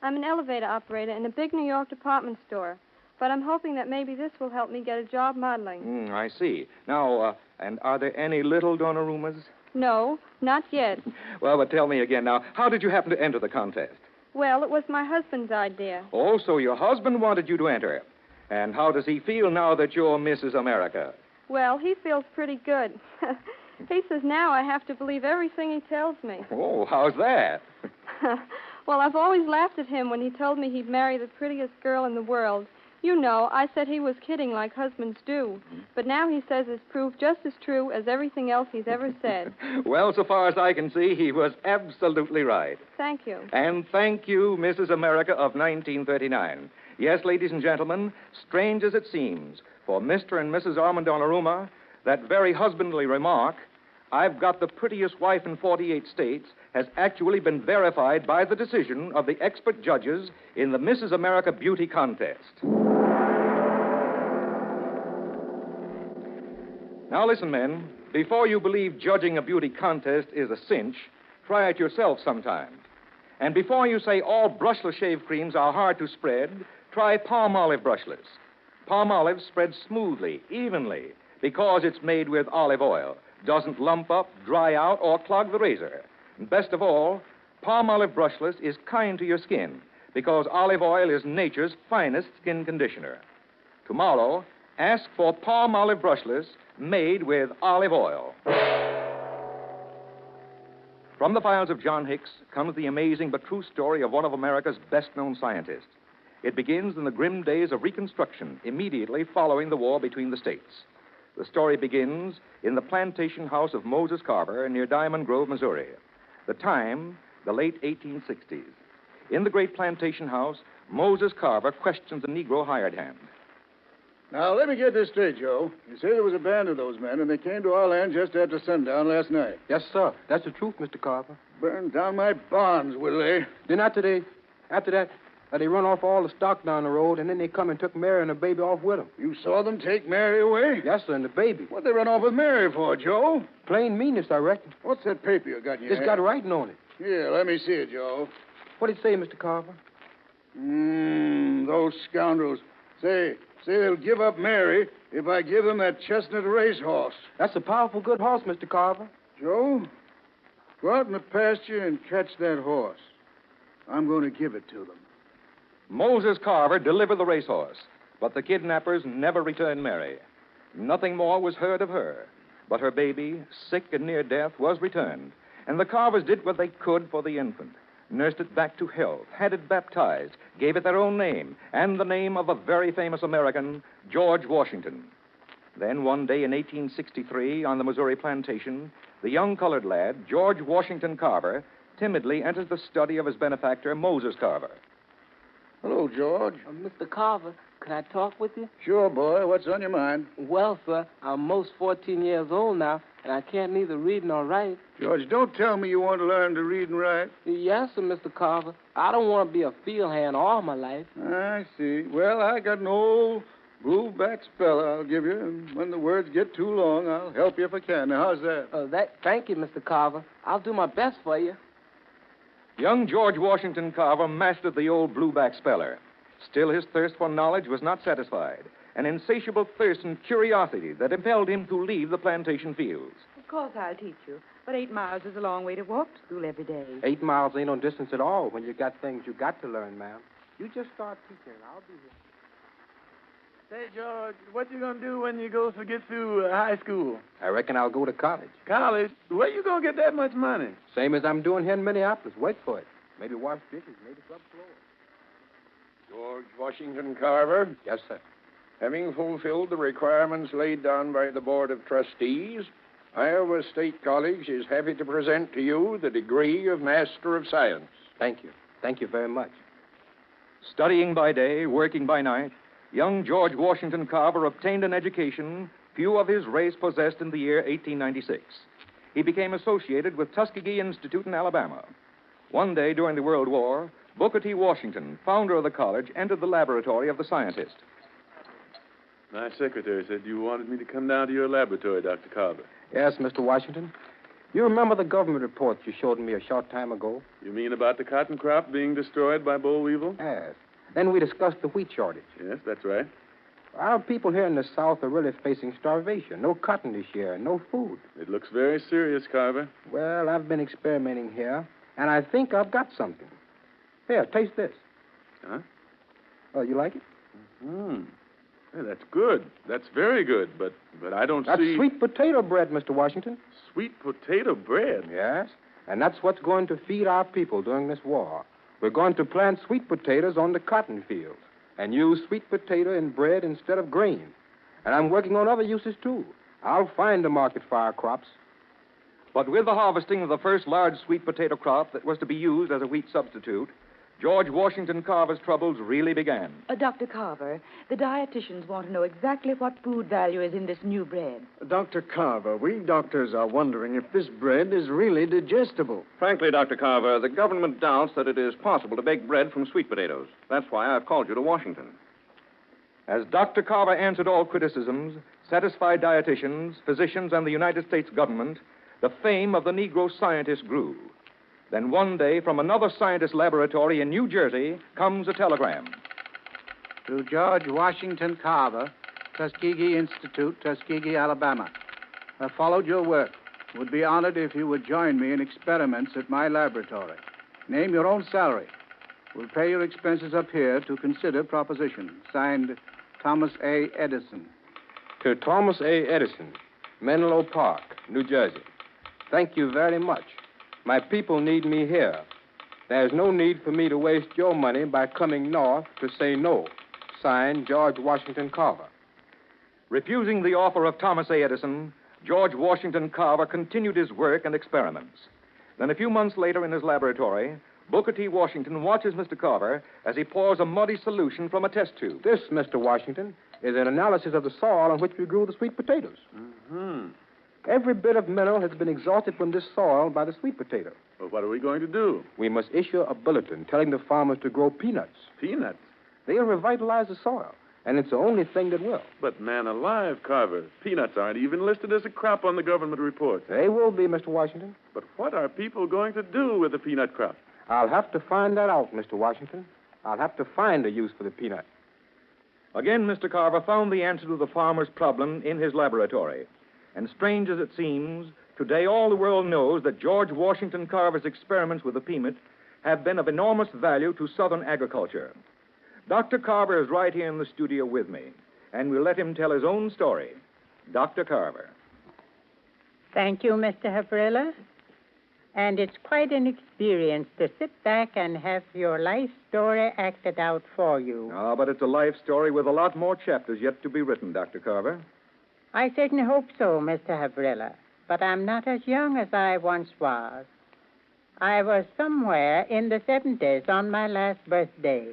I'm an elevator operator in a big New York department store. But I'm hoping that maybe this will help me get a job modeling. I see. Now, and are there any little Donnarummas? No, not yet. Well, but tell me again now, how did you happen to enter the contest? Well, it was my husband's idea. Oh, so your husband wanted you to enter. And how does he feel now that you're Mrs. America? Well, he feels pretty good. He says now I have to believe everything he tells me. Oh, how's that? Well, I've always laughed at him when he told me he'd marry the prettiest girl in the world. I said he was kidding like husbands do. But now he says it's proved just as true as everything else he's ever said. Well, so far as I can see, he was absolutely right. Thank you. And thank you, Mrs. America of 1939. Yes, ladies and gentlemen, strange as it seems, for Mr. and Mrs. Armand Donnarumma, that very husbandly remark, "I've got the prettiest wife in 48 states," has actually been verified by the decision of the expert judges in the Mrs. America Beauty Contest. Now listen, men. Before you believe judging a beauty contest is a cinch, try it yourself sometime. And before you say all brushless shave creams are hard to spread, try palm olive brushless. Palm olive spreads smoothly, evenly, because it's made with olive oil. Doesn't lump up, dry out, or clog the razor. And best of all, palm olive brushless is kind to your skin because olive oil is nature's finest skin conditioner. Tomorrow, ask for palm olive brushless made with olive oil. From the files of John Hicks comes the amazing but true story of one of America's best-known scientists. It begins in the grim days of Reconstruction, immediately following the war between the states. The story begins in the plantation house of Moses Carver near Diamond Grove, Missouri. The time, the late 1860s. In the great plantation house, Moses Carver questions a Negro hired hand. Now, let me get this straight, Joe. You say there was a band of those men, and they came to our land just after sundown last night. Yes, sir. That's the truth, Mr. Carver. Burned down my barns, will they? Then after that, they run off all the stock down the road, and then they come and took Mary and the baby off with them. You saw them take Mary away? Yes, sir, and the baby. What'd they run off with Mary for, Joe? Plain meanness, I reckon. What's that paper you got in your It's hand? got writing on it. Here, let me see it, Joe. What did it say, Mr. Carver? Those scoundrels. Say they'll give up Mary if I give them that chestnut racehorse. That's a powerful good horse, Mr. Carver. Joe, go out in the pasture and catch that horse. I'm going to give it to them. Moses Carver delivered the racehorse, but the kidnappers never returned Mary. Nothing more was heard of her. But her baby, sick and near death, was returned, and the Carvers did what they could for the infant. Nursed it back to health, had it baptized, gave it their own name, and the name of a very famous American, George Washington. Then one day in 1863, on the Missouri plantation, the young colored lad, George Washington Carver, timidly enters the study of his benefactor, Moses Carver. Hello, George. Mr. Carver, can I talk with you? Sure, boy. What's on your mind? Well, sir, I'm most 14 years old now, and I can't neither read nor write. George, don't tell me you want to learn to read and write. Yes, sir, Mr. Carver. I don't want to be a field hand all my life. I see. Well, I got an old blue-back speller I'll give you, and when the words get too long, I'll help you if I can. Now, how's that? Thank you, Mr. Carver. I'll do my best for you. Young George Washington Carver mastered the old blueback speller. Still, his thirst for knowledge was not satisfied, an insatiable thirst and curiosity that impelled him to leave the plantation fields. Of course I'll teach you, but 8 miles is a long way to walk to school every day. 8 miles ain't no distance at all when you got things you got to learn, ma'am. You just start teaching, and I'll be here. Say, George, what you gonna do when you get through high school? I reckon I'll go to college. College? Where you gonna get that much money? Same as I'm doing here in Minneapolis. Wait for it. Maybe wash dishes, maybe scrub floors. George Washington Carver. Yes, sir. Having fulfilled the requirements laid down by the Board of Trustees, Iowa State College is happy to present to you the degree of Master of Science. Thank you. Thank you very much. Studying by day, working by night, young George Washington Carver obtained an education few of his race possessed in the year 1896. He became associated with Tuskegee Institute in Alabama. One day during the World War, Booker T. Washington, founder of the college, entered the laboratory of the scientist. My secretary said you wanted me to come down to your laboratory, Dr. Carver. Yes, Mr. Washington. You remember the government reports you showed me a short time ago? You mean about the cotton crop being destroyed by boll weevil? Yes. Then we discussed the wheat shortage. Yes, that's right. Our people here in the South are really facing starvation. No cotton this year, no food. It looks very serious, Carver. Well, I've been experimenting here, and I think I've got something. Here, taste this. Huh? Oh, you like it? Hmm. Hey, that's good. That's very good, but I don't see... That's sweet potato bread, Mr. Washington. Sweet potato bread? Yes, and that's what's going to feed our people during this war. We're going to plant sweet potatoes on the cotton fields and use sweet potato in bread instead of grain. And I'm working on other uses, too. I'll find a market for our crops. But with the harvesting of the first large sweet potato crop that was to be used as a wheat substitute, George Washington Carver's troubles really began. Dr. Carver, the dietitians want to know exactly what food value is in this new bread. Dr. Carver, we doctors are wondering if this bread is really digestible. Frankly, Dr. Carver, the government doubts that it is possible to bake bread from sweet potatoes. That's why I've called you to Washington. As Dr. Carver answered all criticisms, satisfied dietitians, physicians, and the United States government, the fame of the Negro scientist grew. Then one day, from another scientist laboratory in New Jersey, comes a telegram. To George Washington Carver, Tuskegee Institute, Tuskegee, Alabama. I followed your work. Would be honored if you would join me in experiments at my laboratory. Name your own salary. We'll pay your expenses up here to consider proposition. Signed, Thomas A. Edison. To Thomas A. Edison, Menlo Park, New Jersey. Thank you very much. My people need me here. There's no need for me to waste your money by coming north to say no. Signed, George Washington Carver. Refusing the offer of Thomas A. Edison, George Washington Carver continued his work and experiments. Then a few months later in his laboratory, Booker T. Washington watches Mr. Carver as he pours a muddy solution from a test tube. This, Mr. Washington, is an analysis of the soil on which we grew the sweet potatoes. Mm-hmm. Every bit of mineral has been exhausted from this soil by the sweet potato. Well, what are we going to do? We must issue a bulletin telling the farmers to grow peanuts. Peanuts? They'll revitalize the soil, and it's the only thing that will. But, man alive, Carver, peanuts aren't even listed as a crop on the government report. They will be, Mr. Washington. But what are people going to do with the peanut crop? I'll have to find that out, Mr. Washington. I'll have to find a use for the peanut. Again, Mr. Carver found the answer to the farmer's problem in his laboratory. And strange as it seems, today all the world knows that George Washington Carver's experiments with the peanut have been of enormous value to Southern agriculture. Dr. Carver is right here in the studio with me, and we'll let him tell his own story. Dr. Carver. Thank you, Mr. Havrilla. And it's quite an experience to sit back and have your life story acted out for you. Ah, but it's a life story with a lot more chapters yet to be written, Dr. Carver. I certainly hope so, Mr. Havrilla. But I'm not as young as I once was. I was somewhere in the 70s on my last birthday.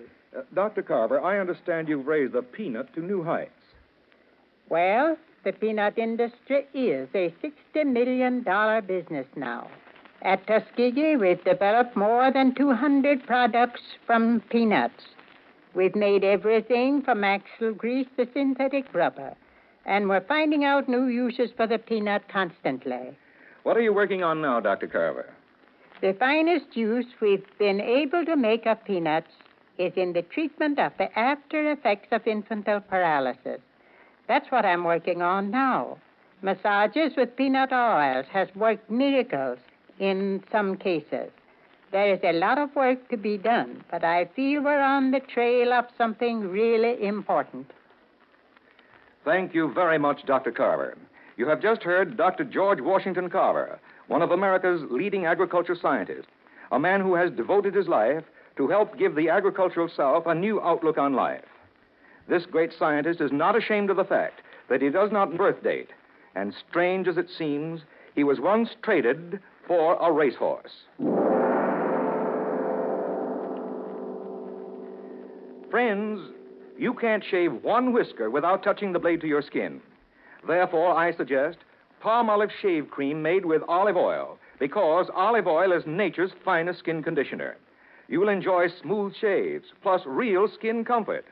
Dr. Carver, I understand you've raised the peanut to new heights. Well, the peanut industry is a $60 million business now. At Tuskegee, we've developed more than 200 products from peanuts. We've made everything from axle grease to synthetic rubber, and we're finding out new uses for the peanut constantly. What are you working on now, Dr. Carver? The finest use we've been able to make of peanuts is in the treatment of the after effects of infantile paralysis. That's what I'm working on now. Massages with peanut oils has worked miracles in some cases. There is a lot of work to be done, but I feel we're on the trail of something really important. Thank you very much, Dr. Carver. You have just heard Dr. George Washington Carver, one of America's leading agriculture scientists, a man who has devoted his life to help give the agricultural South a new outlook on life. This great scientist is not ashamed of the fact that he does not birth date, and strange as it seems, he was once traded for a racehorse. Friends, you can't shave one whisker without touching the blade to your skin. Therefore, I suggest palm olive shave cream made with olive oil, because olive oil is nature's finest skin conditioner. You will enjoy smooth shaves, plus real skin comfort.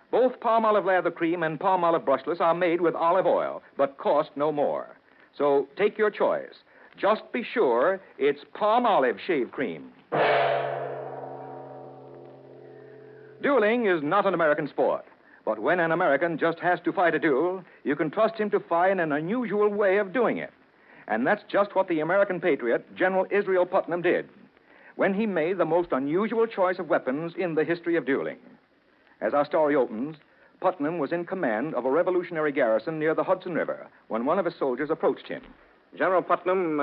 Both palm olive lather cream and palm olive brushless are made with olive oil, but cost no more. So take your choice. Just be sure it's palm olive shave cream. Dueling is not an American sport, but when an American just has to fight a duel, you can trust him to find an unusual way of doing it. And that's just what the American patriot, General Israel Putnam, did when he made the most unusual choice of weapons in the history of dueling. As our story opens, Putnam was in command of a revolutionary garrison near the Hudson River when one of his soldiers approached him. General Putnam,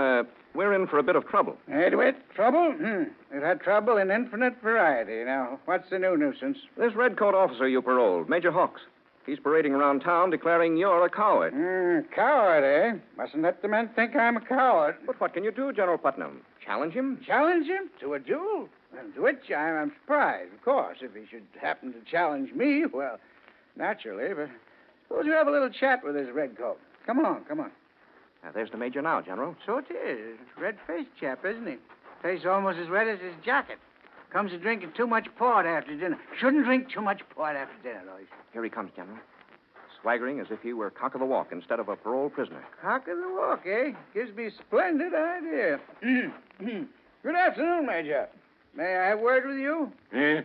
we're in for a bit of trouble. Edwin, trouble? We've had trouble in infinite variety. Now, what's the new nuisance? This redcoat officer you paroled, Major Hawks. He's parading around town declaring you're a coward. Coward, eh? Mustn't let the men think I'm a coward. But what can you do, General Putnam? Challenge him? Challenge him? To a duel? And to which I'm surprised, of course. If he should happen to challenge me, well, naturally. But suppose you have a little chat with this redcoat. Come on. There's the Major now, General. So it is. Red-faced chap, isn't he? Face almost as red as his jacket. Comes to drinking too much port after dinner. Shouldn't drink too much port after dinner, though. Here he comes, General. Swaggering as if he were cock of the walk instead of a paroled prisoner. Cock of the walk, eh? Gives me a splendid idea. Good afternoon, Major. May I have a word with you? Eh?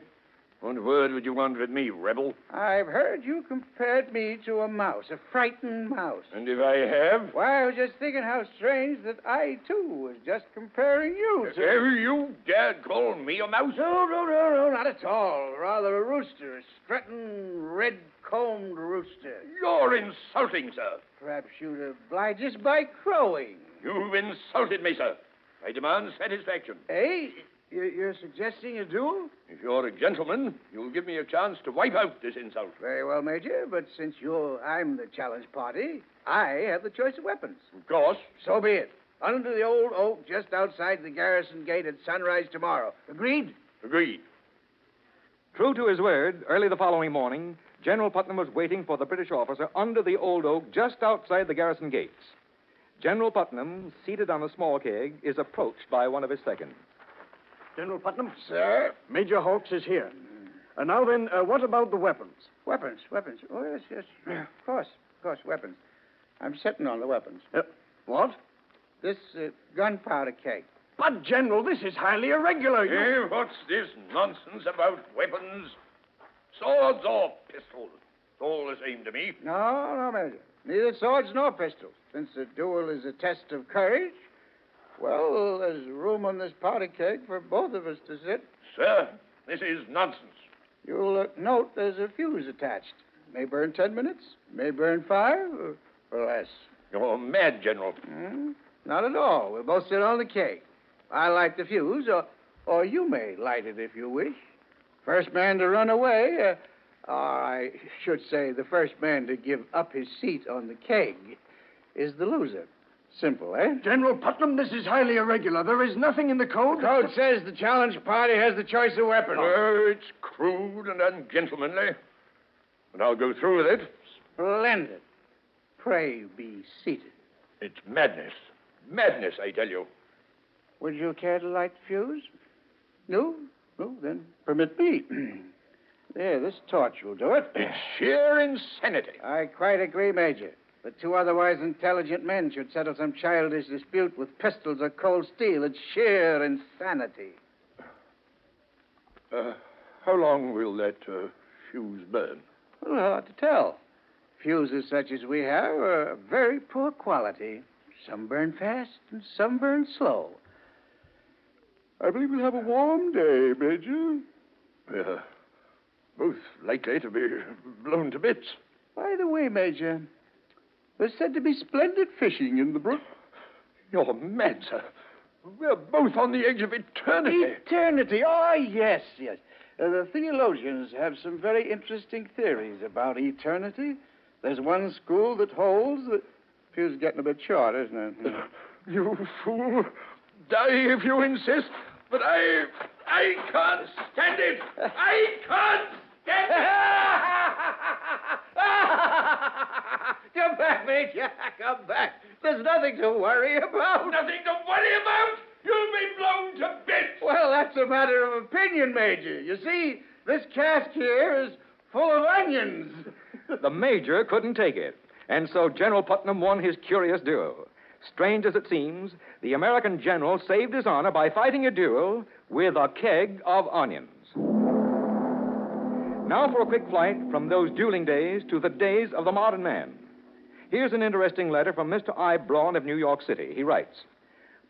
What word would you want with me, rebel? I've heard you compared me to a mouse, a frightened mouse. And if I have? Why, I was just thinking how strange that I, too, was just comparing you to... You dare call me a mouse? No, not at all. Rather a rooster, a strutting, red-combed rooster. You're insulting, sir. Perhaps you'd oblige us by crowing. You've insulted me, sir. I demand satisfaction. Eh? You're suggesting a duel? If you're a gentleman, you'll give me a chance to wipe out this insult. Very well, Major, but since I'm the challenge party, I have the choice of weapons. Of course. So be it. Under the old oak just outside the garrison gate at sunrise tomorrow. Agreed? Agreed. True to his word, early the following morning, General Putnam was waiting for the British officer under the old oak just outside the garrison gates. General Putnam, seated on a small keg, is approached by one of his seconds. General Putnam? Sir? Major Hawks is here. Now then, what about the weapons? Weapons. Oh, yes. Of course, weapons. I'm sitting on the weapons. What? This gunpowder keg. But, General, this is highly irregular. What's this nonsense about weapons? Swords or pistols? It's all the same to me. No, Major. Neither swords nor pistols. Since a duel is a test of courage, well, there's room on this powder keg for both of us to sit. Sir, this is nonsense. You'll note there's a fuse attached. May burn 10 minutes, may burn 5, or less. You're mad, General. Not at all. We'll both sit on the keg. I light the fuse, or you may light it if you wish. First man to run away, or I should say the first man to give up his seat on the keg, is the loser. Simple, eh? General Putnam, this is highly irregular. There is nothing in the code. The code says the challenged party has the choice of weapon. Oh, it's crude and ungentlemanly. But I'll go through with it. Splendid. Pray be seated. It's madness. Madness, I tell you. Would you care to light the fuse? No? No, then permit me. There, this torch will do it. It's sheer insanity. I quite agree, Major. But two otherwise intelligent men should settle some childish dispute with pistols or cold steel. It's sheer insanity. How long will that fuse burn? Well, hard to tell. Fuses such as we have are of very poor quality. Some burn fast and some burn slow. I believe we'll have a warm day, Major. We're both likely to be blown to bits. By the way, Major, there's said to be splendid fishing in the brook. You're mad, sir. We're both on the edge of eternity. Eternity? Oh, yes, yes. The theologians have some very interesting theories about eternity. There's one school that holds that... Fuse is getting a bit short, isn't it? You fool. Die if you insist, but I can't stand it. I can't stand it. Come back, Major. Come back. There's nothing to worry about. Nothing to worry about? You'll be blown to bits. Well, that's a matter of opinion, Major. You see, this cask here is full of onions. The Major couldn't take it, and so General Putnam won his curious duel. Strange as it seems, the American general saved his honor by fighting a duel with a keg of onions. Now for a quick flight from those dueling days to the days of the modern man. Here's an interesting letter from Mr. I. Braun of New York City. He writes,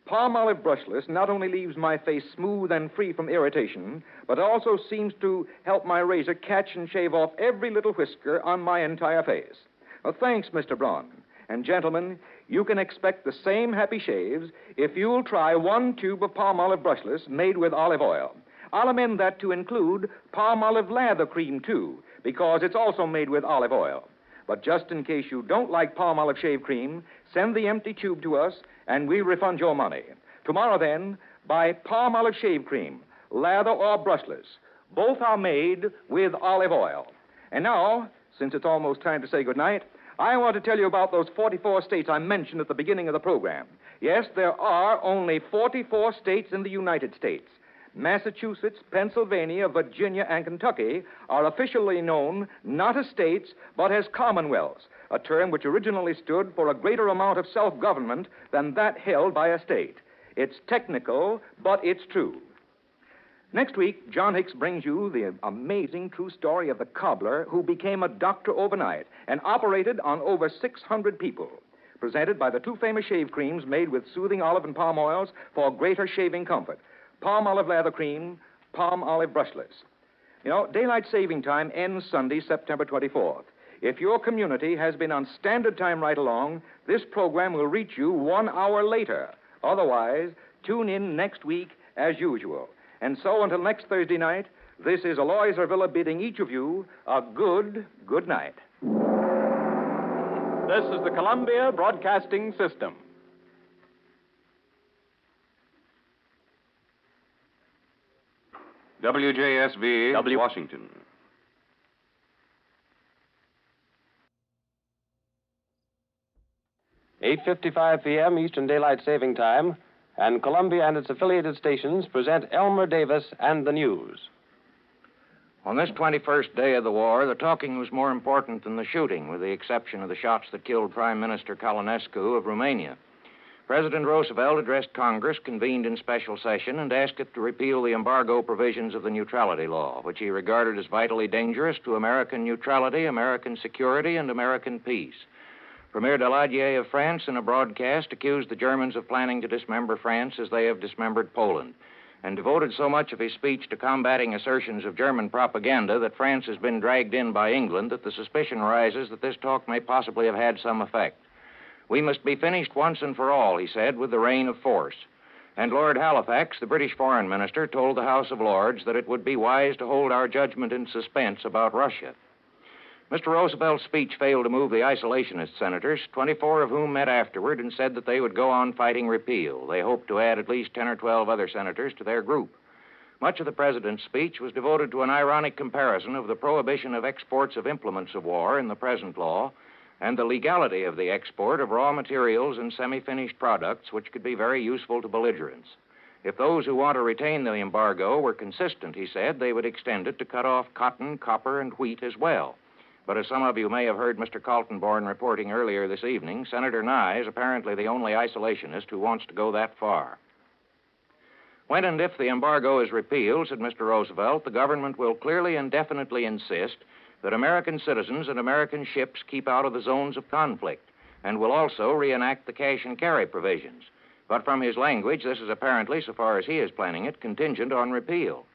Palm olive brushless not only leaves my face smooth and free from irritation, but also seems to help my razor catch and shave off every little whisker on my entire face. Well, thanks, Mr. Braun. And gentlemen, you can expect the same happy shaves if you'll try 1 tube of palm olive brushless made with olive oil. I'll amend that to include palm olive lather cream, too, because it's also made with olive oil. But just in case you don't like palm olive shave cream, send the empty tube to us, and we'll refund your money. Tomorrow, then, buy palm olive shave cream, lather or brushless. Both are made with olive oil. And now, since it's almost time to say goodnight, I want to tell you about those 44 states I mentioned at the beginning of the program. Yes, there are only 44 states in the United States. Massachusetts, Pennsylvania, Virginia, and Kentucky are officially known not as states, but as commonwealths, a term which originally stood for a greater amount of self-government than that held by a state. It's technical, but it's true. Next week, John Hicks brings you the amazing true story of the cobbler who became a doctor overnight and operated on over 600 people. Presented by the 2 famous shave creams made with soothing olive and palm oils for greater shaving comfort. Palm olive lather cream, palm olive brushless. You know, daylight saving time ends Sunday, September 24th. If your community has been on standard time right along, this program will reach you 1 hour later. Otherwise, tune in next week as usual. And so until next Thursday night, this is Alois Ervilla bidding each of you a good night. This is the Columbia Broadcasting System. WJSV, Washington. (8:55 p.m. Eastern Daylight Saving Time), and Columbia and its affiliated stations present Elmer Davis and the news. On this 21st day of the war, the talking was more important than the shooting, with the exception of the shots that killed Prime Minister Colonescu of Romania. President Roosevelt addressed Congress, convened in special session, and asked it to repeal the embargo provisions of the neutrality law, which he regarded as vitally dangerous to American neutrality, American security, and American peace. Premier Daladier of France, in a broadcast, accused the Germans of planning to dismember France as they have dismembered Poland. and devoted so much of his speech to combating assertions of German propaganda that France has been dragged in by England that the suspicion arises that this talk may possibly have had some effect. We must be finished once and for all, he said, with the reign of force. And Lord Halifax, the British Foreign Minister, told the House of Lords that it would be wise to hold our judgment in suspense about Russia. Mr. Roosevelt's speech failed to move the isolationist senators, 24 of whom met afterward and said that they would go on fighting repeal. They hoped to add at least 10 or 12 other senators to their group. Much of the president's speech was devoted to an ironic comparison of the prohibition of exports of implements of war in the present law and the legality of the export of raw materials and semi-finished products which could be very useful to belligerents. If those who want to retain the embargo were consistent, he said, they would extend it to cut off cotton, copper, and wheat as well. But as some of you may have heard Mr. Kaltenborn reporting earlier this evening, Senator Nye is apparently the only isolationist who wants to go that far. When and if the embargo is repealed, said Mr. Roosevelt, the government will clearly and definitely insist that American citizens and American ships keep out of the zones of conflict, and will also reenact the cash and carry provisions. But from his language, this is apparently, so far as he is planning it, contingent on repeal.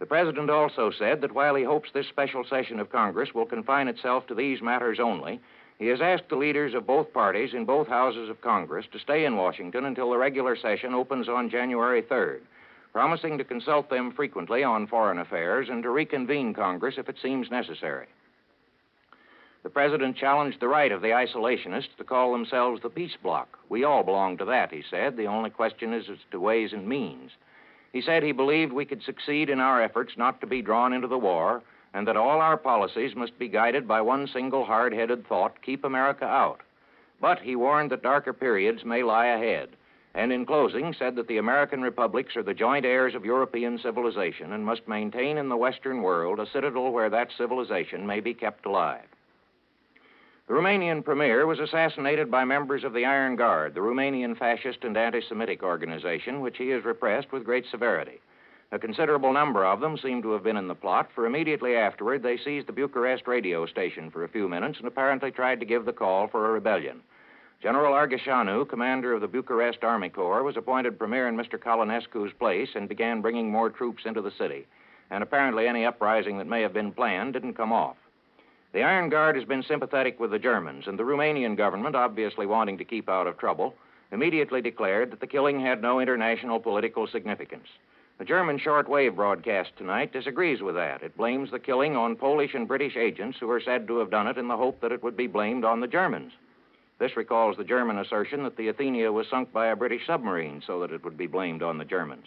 The President also said that while he hopes this special session of Congress will confine itself to these matters only, he has asked the leaders of both parties in both houses of Congress to stay in Washington until the regular session opens on January 3rd, promising to consult them frequently on foreign affairs and to reconvene Congress if it seems necessary. The President challenged the right of the isolationists to call themselves the Peace Bloc. We all belong to that, he said. The only question is as to ways and means. He said he believed we could succeed in our efforts not to be drawn into the war, and that all our policies must be guided by one single hard-headed thought, keep America out. But he warned that darker periods may lie ahead, and in closing said that the American republics are the joint heirs of European civilization and must maintain in the Western world a citadel where that civilization may be kept alive. The Romanian premier was assassinated by members of the Iron Guard, the Romanian fascist and anti-Semitic organization, which he has repressed with great severity. A considerable number of them seem to have been in the plot, for immediately afterward they seized the Bucharest radio station for a few minutes and apparently tried to give the call for a rebellion. General Argheșanu, commander of the Bucharest Army Corps, was appointed premier in Mr. Colonescu's place and began bringing more troops into the city. And apparently any uprising that may have been planned didn't come off. The Iron Guard has been sympathetic with the Germans, and the Romanian government, obviously wanting to keep out of trouble, immediately declared that the killing had no international political significance. The German shortwave broadcast tonight disagrees with that. It blames the killing on Polish and British agents who are said to have done it in the hope that it would be blamed on the Germans. This recalls the German assertion that the Athenia was sunk by a British submarine so that it would be blamed on the Germans.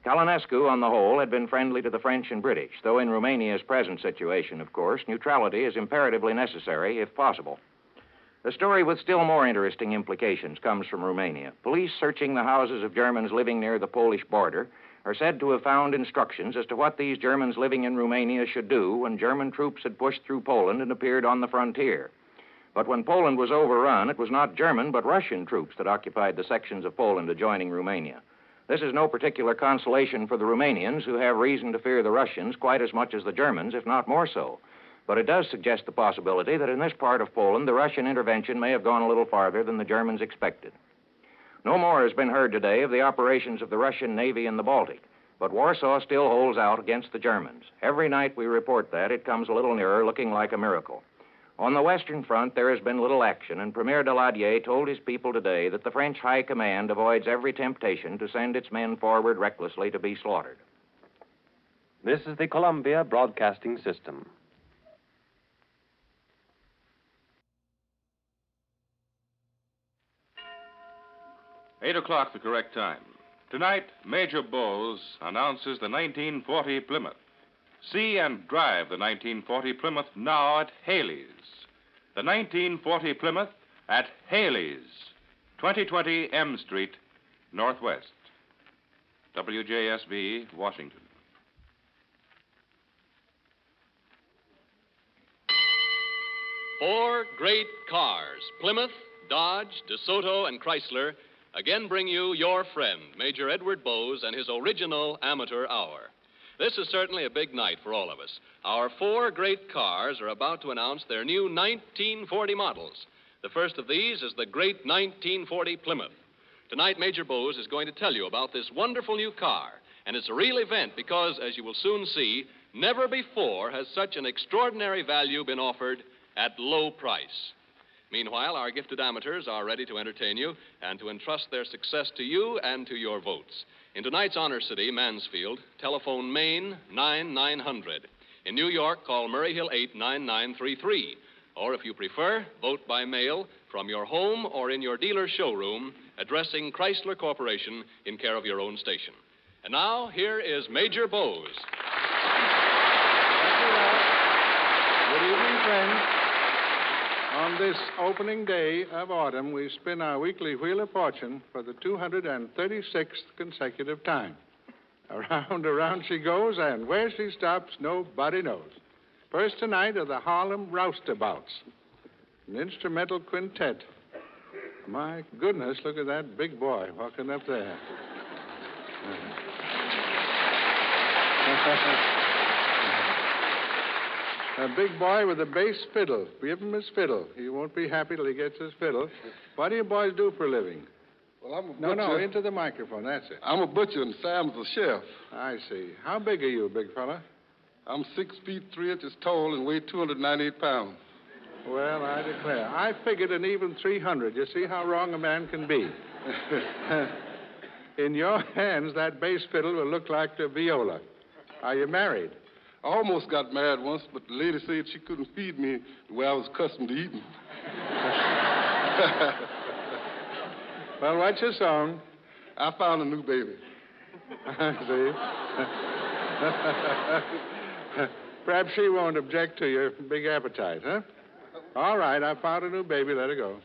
Colonescu, on the whole, had been friendly to the French and British, though in Romania's present situation, of course, neutrality is imperatively necessary, if possible. A story with still more interesting implications comes from Romania. Police searching the houses of Germans living near the Polish border are said to have found instructions as to what these Germans living in Romania should do when German troops had pushed through Poland and appeared on the frontier. But when Poland was overrun, it was not German but Russian troops that occupied the sections of Poland adjoining Romania. This is no particular consolation for the Romanians, who have reason to fear the Russians quite as much as the Germans, if not more so. But it does suggest the possibility that in this part of Poland, the Russian intervention may have gone a little farther than the Germans expected. No more has been heard today of the operations of the Russian Navy in the Baltic, but Warsaw still holds out against the Germans. Every night we report that, it comes a little nearer, looking like a miracle. On the Western Front, there has been little action, and Premier Daladier told his people today that the French High Command avoids every temptation to send its men forward recklessly to be slaughtered. This is the Columbia Broadcasting System. Eight o'clock, the correct time. Tonight, Major Bowes announces the 1940 Plymouth. See and drive the 1940 Plymouth now at Haley's. The 1940 Plymouth at Haley's, 2020 M Street, Northwest. WJSV, Washington. Four great cars, Plymouth, Dodge, DeSoto, and Chrysler, again bring you your friend, Major Edward Bowes, and his original Amateur Hour. This is certainly a big night for all of us. Our four great cars are about to announce their new 1940 models. The first of these is the great 1940 Plymouth. Tonight, Major Bowes is going to tell you about this wonderful new car And it's a real event because, as you will soon see, never before has such an extraordinary value been offered at low price. Meanwhile, our gifted amateurs are ready to entertain you and to entrust their success to you and to your votes. In tonight's honor city, Mansfield, telephone Maine 9900. In New York, call Murray Hill 89933. Or if you prefer, vote by mail from your home or in your dealer's showroom, addressing Chrysler Corporation in care of your own station. And now, here is Major Bowes. Good evening, friends. On this opening day of autumn, we spin our weekly Wheel of Fortune for the 236th consecutive time. Around she goes, and where she stops, nobody knows. First tonight are the Harlem Roustabouts, an instrumental quintet. My goodness, look at that big boy walking up there. A big boy with a bass fiddle. Give him his fiddle. He won't be happy till he gets his fiddle. What do you boys do for a living? Well, I'm a butcher. No, into the microphone. That's it. I'm a butcher, and Sam's a chef. I see. How big are you, big fella? I'm 6 feet 3 inches tall and weigh 298 pounds. Well, I declare. I figured an even 300. You see how wrong a man can be. In your hands, that bass fiddle will look like the viola. Are you married? I almost got married once, but the lady said she couldn't feed me the way I was accustomed to eating. Well, what's your song? I found a new baby. See? Perhaps she won't object to your big appetite, huh? All right, I found a new baby. Let her go.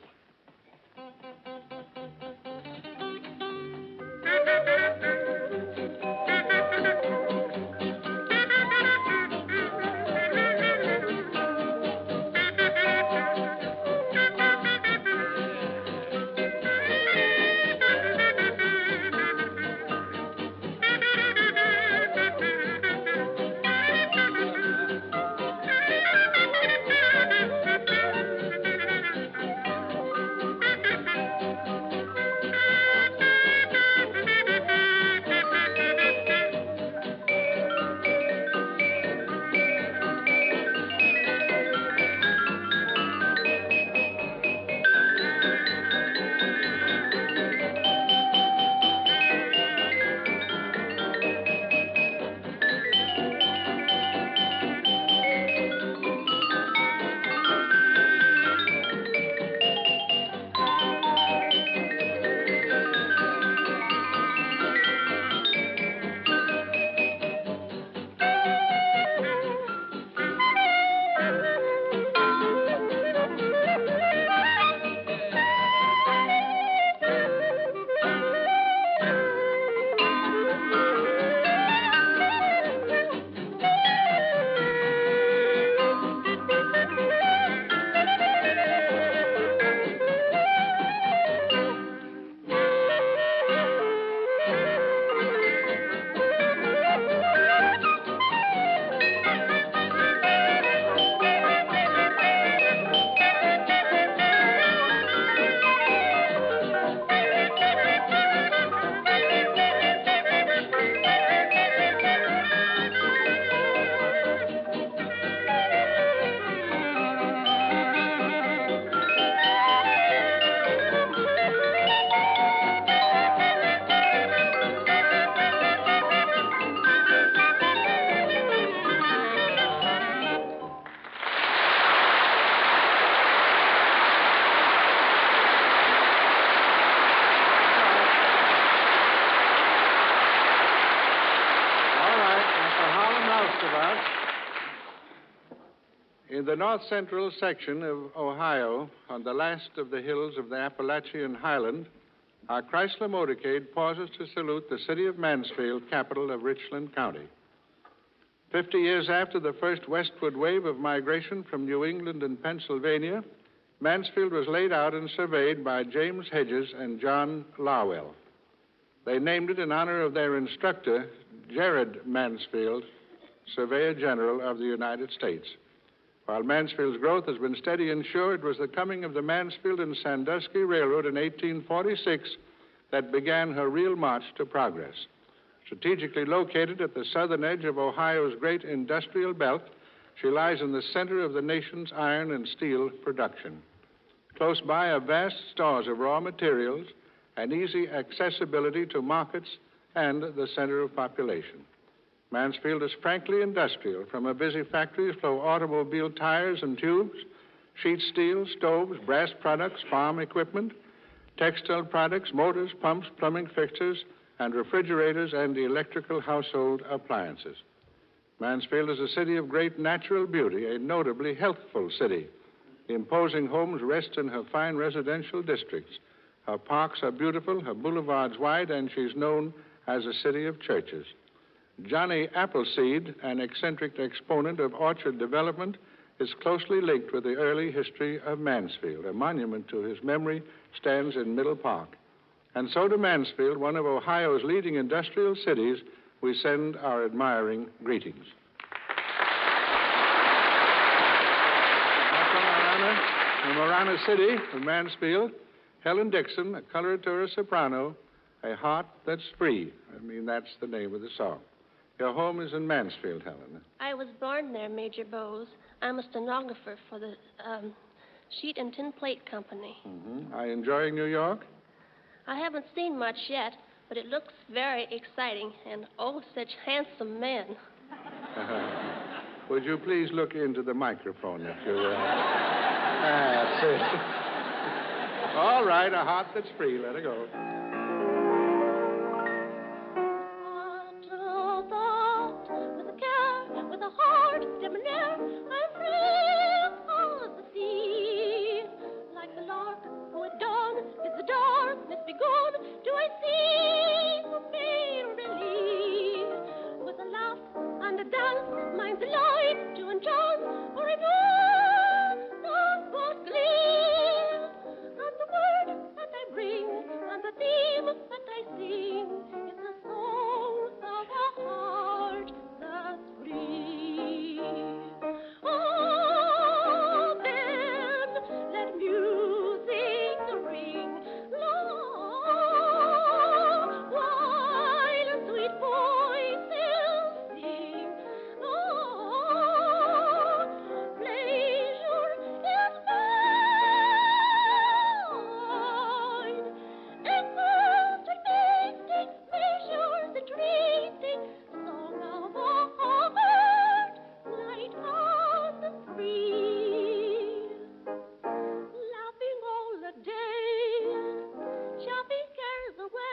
In the north-central section of Ohio, on the last of the hills of the Appalachian Highland, our Chrysler motorcade pauses to salute the city of Mansfield, capital of Richland County. 50 years after the first westward wave of migration from New England and Pennsylvania, Mansfield was laid out and surveyed by James Hedges and John Lawell. They named it in honor of their instructor, Jared Mansfield, Surveyor General of the United States. While Mansfield's growth has been steady and sure, it was the coming of the Mansfield and Sandusky Railroad in 1846 that began her real march to progress. Strategically located at the southern edge of Ohio's great industrial belt, she lies in the center of the nation's iron and steel production. Close by are vast stores of raw materials and easy accessibility to markets and the center of population. Mansfield is frankly industrial. From her busy factories flow automobile tires and tubes, sheet steel, stoves, brass products, farm equipment, textile products, motors, pumps, plumbing fixtures, and refrigerators and electrical household appliances. Mansfield is a city of great natural beauty, a notably healthful city. The imposing homes rest in her fine residential districts. Her parks are beautiful, her boulevards wide, and she's known as a city of churches. Johnny Appleseed, an eccentric exponent of orchard development, is closely linked with the early history of Mansfield. A monument to his memory stands in Middle Park. And so to Mansfield, one of Ohio's leading industrial cities, we send our admiring greetings. From Marana City, from Mansfield, Helen Dixon, a coloratura soprano, A Heart That's Free. That's the name of the song. Your home is in Mansfield, Helen. I was born there, Major Bowes. I'm a stenographer for the Sheet and Tin Plate Company. Mm-hmm. Are you enjoying New York? I haven't seen much yet, but it looks very exciting, and oh, such handsome men. Would you please look into the microphone if you're... That's it. All right, A Heart That's Free. Let her go. With a heart debonair, I'm free upon the sea. Like the lark who at dawn bids the darkness be gone, do I see who may relieve. With a laugh and a dance, mine's the light to enchant, for I know not what glee. And the word that I bring, and the theme that I sing, is the song of a heart that's free. Oh, then let music ring long, while sweet voices sing. Oh, pleasure is mine. Echoes repeating, measures entreating, song of a heart light on the breeze. Laughing all the day, shoving cares away.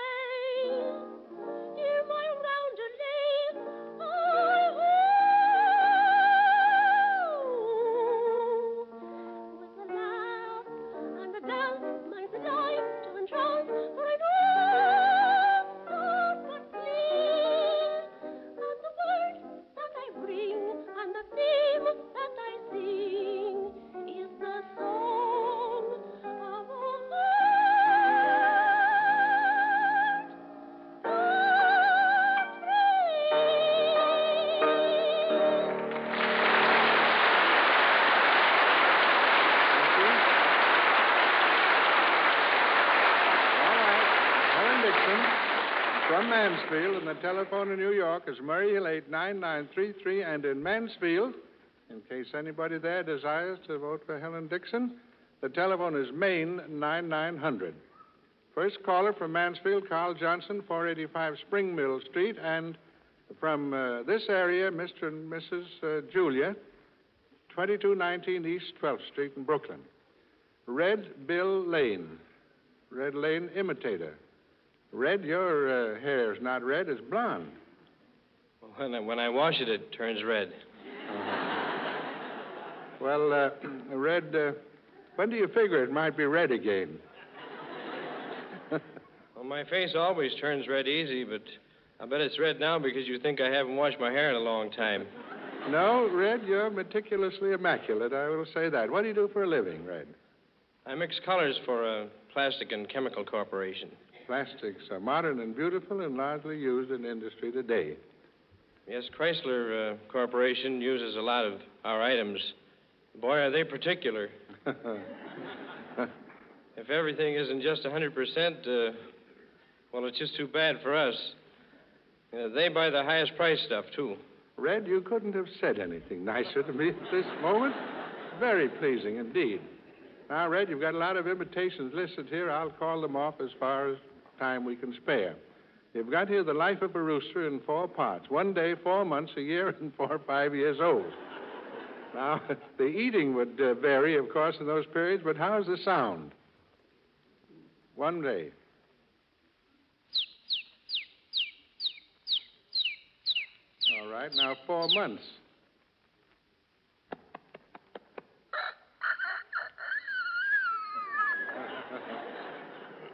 Hear my roundelay, with a laugh and a dance, mine's the life to enchant, for I know not what glee. And the word that I bring, and the theme that I sing, is the song of a heart Helen Dixon from Mansfield, and the telephone in New York is Murray Hill 89933, and in Mansfield, in case anybody there desires to vote for Helen Dixon, the telephone is Maine 9900. First caller from Mansfield, Carl Johnson, 485 Spring Mill Street, and from this area, Mr. and Mrs. Julia, 2219 East 12th Street in Brooklyn. Red Bill Lane, Red Lane Imitator. Red, your hair's not red, it's blonde. Well, when I wash it, it turns red. Well, Red, when do you figure it might be red again? Well, my face always turns red easy, but I bet it's red now because you think I haven't washed my hair in a long time. No, Red, you're meticulously immaculate, I will say that. What do you do for a living, Red? I mix colors for a plastic and chemical corporation. Plastics are modern and beautiful and largely used in industry today. Yes, Chrysler Corporation uses a lot of our items. Boy, are they particular. If everything isn't just 100%, well, it's just too bad for us. They buy the highest price stuff, too. Red, you couldn't have said anything nicer to me at this moment. Very pleasing indeed. Now, Red, you've got a lot of invitations listed here. I'll call them off as far as time we can spare. You've got here The Life of a Rooster in 4 parts. 1 day, 4 months, a year, and 4 or 5 years old. Now, the eating would vary, of course, in those periods, but how's the sound? 1 day. All right, now 4 months.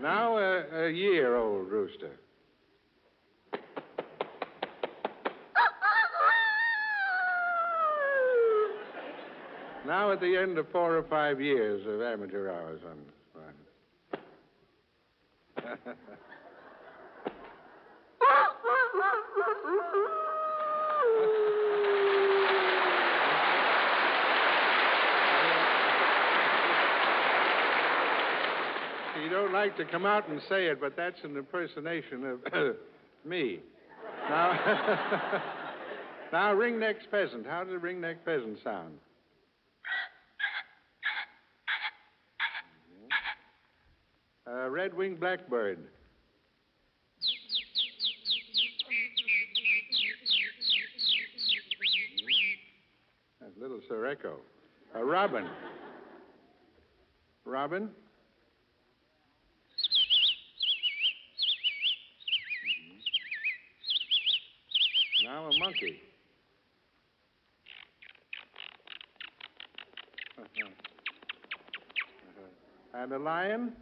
Now a year-old rooster. Now at the end of 4 or 5 years of amateur hours on this one. You don't like to come out and say it, but that's an impersonation of me. Now, now, ringnecked pheasant. How does a ringnecked pheasant sound? Red-winged blackbird. That's little Sirocco. A robin. Robin? Now a monkey. And a lion?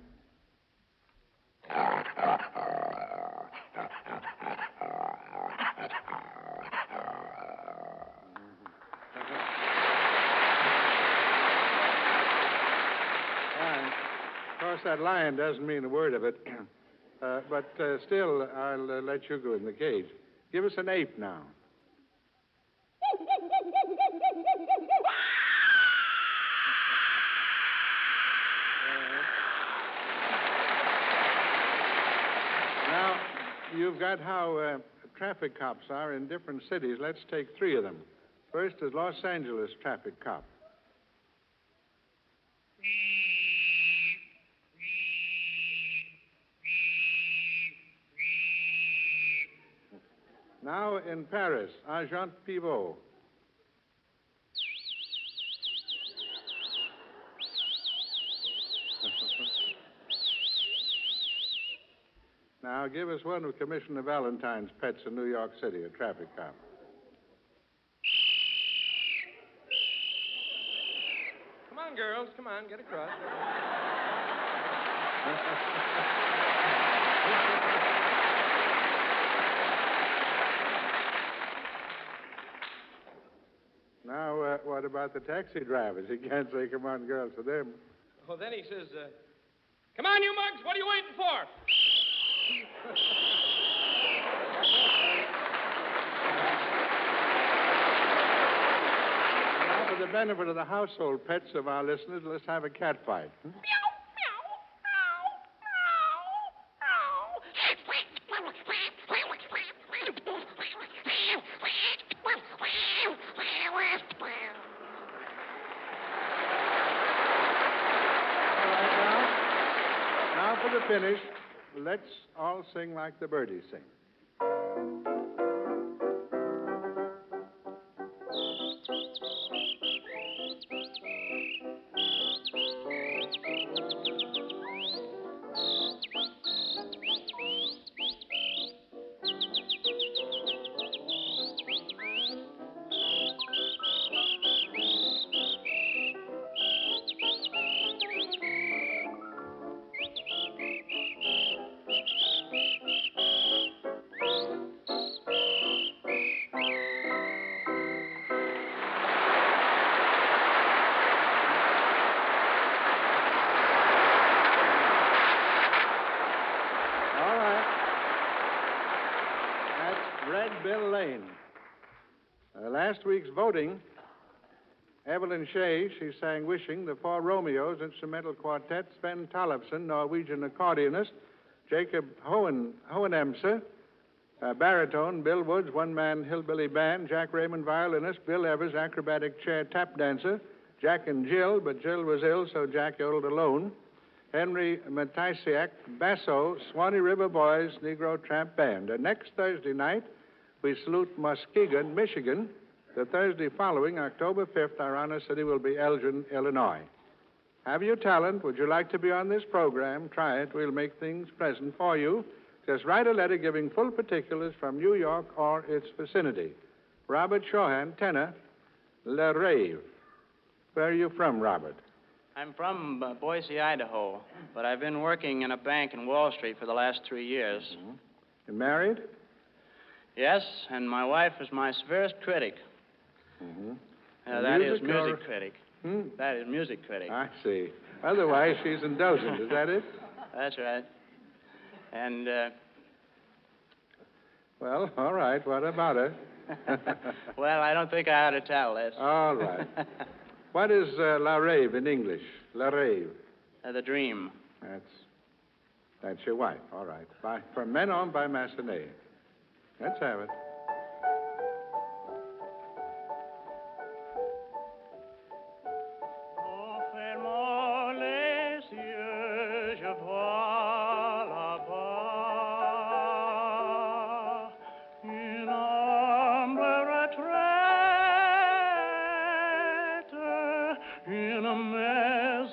Of course, that lion doesn't mean a word of it. But still, I'll let you go in the cage. Give us an ape now. Now, you've got how traffic cops are in different cities. Let's take 3 of them. First is Los Angeles traffic cop. Now in Paris, Agent Pivot. Now give us one of Commissioner Valentine's pets in New York City, a traffic cop. Come on, girls. Come on, get across. Now, what about the taxi drivers? He can't say, come on, girls, to them. Oh, then he says, come on, you mugs, what are you waiting for? Now, for the benefit of the household pets of our listeners, let's have a cat fight. Finish, let's all sing like the birdies sing. Last week's voting, Evelyn Shea, she sang Wishing, the Four Romeos instrumental quartet, Sven Tollefson, Norwegian accordionist, Jacob Hohenemse, Baritone, Bill Woods, one-man hillbilly band, Jack Raymond, violinist, Bill Evers, acrobatic chair tap dancer, Jack and Jill, but Jill was ill, so Jack yodeled alone. Henry Matisiak, basso, Swanee River Boys, Negro Tramp Band. And next Thursday night, we salute Muskegon, Michigan. The Thursday following, October 5th, our honor city will be Elgin, Illinois. Have you talent? Would you like to be on this program? Try it. We'll make things pleasant for you. Just write a letter giving full particulars from New York or its vicinity. Robert Shawhan, tenor, Le Rave. Where are you from, Robert? I'm from Boise, Idaho, but I've been working in a bank in Wall Street for the last 3 years. Mm-hmm. You married? Yes, and my wife is my severest critic. Mm-hmm. That is Music music or- critic. Hmm? That is music critic. I see. Otherwise, she's indulgent. Is that it? That's right. And, Well, all right. What about her? well, I don't think I ought to tell this. All right. What is La Rave in English? La Rave. The Dream. That's your wife. All right. From Men On by Massenet. Let's have it. Fermons les yeux, je vois là-bas une ombre retraite, une maisonnette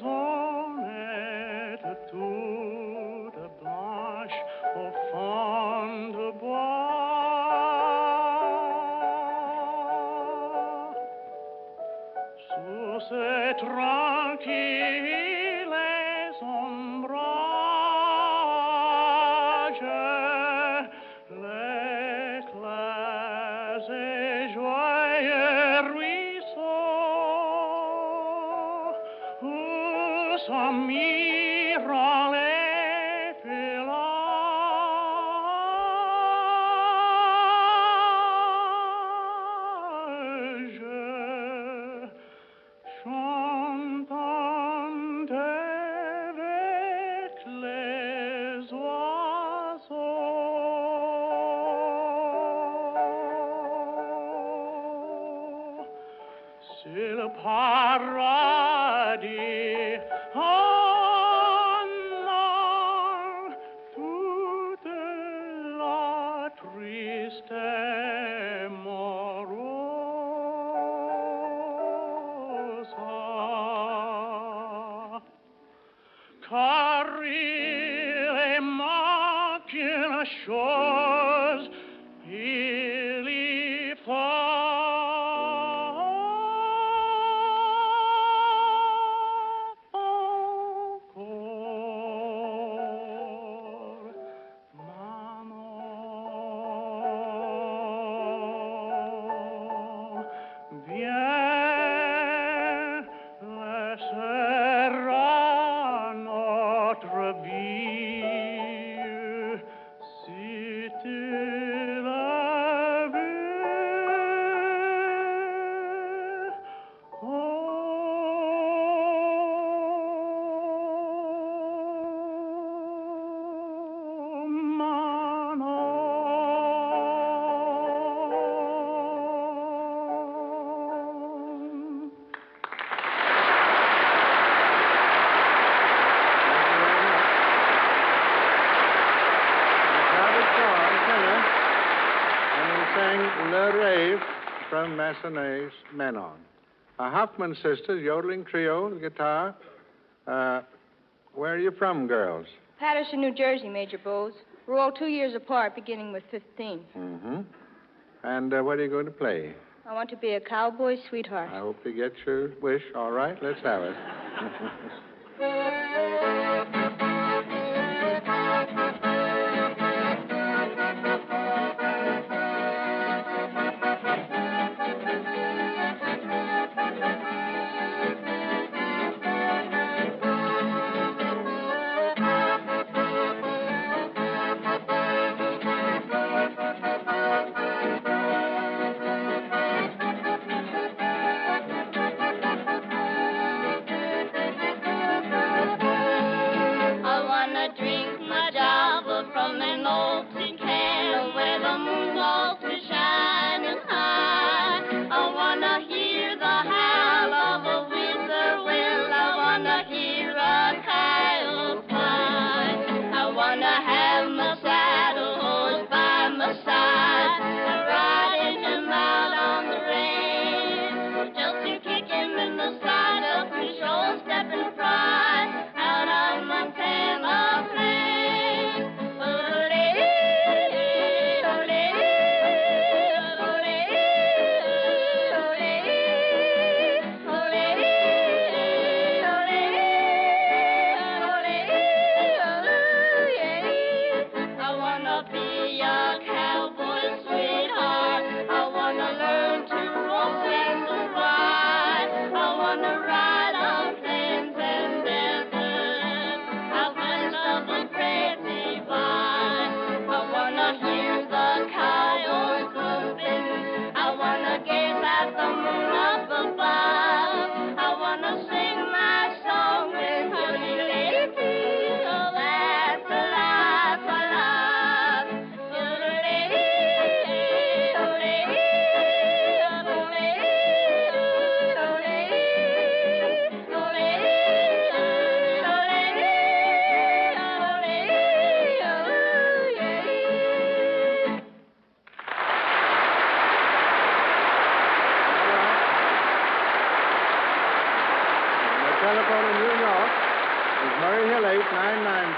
toute blanche au fond de bois. Sous ces tranquilles ombrages, les clairs et joyeux ruisseaux, où s'en mirent les villages, chantant avec les oiseaux. C'est le paradis en toute la triste morosa. Car il est manque une chose, il y encore. Maman, viens, laissera notre vie, si tu l'as vu. Oh, Manon. Robert Shaw, tenor, and he sang Le Rave from Massenet's Men On. Hoffman sisters, yodeling trio, guitar. Where are you from, girls? Patterson, New Jersey, Major Bowes. We're all 2 years apart, beginning with 15. Mm-hmm. And what are you going to play? I want to be a cowboy sweetheart. I hope you get your wish. All right, let's have it.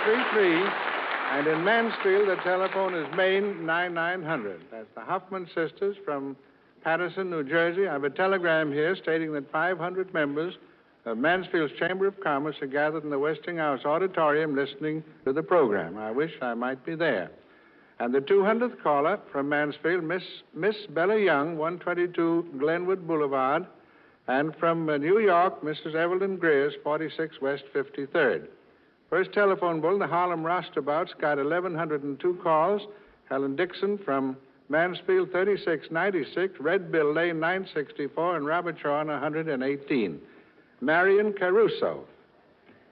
3333. And in Mansfield, the telephone is Maine 9900. That's the Huffman sisters from Patterson, New Jersey. I have a telegram here stating that 500 members of Mansfield's Chamber of Commerce are gathered in the Westinghouse Auditorium listening to the program. I wish I might be there. And the 200th caller from Mansfield, Miss Bella Young, 122 Glenwood Boulevard. And from New York, Mrs. Evelyn Greers, 46 West 53rd. First telephone bull, the Harlem Roustabout's got 1,102 calls. Helen Dixon from Mansfield, 3696, Red Bill Lane, 964, and Robert Shaw, 118. Marion Caruso.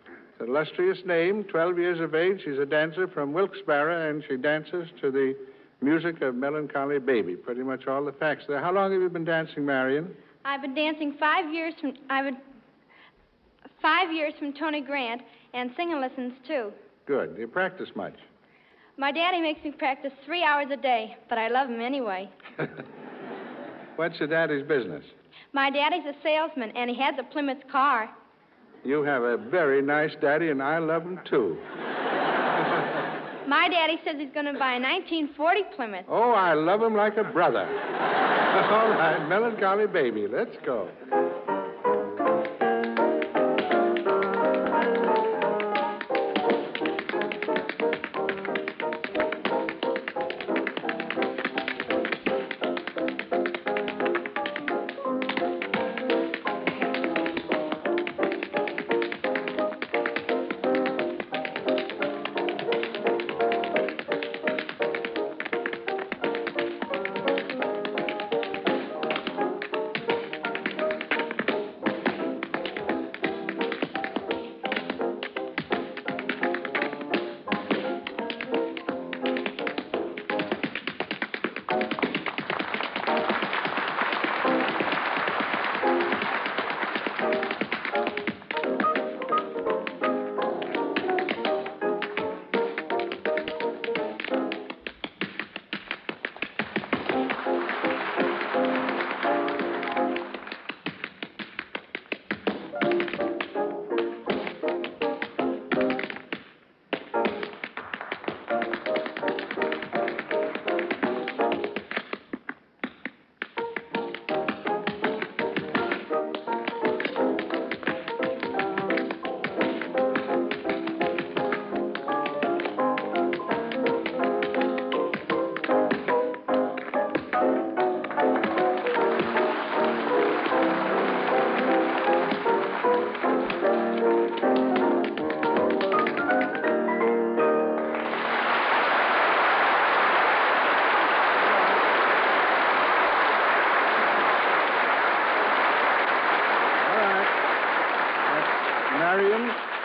It's an illustrious name, 12 years of age. She's a dancer from Wilkes-Barre, and she dances to the music of Melancholy Baby. Pretty much all the facts there. How long have you been dancing, Marion? I've been dancing 5 years from 5 years from Tony Grant, and singing lessons too. Good. Do you practice much? My daddy makes me practice 3 hours a day, but I love him anyway. What's your daddy's business? My daddy's a salesman, and he has a Plymouth car. You have a very nice daddy, and I love him too. My daddy says he's going to buy a 1940 Plymouth. Oh, I love him like a brother. All right, Melancholy Baby, let's go.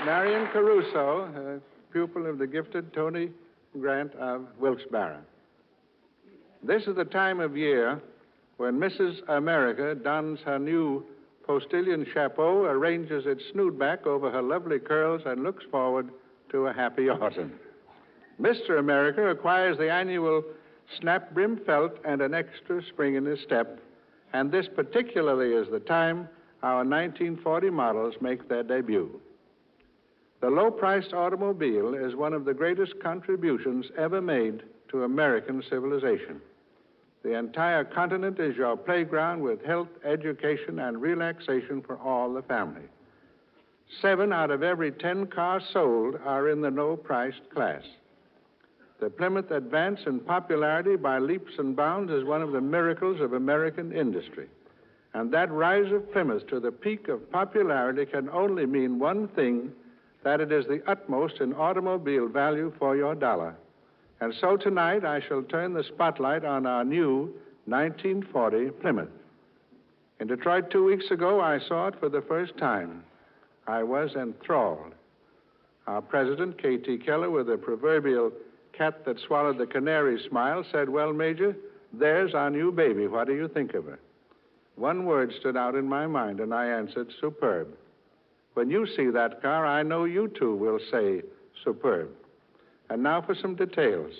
Marion Caruso, a pupil of the gifted Tony Grant of Wilkes-Barre. This is the time of year when Mrs. America dons her new postilion chapeau, arranges its snoot back over her lovely curls, and looks forward to a happy autumn. Mr. America acquires the annual snap brim felt and an extra spring in his step, and this particularly is the time our 1940 models make their debut. The low-priced automobile is one of the greatest contributions ever made to American civilization. The entire continent is your playground with health, education, and relaxation for all the family. 7 out of every 10 cars sold are in the no-priced class. The Plymouth advance in popularity by leaps and bounds is one of the miracles of American industry. And that rise of Plymouth to the peak of popularity can only mean one thing, that it is the utmost in automobile value for your dollar. And so tonight I shall turn the spotlight on our new 1940 Plymouth. In Detroit 2 weeks ago, I saw it for the first time. I was enthralled. Our president, K.T. Keller, with a proverbial cat that swallowed the canary smile, said, "Well, Major, there's our new baby. What do you think of her?" One word stood out in my mind, and I answered, "Superb." When you see that car, I know you too will say, "Superb." And now for some details.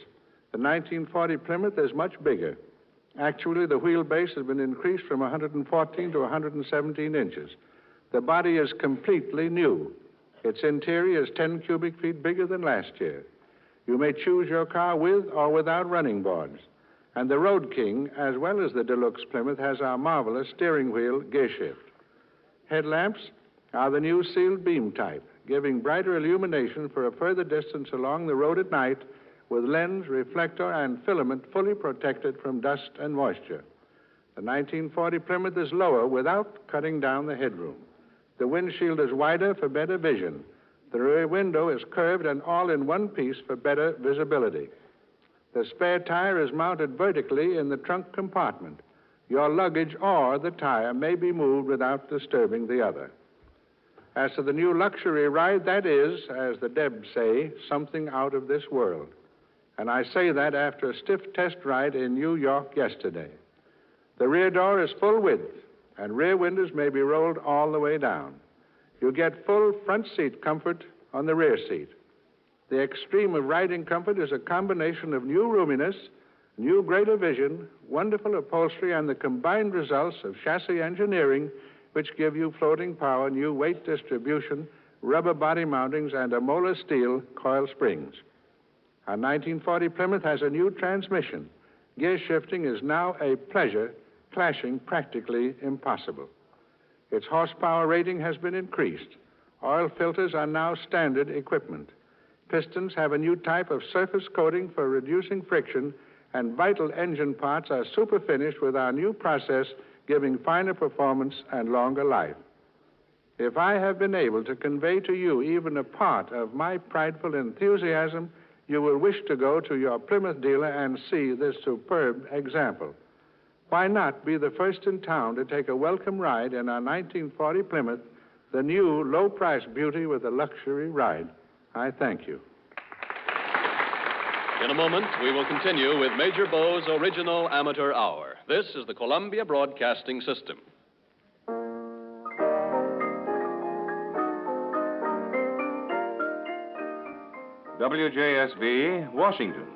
The 1940 Plymouth is much bigger. Actually, the wheelbase has been increased from 114 to 117 inches. The body is completely new. Its interior is 10 cubic feet bigger than last year. You may choose your car with or without running boards. And the Road King, as well as the Deluxe Plymouth, has our marvelous steering wheel gear shift. Headlamps are the new sealed beam type, giving brighter illumination for a further distance along the road at night with lens, reflector, and filament fully protected from dust and moisture. The 1940 Plymouth is lower without cutting down the headroom. The windshield is wider for better vision. The rear window is curved and all in one piece for better visibility. The spare tire is mounted vertically in the trunk compartment. Your luggage or the tire may be moved without disturbing the other. As to the new luxury ride, that is, as the Debs say, something out of this world. And I say that after a stiff test ride in New York yesterday. The rear door is full width, and rear windows may be rolled all the way down. You get full front seat comfort on the rear seat. The extreme of riding comfort is a combination of new roominess, new greater vision, wonderful upholstery, and the combined results of chassis engineering, which give you floating power, new weight distribution, rubber body mountings, and a molar steel coil springs. Our 1940 Plymouth has a new transmission. Gear shifting is now a pleasure, clashing practically impossible. Its horsepower rating has been increased. Oil filters are now standard equipment. Pistons have a new type of surface coating for reducing friction, and vital engine parts are superfinished with our new process, giving finer performance and longer life. If I have been able to convey to you even a part of my prideful enthusiasm, you will wish to go to your Plymouth dealer and see this superb example. Why not be the first in town to take a welcome ride in our 1940 Plymouth, the new low-price beauty with a luxury ride? I thank you. In a moment, we will continue with Major Bow's Original Amateur Hour. This is the Columbia Broadcasting System. WJSV, Washington.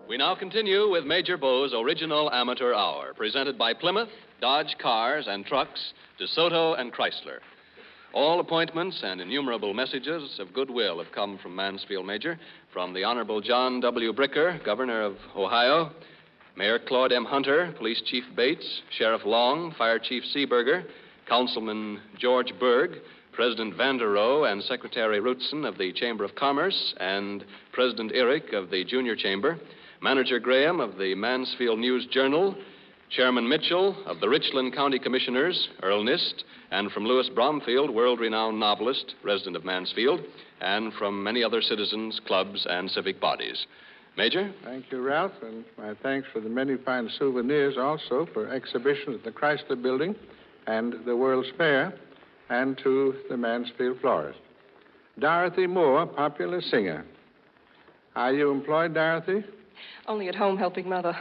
We now continue with Major Bow's Original Amateur Hour, presented by Plymouth, Dodge Cars and Trucks, DeSoto and Chrysler. All appointments and innumerable messages of goodwill have come from Mansfield, Major, from the Honorable John W. Bricker, Governor of Ohio, Mayor Claude M. Hunter, Police Chief Bates, Sheriff Long, Fire Chief Seeberger, Councilman George Berg, President Vanderoe and Secretary Rootson of the Chamber of Commerce, and President Eric of the Junior Chamber, Manager Graham of the Mansfield News Journal, Chairman Mitchell of the Richland County Commissioners, Earl Nist, and from Louis Bromfield, world-renowned novelist, resident of Mansfield, and from many other citizens, clubs, and civic bodies. Major? Thank you, Ralph, and my thanks for the many fine souvenirs also for exhibitions at the Chrysler Building and the World's Fair, and to the Mansfield florist. Dorothy Moore, popular singer. Are you employed, Dorothy? Only at home helping Mother.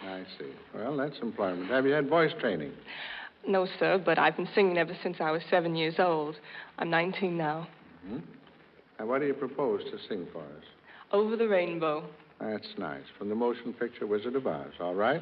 I see. Well, that's employment. Have you had voice training? No, sir, but I've been singing ever since I was 7 years old. I'm 19 now. Mm-hmm. And what do you propose to sing for us? Over the Rainbow. That's nice. From the motion picture Wizard of Oz. All right?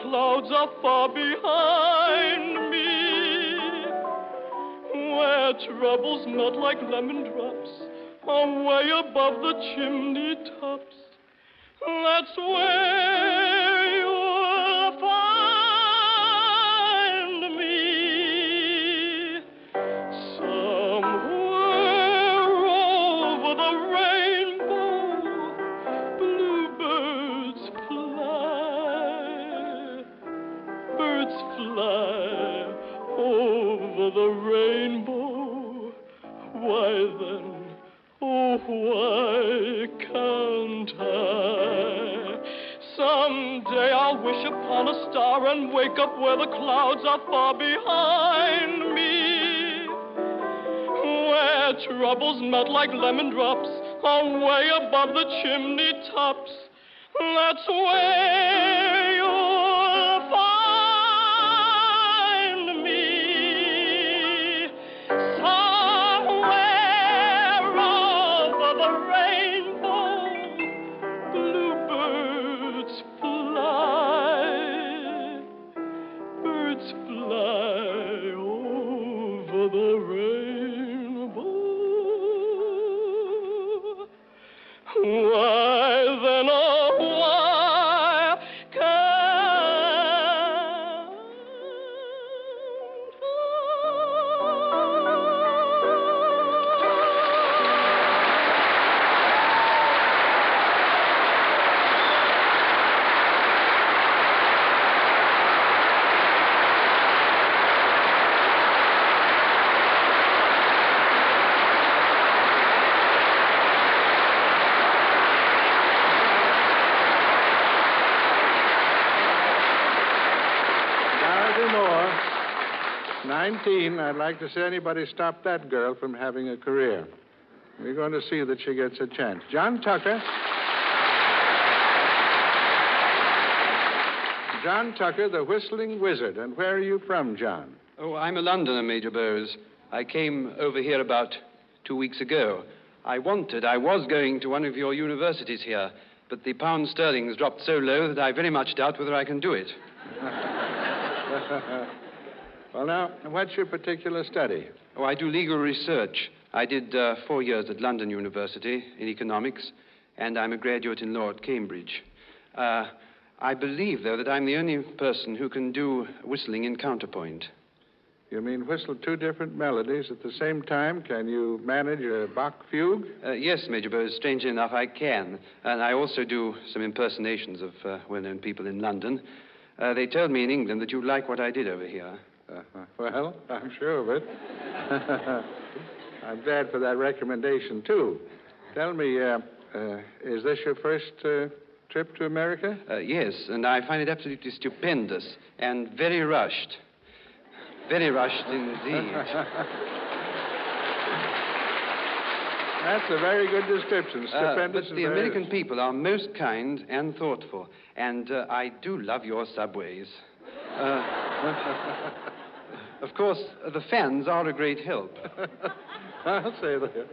Clouds are far behind me, where troubles melt like lemon drops, away above the chimney tops. That's where you'll find me. rainbow. Why then, oh, why can't I? Someday I'll wish upon a star and wake up where the clouds are far behind me, where troubles melt like lemon drops away above the chimney tops. That's where you'll find me, somewhere over the rainbow. Bluebirds fly, birds fly over the rainbow. Why then, oh, why can't Dorothy Moore, 19. I'd like to see anybody stop that girl from having a career. We're going to see that she gets a chance. John Tucker. John Tucker, the Whistling Wizard. And where are you from, John? Oh, I'm a Londoner, Major Bowes. I came over here about 2 weeks ago. I was going to one of your universities here, but the pound sterling has dropped so low that I very much doubt whether I can do it. Well, now, what's your particular study? Oh, I do legal research. I did 4 years at London University in economics, and I'm a graduate in law at Cambridge. I believe, though, that I'm the only person who can do whistling in counterpoint. You mean whistle two different melodies at the same time? Can you manage a Bach fugue? Yes, Major Bowes, strangely enough, I can. And I also do some impersonations of well-known people in London. They told me in England that you'd like what I did over here. Well, I'm sure of it. I'm glad for that recommendation, too. Tell me, is this your first trip to America? Yes, and I find it absolutely stupendous and very rushed. Very rushed indeed. That's a very good description. Stupendous. But the American people are most kind and thoughtful, and I do love your subways. Of course, the fans are a great help. I'll say that.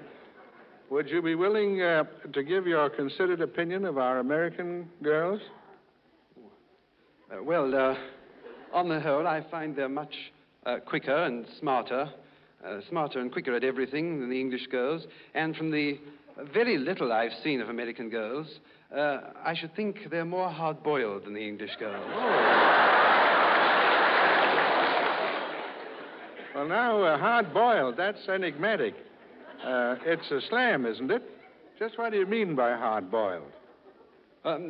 Would you be willing to give your considered opinion of our American girls? On the whole, I find they're much quicker and smarter and quicker at everything than the English girls. And from the very little I've seen of American girls, I should think they're more hard-boiled than the English girls. Well, now, hard-boiled, that's enigmatic. It's a slam, isn't it? Just what do you mean by hard-boiled?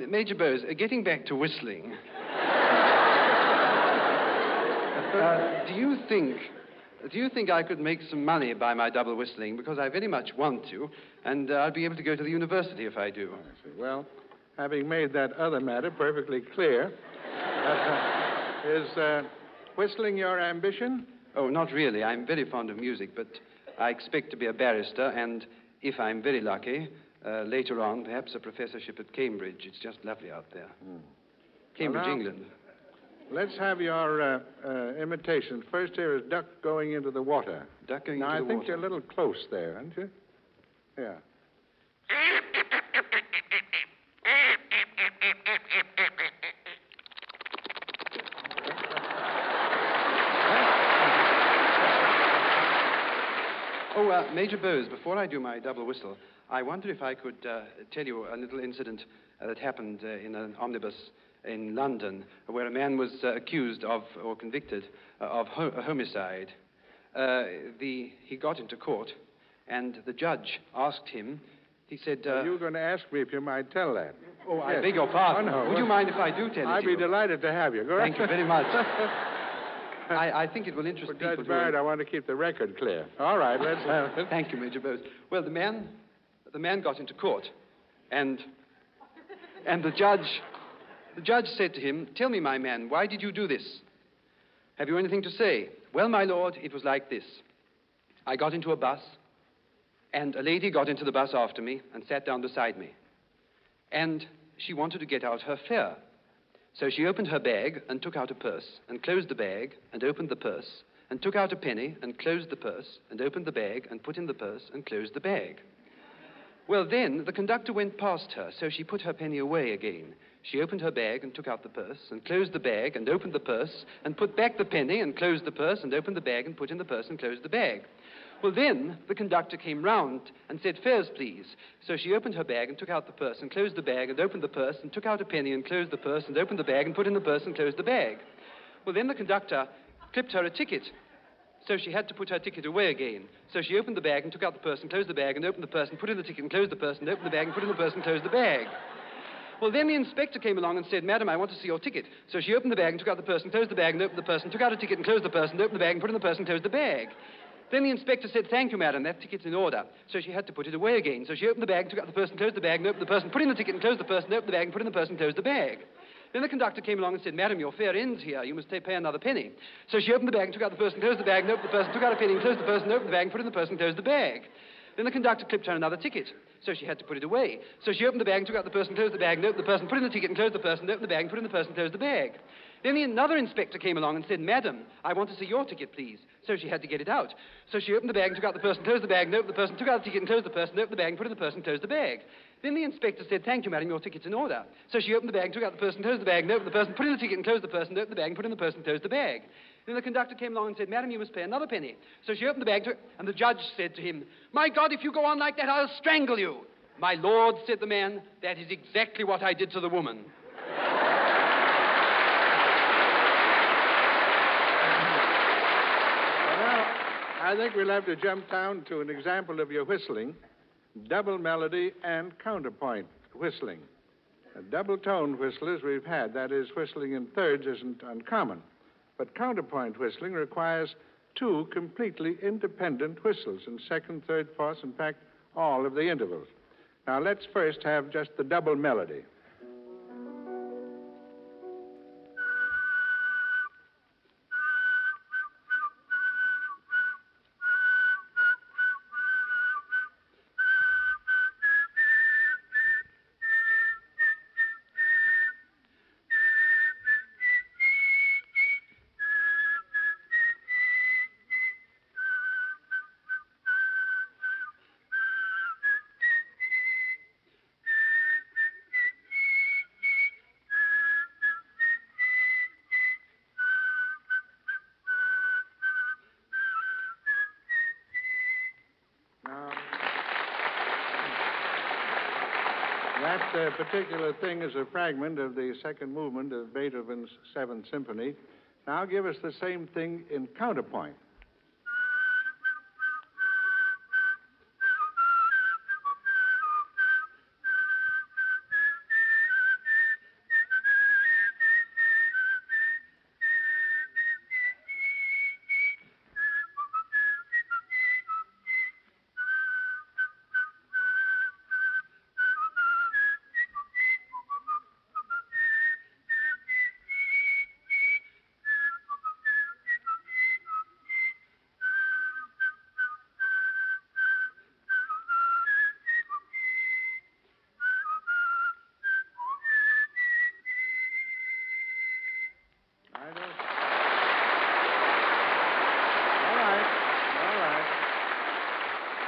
Major Bowes, getting back to whistling, do you think I could make some money by my double whistling? Because I very much want to, and I'll be able to go to the university if I do. I see. Well, having made that other matter perfectly clear, is whistling your ambition? Oh, not really. I'm very fond of music, but I expect to be a barrister, and if I'm very lucky, later on, perhaps a professorship at Cambridge. It's just lovely out there. Cambridge, Well, now, England. Let's have your imitation. First here is duck going into the water. Duck going now, into the I think water. you're a little close there, aren't you? Yeah. Oh, Major Bowes, before I do my double whistle, I wonder if I could tell you a little incident that happened in an omnibus in London where a man was accused of, or convicted of homicide. He got into court, and the judge asked him, he said... you were going to ask me if you might tell that. Oh, I Yes. beg your pardon. Oh, no. Would you mind if I do tell it I'd to be you? delighted to have you. Go Thank you very much. I think it will interest For people Judge to... Barrett, I want to keep the record clear. All right, let's have it. Thank you, Major Bowes. Well, the man got into court, and the judge said to him, "Tell me, my man, why did you do this? Have you anything to say?" "Well, my lord, it was like this. I got into a bus, and a lady got into the bus after me and sat down beside me. And she wanted to get out her fare. So she opened her bag and took out a purse and closed the bag and opened the purse and took out a penny and closed the purse and opened the bag and put in the purse and closed the bag. Well, then the conductor went past her, so she put her penny away again. She opened her bag and took out the purse and closed the bag and opened the purse and put back the penny and closed the purse and opened the bag and put in the purse and closed the bag. Well, then the conductor came round and said, 'Fares, please.' So she opened her bag and took out the purse and closed the bag and opened the purse and took out a penny and closed the purse and opened the bag and put in the purse and closed the bag. Well, then the conductor clipped her a ticket. So she had to put her ticket away again. So she opened the bag and took out the purse and closed the bag and opened the purse and put in the ticket and closed the purse and opened the bag and put in the purse and closed the bag. Well, then the inspector came along and said, 'Madam, I want to see your ticket.' So she opened the bag and took out the purse and closed the bag and opened the purse and took out a ticket and closed the purse and opened the bag and put in the purse and closed the bag. Then the inspector said, 'Thank you, madam, that ticket's in order.' So she had to put it away again. So she opened the bag and took out the purse and closed the bag and opened the purse and put in the ticket and closed the purse and opened the bag and put in the purse and closed the bag. Then the conductor came along and said, 'Madam, your fare ends here. You must pay another penny.' So she opened the bag and took out the purse and closed the bag and opened the purse and took out a penny and closed the purse and opened the bag and put in the purse and closed the bag. Then the conductor clipped her another ticket. So she had to put it away. So she opened the bag and took out the purse and closed the bag and opened the purse and put in the ticket and closed the purse and opened the bag and put in the purse and closed the bag. Then another inspector came along and said, 'Madam, I want to see your ticket, please.' So she had to get it out. So she opened the bag and took out the purse and closed the bag and opened the purse and took out the ticket and closed the purse and opened the bag and put in the purse and closed the bag. Then the inspector said, 'Thank you, madam, your ticket's in order.' So she opened the bag and took out the purse and closed the bag and opened the purse and put in the ticket and closed the purse and opened the bag and put in the purse and closed the bag. Then the conductor came along and said, 'Madam, you must pay another penny.' So she opened the bag and the judge said to him, 'My God, if you go on like that, I'll strangle you.' 'My lord,' said the man, 'that is exactly what I did to the woman.'" I think we'll have to jump down to an example of your whistling, double melody and counterpoint whistling. Double-tone whistlers we've had, that is, whistling in thirds isn't uncommon. But counterpoint whistling requires two completely independent whistles in second, third, fourth, in fact, all of the intervals. Now, let's first have just the double melody. That particular thing is a fragment of the second movement of Beethoven's Seventh Symphony. Now give us the same thing in counterpoint.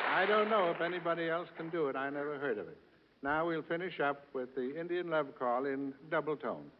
I don't know if anybody else can do it. I never heard of it. Now we'll finish up with the Indian Love Call in double tone.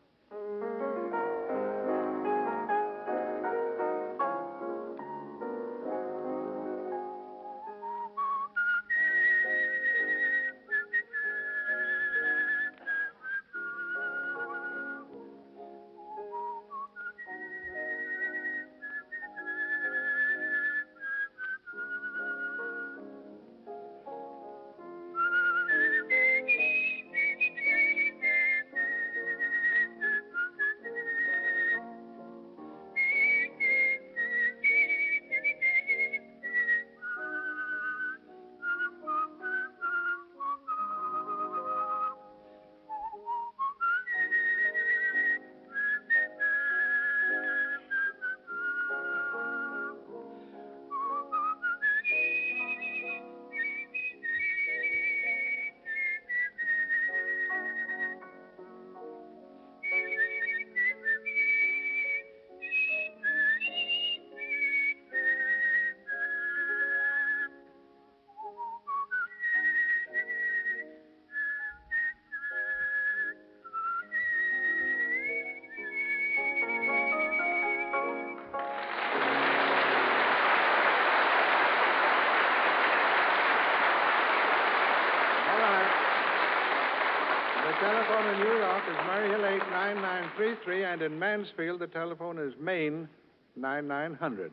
telephone in New York is Murray Hill 89933, and in Mansfield, the telephone is Maine 9900.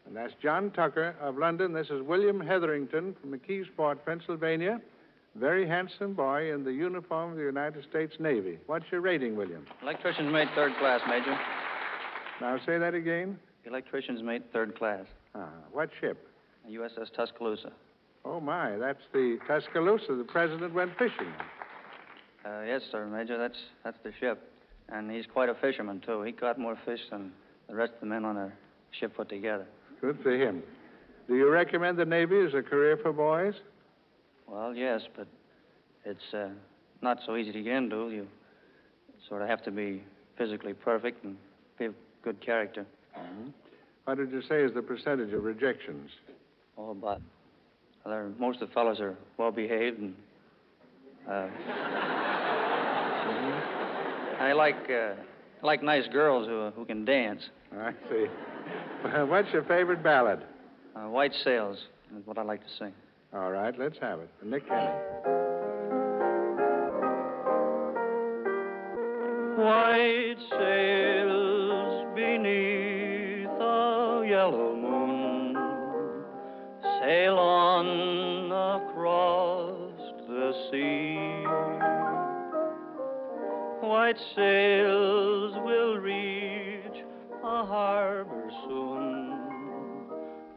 And that's John Tucker of London. This is William Hetherington from McKeesport, Pennsylvania. Very handsome boy in the uniform of the United States Navy. What's your rating, William? Electrician's mate third class, Major. Now, say that again. Electrician's mate third class. What ship? USS Tuscaloosa. Oh, my, that's the Tuscaloosa the president went fishing. Yes, sir, Major. That's the ship. And he's quite a fisherman, too. He caught more fish than the rest of the men on the ship put together. Good for him. Do you recommend the Navy as a career for boys? Well, yes, but it's not so easy to get into. You sort of have to be physically perfect and be of good character. Mm-hmm. What did you say is the percentage of rejections? Oh, but most of the fellows are well behaved, and I like nice girls who can dance. I see. What's your favorite ballad? White Sails is what I like to sing. All right, let's have it. Nick Kenny. White sails beneath a yellow moon sail on across the sea. White sails will reach a harbor soon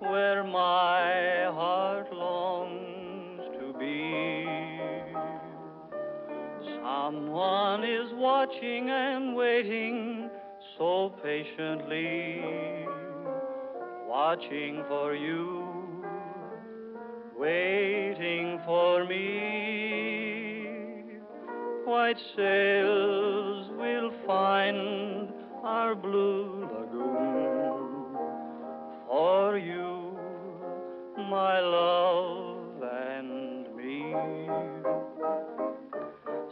where my heart longs to be. Someone is watching and waiting so patiently, watching for you, waiting for me. White sails will find our blue lagoon for you, my love and me.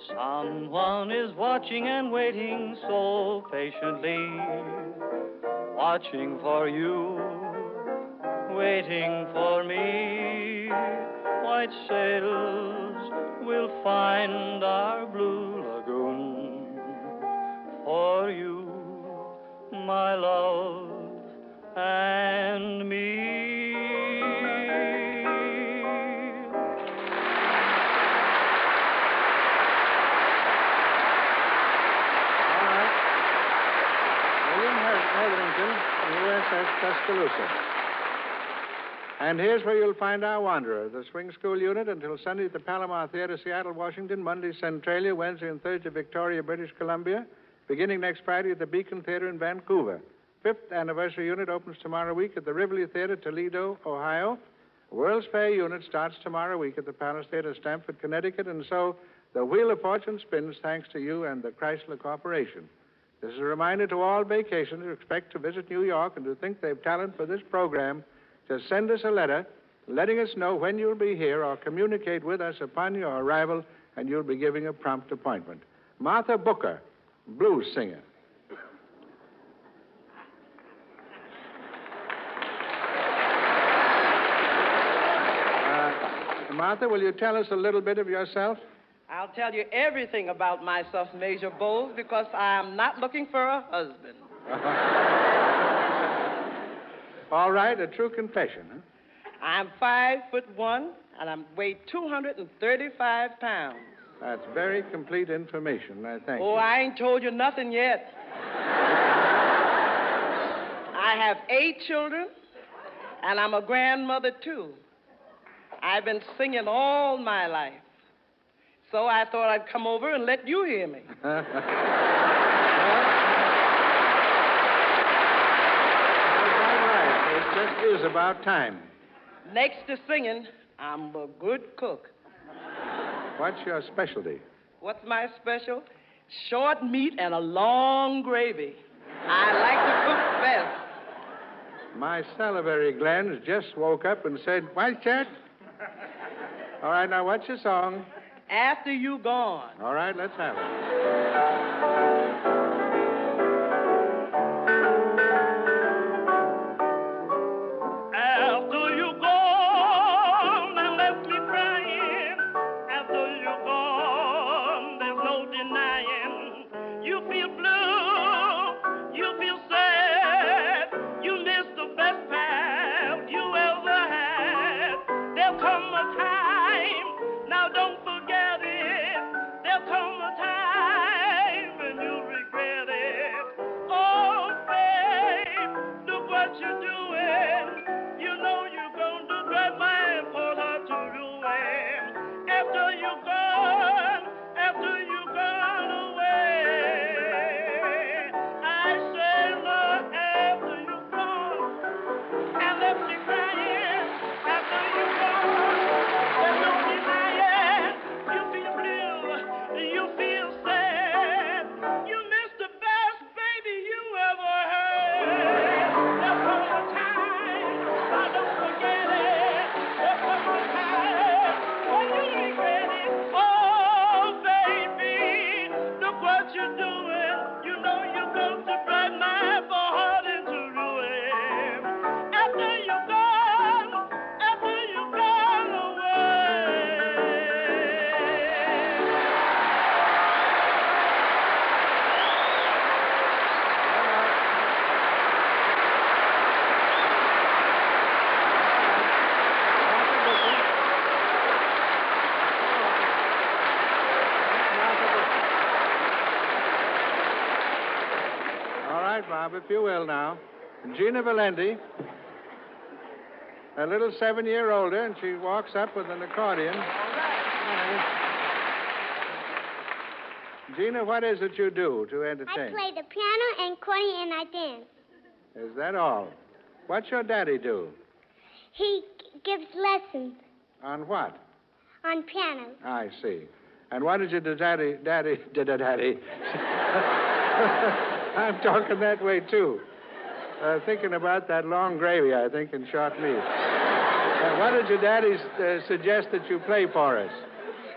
Someone is watching and waiting so patiently, watching for you, waiting for me. White sails will find our blue lagoon for you, my love and me. USS Tuscaloosa. And here's where you'll find our Wanderer, the swing school unit, until Sunday at the Palomar Theater, Seattle, Washington, Monday, Centralia, Wednesday and Thursday, Victoria, British Columbia, beginning next Friday at the Beacon Theater in Vancouver. Fifth anniversary unit opens tomorrow week at the Rivoli Theater, Toledo, Ohio. World's Fair unit starts tomorrow week at the Palace Theater, Stamford, Connecticut, and so the Wheel of Fortune spins thanks to you and the Chrysler Corporation. This is a reminder to all vacationers who expect to visit New York and who think they've talent for this program to send us a letter letting us know when you'll be here or communicate with us upon your arrival, and you'll be giving a prompt appointment. Martha Booker, blues singer. Martha, will you tell us a little bit of yourself? I'll tell you everything about myself, Major Bowles, because I am not looking for a husband. All right, a true confession, huh? I'm 5'1", and I weigh 235 pounds. That's very complete information, I thank you. Oh, I ain't told you nothing yet. I have 8 children, and I'm a grandmother, too. I've been singing all my life. So I thought I'd come over and let you hear me. It just is about time. Next to singing, I'm a good cook. What's your specialty? What's my special? Short meat and a long gravy. I like to cook best. My salivary glands just woke up and said, "What's that?" All right, now what's your song? After You Gone. All right, let's have it. After you gone and left me crying, after you gone, there's no there'll come a time, now don't forget it, there'll come a time when you'll regret it. Oh, babe, look what you're doing. You know you're going to drive my poor heart to ruin. After you're gone away, I say, Lord, after you're gone, and left me crying, after you're gone, there's no denying, you feel blue, you feel sad, you missed the best baby you ever had. There'll come a time, I don't forget it, there'll come a time when you regret it. Oh, baby, look what you're doing, you know you're going to drive my poor heart into ruin. After you're gone away. All right, Bob, if you will now. Gina Valenti, a little 7 year older, and she walks up with an accordion. Gina, what is it you do to I entertain? play the piano and accordion and I dance. Is that all? What's your daddy do? He gives lessons On what? on piano. I see. And what did your daddy... I'm talking that way, too. Thinking about that long gravy, I think, and short meat. What did your daddy suggest that you play for us?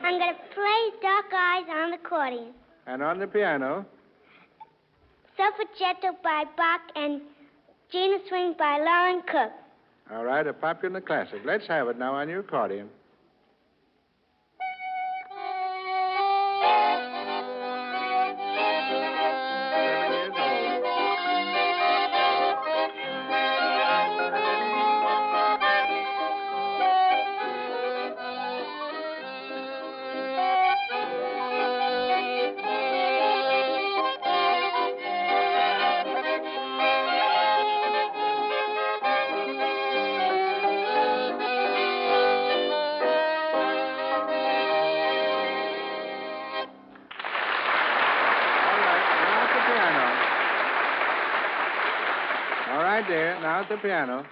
I'm going to play Dark Eyes on the accordion. And on the piano? Soffergetto by Bach and Gina Swing by Lauren Cook. All right, a popular classic. Let's have it now on your accordion. Right there, now at the piano.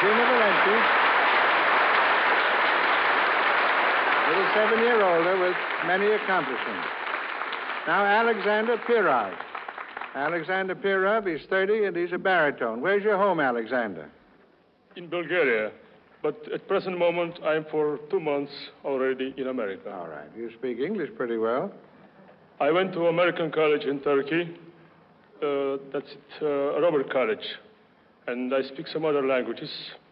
Zena Valenti. Little 7-year-older with many accomplishments. Now, Alexander Pirov. Alexander Pirov, he's 30 and he's a baritone. Where's your home, Alexander? In Bulgaria. But at present moment, I'm for 2 months already in America. All right. You speak English pretty well. I went to American college in Turkey. That's at Robert College. And I speak some other languages,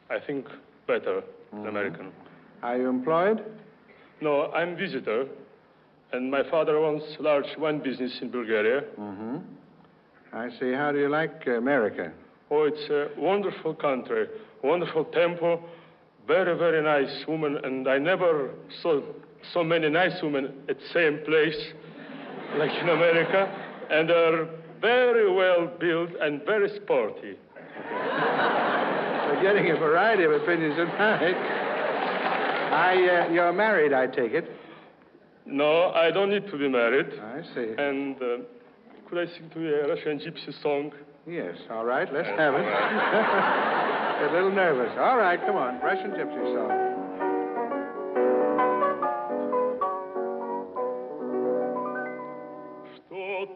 I think, better than American. Are you employed? No, I'm visitor. And my father owns large wine business in Bulgaria. Mm-hmm. I see. How do you like America? Oh, it's a wonderful country, wonderful tempo, very, very nice woman. And I never saw so many nice women at the same place like in America. And they're very well built and very sporty. We're getting a variety of opinions tonight. You're married, I take it? No, I don't need to be married. I see. And could I sing to you a Russian gypsy song? Yes, all right, let's have it. A little nervous. All right, come on, Russian gypsy song.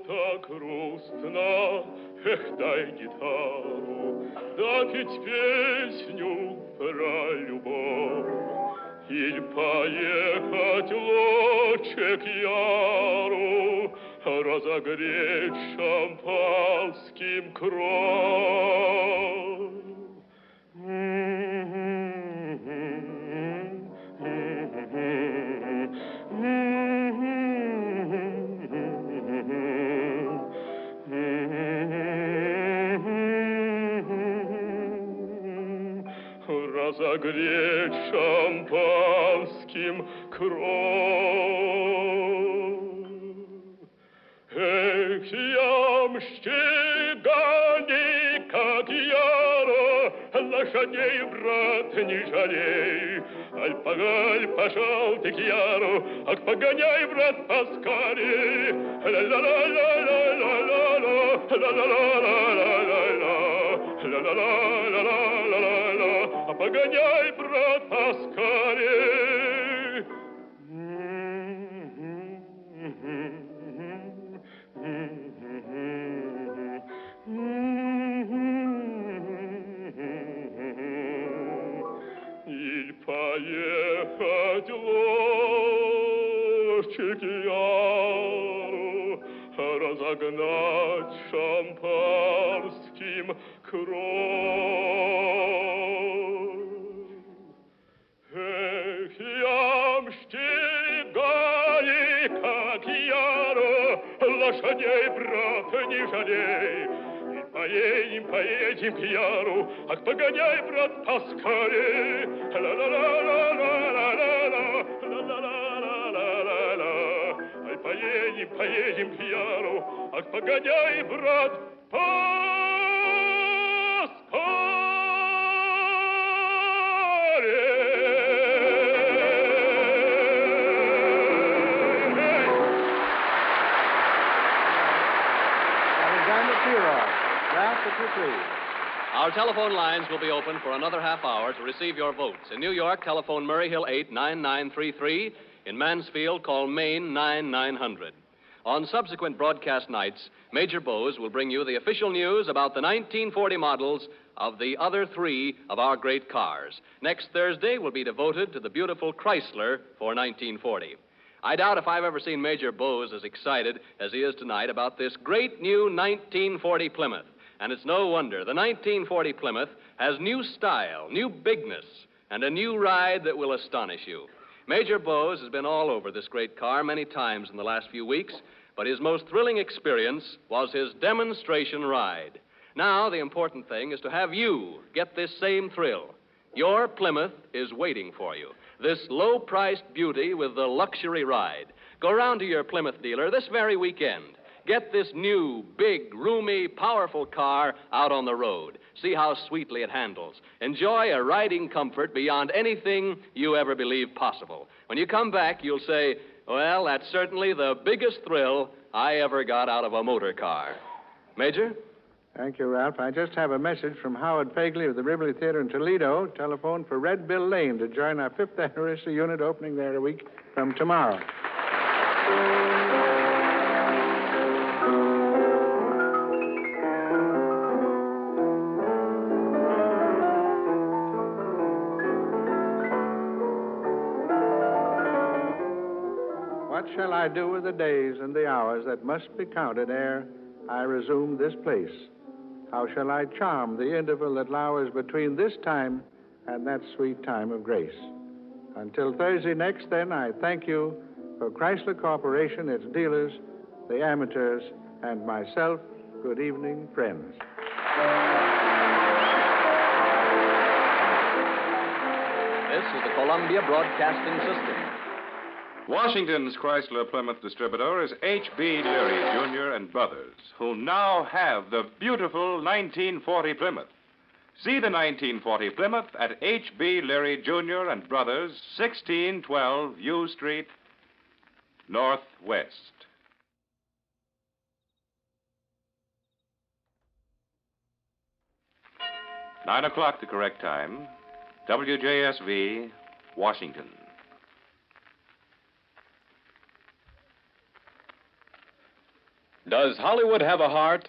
Так грустно, эх, дай гитару, да петь песню про любовь. Или поехать лучше к Яру, разогреть шампанским кровь. Разогреть шампанским кровь. Эх, ямщигани, как яро, лошадей, брат, не жалей. Аль, пошел ты к яру, ах, погоняй, брат, поскорей. Ла-ла-ла-ла-ла-ла-ла, ла-ла-ла-ла-ла-ла-ла, ла-ла-ла-ла-ла-ла-ла. А погоняй, брат, поскорей. Иль поехать лучше к Яру, разогнать шампанским кровь. Эх, ямщигани, как Яру, лошадей, брат, не жалей. Поедем к Яру, ах, погоняй, брат, поскорей. Ла-ла-ла-ла-ла-ла-ла-ла, ла-ла-ла-ла-ла-ла. Ай, поедем к Яру, ах, погоняй, брат, Our telephone lines will be open for another half hour to receive your votes. In New York, telephone Murray Hill 89933. In Mansfield, call Maine 9900. On subsequent broadcast nights, Major Bowes will bring you the official news about the 1940 models of the other three of our great cars. Next Thursday will be devoted to the beautiful Chrysler for 1940. I doubt if I've ever seen Major Bowes as excited as he is tonight about this great new 1940 Plymouth. And it's no wonder. The 1940 Plymouth has new style, new bigness, and a new ride that will astonish you. Major Bowes has been all over this great car many times in the last few weeks, but his most thrilling experience was his demonstration ride. Now, the important thing is to have you get this same thrill. Your Plymouth is waiting for you. This low-priced beauty with the luxury ride. Go round to your Plymouth dealer this very weekend. Get this new, big, roomy, powerful car out on the road. See how sweetly it handles. Enjoy a riding comfort beyond anything you ever believed possible. When you come back, you'll say, well, that's certainly the biggest thrill I ever got out of a motor car. Major? Thank you, Ralph. I just have a message from Howard Fagley of the Rivoli Theater in Toledo. Telephone for Red Bill Lane to join our 5th anniversary unit opening there a week from tomorrow. What shall I do with the days and the hours that must be counted ere I resume this place? How shall I charm the interval that lowers between this time and that sweet time of grace? Until Thursday next, then, I thank you for Chrysler Corporation, its dealers, the amateurs, and myself. Good evening, friends. This is the Columbia Broadcasting System. Washington's Chrysler Plymouth distributor is H.B. Leary Jr. and Brothers, who now have the beautiful 1940 Plymouth. See the 1940 Plymouth at H.B. Leary Jr. and Brothers, 1612 U Street, Northwest. Nine o'clock, the correct time. WJSV, Washington. Does Hollywood have a heart?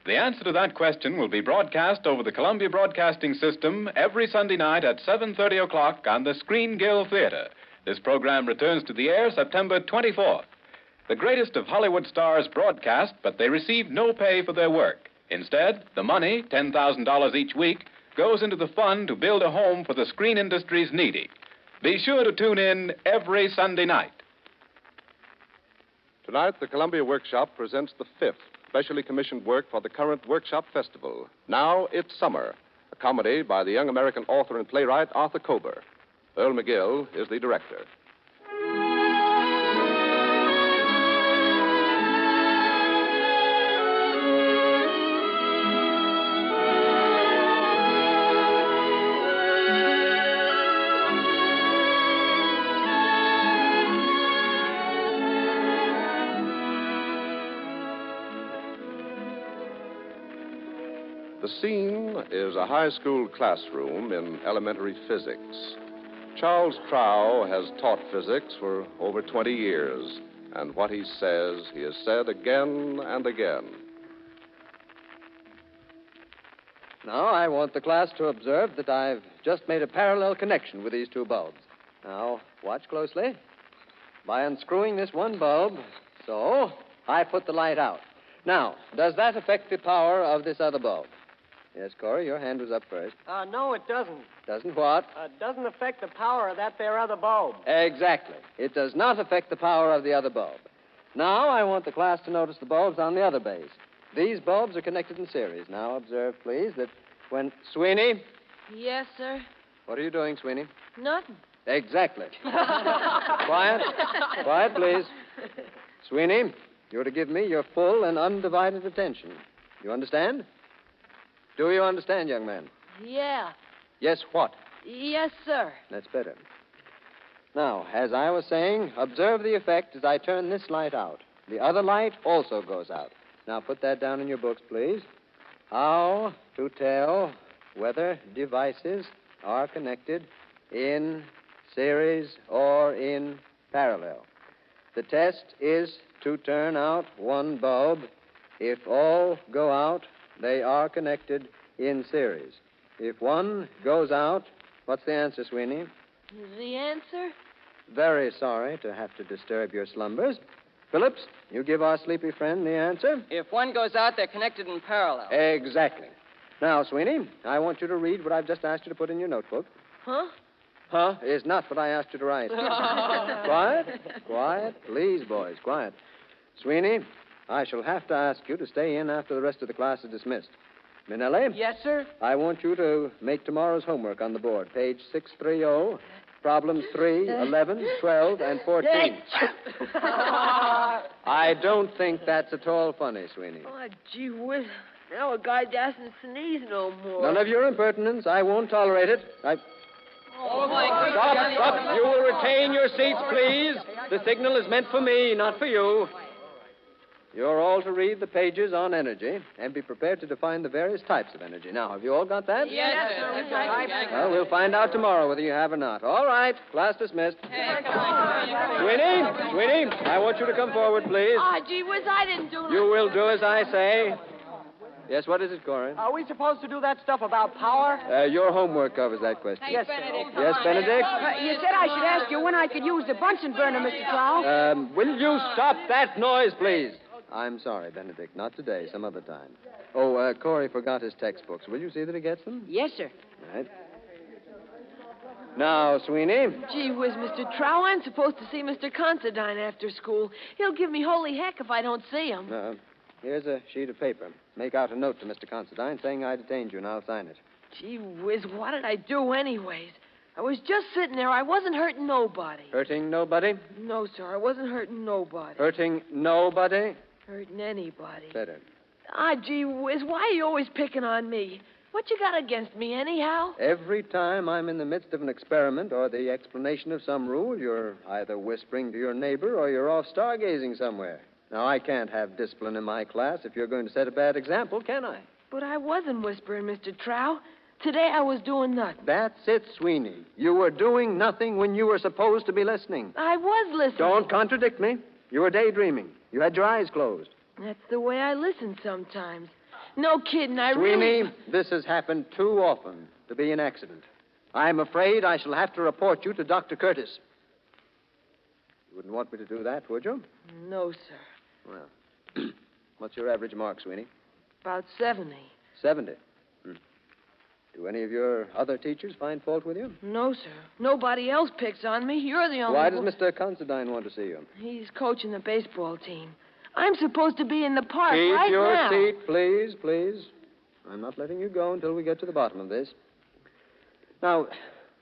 The answer to that question will be broadcast over the Columbia Broadcasting System every Sunday night at 7:30 o'clock on the Screen Guild Theater. This program returns to the air September 24th. The greatest of Hollywood stars broadcast, but they receive no pay for their work. Instead, the money, $10,000 each week, goes into the fund to build a home for the screen industry's needy. Be sure to tune in every Sunday night. Tonight, the Columbia Workshop presents the 5th specially commissioned work for the current Workshop Festival. Now It's Summer, a comedy by the young American author and playwright Arthur Kober. Earl McGill is the director. The scene is a high school classroom in elementary physics. Charles Trow has taught physics for over 20 years, and what he says, he has said again and again. Now, I want the class to observe that I've just made a parallel connection with these two bulbs. Now, watch closely. By unscrewing this one bulb, so, I put the light out. Now, does that affect the power of this other bulb? Yes, Corey, your hand was up first. No, it doesn't. Doesn't what? Doesn't affect the power of that there other bulb. Exactly. It does not affect the power of the other bulb. Now, I want the class to notice the bulbs on the other base. These bulbs are connected in series. Now, observe, please, that when... Sweeney? Yes, sir. What are you doing, Sweeney? Nothing. Exactly. Quiet. Quiet, please. Sweeney, you're to give me your full and undivided attention. You understand? Do you understand, young man? Yeah. Yes, what? Yes, sir. That's better. Now, as I was saying, observe the effect as I turn this light out. The other light also goes out. Now, put that down in your books, please. How to tell whether devices are connected in series or in parallel. The test is to turn out one bulb. If all go out, they are connected in series. If one goes out, what's the answer, Sweeney? The answer? Very sorry to have to disturb your slumbers. Phillips, you give our sleepy friend the answer. If one goes out, they're connected in parallel. Exactly. Now, Sweeney, I want you to read what I've just asked you to put in your notebook. Huh? Huh is not what I asked you to write. Quiet. Quiet. Please, boys, quiet. Sweeney, I shall have to ask you to stay in after the rest of the class is dismissed. Minelli? Yes, sir? I want you to make tomorrow's homework on the board. Page 630, problems 3, 11, 12, and 14. I don't think that's at all funny, Sweeney. Oh, gee whiz. Now a guy doesn't sneeze no more. None of your impertinence. I won't tolerate it. Oh, my goodness. Stop. You will retain your seats, please. The signal is meant for me, not for you. You're all to read the pages on energy and be prepared to define the various types of energy. Now, have you all got that? Yes, sir. Well, we'll find out tomorrow whether you have or not. All right. Class dismissed. Sweeney, I want you to come forward, please. Oh, gee whiz, I didn't do nothing. You will do as I say. Yes, what is it, Corey? Are we supposed to do that stuff about power? Your homework covers that question. Yes, sir. Yes, Benedict? You said I should ask you when I could use the Bunsen burner, Mr. Trow. Will you stop that noise, please? I'm sorry, Benedict. Not today. Some other time. Oh, Corey forgot his textbooks. Will you see that he gets them? Yes, sir. Right. Now, Sweeney. Gee whiz, Mr. Trow, I'm supposed to see Mr. Considine after school. He'll give me holy heck if I don't see him. Here's a sheet of paper. Make out a note to Mr. Considine saying I detained you, and I'll sign it. Gee whiz, what did I do anyways? I was just sitting there. I wasn't hurting nobody. Hurting nobody? No, sir, I wasn't hurting nobody. Hurting nobody? Hurting anybody. Better. Gee whiz, why are you always picking on me? What you got against me, anyhow? Every time I'm in the midst of an experiment or the explanation of some rule, you're either whispering to your neighbor or you're off stargazing somewhere. Now, I can't have discipline in my class if you're going to set a bad example, can I? But I wasn't whispering, Mr. Trow. Today I was doing nothing. That's it, Sweeney. You were doing nothing when you were supposed to be listening. I was listening. Don't contradict me. You were daydreaming. You had your eyes closed. That's the way I listen sometimes. No kidding, I Sweeney, really... this has happened too often to be an accident. I'm afraid I shall have to report you to Dr. Curtis. You wouldn't want me to do that, would you? No, sir. Well, what's your average mark, Sweeney? About 70. 70. Do any of your other teachers find fault with you? No, sir. Nobody else picks on me. You're the only Why does one. Mr. Considine want to see you? He's coaching the baseball team. I'm supposed to be in the park Keep right your now. seat, please, please. I'm not letting you go until we get to the bottom of this. Now,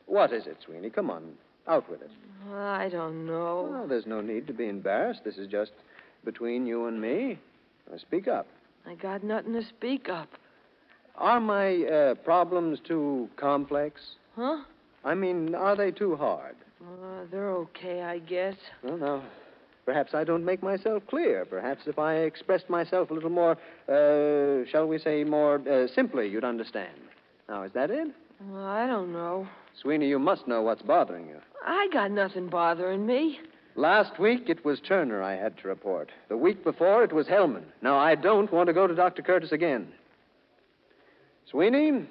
what is it, Sweeney? Come on, out with it. I don't know. Well, there's no need to be embarrassed. This is just between you and me. Now, speak up. I got nothing to speak up. Are my problems too complex? Huh? I mean, are they too hard? They're okay, I guess. Well, now, perhaps I don't make myself clear. Perhaps if I expressed myself a little more, shall we say, more simply, you'd understand. Now, is that it? I don't know. Sweeney, you must know what's bothering you. I got nothing bothering me. Last week, it was Turner I had to report. The week before, it was Hellman. Now, I don't want to go to Dr. Curtis again. Sweeney,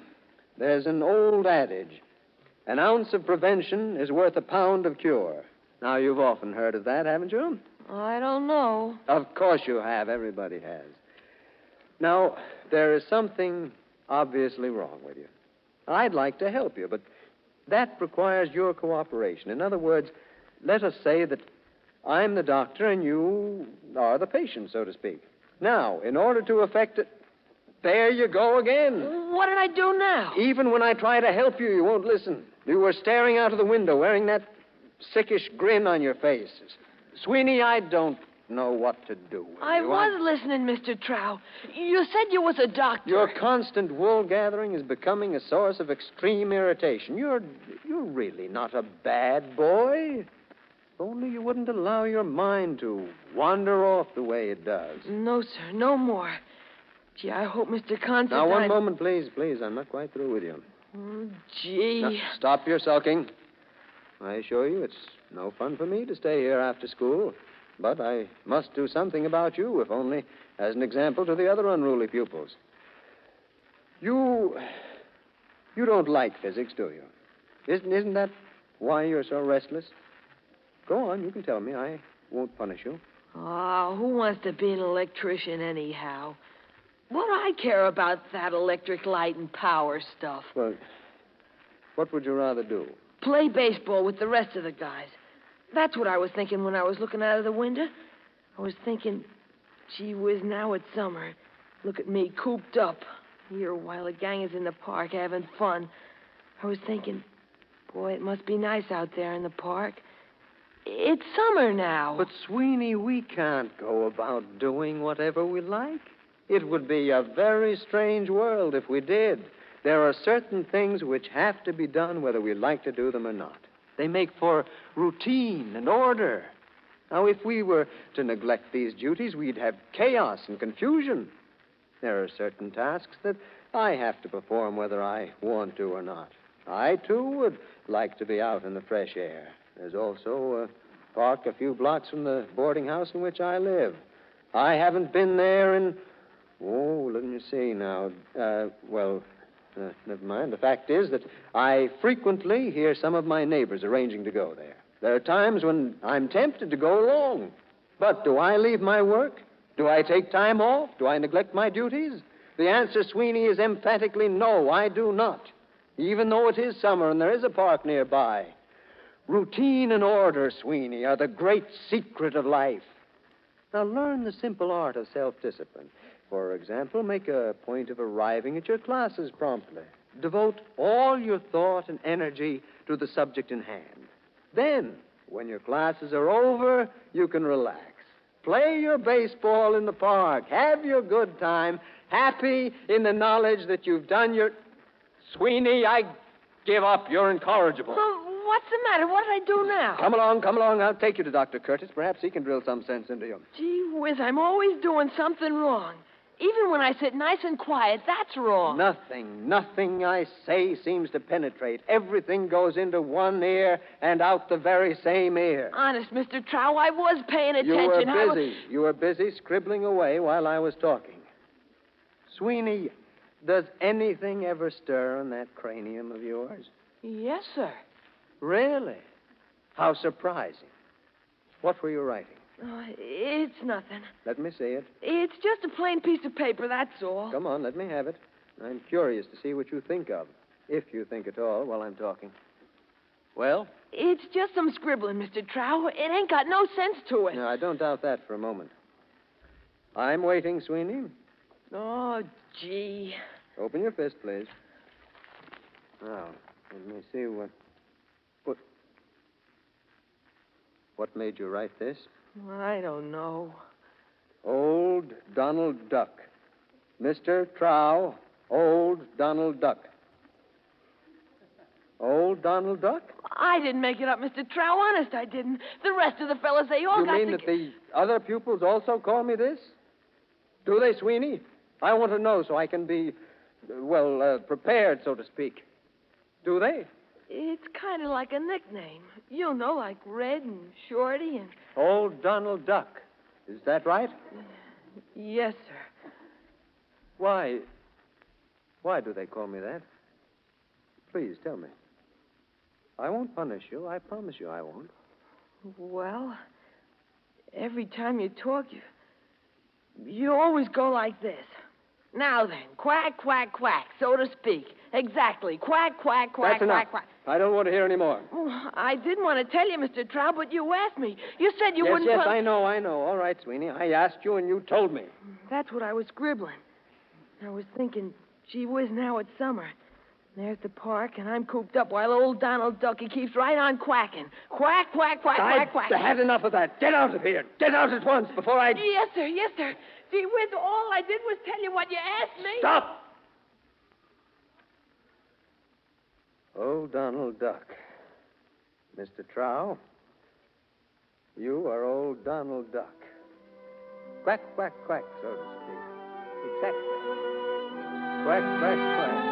there's an old adage. An ounce of prevention is worth a pound of cure. Now, you've often heard of that, haven't you? I don't know. Of course you have. Everybody has. Now, there is something obviously wrong with you. I'd like to help you, but that requires your cooperation. In other words, let us say that I'm the doctor and you are the patient, so to speak. Now, in order to effect it, there you go again. What did I do now? Even when I try to help you, you won't listen. You were staring out of the window, wearing that sickish grin on your face. Sweeney, I don't know what to do with I you. was listening, Mr. Trow. You said you was a doctor. Your constant wool gathering is becoming a source of extreme irritation. You're really not a bad boy. If only you wouldn't allow your mind to wander off the way it does. No, sir, no more. Gee, I hope Mr. Considine... Now, one moment, please. I'm not quite through with you. Oh, gee. Now, stop your sulking. I assure you it's no fun for me to stay here after school. But I must do something about you, if only as an example to the other unruly pupils. You don't like physics, do you? Isn't that why you're so restless? Go on, you can tell me. I won't punish you. Oh, who wants to be an electrician anyhow? What do I care about that electric light and power stuff? Well, what would you rather do? Play baseball with the rest of the guys. That's what I was thinking when I was looking out of the window. I was thinking, gee whiz, now it's summer. Look at me, cooped up here while the gang is in the park having fun. I was thinking, boy, it must be nice out there in the park. It's summer now. But, Sweeney, we can't go about doing whatever we like. It would be a very strange world if we did. There are certain things which have to be done whether we like to do them or not. They make for routine and order. Now, if we were to neglect these duties, we'd have chaos and confusion. There are certain tasks that I have to perform whether I want to or not. I, too, would like to be out in the fresh air. There's also a park a few blocks from the boarding house in which I live. I haven't been there in... Oh, let me see now. Never mind. The fact is that I frequently hear some of my neighbors arranging to go there. There are times when I'm tempted to go along. But do I leave my work? Do I take time off? Do I neglect my duties? The answer, Sweeney, is emphatically no, I do not. Even though it is summer and there is a park nearby. Routine and order, Sweeney, are the great secret of life. Now, learn the simple art of self-discipline. For example, make a point of arriving at your classes promptly. Devote all your thought and energy to the subject in hand. Then, when your classes are over, you can relax. Play your baseball in the park. Have your good time. Happy in the knowledge that you've done your... Sweeney, I give up. You're incorrigible. Well, what's the matter? What did I do now? Come along. I'll take you to Dr. Curtis. Perhaps he can drill some sense into you. Gee whiz, I'm always doing something wrong. Even when I sit nice and quiet, that's wrong. Nothing I say seems to penetrate. Everything goes into one ear and out the very same ear. Honest, Mr. Trow, I was paying attention. You were busy scribbling away while I was talking. Sweeney, does anything ever stir in that cranium of yours? Yes, sir. Really? How surprising. What were you writing? It's nothing. Let me see it. It's just a plain piece of paper, that's all. Come on, let me have it. I'm curious to see what you think of, if you think at all while I'm talking. Well? It's just some scribbling, Mr. Trow. It ain't got no sense to it. No, I don't doubt that for a moment. I'm waiting, Sweeney. Oh, gee. Open your fist, please. Now, let me see what made you write this? I don't know. Old Donald Duck. Mr. Trow, Old Donald Duck. Old Donald Duck? I didn't make it up, Mr. Trow. Honest, I didn't. The rest of the fellas, they all got You mean that the other pupils also call me this? Do they, Sweeney? I want to know so I can be, prepared, so to speak. Do they? It's kind of like a nickname. You know, like Red and Shorty and... Old Donald Duck. Is that right? Yes, sir. Why do they call me that? Please, tell me. I won't punish you. I promise you I won't. Well, every time you talk, you always go like this. Now then, quack, quack, quack, so to speak. Exactly. Quack, quack, quack, That's enough. quack, quack. I don't want to hear any more. Oh, I didn't want to tell you, Mr. Trout, but you asked me. You said you wouldn't... Yes, I know. All right, Sweeney. I asked you and you told me. That's what I was scribbling. I was thinking, gee whiz, now it's summer. There's the park, and I'm cooped up while old Donald Duck, he keeps right on quacking. Quack, quack, quack, quack, quack. I had enough of that. Get out of here. Get out at once before I... Yes, sir. Yes, sir. Gee whiz, all I did was tell you what you asked me. Stop! Old Donald Duck. Mr. Trow, you are old Donald Duck. Quack, quack, quack, so to speak. Exactly. Quack, quack, quack.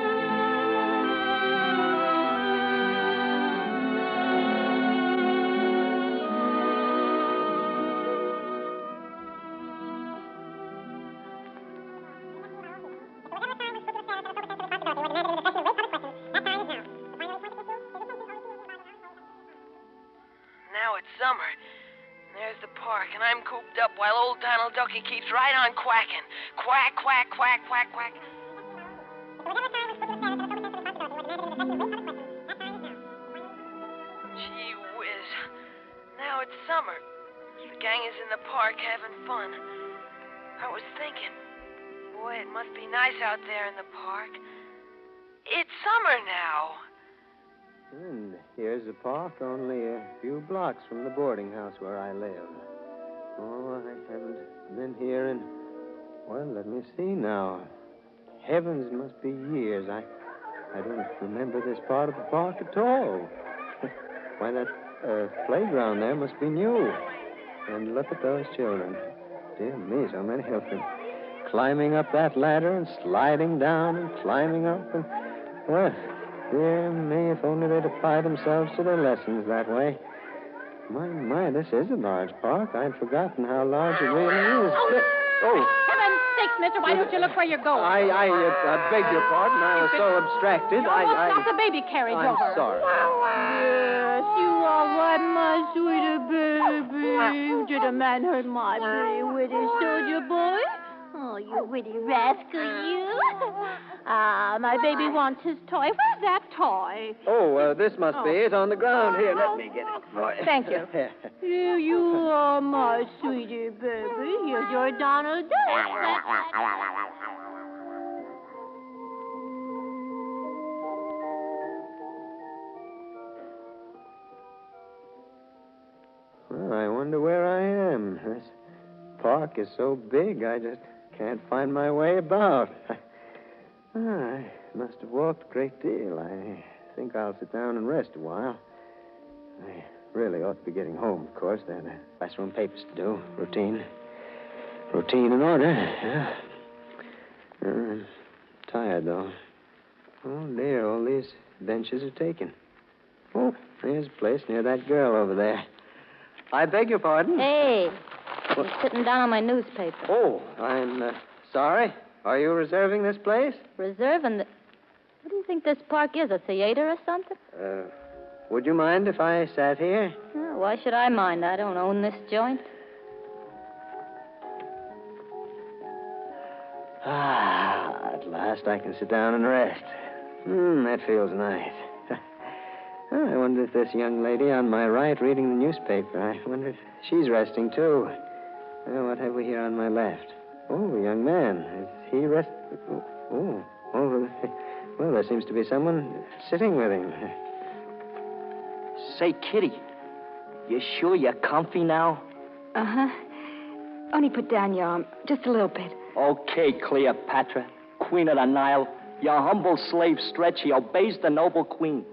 Summer. There's the park, and I'm cooped up while old Donald Ducky keeps right on quacking. Quack, quack, quack, quack, quack. Gee whiz. Now it's summer. The gang is in the park having fun. I was thinking, boy, it must be nice out there in the park. It's summer now. And here's the park, only a few blocks from the boarding house where I live. Oh, I haven't been here in... Well, let me see now. Heavens, it must be years. I don't remember this part of the park at all. Why, that playground there must be new. And look at those children. Dear me, so many of them. Climbing up that ladder and sliding down and climbing up and... Well, dear me, if only they'd apply themselves to their lessons that way. My, this is a large park. I'd forgotten how large it really is. Oh. Heaven's sakes, mister, why don't you look where you're going? I beg your pardon. I was so abstracted. You almost knocked the baby carriage over. I'm sorry. Yes, you are right, my sweetie baby. Did a man hurt my pretty witty soldier boy? Oh, you witty rascal, you. My baby wants his toy. Where's that toy? Oh, this must be it on the ground. Here, let me get it. Thank you. Here you are, my sweetie baby. Here's your Donald Duck. Well, I wonder where I am. This park is so big, I just can't find my way about. I must have walked a great deal. I think I'll sit down and rest a while. I really ought to be getting home, of course. There are classroom papers to do. Routine in order. Yeah. I'm tired, though. Oh, dear, all these benches are taken. Oh, there's a place near that girl over there. I beg your pardon? Hey, I'm sitting down on my newspaper. Oh, I'm sorry. Are you reserving this place? Reserving the... What do you think this park is, a theater or something? Would you mind if I sat here? Oh, why should I mind? I don't own this joint. At last I can sit down and rest. That feels nice. I wonder if this young lady on my right reading the newspaper, I wonder if she's resting, too. What have we here on my left? Oh, a young man. Is he resting? Oh, well, there seems to be someone sitting with him. Say, Kitty, you sure you're comfy now? Uh-huh. Only put down your arm just a little bit. Okay, Cleopatra, Queen of the Nile. Your humble slave Stretch, he obeys the noble queen.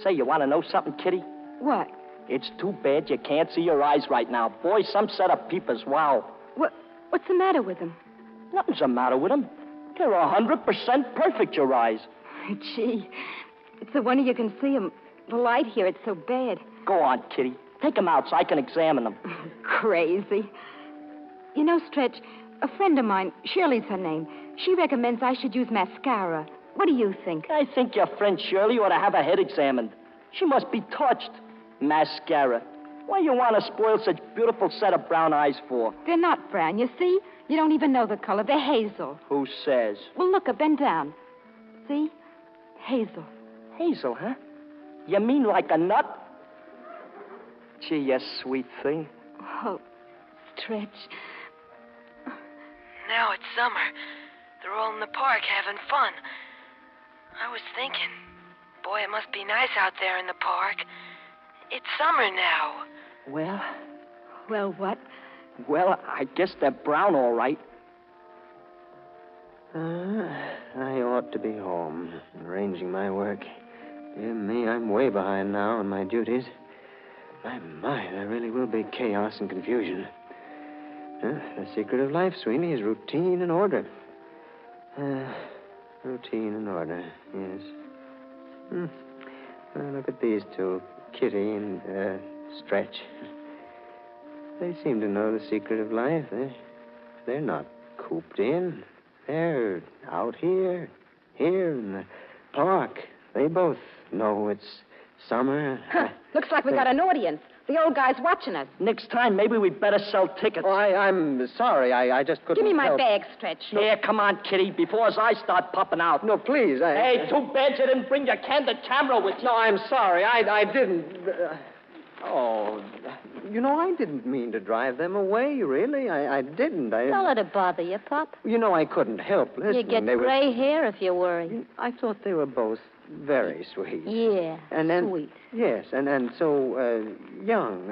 Say, you want to know something, Kitty? What? It's too bad you can't see your eyes right now. Boy, some set of peepers, wow. What's the matter with them? Nothing's the matter with them. They're 100% perfect, your eyes. Gee, it's the wonder you can see them. The light here, it's so bad. Go on, Kitty. Take them out so I can examine them. Crazy. You know, Stretch, a friend of mine, Shirley's her name, she recommends I should use mascara. What do you think? I think your friend Shirley ought to have her head examined. She must be touched. Mascara. Why you want to spoil such beautiful set of brown eyes for? They're not brown, you see? You don't even know the color. They're hazel. Who says? Well, look, bend down. See? Hazel. Hazel, huh? You mean like a nut? Gee, you sweet thing. Oh, Stretch. Now it's summer. They're all in the park having fun. I was thinking, boy, it must be nice out there in the park. It's summer now. Well, what? Well, I guess they're brown, all right. I ought to be home, arranging my work. Dear me, I'm way behind now on my duties. There really will be chaos and confusion. The secret of life, Sweeney, is routine and order. Routine and order, yes. Well, look at these two, Kitty and Stretch. They seem to know the secret of life. They're not cooped in. They're out here in the park. They both know it's summer. Looks like we got an audience. The old guy's watching us. Next time, maybe we'd better sell tickets. Oh, I'm sorry. I just couldn't Give me my help. bag, Stretch. Here, come on, Kitty, before his eyes start popping out. No, please. Hey, too bad you didn't bring your candid camera with you. No, I'm sorry. I didn't. You know, I didn't mean to drive them away, really. I didn't. Don't let it bother you, Pop. You know, I couldn't help listening. You get gray hair if you worry. I thought they were both very sweet. Yeah, sweet. Yes, and so young.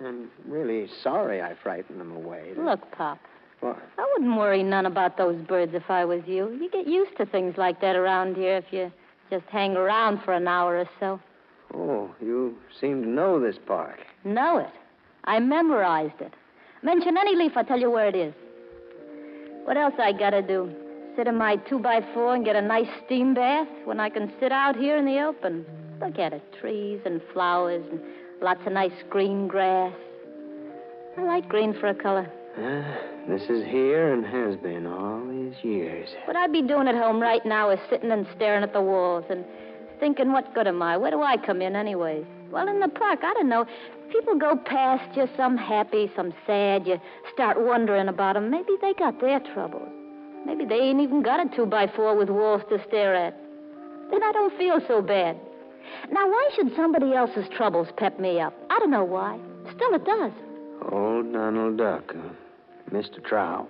I'm really sorry I frightened them away. Look, Pop. What? I wouldn't worry none about those birds if I was you. You get used to things like that around here if you just hang around for an hour or so. Oh, you seem to know this park. Know it? I memorized it. Mention any leaf, I'll tell you where it is. What else I gotta do? Sit in my 2x4 and get a nice steam bath when I can sit out here in the open? Look at it, trees and flowers and lots of nice green grass. I like green for a color. This is here and has been all these years. What I'd be doing at home right now is sitting and staring at the walls and thinking, what good am I? Where do I come in anyways? Well, in the park, I don't know. People go past you, some happy, some sad. You start wondering about them. Maybe they got their troubles. Maybe they ain't even got a 2x4 with walls to stare at. Then I don't feel so bad. Now, why should somebody else's troubles pep me up? I don't know why. Still, it does. Old Donald Duck, Mr. Trow.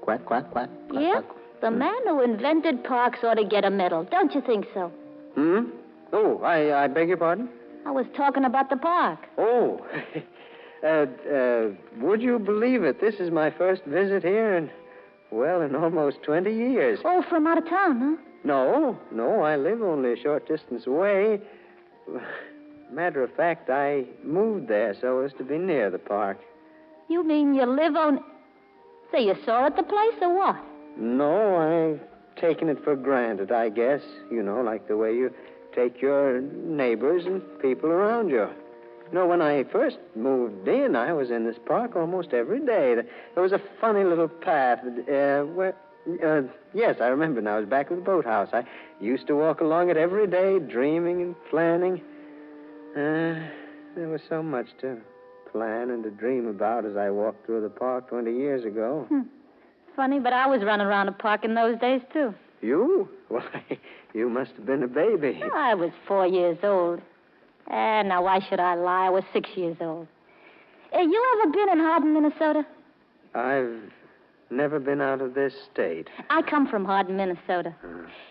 Quack, quack, quack. Quack, Yep. quack. The man who invented parks ought to get a medal. Don't you think so? Oh, I beg your pardon? I was talking about the park. Oh. Would you believe it? This is my first visit here in almost 20 years. Oh, from out of town, huh? No, I live only a short distance away. Matter of fact, I moved there so as to be near the park. You mean you live on... Say, you saw at the place or what? No, I've taken it for granted, I guess. You know, like the way you take your neighbors and people around you. You know, when I first moved in, I was in this park almost every day. There was a funny little path yes, I remember now. It was back of the boathouse. I used to walk along it every day, dreaming and planning. There was so much to plan and to dream about as I walked through the park 20 years ago. Funny, but I was running around the park in those days, too. You? Why, you must have been a baby. I was 4 years old. Now, why should I lie? I was 6 years old. You ever been in Hardin, Minnesota? I've never been out of this state. I come from Hardin, Minnesota.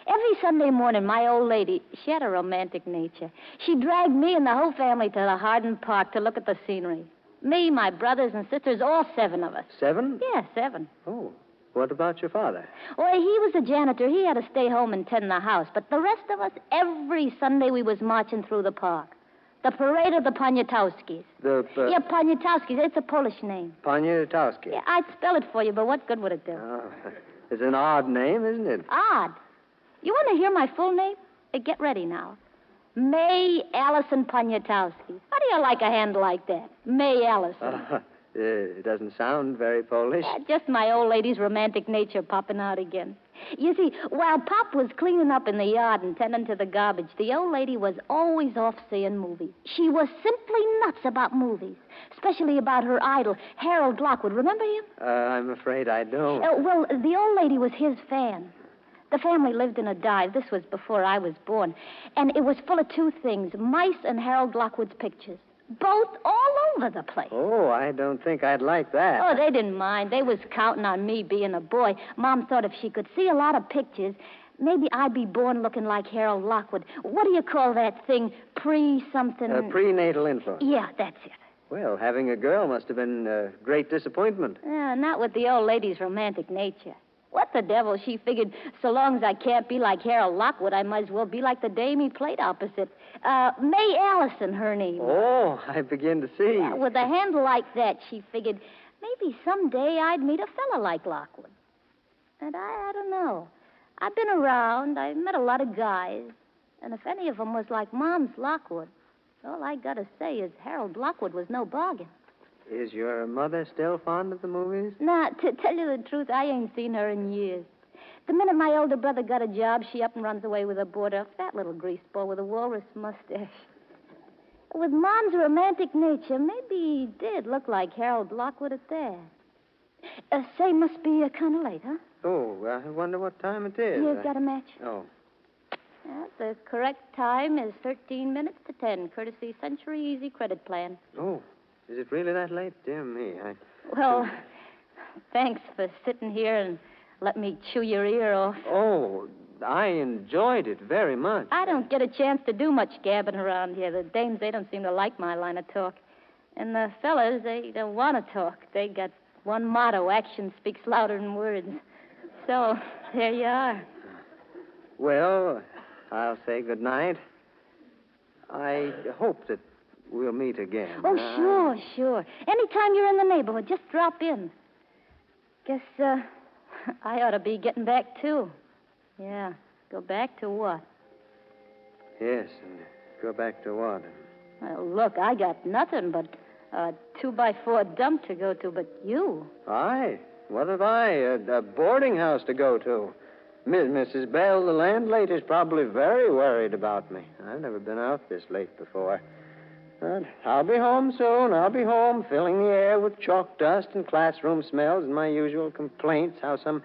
Every Sunday morning, my old lady, she had a romantic nature. She dragged me and the whole family to the Hardin Park to look at the scenery. Me, my brothers and sisters, all 7 of us. 7? Yeah, 7. Oh, what about your father? Well, he was a janitor. He had to stay home and tend the house. But the rest of us, every Sunday we was marching through the park. The Parade of the Poniatowskis. Yeah, Poniatowskis. It's a Polish name. Poniatowski. Yeah, I'd spell it for you, but what good would it do? Oh, it's an odd name, isn't it? Odd. You want to hear my full name? Get ready now. May Allison Poniatowski. How do you like a hand like that? May Allison. It doesn't sound very Polish. Just my old lady's romantic nature popping out again. You see, while Pop was cleaning up in the yard and tending to the garbage, the old lady was always off seeing movies. She was simply nuts about movies, especially about her idol, Harold Lockwood. Remember him? I'm afraid I don't. Well, the old lady was his fan. The family lived in a dive. This was before I was born. And it was full of 2 things, mice and Harold Lockwood's pictures. Both all over the place. Oh, I don't think I'd like that. Oh, they didn't mind. They was counting on me being a boy. Mom thought if she could see a lot of pictures, maybe I'd be born looking like Harold Lockwood. What do you call that thing? Pre-something? Prenatal influence. Yeah, that's it. Well, having a girl must have been a great disappointment. Not with the old lady's romantic nature. What the devil? She figured so long as I can't be like Harold Lockwood, I might as well be like the dame he played opposite. May Allison, her name. Oh, I begin to see. Yeah, with a handle like that, she figured maybe someday I'd meet a fella like Lockwood. And I don't know. I've been around. I've met a lot of guys. And if any of them was like Mom's Lockwood, all I gotta say is Harold Lockwood was no bargain. Is your mother still fond of the movies? Nah, to tell you the truth, I ain't seen her in years. The minute my older brother got a job, she up and runs away with a boarder, a fat little greaseball with a walrus mustache. With Mom's romantic nature, maybe he did look like Harold Lockwood at that. Say, must be kind of late, huh? Oh, I wonder what time it is. You got a match? Oh. The correct time is 13 minutes to 10, courtesy Century Easy Credit Plan. Oh, is it really that late? Dear me, Well, thanks for sitting here and let me chew your ear off. Oh, I enjoyed it very much. I don't get a chance to do much gabbing around here. The dames, they don't seem to like my line of talk. And the fellas, they don't want to talk. They got one motto, action speaks louder than words. So, there you are. Well, I'll say good night. I hope that we'll meet again. Oh, sure. Anytime you're in the neighborhood, just drop in. Guess, I ought to be getting back, too. Yeah. Go back to what? Yes, and go back to what? Well, look, I got nothing but a 2x4 dump to go to, but you. I? What have I? A boarding house to go to. Mrs. Bell, the landlady's probably very worried about me. I've never been out this late before. But I'll be home soon. I'll be home, filling the air with chalk dust and classroom smells and my usual complaints, how some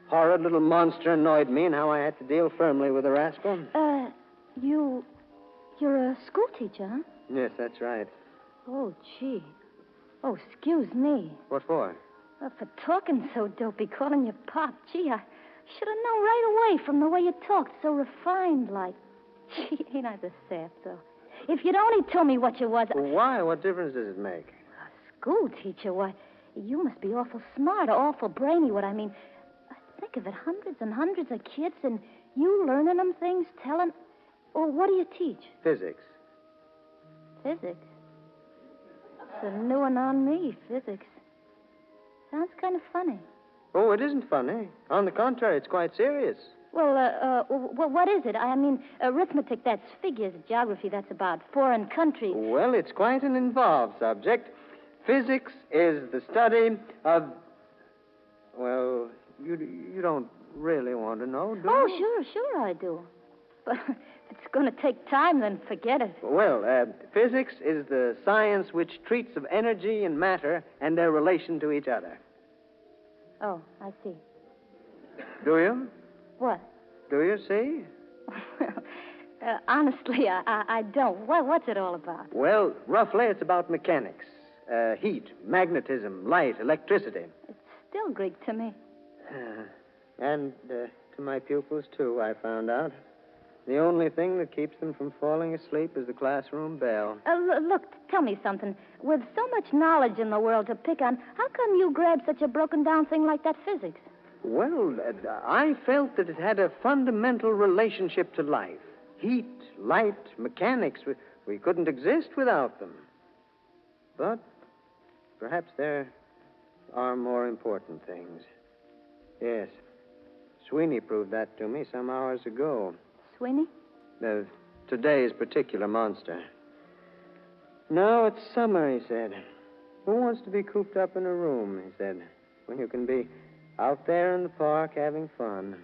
horrid little monster annoyed me and how I had to deal firmly with the rascal. You're a school teacher, huh? Yes, that's right. Oh, gee. Oh, excuse me. What for? For talking so dopey, calling you Pop. Gee, I should have known right away from the way you talked, so refined like. Gee, ain't I the sap, though? If you'd only told me what you was... Why? What difference does it make? A school teacher? Why, you must be awful smart or awful brainy, what I mean. Think of it, hundreds and hundreds of kids, and you learning them things, telling... Oh, what do you teach? Physics. Physics? It's a new one on me, physics. Sounds kind of funny. Oh, it isn't funny. On the contrary, it's quite serious. Well, what is it? I mean, arithmetic, that's figures. Geography, that's about foreign countries. Well, it's quite an involved subject. Physics is the study of... Well, you don't really want to know, do you? Oh, sure I do. But if it's going to take time, then forget it. Well, physics is the science which treats of energy and matter and their relation to each other. Oh, I see. Do you? What? Do you see? Honestly, I don't. What's it all about? Well, roughly, it's about mechanics. Heat, magnetism, light, electricity. It's still Greek to me. And to my pupils, too, I found out. The only thing that keeps them from falling asleep is the classroom bell. Look, tell me something. With so much knowledge in the world to pick on, how come you grabbed such a broken-down thing like that physics? Well, I felt that it had a fundamental relationship to life. Heat, light, mechanics. We couldn't exist without them. But perhaps there are more important things. Yes. Sweeney proved that to me some hours ago. Sweeney? Today's particular monster. No, it's summer, he said. Who wants to be cooped up in a room, he said, when you can be out there in the park having fun?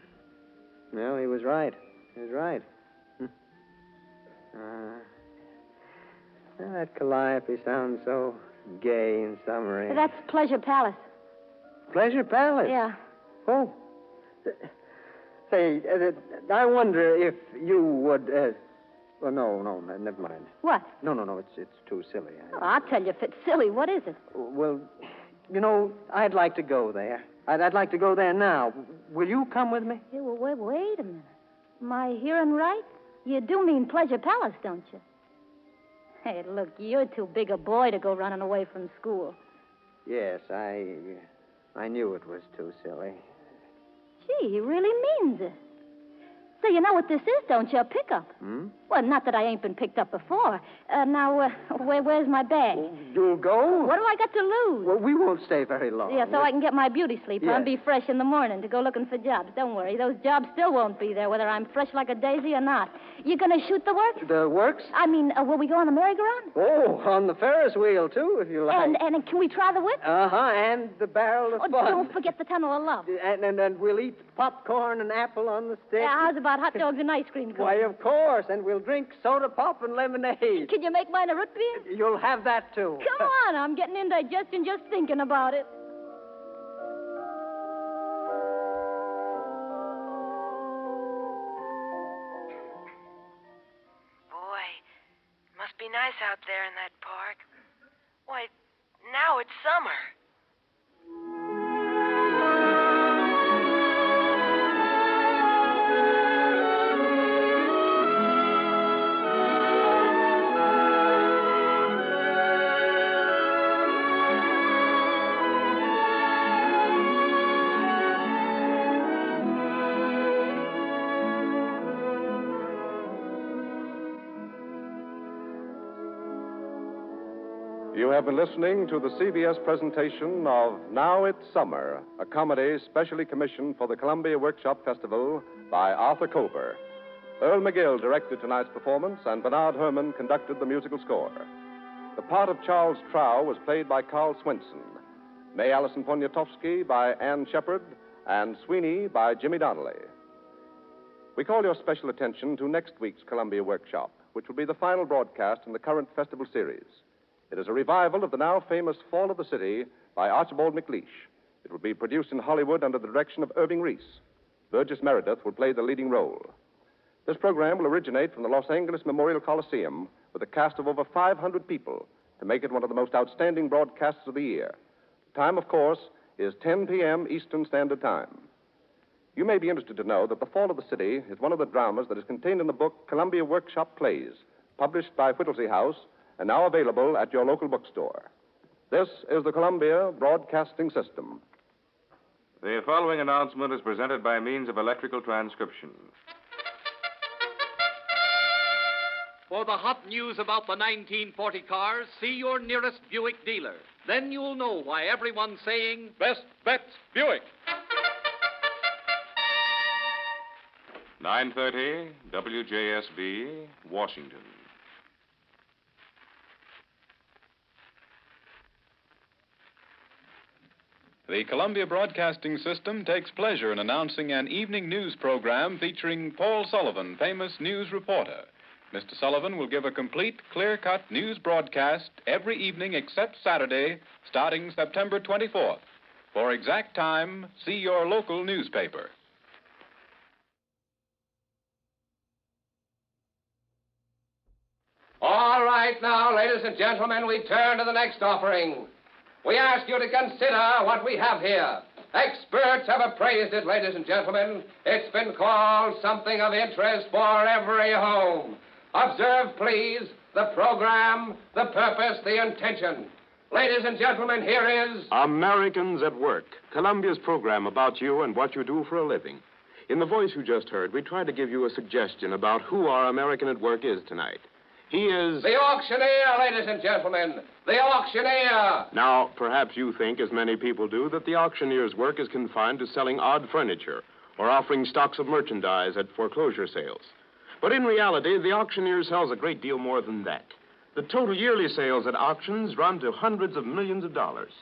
Well, he was right. He was right. That Calliope sounds so gay and summery. That's Pleasure Palace. Pleasure Palace? Yeah. Oh. Say, I wonder if you would, well, no, never mind. What? No, it's too silly. I'll tell you if it's silly. What is it? Well, you know, I'd like to go there. I'd like to go there now. Will you come with me? Yeah, well, wait a minute. Am I hearing right? You do mean Pleasure Palace, don't you? Hey, look, you're too big a boy to go running away from school. Yes, I knew it was too silly. Gee, he really means it. So you know what this is, don't you? A pickup. Hmm? Well, not that I ain't been picked up before. Now, where's my bag? You'll go? What do I got to lose? Well, we won't stay very long. Yeah, so I can get my beauty sleep Yes. and be fresh in the morning to go looking for jobs. Don't worry, those jobs still won't be there, whether I'm fresh like a daisy or not. You gonna shoot the works? The works? I mean, will we go on the merry-go-round? Oh, on the Ferris wheel, too, if you like. And can we try the whip? Uh-huh, and the barrel of fun. Don't forget the tunnel of love. And we'll eat popcorn and apple on the stick. Yeah, how's about hot dogs and ice cream? Why, of course, and we'll drink soda pop and lemonade. Can you make mine a root beer? You'll have that, too. Come on, I'm getting indigestion just thinking about it. Boy, must be nice out there in that park. Why, now it's summer. You have been listening to the CBS presentation of Now It's Summer, a comedy specially commissioned for the Columbia Workshop Festival by Arthur Kober. Earl McGill directed tonight's performance, and Bernard Herrmann conducted the musical score. The part of Charles Trow was played by Carl Swinson, May Allison Poniatowski by Ann Shepard, and Sweeney by Jimmy Donnelly. We call your special attention to next week's Columbia Workshop, which will be the final broadcast in the current festival series. It is a revival of the now famous Fall of the City by Archibald MacLeish. It will be produced in Hollywood under the direction of Irving Reese. Burgess Meredith will play the leading role. This program will originate from the Los Angeles Memorial Coliseum with a cast of over 500 people to make it one of the most outstanding broadcasts of the year. The time, of course, is 10 p.m. Eastern Standard Time. You may be interested to know that The Fall of the City is one of the dramas that is contained in the book Columbia Workshop Plays, published by Whittlesey House and now available at your local bookstore. This is the Columbia Broadcasting System. The following announcement is presented by means of electrical transcription. For the hot news about the 1940 cars, see your nearest Buick dealer. Then you'll know why everyone's saying, Best bets, Buick. 9:30, WJSV, Washington. The Columbia Broadcasting System takes pleasure in announcing an evening news program featuring Paul Sullivan, famous news reporter. Mr. Sullivan will give a complete, clear-cut news broadcast every evening except Saturday, starting September 24th. For exact time, see your local newspaper. All right, now, ladies and gentlemen, we turn to the next offering. We ask you to consider what we have here. Experts have appraised it, ladies and gentlemen. It's been called something of interest for every home. Observe, please, the program, the purpose, the intention. Ladies and gentlemen, here is... Americans at Work, Columbia's program about you and what you do for a living. In the voice you just heard, we tried to give you a suggestion about who our American at Work is tonight. He is... The auctioneer, ladies and gentlemen. The auctioneer. Now, perhaps you think, as many people do, that the auctioneer's work is confined to selling odd furniture or offering stocks of merchandise at foreclosure sales. But in reality, the auctioneer sells a great deal more than that. The total yearly sales at auctions run to hundreds of millions of dollars.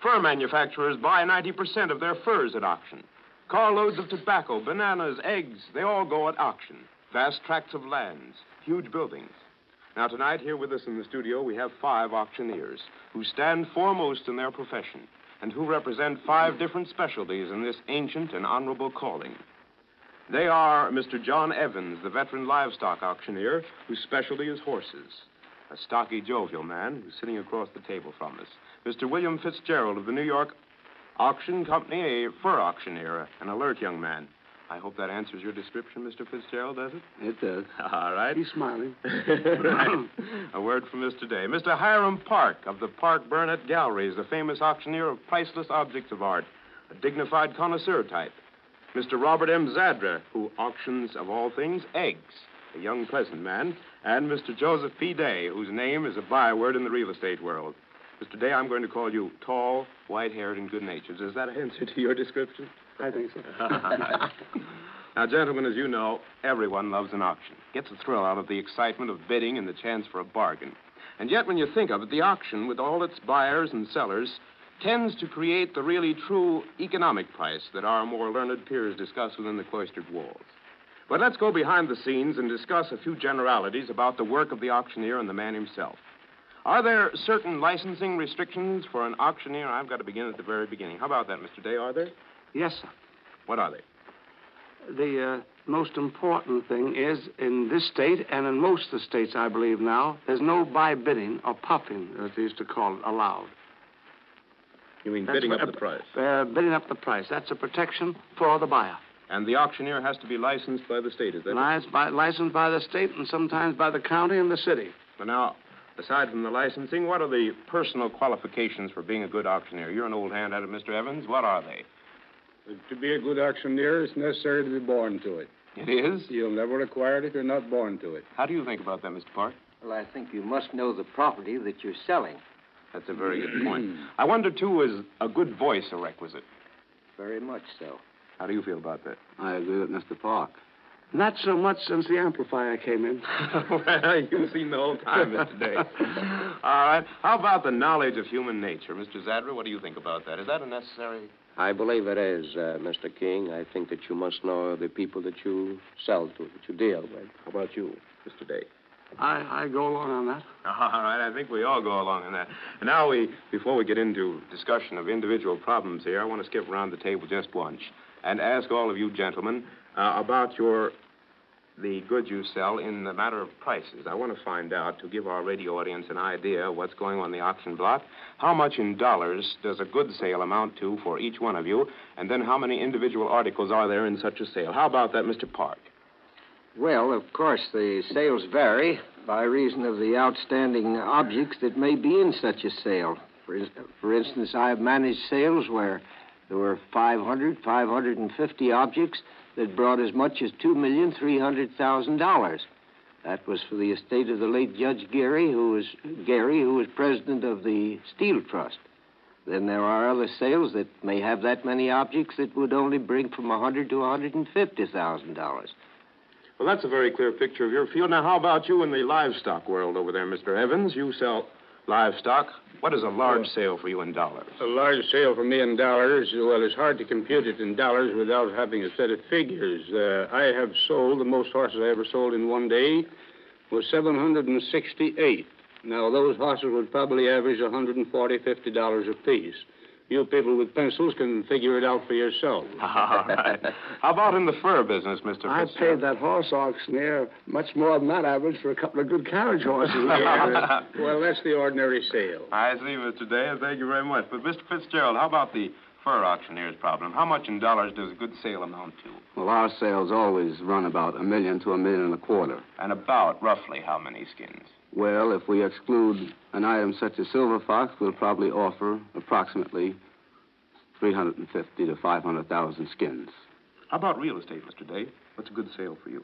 Fur manufacturers buy 90% of their furs at auction. Carloads of tobacco, bananas, eggs, they all go at auction. Vast tracts of lands, huge buildings. Now, tonight, here with us in the studio, we have 5 auctioneers who stand foremost in their profession and who represent 5 different specialties in this ancient and honorable calling. They are Mr. John Evans, the veteran livestock auctioneer, whose specialty is horses. A stocky, jovial man who's sitting across the table from us. Mr. William Fitzgerald of the New York Auction Company, a fur auctioneer, an alert young man. I hope that answers your description, Mr. Fitzgerald, does it? It does. All right. He's smiling. Right. A word from Mr. Day. Mr. Hiram Park of the Park Burnett Galleries, the famous auctioneer of priceless objects of art, a dignified connoisseur type. Mr. Robert M. Zadra, who auctions, of all things, eggs, a young, pleasant man. And Mr. Joseph P. Day, whose name is a byword in the real estate world. Mr. Day, I'm going to call you tall, white-haired, and good-natured. Does that answer to your description? I think so. Now, gentlemen, as you know, everyone loves an auction. Gets a thrill out of the excitement of bidding and the chance for a bargain. And yet, when you think of it, the auction, with all its buyers and sellers, tends to create the really true economic price that our more learned peers discuss within the cloistered walls. But let's go behind the scenes and discuss a few generalities about the work of the auctioneer and the man himself. Are there certain licensing restrictions for an auctioneer? I've got to begin at the very beginning. How about that, Mr. Day? Are there? Yes, sir. What are they? The most important thing is, in this state and in most of the states, I believe now, there's no by-bidding or puffing, as they used to call it, allowed. You mean bidding up the price? Bidding up the price. That's a protection for the buyer. And the auctioneer has to be licensed by the state, is that it? Licensed by the state and sometimes by the county and the city. But now, aside from the licensing, what are the personal qualifications for being a good auctioneer? You're an old hand at it, Mr. Evans. What are they? To be a good auctioneer, it's necessary to be born to it. It is? You'll never acquire it if you're not born to it. How do you think about that, Mr. Park? Well, I think you must know the property that you're selling. That's a very good point. I wonder, too, is a good voice a requisite? Very much so. How do you feel about that? I agree with Mr. Park. Not so much since the amplifier came in. Well, you've seen the whole time, Mr. Day. All right. How about the knowledge of human nature? Mr. Zadra, what do you think about that? Is that a necessary... I believe it is, Mr. King. I think that you must know the people that you sell to, that you deal with. How about you, Mr. Day? I go along on that. All right, I think we all go along on that. And now, before we get into discussion of individual problems here, I want to skip around the table just once and ask all of you gentlemen about the goods you sell in the matter of prices. I want to find out, to give our radio audience an idea of what's going on the auction block, how much in dollars does a good sale amount to for each one of you, and then how many individual articles are there in such a sale? How about that, Mr. Park? Well, of course, the sales vary by reason of the outstanding objects that may be in such a sale. For instance, I have managed sales where there were 550 objects that brought as much as $2,300,000. That was for the estate of the late Judge Gary, who was president of the Steel Trust. Then there are other sales that may have that many objects that would only bring from $100,000 to $150,000. Well, that's a very clear picture of your field. Now, how about you in the livestock world over there, Mr. Evans? You sell livestock. What is a large sale for you in dollars? A large sale for me in dollars, well, it's hard to compute it in dollars without having a set of figures. I have sold, the most horses I ever sold in one day was 768. Now, those horses would probably average $140, $50 apiece. You people with pencils can figure it out for yourself. All right. How about in the fur business, Mr. I paid that horse auctioneer much more than that average for a couple of good carriage horses. Well, that's the ordinary sale. I see, Mr. Day, and thank you very much. But, Mr. Fitzgerald, how about the fur auctioneer's problem? How much in dollars does a good sale amount to? Well, our sales always run about $1 million to $1.25 million. And about, roughly, how many skins? Well, if we exclude an item such as silver fox, we'll probably offer approximately 350 to 500,000 skins. How about real estate, Mr. Day? What's a good sale for you?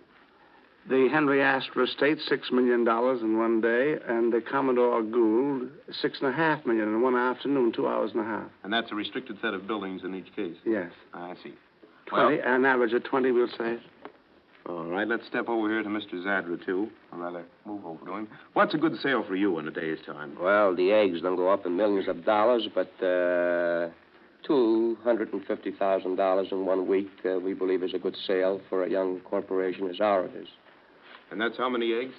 The Henry Astor estate, $6 million in one day, and the Commodore Gould, $6.5 million in one afternoon, 2 hours and a half. And that's a restricted set of buildings in each case? Yes. I see. 20, an average of 20, we'll say. All right, let's step over here to Mr. Zadra, too. Or rather, move over to him. What's a good sale for you in a day's time? Well, the eggs don't go up in millions of dollars, but $250,000 in 1 week, we believe, is a good sale for a young corporation as ours is. And that's how many eggs?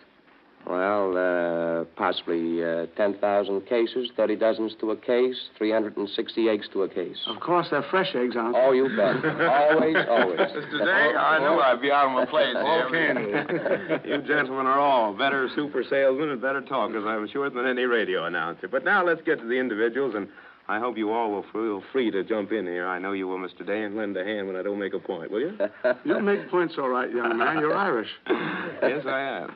Well, possibly 10,000 cases, 30 dozens to a case, 360 eggs to a case. Of course, they're fresh eggs, aren't they? Oh, you bet. Always, always. Mr. Day, I knew I'd be out of my place here. Okay. You gentlemen are all better super salesmen and better talkers, I'm sure, than any radio announcer. But now let's get to the individuals, and I hope you all will feel free to jump in here. I know you will, Mr. Day, and lend a hand when I don't make a point, will you? You'll make points all right, young man. You're Irish. Yes, I am.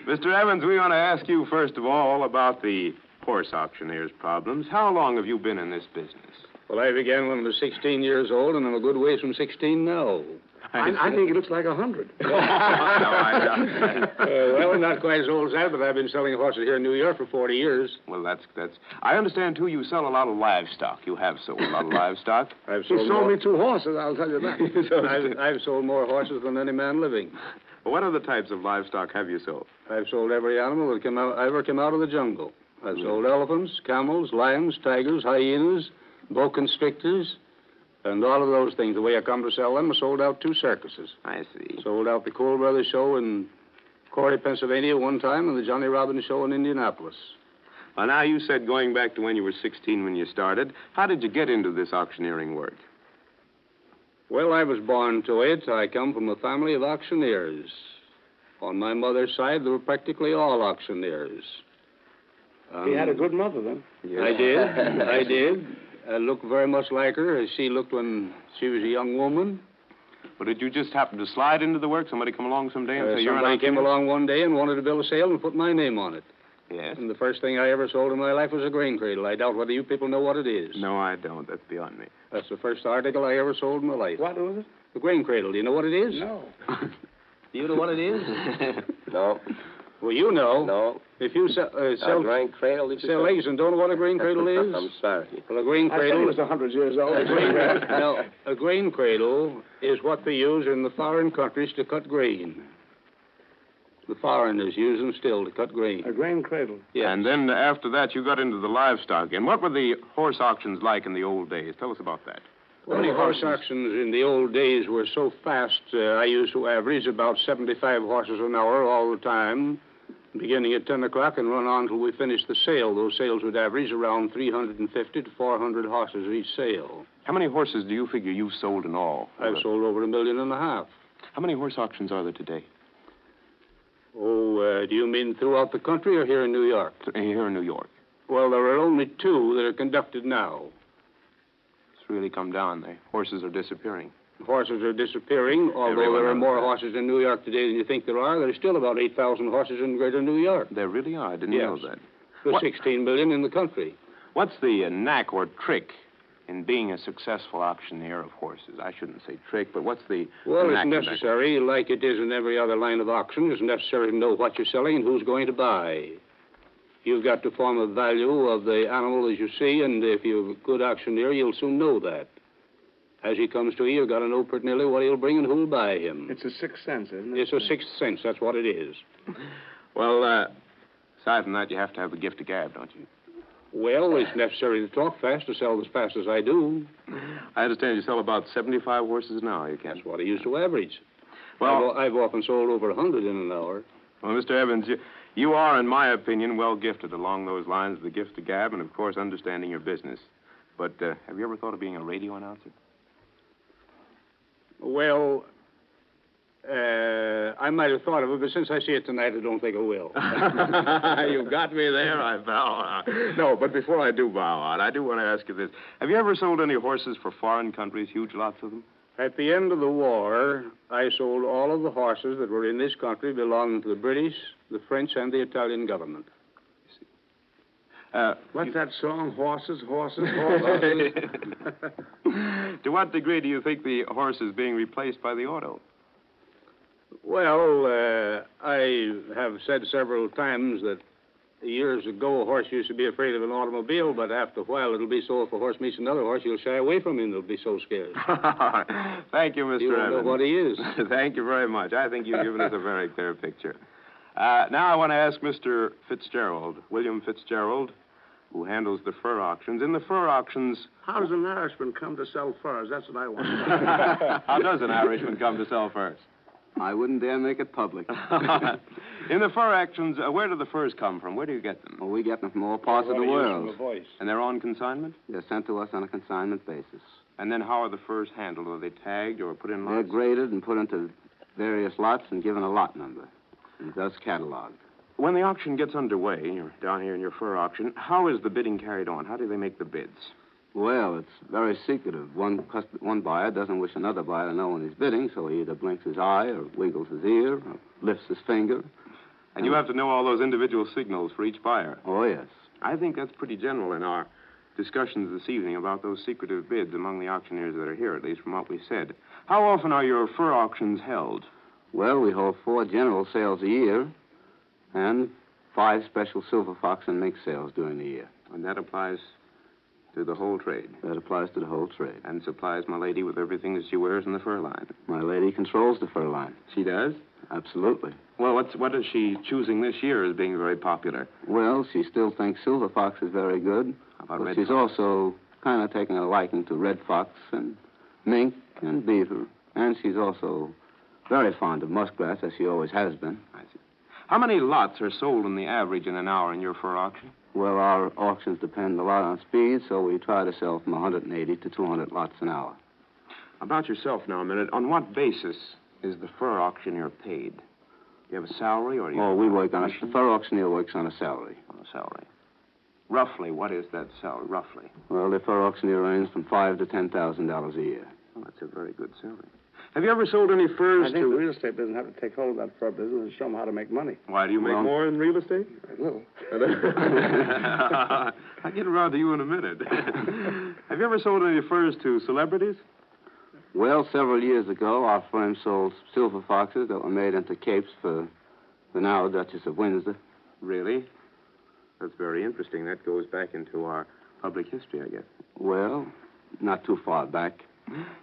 Mr. Evans, we want to ask you, first of all, about the horse auctioneer's problems. How long have you been in this business? Well, I began when I was 16 years old, and I'm a good ways from 16 now. I think it looks like 100. No, I don't. Well, not quite as old as that, but I've been selling horses here in New York for 40 years. Well, that's... I understand, too, you sell a lot of livestock. You have sold a lot of livestock. You sold me 2 horses, I'll tell you that. I've sold more horses than any man living. Well, what other types of livestock have you sold? I've sold every animal that ever came out of the jungle. I've sold elephants, camels, lions, tigers, hyenas, boa constrictors, and all of those things. The way I come to sell them, I sold out 2 circuses. I see. Sold out the Cole Brothers show in Corey, Pennsylvania one time, and the Johnny Robbins show in Indianapolis. Well, now, you said going back to when you were 16 when you started. How did you get into this auctioneering work? Well, I was born to it. I come from a family of auctioneers. On my mother's side, they were practically all auctioneers. He had a good mother, then. Yes. I did. I looked very much like her as she looked when she was a young woman. Well, did you just happen to slide into the work? Somebody come along someday and say you're an Somebody auctioneer? came along one day and wanted to build a sale and put my name on it. Yes. And the first thing I ever sold in my life was a grain cradle. I doubt whether you people know what it is. No, I don't. That's beyond me. That's the first article I ever sold in my life. What was it? The grain cradle. Do you know what it is? No. Do you know what it is? No. Well, you know. No. If you sell grain cradle, did you sell say? eggs and don't know what a grain cradle is? I'm sorry. Well, a grain I said cradle it was 100 years old. No, a grain cradle is what they use in the foreign countries to cut grain. The foreigners use them still to cut grain. A grain cradle. Yes. And then after that, you got into the livestock. And what were the horse auctions like in the old days? Tell us about that. Well, the horse auctions in the old days were so fast, I used to average about 75 horses an hour all the time, beginning at 10 o'clock and run on till we finished the sale. Those sales would average around 350 to 400 horses each sale. How many horses do you figure you've sold in all? I've sold over 1.5 million. How many horse auctions are there today? Oh, do you mean throughout the country or here in New York? Here in New York. Well, there are only 2 that are conducted now. It's really come down. The horses are disappearing. Horses are disappearing, although there are more horses in New York today than you think there are. There's still about 8,000 horses in greater New York. There really are. I didn't know that. There's 16 million in the country. What's the knack or trick in being a successful auctioneer of horses? I shouldn't say trick, but what's the Well, knack it's necessary, like it is in every other line of auction, it's necessary to know what you're selling and who's going to buy. You've got to form a value of the animal as you see, and if you're a good auctioneer, you'll soon know that. As he comes to you, you've got to know pretty nearly what he'll bring and who'll buy him. It's a sixth sense, isn't it? It's a sixth sense, that's what it is. Well, aside from that, you have to have a gift of gab, don't you? Well, it's necessary to talk fast to sell as fast as I do. I understand you sell about 75 horses an hour, you can. That's what I used to average. Well, I've often sold over 100 in an hour. Well, Mr. Evans, you are, in my opinion, well gifted along those lines of the gift of gab and, of course, understanding your business. But have you ever thought of being a radio announcer? Well, I might have thought of it, but since I see it tonight, I don't think I will. You've got me there, I bow out. No, but before I do bow out, I do want to ask you this. Have you ever sold any horses for foreign countries, huge lots of them? At the end of the war, I sold all of the horses that were in this country belonging to the British, the French, and the Italian government. What's that song? Horses, horses, horses. To what degree do you think the horse is being replaced by the auto? Well, I have said several times that years ago a horse used to be afraid of an automobile, but after a while it'll be so if a horse meets another horse, you'll shy away from him. They'll be so scared. Thank you, Mr. You Evans. know what he is. Thank you very much. I think you've given us a very clear picture. Now I want to ask Mr. Fitzgerald, William Fitzgerald, who handles the fur auctions. In the fur auctions... How does an Irishman come to sell furs? That's what I want to know. How does an Irishman come to sell furs? I wouldn't dare make it public. In the fur auctions, where do the furs come from? Where do you get them? Well, we get them from all parts of the world. And they're on consignment? They're sent to us on a consignment basis. And then how are the furs handled? Are they tagged or put in lots? They're graded and put into various lots and given a lot number, and thus cataloged. When the auction gets underway, you're down here in your fur auction, how is the bidding carried on? How do they make the bids? Well, it's very secretive. One buyer doesn't wish another buyer to know when he's bidding, so he either blinks his eye or wiggles his ear or lifts his finger. And you have to know all those individual signals for each buyer. Oh, yes. I think that's pretty general in our discussions this evening about those secretive bids among the auctioneers that are here, at least from what we said. How often are your fur auctions held? Well, we hold 4 general sales a year and 5 special silver fox and mink sales during the year. And that applies to the whole trade? That applies to the whole trade. And supplies my lady with everything that she wears in the fur line? My lady controls the fur line. She does? Absolutely. Well, what is she choosing this year as being very popular? Well, she still thinks silver fox is very good. How about but red she's fox? also kind of taking a liking to red fox and mink and beaver. And she's also very fond of muskrats, as she always has been. I see. How many lots are sold on the average in an hour in your fur auction? Well, our auctions depend a lot on speed, so we try to sell from 180 to 200 lots an hour. About yourself now a minute. On what basis is the fur auctioneer paid? Do you have a salary or do you... Oh, we work on the fur auctioneer works on a salary. On a salary. Roughly, what is that salary, roughly? Well, the fur auctioneer earns from $5,000 to $10,000 a year. Well, that's a very good salary. Have you ever sold any furs I think the real estate business have to take hold of that fur business and show them how to make money. Why, do you make more in real estate? A little. I'll get around to you in a minute. Have you ever sold any furs to celebrities? Well, several years ago, our firm sold silver foxes that were made into capes for the now Duchess of Windsor. Really? That's very interesting. That goes back into our public history, I guess. Well, not too far back.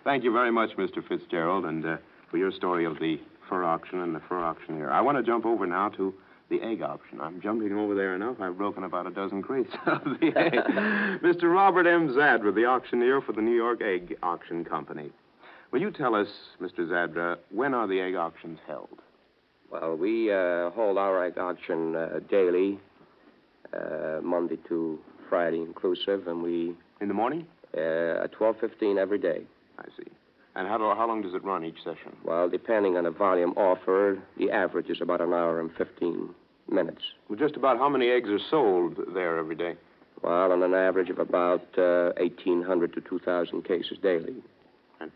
Thank you very much, Mr. Fitzgerald, and for your story of the fur auction and the fur auctioneer. I want to jump over now to the egg auction. I'm jumping over there enough. I've broken about a dozen crates of the egg. Mr. Robert M. Zadra, the auctioneer for the New York Egg Auction Company. Will you tell us, Mr. Zadra, when are the egg auctions held? Well, we hold our egg auction daily, Monday to Friday inclusive, and we... In the morning? At 12:15 every day. I see. And how long does it run each session? Well, depending on the volume offered, the average is about an hour and 15 minutes. Well, just about how many eggs are sold there every day? Well, on an average of about 1,800 to 2,000 cases daily. And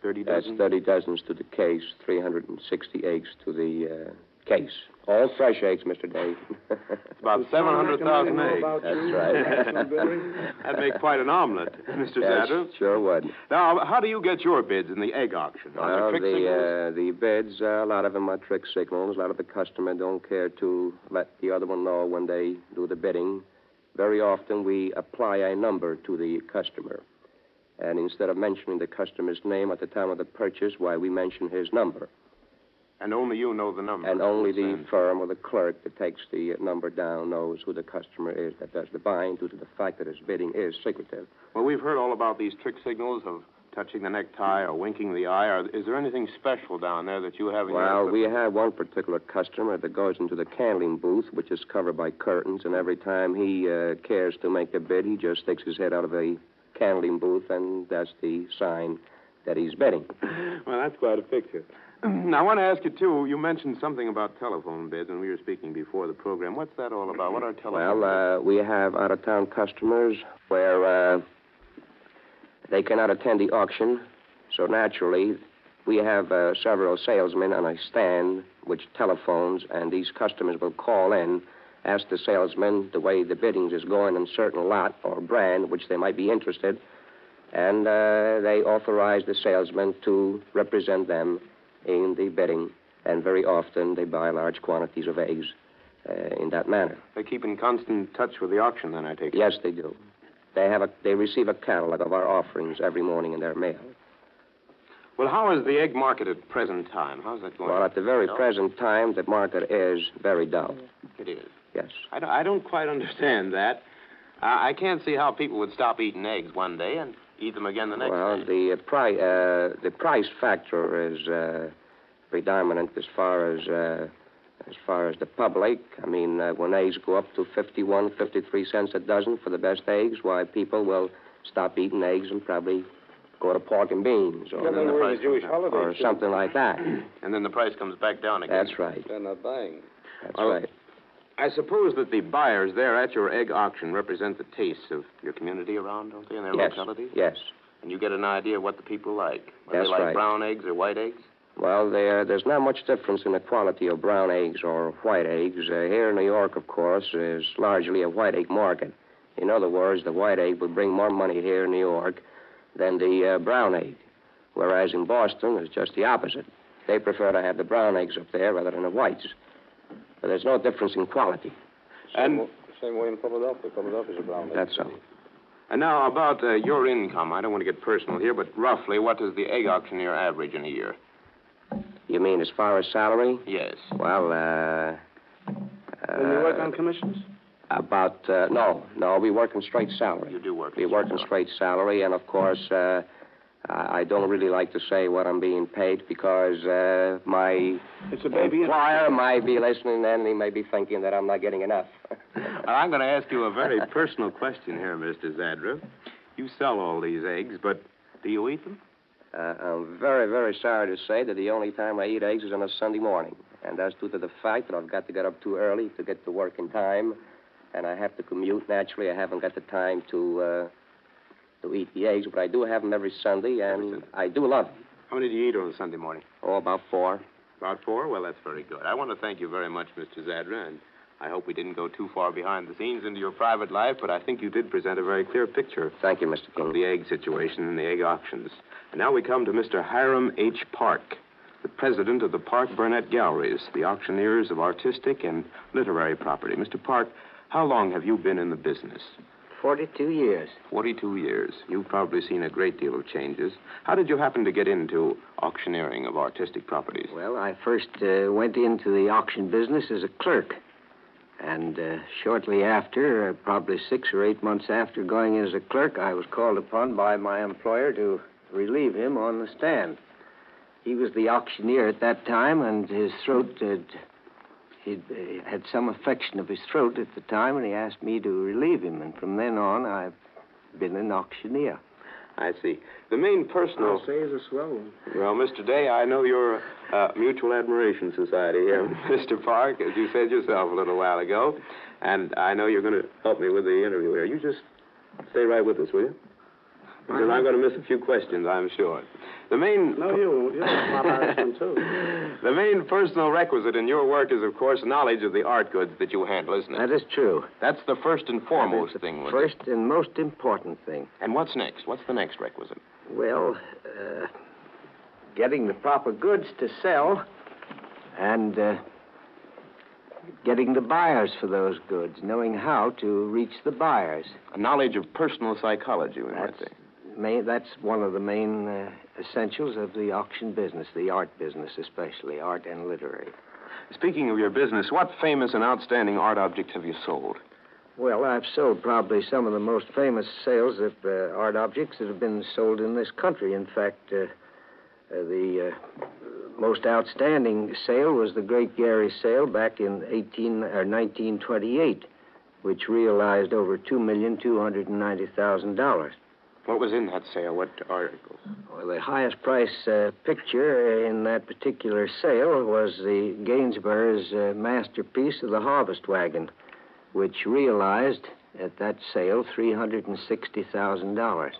30 That's dozens? 30 dozens to the case, 360 eggs to the case. All fresh eggs, Mr. Dave. It's about 700,000 eggs. That's right. That'd make quite an omelet, Mr. Yes, Zadra. sure would. Now, how do you get your bids in the egg auction? Are there Well, trick signals? the bids, a lot of them are trick signals. A lot of the customer don't care to let the other one know when they do the bidding. Very often we apply a number to the customer. And instead of mentioning the customer's name at the time of the purchase, why, we mention his number. And only you know the number. And only the firm or the clerk that takes the number down knows who the customer is that does the buying, due to the fact that his bidding is secretive. Well, we've heard all about these trick signals of touching the necktie or winking the eye. Is there anything special down there that you have in your Well, we equipment? have one particular customer that goes into the candling booth, which is covered by curtains, and every time he cares to make a bid, he just sticks his head out of the candling booth, and that's the sign that he's bidding. Well, that's quite a picture. Now, I want to ask you, too, you mentioned something about telephone bids when we were speaking before the program. What's that all about? What are telephone bids? We have out-of-town customers where they cannot attend the auction, so naturally we have several salesmen on a stand which telephones, and these customers will call in, ask the salesman the way the biddings is going on a certain lot or brand which they might be interested, and they authorize the salesman to represent them in the bidding, and very often they buy large quantities of eggs in that manner. They keep in constant touch with the auction, then, I take it? Yes, they do. They receive a catalog of our offerings every morning in their mail. Well, how is the egg market at present time? How's that going? Well, at the very No? present time, the market is very dull. It is. Yes. I don't quite understand that. I can't see how people would stop eating eggs one day and eat them again the next day. Well, the price factor is predominant as far as the public. I mean, when eggs go up to 51, 53 cents a dozen for the best eggs, why, people will stop eating eggs and probably go to pork and beans or, or something like that. And then the price comes back down again. That's right. They're not buying. That's right. I suppose that the buyers there at your egg auction represent the tastes of your community around, don't they, in their Yes. locality? Yes. And you get an idea of what the people like. Whether That's they like right. brown eggs or white eggs? Well, there's not much difference in the quality of brown eggs or white eggs. Here in New York, of course, is largely a white egg market. In other words, the white egg will bring more money here in New York than the brown egg, whereas in Boston, it's just the opposite. They prefer to have the brown eggs up there rather than the whites. But there's no difference in quality. Same way in Philadelphia. Philadelphia's a brown egg. That's so. And now about your income. I don't want to get personal here, but roughly, what does the egg auctioneer average in a year? You mean as far as salary? Yes. Well, When you work on commissions? About, no, we work in straight salary. You do work We work in straight salary, and of course, I don't really like to say what I'm being paid because my employer might be listening and he may be thinking that I'm not getting enough. Well, I'm going to ask you a very personal question here, Mr. Zadra. You sell all these eggs, but do you eat them? I'm very, very sorry to say that the only time I eat eggs is on a Sunday morning, and that's due to the fact that I've got to get up too early to get to work in time, and I have to commute. Naturally, I haven't got the time to eat the eggs, but I do have them every Sunday, and I do love them. How many do you eat on a Sunday morning? Oh, about 4. About 4? Well, that's very good. I want to thank you very much, Mr. Zadra, and I hope we didn't go too far behind the scenes into your private life, but I think you did present a very clear picture. Thank you, Mr. King. Of the egg situation and the egg auctions. And now we come to Mr. Hiram H. Park, the president of the Park Burnett Galleries, the auctioneers of artistic and literary property. Mr. Park, how long have you been in the business? 42 years. 42 years. You've probably seen a great deal of changes. How did you happen to get into auctioneering of artistic properties? Well, I first went into the auction business as a clerk. And shortly after, probably 6 or 8 months after going in as a clerk, I was called upon by my employer to relieve him on the stand. He was the auctioneer at that time, and his throat he had some affection of his throat at the time, and he asked me to relieve him. And from then on, I've been an auctioneer. I see. The main personal... I'll say he's a swell one. Well, Mr. Day, I know you're a Mutual Admiration Society here, Mr. Park, as you said yourself a little while ago. And I know you're going to help me with the interview here. You just stay right with us, will you? Because I'm going to miss a few questions, I'm sure. The main... No, you're my husband, too. The main personal requisite in your work is, of course, knowledge of the art goods that you handle, isn't it? That is true. That's the first and foremost thing, wasn't First and most important thing. And what's next? What's the next requisite? Well, getting the proper goods to sell and getting the buyers for those goods, knowing how to reach the buyers. A knowledge of personal psychology, we might say. That's one of the main essentials of the auction business, the art business especially, art and literary. Speaking of your business, what famous and outstanding art objects have you sold? Well, I've sold probably some of the most famous sales of art objects that have been sold in this country. In fact, the most outstanding sale was the Great Gary sale back in 1928, which realized over $2,290,000. What was in that sale? What articles? Well, the highest price picture in that particular sale was the Gainsborough's masterpiece of the Harvest Wagon, which realized at that sale $360,000.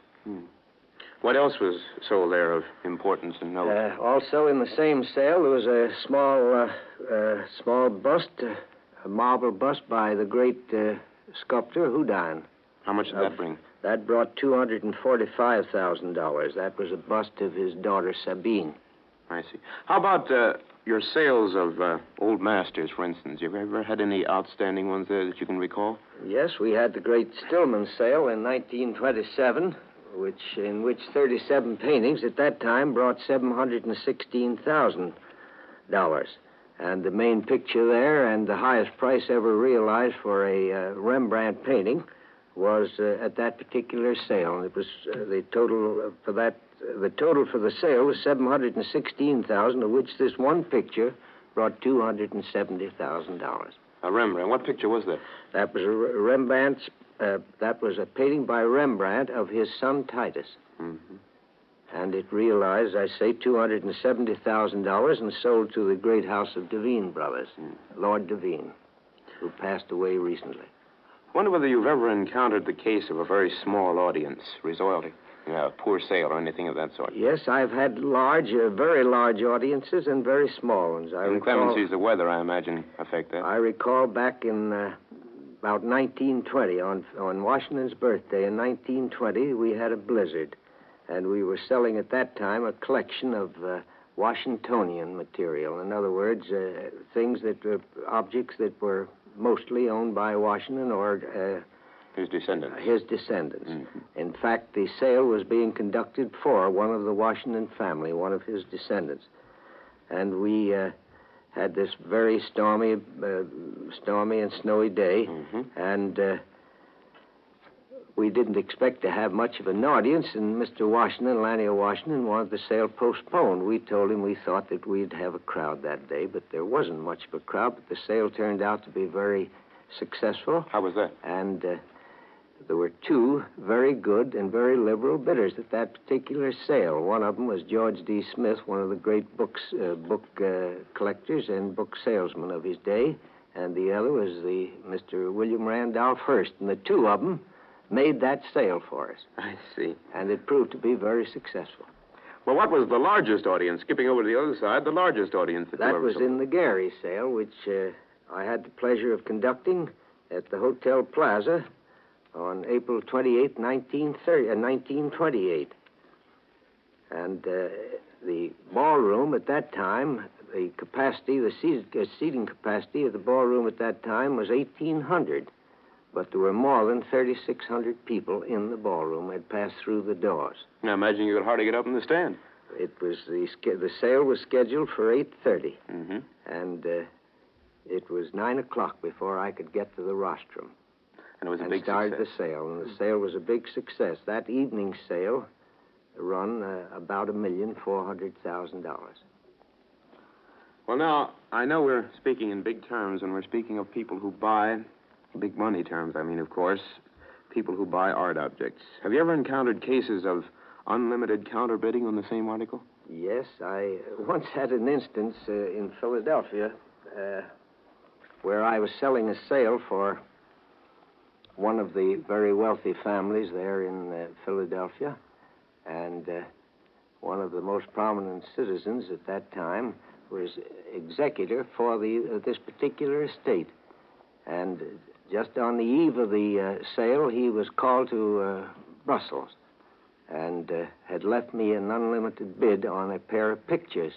What else was sold there of importance and note? Also in the same sale, there was a small bust, a marble bust by the great sculptor Houdin. How much did that bring? That brought $245,000. That was a bust of his daughter Sabine. I see. How about your sales of old masters, for instance? You ever had any outstanding ones there that you can recall? Yes, we had the great Stillman sale in 1927, in which 37 paintings at that time brought $716,000. And the main picture there and the highest price ever realized for a Rembrandt painting was at that particular sale. And it was the total for the sale was $716,000, of which this one picture brought $270,000. A Rembrandt. What picture was that? That was a Rembrandt's. That was a painting by Rembrandt of his son Titus. Mm-hmm. And it realized, I say, $270,000 and sold to the great house of Devine Brothers, Lord Devine, who passed away recently. I wonder whether you've ever encountered the case of a very small audience resulting in a poor sale or anything of that sort. Yes, I've had very large audiences and very small ones. Inclemencies of weather, I imagine, affect that. I recall back in about 1920, on Washington's birthday in 1920, we had a blizzard. And we were selling at that time a collection of Washingtonian material. In other words, objects that were mostly owned by Washington or his descendants. Mm-hmm. In fact, the sale was being conducted for one of the Washington family, one of his descendants. And we had this very stormy and snowy day, and we didn't expect to have much of an audience, and Mr. Washington, Lanier Washington, wanted the sale postponed. We told him we thought that we'd have a crowd that day, but there wasn't much of a crowd, but the sale turned out to be very successful. How was that? And there were two very good and very liberal bidders at that particular sale. One of them was George D. Smith, one of the great book collectors and book salesmen of his day, and the other was Mr. William Randolph Hearst, and the two of them made that sale for us. I see. And it proved to be very successful. Well, what was the largest audience, skipping over to the other side, the largest audience that you ever was sold? in the Gary sale, which I had the pleasure of conducting at the Hotel Plaza on April 28, 1928. And the ballroom at that time, the capacity, the seating capacity of the ballroom at that time was 1,800. But there were more than 3,600 people in the ballroom had passed through the doors. I imagine you could hardly get up in the stand. It was the sale was scheduled for 8:30, and it was 9 o'clock before I could get to the rostrum. And it was a big started success. the sale, and the sale was a big success. That evening's sale run about $1,400,000. Well, now, I know we're speaking in big terms, and we're speaking of people who buy, big money terms, I mean, of course, people who buy art objects. Have you ever encountered cases of unlimited counterbidding on the same article? Yes, I once had an instance in Philadelphia where I was selling a sale for one of the very wealthy families there in Philadelphia, and one of the most prominent citizens at that time was executor for this particular estate. And just on the eve of the sale, he was called to Brussels and had left me an unlimited bid on a pair of pictures.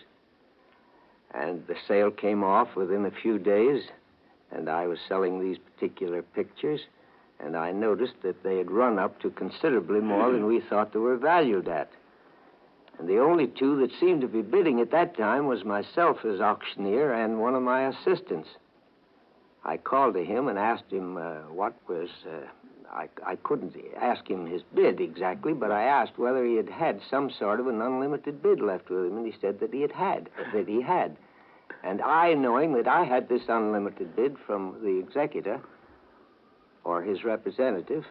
And the sale came off within a few days, and I was selling these particular pictures, and I noticed that they had run up to considerably more than we thought they were valued at. And the only two that seemed to be bidding at that time was myself as auctioneer and one of my assistants. I called to him and asked him what was... I couldn't ask him his bid exactly, but I asked whether he had had some sort of an unlimited bid left with him, and he said that he had. And I, knowing that I had this unlimited bid from the executor or his representative,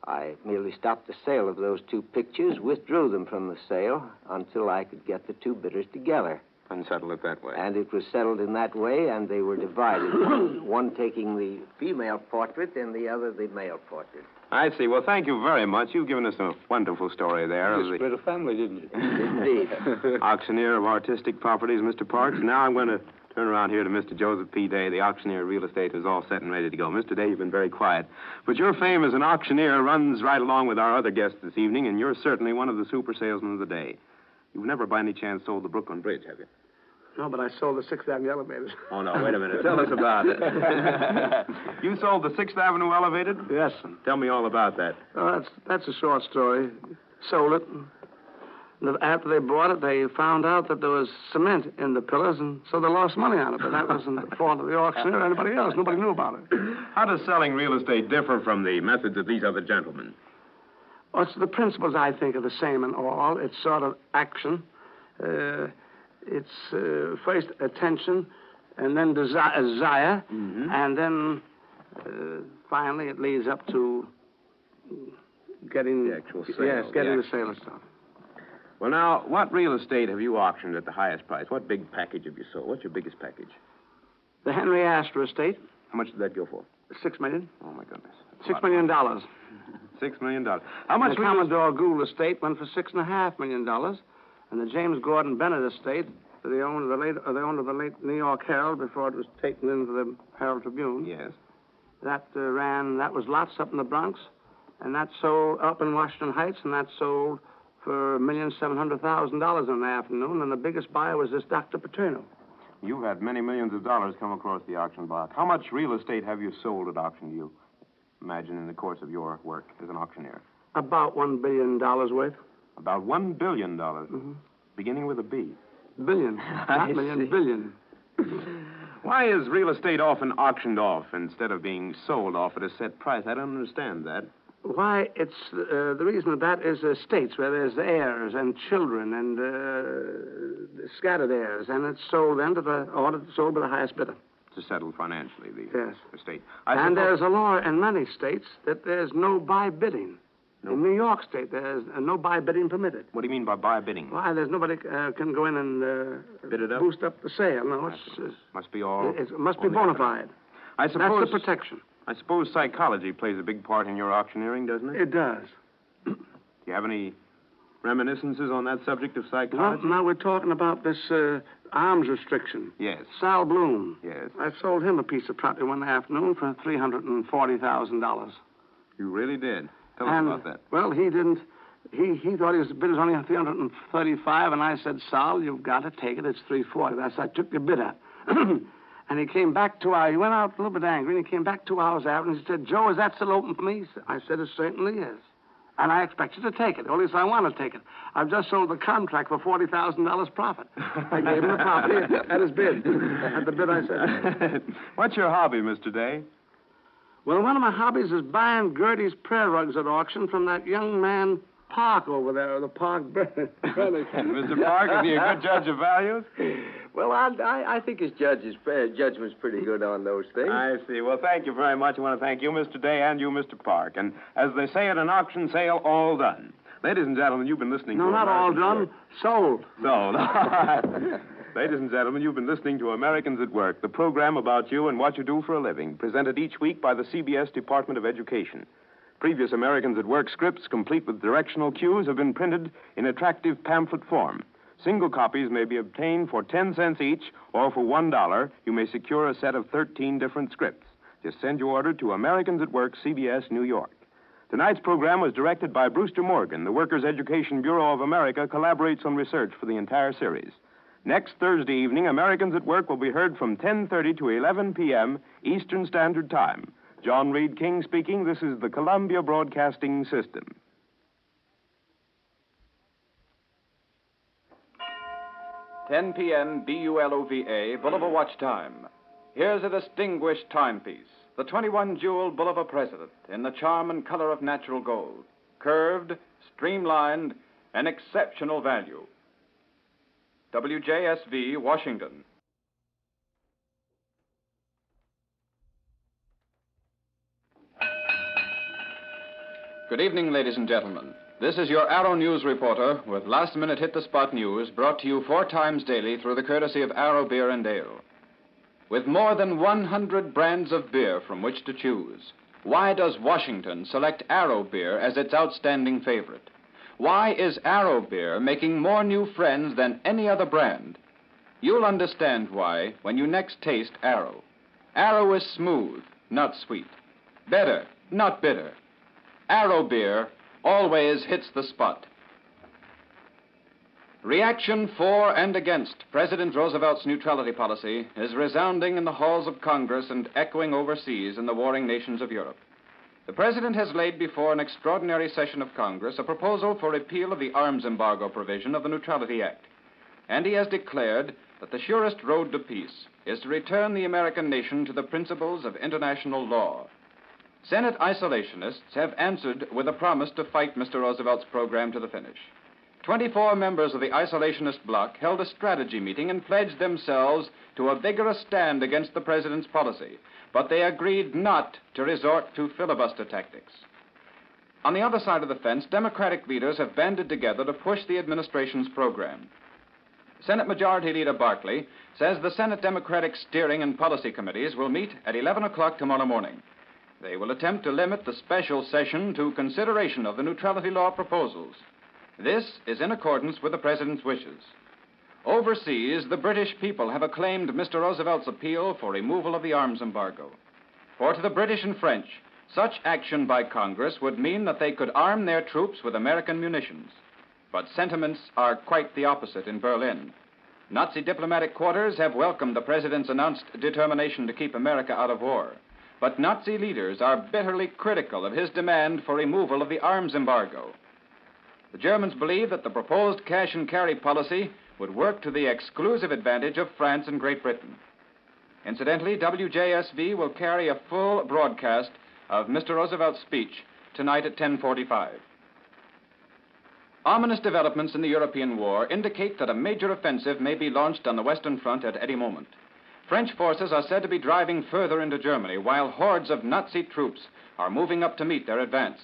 I merely stopped the sale of those two pictures, withdrew them from the sale until I could get the two bidders together. And settle it that way. And it was settled in that way, and they were divided, one taking the female portrait and the other the male portrait. I see. Well, thank you very much. You've given us a wonderful story there. You split a family, didn't you? Indeed. Auctioneer of artistic properties, Mr. Parks. Now I'm going to turn around here to Mr. Joseph P. Day, the auctioneer of real estate, who's all set and ready to go. Mr. Day, you've been very quiet. But your fame as an auctioneer runs right along with our other guests this evening, and you're certainly one of the super salesmen of the day. You've never by any chance sold the Brooklyn Bridge, have you? No, but I sold the 6th Avenue elevators. Oh, no, wait a minute. Tell us about it. You sold the 6th Avenue elevated? Yes, sir. Tell me all about that. Oh, that's a short story. Sold it. And after they bought it, they found out that there was cement in the pillars, and so they lost money on it. But that wasn't the fault of the auctioneer or anybody else. Nobody knew about it. How does selling real estate differ from the methods of these other gentlemen? Well, the principles, I think, are the same in all. It's sort of action. It's first attention, and then desire, and then finally it leads up to getting the actual sale. Yes, getting the sale itself. Well, now, what real estate have you auctioned at the highest price? What big package have you sold? What's your biggest package? The Henry Astor estate. How much did that go for? $6 million. Oh, my goodness. $6 million. $6 million. How much? The Commodore Gould estate went for $6.5 million. And the James Gordon Bennett estate, the owner of the late New York Herald before it was taken into the Herald Tribune. Yes. That was lots up in the Bronx, and that sold up in Washington Heights, and that sold for $1,700,000 in the afternoon, and the biggest buyer was this Dr. Paterno. You've had many millions of dollars come across the auction block. How much real estate have you sold at auction, do you imagine, in the course of your work as an auctioneer? About $1 billion worth. About $1 billion, beginning with a B. Billion, not million, billion. Why is real estate often auctioned off instead of being sold off at a set price? I don't understand that. Why, it's the reason of that is estates where there's heirs and children and scattered heirs, and it's sold then sold by the highest bidder. To settle financially the yes. estate. And there's a law in many states that there's no buy bidding. No. In New York State, there's no buy bidding permitted. What do you mean by buy bidding? Why, there's nobody can go in and bid it up? Boost up the sale. No, it must be all. It must be bona fide. I suppose that's the protection. I suppose psychology plays a big part in your auctioneering, doesn't it? It does. Do you have any reminiscences on that subject of psychology? Well, now we're talking about this arms restriction. Yes. Sal Bloom. Yes. I sold him a piece of property one afternoon for $340,000. You really did? Tell us about that. Well, he didn't He thought his bid was only $335, and I said, Sal, you've got to take it. It's $340. That's I took the bid up. And he came back he went out a little bit angry, and he came back 2 hours after, and he said, Joe, is that still open for me? I said, it certainly is. And I expect you to take it, or at least I want to take it. I've just sold the contract for $40,000 profit. I gave him the property at his bid. At the bid I said. What's your hobby, Mr. Day? Well, one of my hobbies is buying Gertie's prayer rugs at auction from that young man Park over there, or the Park brother. Mr. Park, is he a good judge of values? Well, I think his judgment's pretty good on those things. I see. Well, thank you very much. I want to thank you, Mr. Day, and you, Mr. Park. And as they say at an auction sale, all done. Ladies and gentlemen, you've been listening to... No, not all done. Sold. Sold. Ladies and gentlemen, you've been listening to Americans at Work, the program about you and what you do for a living, presented each week by the CBS Department of Education. Previous Americans at Work scripts, complete with directional cues, have been printed in attractive pamphlet form. Single copies may be obtained for 10 cents each, or for $1, you may secure a set of 13 different scripts. Just send your order to Americans at Work, CBS, New York. Tonight's program was directed by Brewster Morgan. The Workers' Education Bureau of America collaborates on research for the entire series. Next Thursday evening, Americans at Work will be heard from 10:30 to 11 p.m. Eastern Standard Time. John Reed King speaking. This is the Columbia Broadcasting System. (10 p.m. BULOVA, Bulova Watch Time. Here's a distinguished timepiece, the 21-jewel Bulova President, in the charm and color of natural gold, curved, streamlined, and exceptional value. WJSV, Washington. Good evening, ladies and gentlemen. This is your Arrow News reporter with last-minute hit-the-spot news brought to you 4 times daily through the courtesy of Arrow Beer and Ale. With more than 100 brands of beer from which to choose, why does Washington select Arrow Beer as its outstanding favorite? Why is Arrow Beer making more new friends than any other brand? You'll understand why when you next taste Arrow. Arrow is smooth, not sweet. Better, not bitter. Arrow Beer always hits the spot. Reaction for and against President Roosevelt's neutrality policy is resounding in the halls of Congress and echoing overseas in the warring nations of Europe. The President has laid before an extraordinary session of Congress a proposal for repeal of the arms embargo provision of the Neutrality Act. And he has declared that the surest road to peace is to return the American nation to the principles of international law. Senate isolationists have answered with a promise to fight Mr. Roosevelt's program to the finish. 24 members of the isolationist bloc held a strategy meeting and pledged themselves to a vigorous stand against the president's policy, but they agreed not to resort to filibuster tactics. On the other side of the fence, Democratic leaders have banded together to push the administration's program. Senate Majority Leader Barkley says the Senate Democratic Steering and Policy Committees will meet at 11 o'clock tomorrow morning. They will attempt to limit the special session to consideration of the neutrality law proposals. This is in accordance with the President's wishes. Overseas, the British people have acclaimed Mr. Roosevelt's appeal for removal of the arms embargo. For to the British and French, such action by Congress would mean that they could arm their troops with American munitions. But sentiments are quite the opposite in Berlin. Nazi diplomatic quarters have welcomed the President's announced determination to keep America out of war. But Nazi leaders are bitterly critical of his demand for removal of the arms embargo. The Germans believe that the proposed cash-and-carry policy would work to the exclusive advantage of France and Great Britain. Incidentally, WJSV will carry a full broadcast of Mr. Roosevelt's speech tonight at 10:45. Ominous developments in the European war indicate that a major offensive may be launched on the Western Front at any moment. French forces are said to be driving further into Germany, while hordes of Nazi troops are moving up to meet their advance.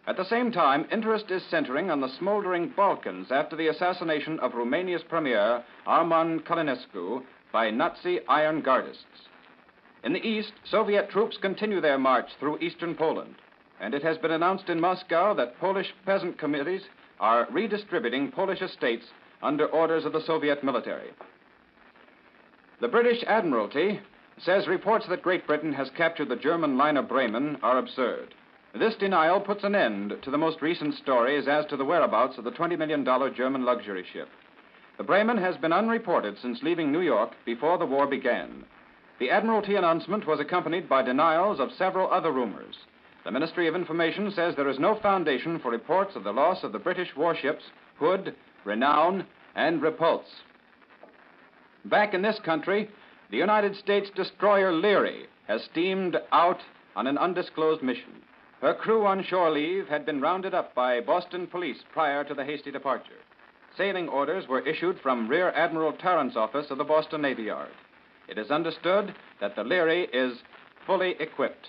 At the same time, interest is centering on the smoldering Balkans after the assassination of Romania's premier, Armand Călinescu, by Nazi iron guardists. In the east, Soviet troops continue their march through eastern Poland, and it has been announced in Moscow that Polish peasant committees are redistributing Polish estates under orders of the Soviet military. The British Admiralty says reports that Great Britain has captured the German liner Bremen are absurd. This denial puts an end to the most recent stories as to the whereabouts of the $20 million German luxury ship. The Bremen has been unreported since leaving New York before the war began. The Admiralty announcement was accompanied by denials of several other rumors. The Ministry of Information says there is no foundation for reports of the loss of the British warships Hood, Renown, and Repulse. Back in this country, the United States destroyer Leary has steamed out on an undisclosed mission. Her crew on shore leave had been rounded up by Boston police prior to the hasty departure. Sailing orders were issued from Rear Admiral Tarrant's office of the Boston Navy Yard. It is understood that the Leary is fully equipped.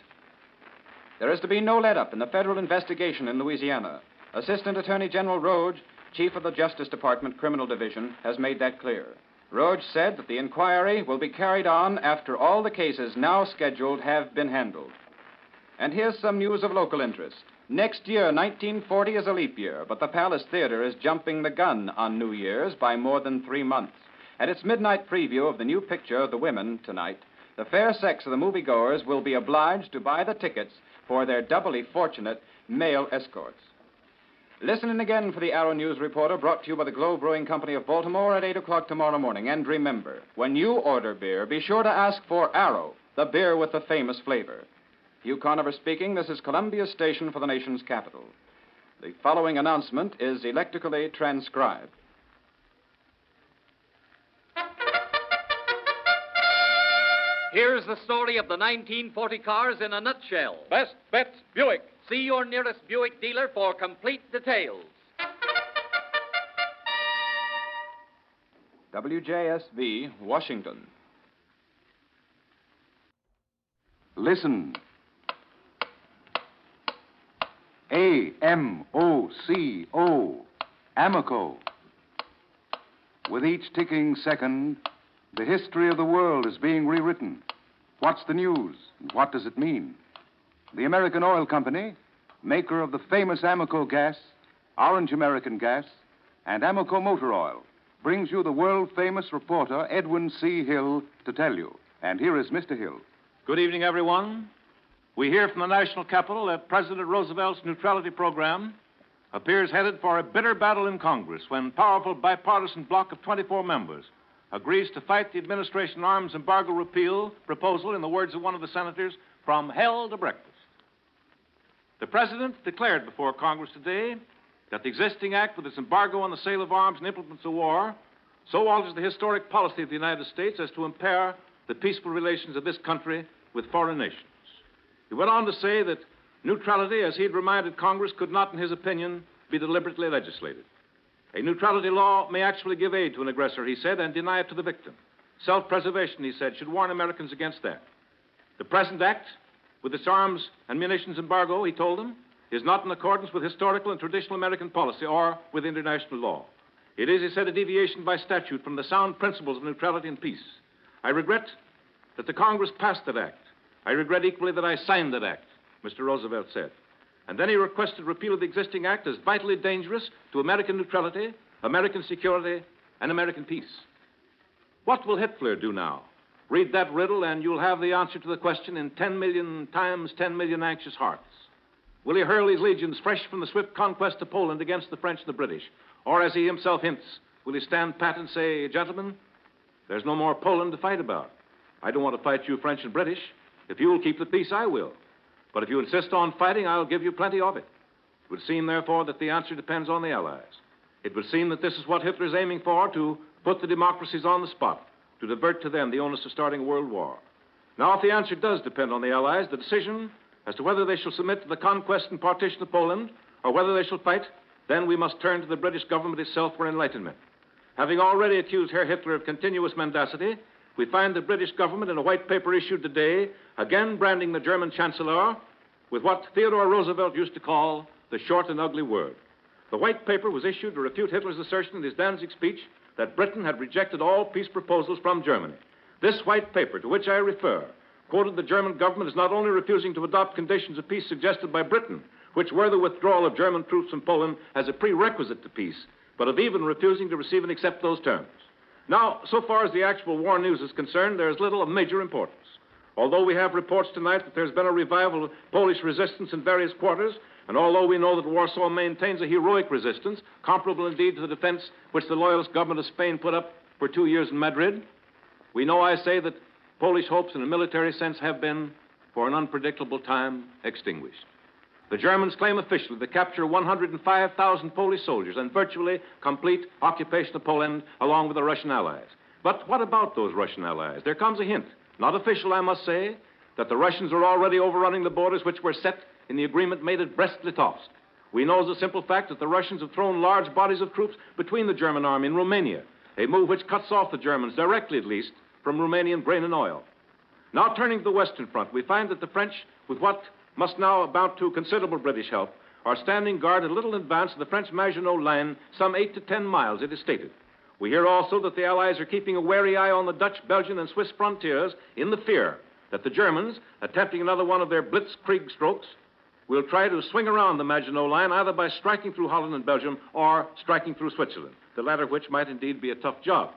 There is to be no let-up in the federal investigation in Louisiana. Assistant Attorney General Roge, Chief of the Justice Department Criminal Division, has made that clear. Roge said that the inquiry will be carried on after all the cases now scheduled have been handled. And here's some news of local interest. Next year, 1940, is a leap year, but the Palace Theater is jumping the gun on New Year's by more than 3 months. At its midnight preview of the new picture, The Women, tonight, the fair sex of the moviegoers will be obliged to buy the tickets for their doubly fortunate male escorts. Listen in again for the Arrow News Reporter, brought to you by the Globe Brewing Company of Baltimore at 8 o'clock tomorrow morning. And remember, when you order beer, be sure to ask for Arrow, the beer with the famous flavor. Hugh Conover speaking. This is Columbia's station for the nation's capital. The following announcement is electrically transcribed. Here's the story of the 1940 cars in a nutshell. Best bets Buick. See your nearest Buick dealer for complete details. WJSV, Washington. Listen. A-M-O-C-O. Amico. With each ticking second, the history of the world is being rewritten. What's the news? And what does it mean? The American Oil Company, maker of the famous Amico gas, Orange American gas, and Amico motor oil, brings you the world-famous reporter Edwin C. Hill to tell you. And here is Mr. Hill. Good evening, everyone. We hear from the national capital that President Roosevelt's neutrality program appears headed for a bitter battle in Congress when powerful bipartisan bloc of 24 members agrees to fight the administration arms embargo repeal proposal, in the words of one of the senators, from hell to breakfast. The President declared before Congress today that the existing act with its embargo on the sale of arms and implements of war so alters the historic policy of the United States as to impair the peaceful relations of this country with foreign nations. He went on to say that neutrality, as he had reminded Congress, could not, in his opinion, be deliberately legislated. A neutrality law may actually give aid to an aggressor, he said, and deny it to the victim. Self-preservation, he said, should warn Americans against that. The present act, with its arms and munitions embargo, he told them, is not in accordance with historical and traditional American policy or with international law. It is, he said, a deviation by statute from the sound principles of neutrality and peace. I regret that the Congress passed that act. I regret equally that I signed that act, Mr. Roosevelt said. And then he requested repeal of the existing act as vitally dangerous to American neutrality, American security, and American peace. What will Hitler do now? Read that riddle and you'll have the answer to the question in 10 million times 10 million anxious hearts. Will he hurl his legions fresh from the swift conquest of Poland against the French and the British? Or, as he himself hints, will he stand pat and say, gentlemen, there's no more Poland to fight about. I don't want to fight you French and British. If you'll keep the peace, I will. But if you insist on fighting, I'll give you plenty of it. It would seem, therefore, that the answer depends on the Allies. It would seem that this is what Hitler is aiming for, to put the democracies on the spot, to divert to them the onus of starting a world war. Now, if the answer does depend on the Allies, the decision as to whether they shall submit to the conquest and partition of Poland or whether they shall fight, then we must turn to the British government itself for enlightenment. Having already accused Herr Hitler of continuous mendacity, we find the British government in a white paper issued today, again branding the German Chancellor with what Theodore Roosevelt used to call the short and ugly word. The white paper was issued to refute Hitler's assertion in his Danzig speech that Britain had rejected all peace proposals from Germany. This white paper, to which I refer, quoted the German government as not only refusing to adopt conditions of peace suggested by Britain, which were the withdrawal of German troops from Poland as a prerequisite to peace, but of even refusing to receive and accept those terms. Now, so far as the actual war news is concerned, there is little of major importance. Although we have reports tonight that there's been a revival of Polish resistance in various quarters, and although we know that Warsaw maintains a heroic resistance, comparable indeed to the defense which the loyalist government of Spain put up for 2 years in Madrid, we know, I say, that Polish hopes in a military sense have been, for an unpredictable time, extinguished. The Germans claim officially the capture of 105,000 Polish soldiers and virtually complete occupation of Poland along with the Russian allies. But what about those Russian allies? There comes a hint, not official, I must say, that the Russians are already overrunning the borders which were set in the agreement made at Brest-Litovsk. We know as a simple fact that the Russians have thrown large bodies of troops between the German army and Romania, a move which cuts off the Germans, directly at least, from Romanian grain and oil. Now, turning to the Western Front, we find that the French, with what must now amount to considerable British help, are standing guard a little in advance of the French Maginot Line, some 8 to 10 miles, it is stated. We hear also that the Allies are keeping a wary eye on the Dutch, Belgian, and Swiss frontiers in the fear that the Germans, attempting another one of their blitzkrieg strokes, will try to swing around the Maginot Line either by striking through Holland and Belgium or striking through Switzerland, the latter of which might indeed be a tough job.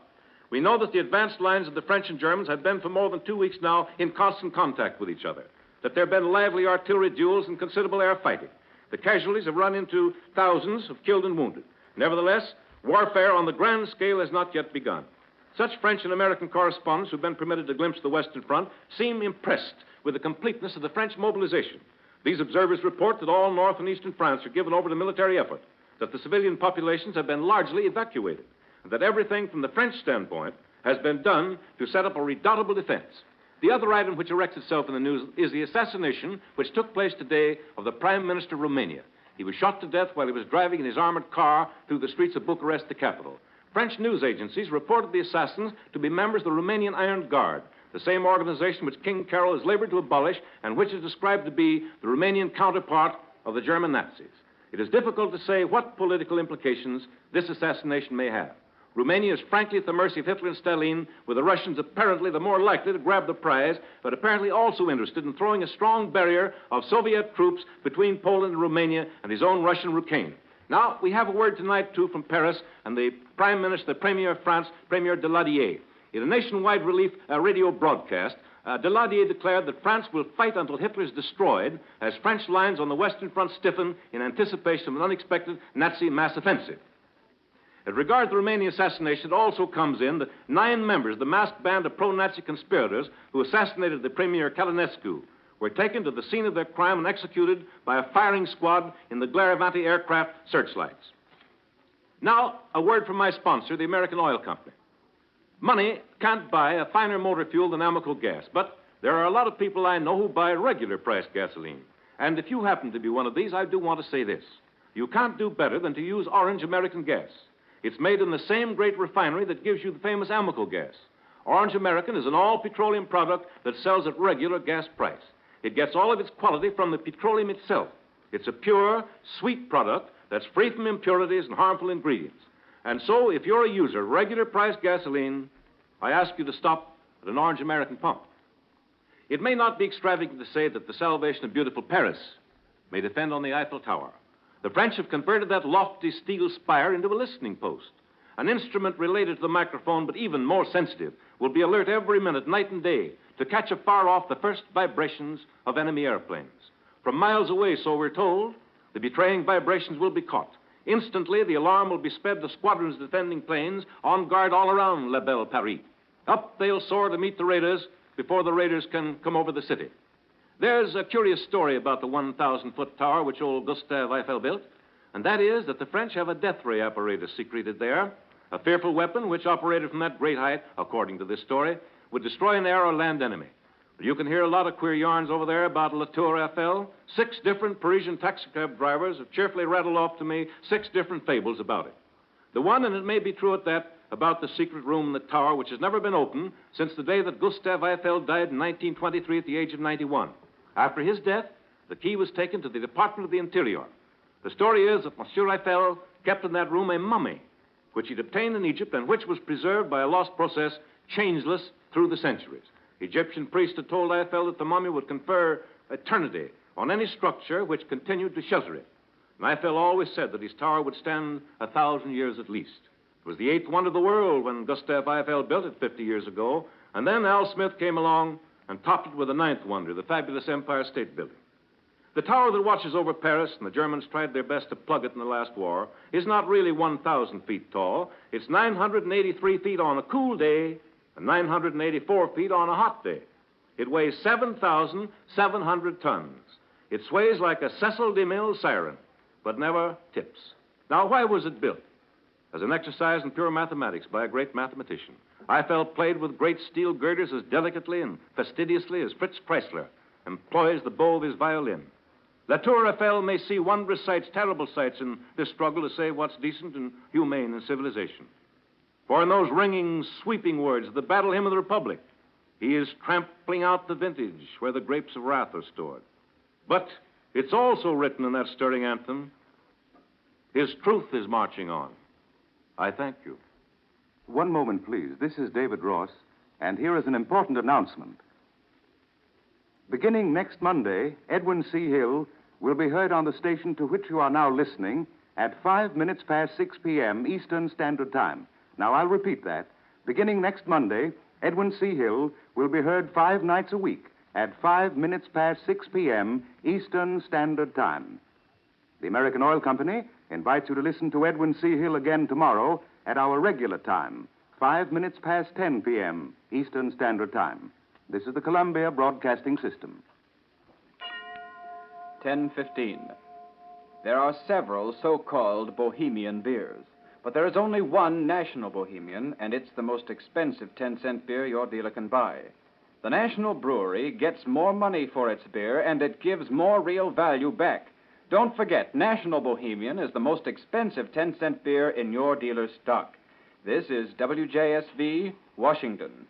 We know that the advanced lines of the French and Germans have been for more than 2 weeks now in constant contact with each other, that there have been lively artillery duels and considerable air fighting. The casualties have run into thousands of killed and wounded. Nevertheless, warfare on the grand scale has not yet begun. Such French and American correspondents who've been permitted to glimpse the Western Front seem impressed with the completeness of the French mobilization. These observers report that all North and Eastern France are given over to military effort, that the civilian populations have been largely evacuated, and that everything from the French standpoint has been done to set up a redoubtable defense. The other item which erects itself in the news is the assassination which took place today of the Prime Minister of Romania. He was shot to death while he was driving in his armored car through the streets of Bucharest, the capital. French news agencies reported the assassins to be members of the Romanian Iron Guard, the same organization which King Carol has labored to abolish and which is described to be the Romanian counterpart of the German Nazis. It is difficult to say what political implications this assassination may have. Romania is frankly at the mercy of Hitler and Stalin, with the Russians apparently the more likely to grab the prize, but apparently also interested in throwing a strong barrier of Soviet troops between Poland and Romania and his own Russian Rukain. Now, we have a word tonight, too, from Paris and the Prime Minister, the Premier of France, Premier Daladier. In a nationwide radio broadcast, Daladier declared that France will fight until Hitler is destroyed as French lines on the Western Front stiffen in anticipation of an unexpected Nazi mass offensive. As regards the Romanian assassination, it also comes in that 9 members of the masked band of pro-Nazi conspirators who assassinated the Premier Călinescu were taken to the scene of their crime and executed by a firing squad in the glare of anti-aircraft searchlights. Now, a word from my sponsor, the American Oil Company. Money can't buy a finer motor fuel than Amoco gas, but there are a lot of people I know who buy regular price gasoline. And if you happen to be one of these, I do want to say this. You can't do better than to use Orange American gas. It's made in the same great refinery that gives you the famous Amoco gas. Orange American is an all-petroleum product that sells at regular gas price. It gets all of its quality from the petroleum itself. It's a pure, sweet product that's free from impurities and harmful ingredients. And so, if you're a user of regular price gasoline, I ask you to stop at an Orange American pump. It may not be extravagant to say that the salvation of beautiful Paris may depend on the Eiffel Tower. The French have converted that lofty steel spire into a listening post. An instrument related to the microphone, but even more sensitive, will be alert every minute, night and day, to catch afar off the first vibrations of enemy airplanes. From miles away, so we're told, the betraying vibrations will be caught. Instantly, the alarm will be sped to squadrons of defending planes on guard all around La Belle Paris. Up they'll soar to meet the raiders before the raiders can come over the city. There's a curious story about the 1,000-foot tower which old Gustave Eiffel built, and that is that the French have a death ray apparatus secreted there, a fearful weapon which, operated from that great height, according to this story, would destroy an air or land enemy. But you can hear a lot of queer yarns over there about La Tour Eiffel. 6 different Parisian taxicab drivers have cheerfully rattled off to me 6 different fables about it. The one, and it may be true at that, about the secret room in the tower which has never been opened since the day that Gustave Eiffel died in 1923 at the age of 91. After his death, the key was taken to the Department of the Interior. The story is that Monsieur Eiffel kept in that room a mummy, which he'd obtained in Egypt and which was preserved by a lost process, changeless through the centuries. Egyptian priests had told Eiffel that the mummy would confer eternity on any structure which continued to shelter it. And Eiffel always said that his tower would stand 1,000 years at least. It was the 8th wonder of the world when Gustave Eiffel built it 50 years ago, and then Al Smith came along and topped it with a ninth wonder, the fabulous Empire State Building. The tower that watches over Paris, and the Germans tried their best to plug it in the last war, is not really 1,000 feet tall. It's 983 feet on a cool day and 984 feet on a hot day. It weighs 7,700 tons. It sways like a Cecil DeMille siren, but never tips. Now, why was it built? As an exercise in pure mathematics by a great mathematician. Eiffel played with great steel girders as delicately and fastidiously as Fritz Kreisler employs the bow of his violin. La Tour Eiffel may see wondrous sights, terrible sights in this struggle to save what's decent and humane in civilization. For in those ringing, sweeping words of the Battle Hymn of the Republic, he is trampling out the vintage where the grapes of wrath are stored. But it's also written in that stirring anthem, his truth is marching on. I thank you. One moment, please. This is David Ross, and here is an important announcement. Beginning next Monday, Edwin C. Hill will be heard on the station to which you are now listening at 5 minutes past 6 p.m. Eastern Standard Time. Now, I'll repeat that. Beginning next Monday, Edwin C. Hill will be heard 5 nights a week at 5 minutes past 6 p.m. Eastern Standard Time. The American Oil Company invites you to listen to Edwin C. Hill again tomorrow at our regular time, 5 minutes past 10 p.m. Eastern Standard Time. This is the Columbia Broadcasting System. 10:15. There are several so-called Bohemian beers, but there is only one National Bohemian, and it's the most expensive 10-cent beer your dealer can buy. The National Brewery gets more money for its beer, and it gives more real value back. Don't forget, National Bohemian is the most expensive 10-cent beer in your dealer's stock. This is WJSV, Washington.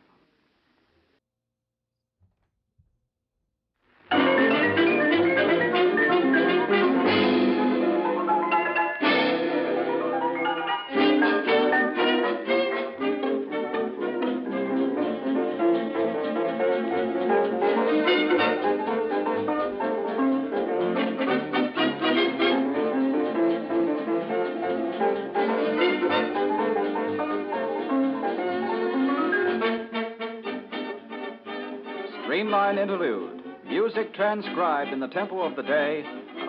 Streamline Interlude, music transcribed in the tempo of the day,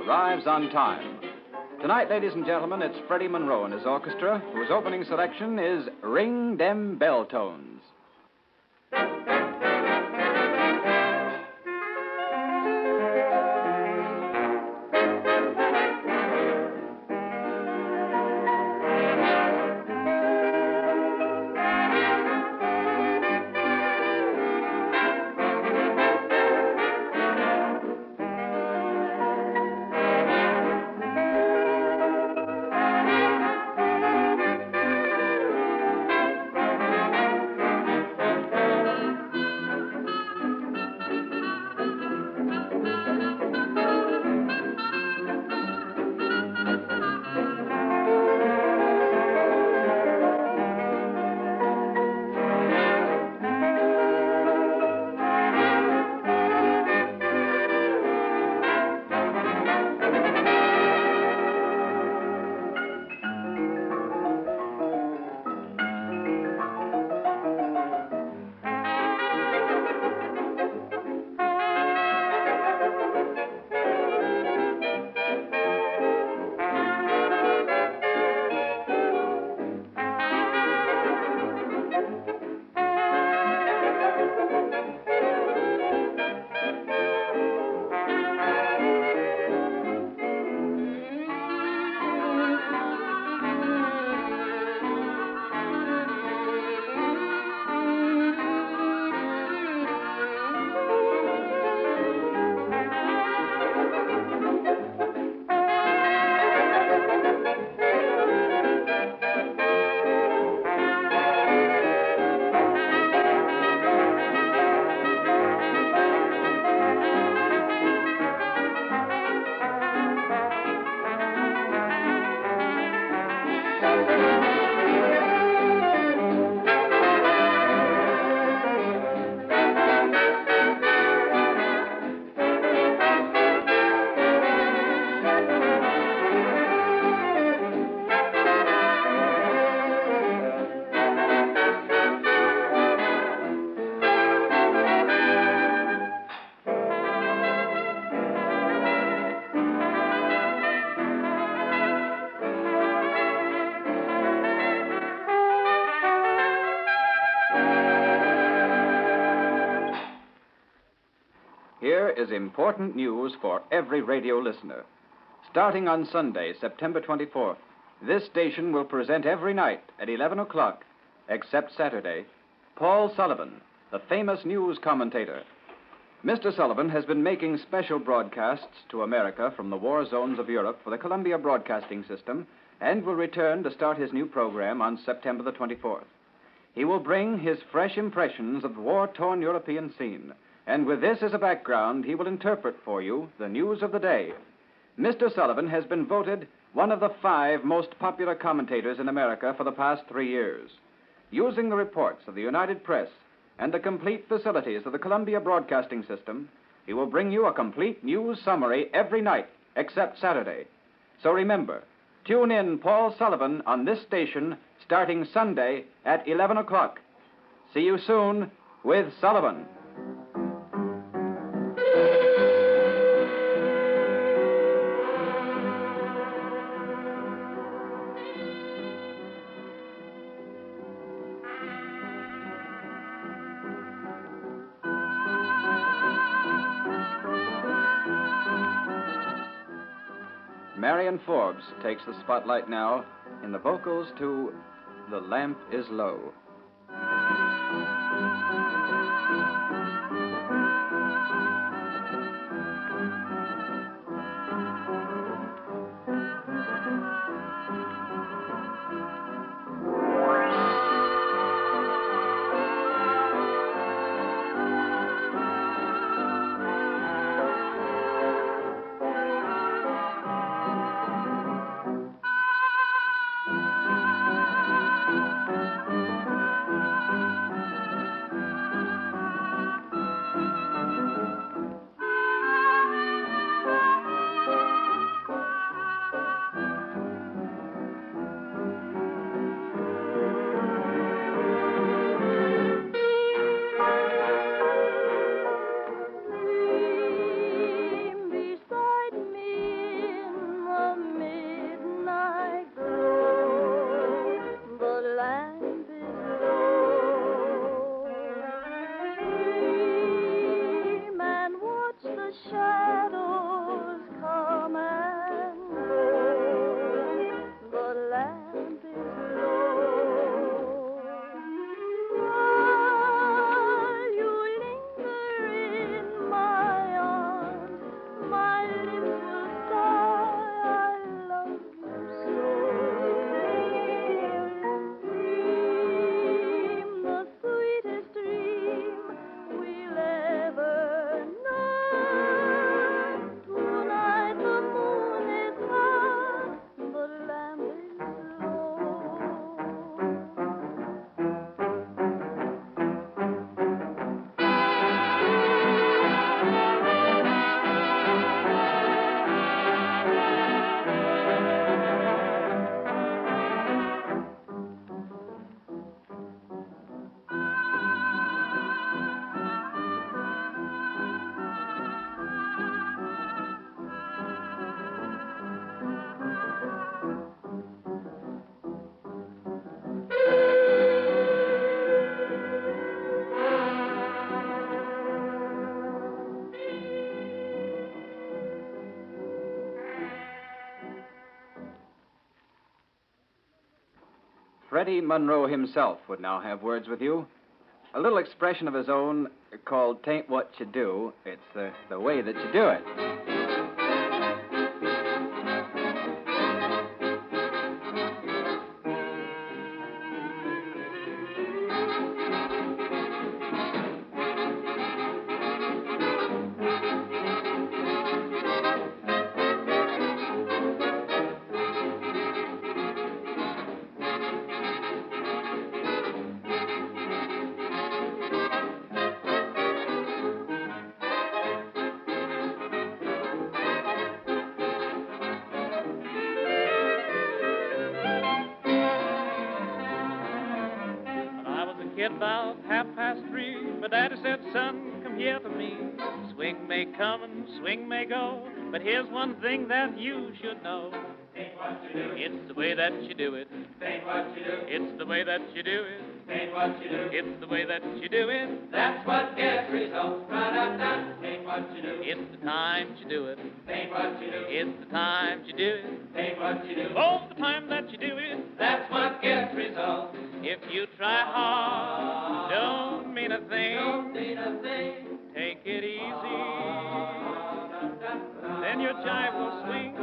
arrives on time. Tonight, ladies and gentlemen, it's Freddie Monroe and his orchestra, whose opening selection is Ring Dem Bell Tones. here is important news for every radio listener. Starting on Sunday, September 24th, this station will present every night at 11 o'clock, except Saturday, Paul Sullivan, the famous news commentator. Mr. Sullivan has been making special broadcasts to America from the war zones of Europe for the Columbia Broadcasting System and will return to start his new program on September the 24th. He will bring his fresh impressions of the war-torn European scene, and with this as a background, he will interpret for you the news of the day. Mr. Sullivan has been voted one of the 5 most popular commentators in America for the past 3 years. Using the reports of the United Press and the complete facilities of the Columbia Broadcasting System, he will bring you a complete news summary every night, except Saturday. So remember, tune in Paul Sullivan on this station starting Sunday at 11 o'clock. See you soon with Sullivan. Marion Forbes takes the spotlight now in the vocals to The Lamp is Low. Freddie Monroe himself would now have words with you. A little expression of his own called "Tain't What You Do." It's the way that you do it. About 3:30, my daddy said, son, come here to me. Swing may come and swing may go, But here's one thing that you should know. It's the way that you do it. It's the way that you do it. It's the way that you do it. That's what gets results. Ain't what you do. It's the time you do it. Ain't what you do. It's the time you do it. Ain't what you do. Oh, the time that you do it. That's what gets results. If you try hard, don't mean a thing. Don't mean a thing. Take it easy. Then your jive will swing.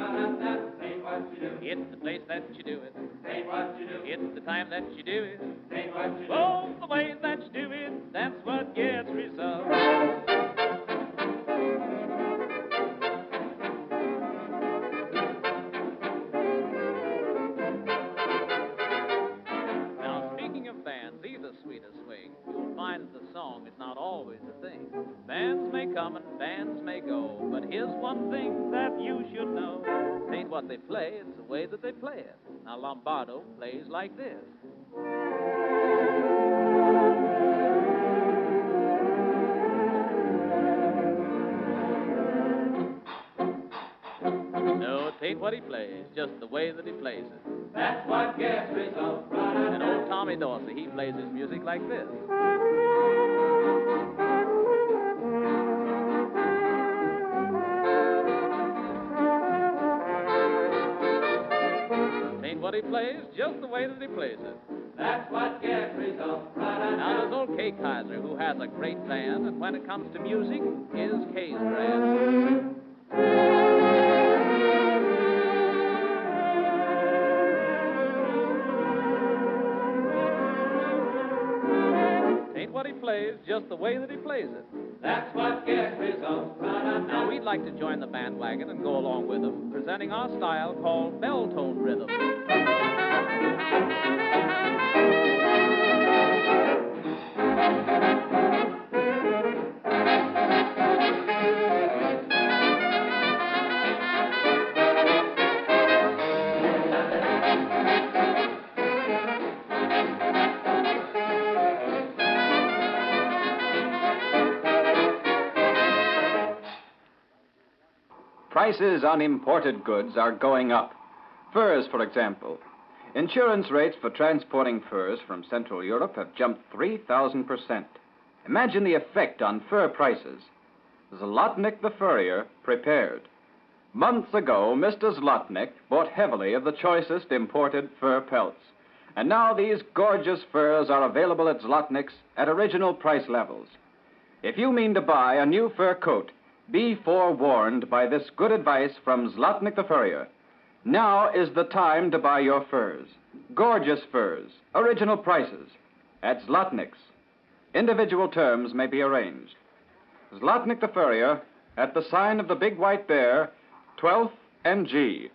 Ain't what you do. It's the place that you do it. Ain't what you do. It's the time that you do it. Ain't what you do. Oh, the way that you do it. That's what gets results. Now, speaking of bands, either sweet or swing, you'll find that the song is not always a thing. Bands may come and bands may go, but here's one thing that you should know. It ain't what they play, it's the way that they play it. Now, Lombardo plays like this. No, it ain't what he plays, just the way that he plays it. That's what gets results. And old Tommy Dorsey, he plays his music like this. Ain't what he plays, just the way that he plays it. That's what gets results. Now there's old Kay Kaiser, who has a great band, and when it comes to music, his Kay's grand. Ain't what he plays, just the way that he plays it. That's what gets results. Now we'd like to join the bandwagon and go along with them, presenting our style called bell tone rhythm. Prices on imported goods are going up. Furs, for example. Insurance rates for transporting furs from Central Europe have jumped 3,000%. Imagine the effect on fur prices. Zlotnik the furrier prepared. Months ago, Mr. Zlotnik bought heavily of the choicest imported fur pelts. And now these gorgeous furs are available at Zlotnik's at original price levels. If you mean to buy a new fur coat, be forewarned by this good advice from Zlotnik the furrier. Now is the time to buy your furs. Gorgeous furs, original prices, at Zlotnik's. Individual terms may be arranged. Zlotnik the furrier, at the sign of the Big White Bear, 12th and G.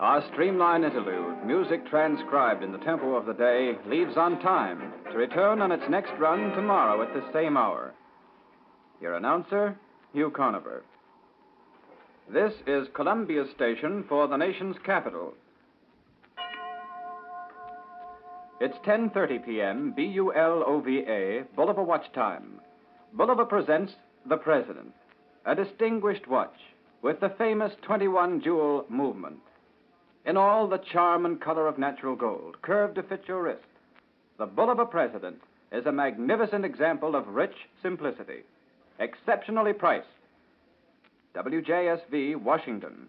Our Streamline Interlude, music transcribed in the tempo of the day, leaves on time to return on its next run tomorrow at the same hour. Your announcer, Hugh Conover. This is Columbia's station for the nation's capital. It's 10:30 p.m., BULOVA, Bulova Watch Time. Bulova presents The President, a distinguished watch with the famous 21-jewel movement. In all, the charm and color of natural gold, curved to fit your wrist. The Bulova President is a magnificent example of rich simplicity, exceptionally priced. WJSV, Washington.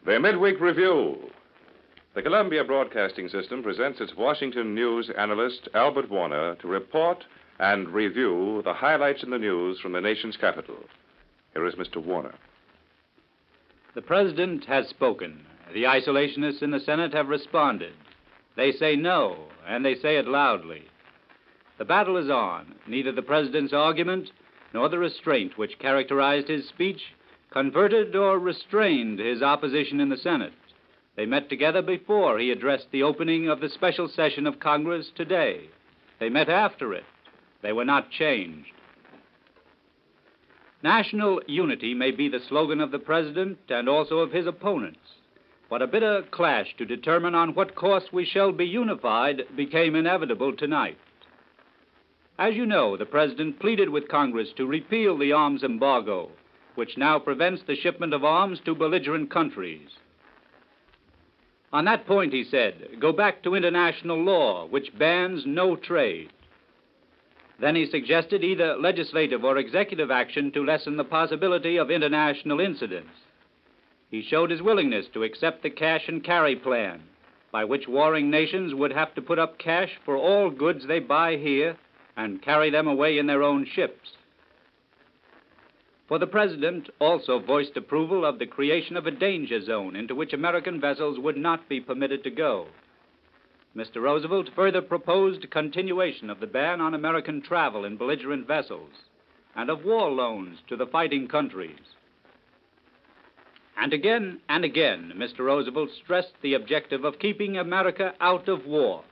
The Midweek Review. The Columbia Broadcasting System presents its Washington news analyst, Albert Warner, to report and review the highlights in the news from the nation's capital. Here is Mr. Warner. The President has spoken. The isolationists in the Senate have responded. They say no, and they say it loudly. The battle is on. Neither the President's argument nor the restraint which characterized his speech converted or restrained his opposition in the Senate. They met together before he addressed the opening of the special session of Congress today. They met after it. They were not changed. National unity may be the slogan of the President and also of his opponents, but a bitter clash to determine on what course we shall be unified became inevitable tonight. As you know, the President pleaded with Congress to repeal the arms embargo, which now prevents the shipment of arms to belligerent countries. On that point, he said, go back to international law, which bans no trade. Then he suggested either legislative or executive action to lessen the possibility of international incidents. He showed his willingness to accept the cash and carry plan, by which warring nations would have to put up cash for all goods they buy here and carry them away in their own ships. For the President also voiced approval of the creation of a danger zone into which American vessels would not be permitted to go. Mr. Roosevelt further proposed continuation of the ban on American travel in belligerent vessels and of war loans to the fighting countries. And again, Mr. Roosevelt stressed the objective of keeping America out of war.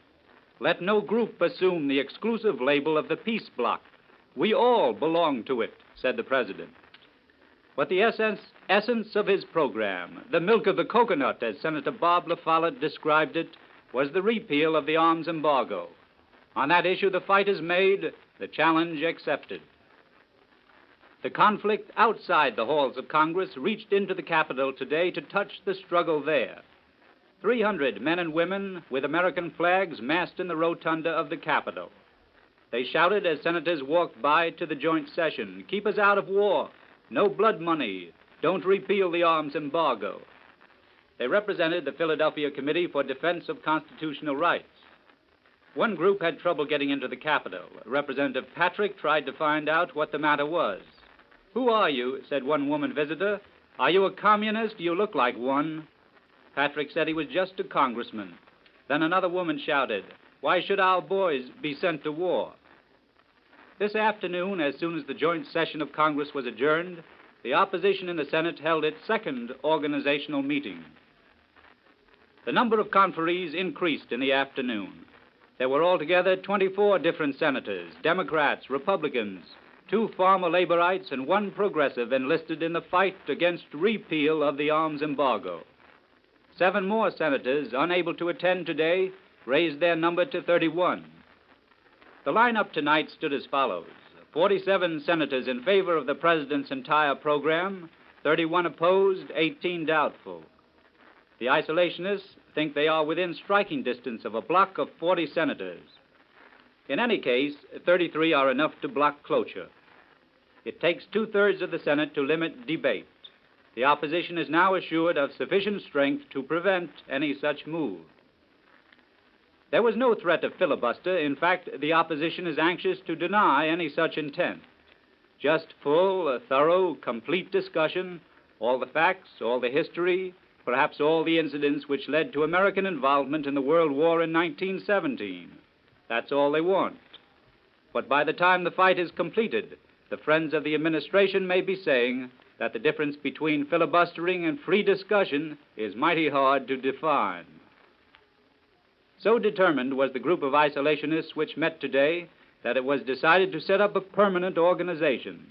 Let no group assume the exclusive label of the peace bloc. We all belong to it, said the President. But the essence of his program, the milk of the coconut, as Senator Bob La Follette described it, was the repeal of the arms embargo. On that issue, the fight is made, the challenge accepted. The conflict outside the halls of Congress reached into the Capitol today to touch the struggle there. 300 men and women with American flags massed in the rotunda of the Capitol. They shouted as senators walked by to the joint session, keep us out of war, no blood money, don't repeal the arms embargo. They represented the Philadelphia Committee for Defense of Constitutional Rights. One group had trouble getting into the Capitol. Representative Patrick tried to find out what the matter was. Who are you? Said one woman visitor. Are you a communist? You look like one. Patrick said he was just a congressman. Then another woman shouted, why should our boys be sent to war? This afternoon, as soon as the joint session of Congress was adjourned, the opposition in the Senate held its second organizational meeting. The number of conferees increased in the afternoon. There were altogether 24 different senators, Democrats, Republicans, 2 former laborites, and 1 progressive enlisted in the fight against repeal of the arms embargo. 7 more senators, unable to attend today, raised their number to 31. The lineup tonight stood as follows. 47 senators in favor of the President's entire program, 31 opposed, 18 doubtful. The isolationists think they are within striking distance of a block of 40 senators. In any case, 33 are enough to block cloture. It takes 2/3 of the Senate to limit debate. The opposition is now assured of sufficient strength to prevent any such move. There was no threat of filibuster. In fact, the opposition is anxious to deny any such intent. Just full, thorough, complete discussion, all the facts, all the history, perhaps all the incidents which led to American involvement in the World War in 1917. That's all they want. But by the time the fight is completed, the friends of the administration may be saying that the difference between filibustering and free discussion is mighty hard to define. So determined was the group of isolationists which met today that it was decided to set up a permanent organization.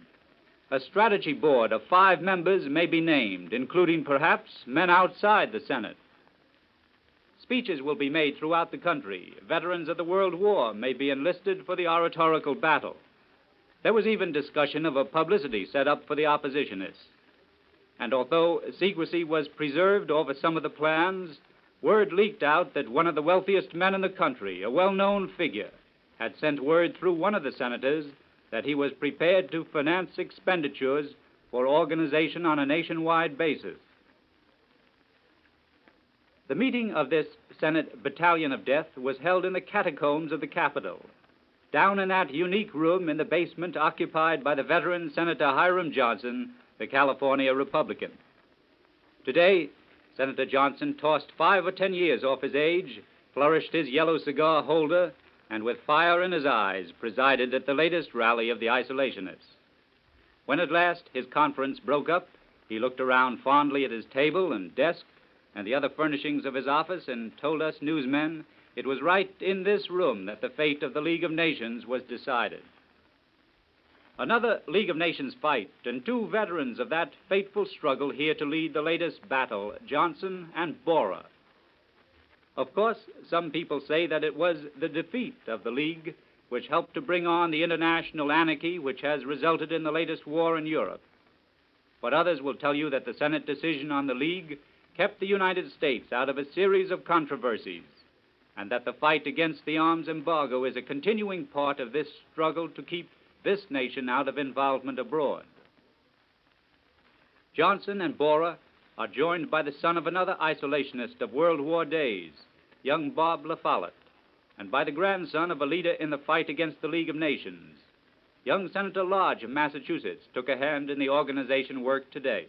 A strategy board of 5 members may be named, including perhaps men outside the Senate. Speeches will be made throughout the country. Veterans of the World War may be enlisted for the oratorical battle. There was even discussion of a publicity set up for the oppositionists. And although secrecy was preserved over some of the plans, word leaked out that one of the wealthiest men in the country, a well-known figure, had sent word through one of the senators that he was prepared to finance expenditures for organization on a nationwide basis. The meeting of this Senate Battalion of Death was held in the catacombs of the Capitol, down in that unique room in the basement occupied by the veteran Senator Hiram Johnson, the California Republican. Today, Senator Johnson tossed 5 or 10 years off his age, flourished his yellow cigar holder, and with fire in his eyes presided at the latest rally of the isolationists. When at last his conference broke up, he looked around fondly at his table and desk and the other furnishings of his office and told us newsmen it was right in this room that the fate of the League of Nations was decided. Another League of Nations fight, and 2 veterans of that fateful struggle here to lead the latest battle, Johnson and Bora. Of course, some people say that it was the defeat of the League which helped to bring on the international anarchy which has resulted in the latest war in Europe. But others will tell you that the Senate decision on the League kept the United States out of a series of controversies, and that the fight against the arms embargo is a continuing part of this struggle to keep this nation out of involvement abroad. Johnson and Bora are joined by the son of another isolationist of World War days, young Bob La Follette, and by the grandson of a leader in the fight against the League of Nations. Young Senator Lodge of Massachusetts took a hand in the organization work today.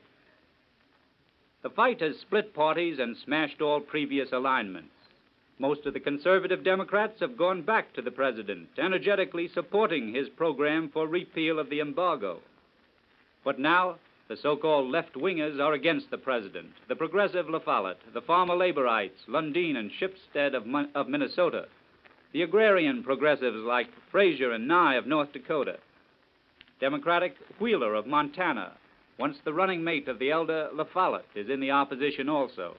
The fight has split parties and smashed all previous alignments. Most of the conservative Democrats have gone back to the president, energetically supporting his program for repeal of the embargo. But now, the so-called left-wingers are against the president, the progressive La Follette, the farmer laborites, Lundin and Shipstead of Minnesota, the agrarian progressives like Frazier and Nye of North Dakota, Democratic Wheeler of Montana, once the running mate of the elder La Follette, is in the opposition also.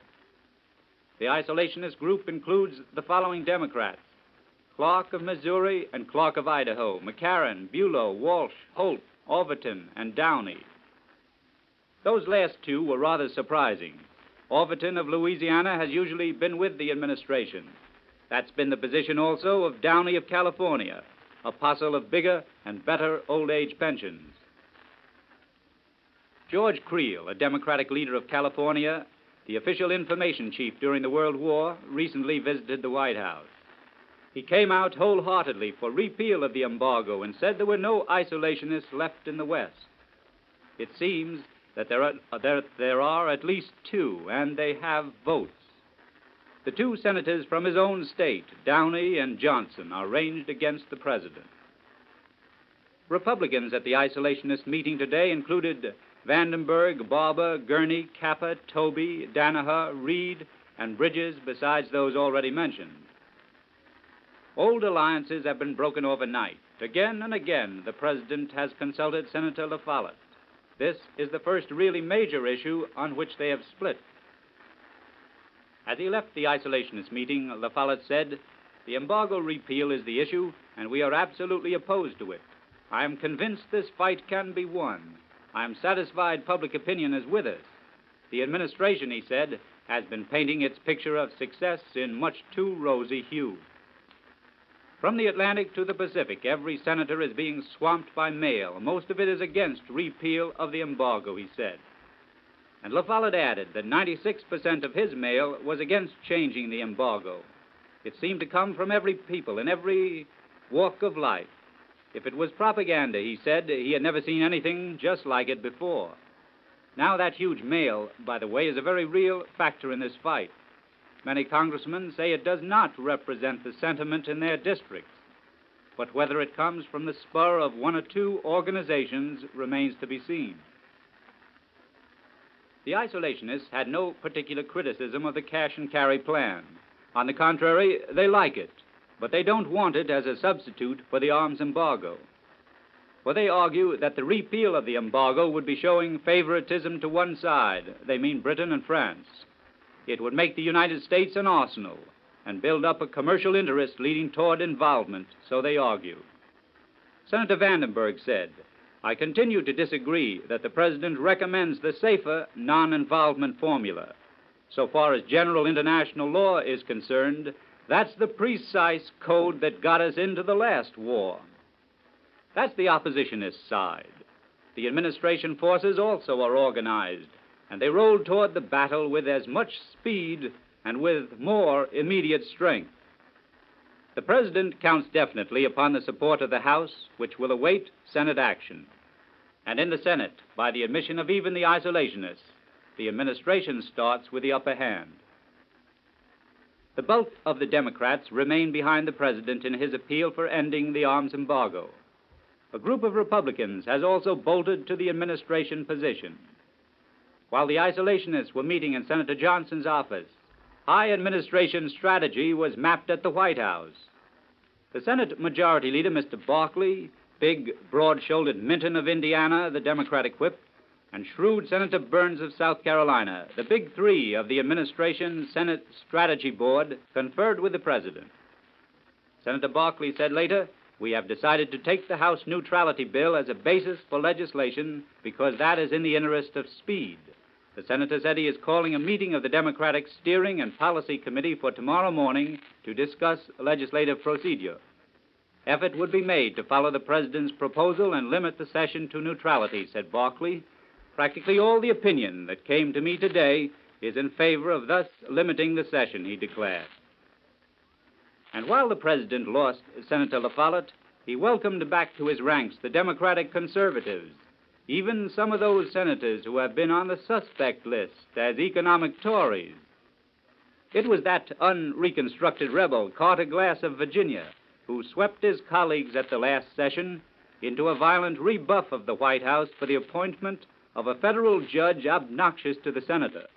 The isolationist group includes the following Democrats: Clark of Missouri and Clark of Idaho, McCarran, Bulow, Walsh, Holt, Overton, and Downey. Those last 2 were rather surprising. Overton of Louisiana has usually been with the administration. That's been the position also of Downey of California, apostle of bigger and better old-age pensions. George Creel, a Democratic leader of California, the official information chief during the World War, recently visited the White House. He came out wholeheartedly for repeal of the embargo and said there were no isolationists left in the West. It seems that there are at least 2, and they have votes. The 2 senators from his own state, Downey and Johnson, are ranged against the president. Republicans at the isolationist meeting today included Vandenberg, Barber, Gurney, Kappa, Toby, Danaher, Reed, and Bridges, besides those already mentioned. Old alliances have been broken overnight. Again and again, the president has consulted Senator La Follette. This is the first really major issue on which they have split. As he left the isolationist meeting, La Follette said, "The embargo repeal is the issue, and we are absolutely opposed to it. I am convinced this fight can be won. I am satisfied public opinion is with us. The administration," he said, "has been painting its picture of success in much too rosy hue." From the Atlantic to the Pacific, every senator is being swamped by mail. Most of it is against repeal of the embargo, he said. And La Follette added that 96% of his mail was against changing the embargo. It seemed to come from every people in every walk of life. If it was propaganda, he said, he had never seen anything just like it before. Now that huge mail, by the way, is a very real factor in this fight. Many congressmen say it does not represent the sentiment in their districts. but whether it comes from the spur of one or two organizations remains to be seen. The isolationists had no particular criticism of the cash and carry plan. On the contrary, they like it, but they don't want it as a substitute for the arms embargo. For they argue that the repeal of the embargo would be showing favoritism to one side. They mean Britain and France. It would make the United States an arsenal and build up a commercial interest leading toward involvement, so they argue. Senator Vandenberg said, "I continue to disagree that the President recommends the safer non-involvement formula. So far as general international law is concerned, that's the precise code that got us into the last war." That's the oppositionist side. The administration forces also are organized, and they roll toward the battle with as much speed and with more immediate strength. The President counts definitely upon the support of the House, which will await Senate action. And in the Senate, by the admission of even the isolationists, the administration starts with the upper hand. The bulk of the Democrats remain behind the President in his appeal for ending the arms embargo. A group of Republicans has also bolted to the administration position. While the isolationists were meeting in Senator Johnson's office, high administration strategy was mapped at the White House. The Senate Majority Leader, Mr. Barkley, big, broad-shouldered Minton of Indiana, the Democratic whip, and shrewd Senator Burns of South Carolina, the big three of the administration's Senate Strategy Board, conferred with the President. Senator Barkley said later, "We have decided to take the House neutrality bill as a basis for legislation because that is in the interest of speed." The senator said he is calling a meeting of the Democratic Steering and Policy Committee for tomorrow morning to discuss legislative procedure. Effort would be made to follow the President's proposal and limit the session to neutrality, said Barkley. Practically all the opinion that came to me today is in favor of thus limiting the session, he declared. And while the President lost Senator La Follette, he welcomed back to his ranks the Democratic conservatives, even some of those senators who have been on the suspect list as economic Tories. It was that unreconstructed rebel, Carter Glass of Virginia, who swept his colleagues at the last session into a violent rebuff of the White House for the appointment of a federal judge obnoxious to the senator.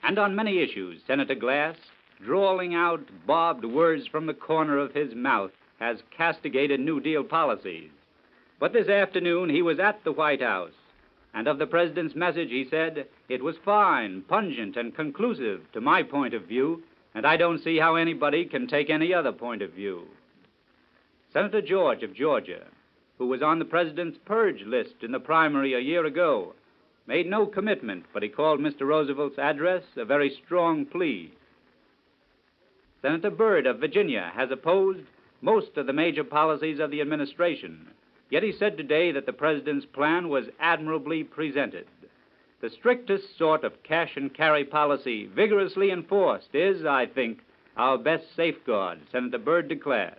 And on many issues, Senator Glass, drawling out barbed words from the corner of his mouth, has castigated New Deal policies. But this afternoon he was at the White House, and of the President's message he said, "It was fine, pungent, and conclusive to my point of view, and I don't see how anybody can take any other point of view." Senator George of Georgia, who was on the President's purge list in the primary a year ago, made no commitment, but he called Mr. Roosevelt's address a very strong plea. Senator Byrd of Virginia has opposed most of the major policies of the administration, yet he said today that the President's plan was admirably presented. The strictest sort of cash and carry policy, vigorously enforced, is, I think, our best safeguard, Senator Byrd declared.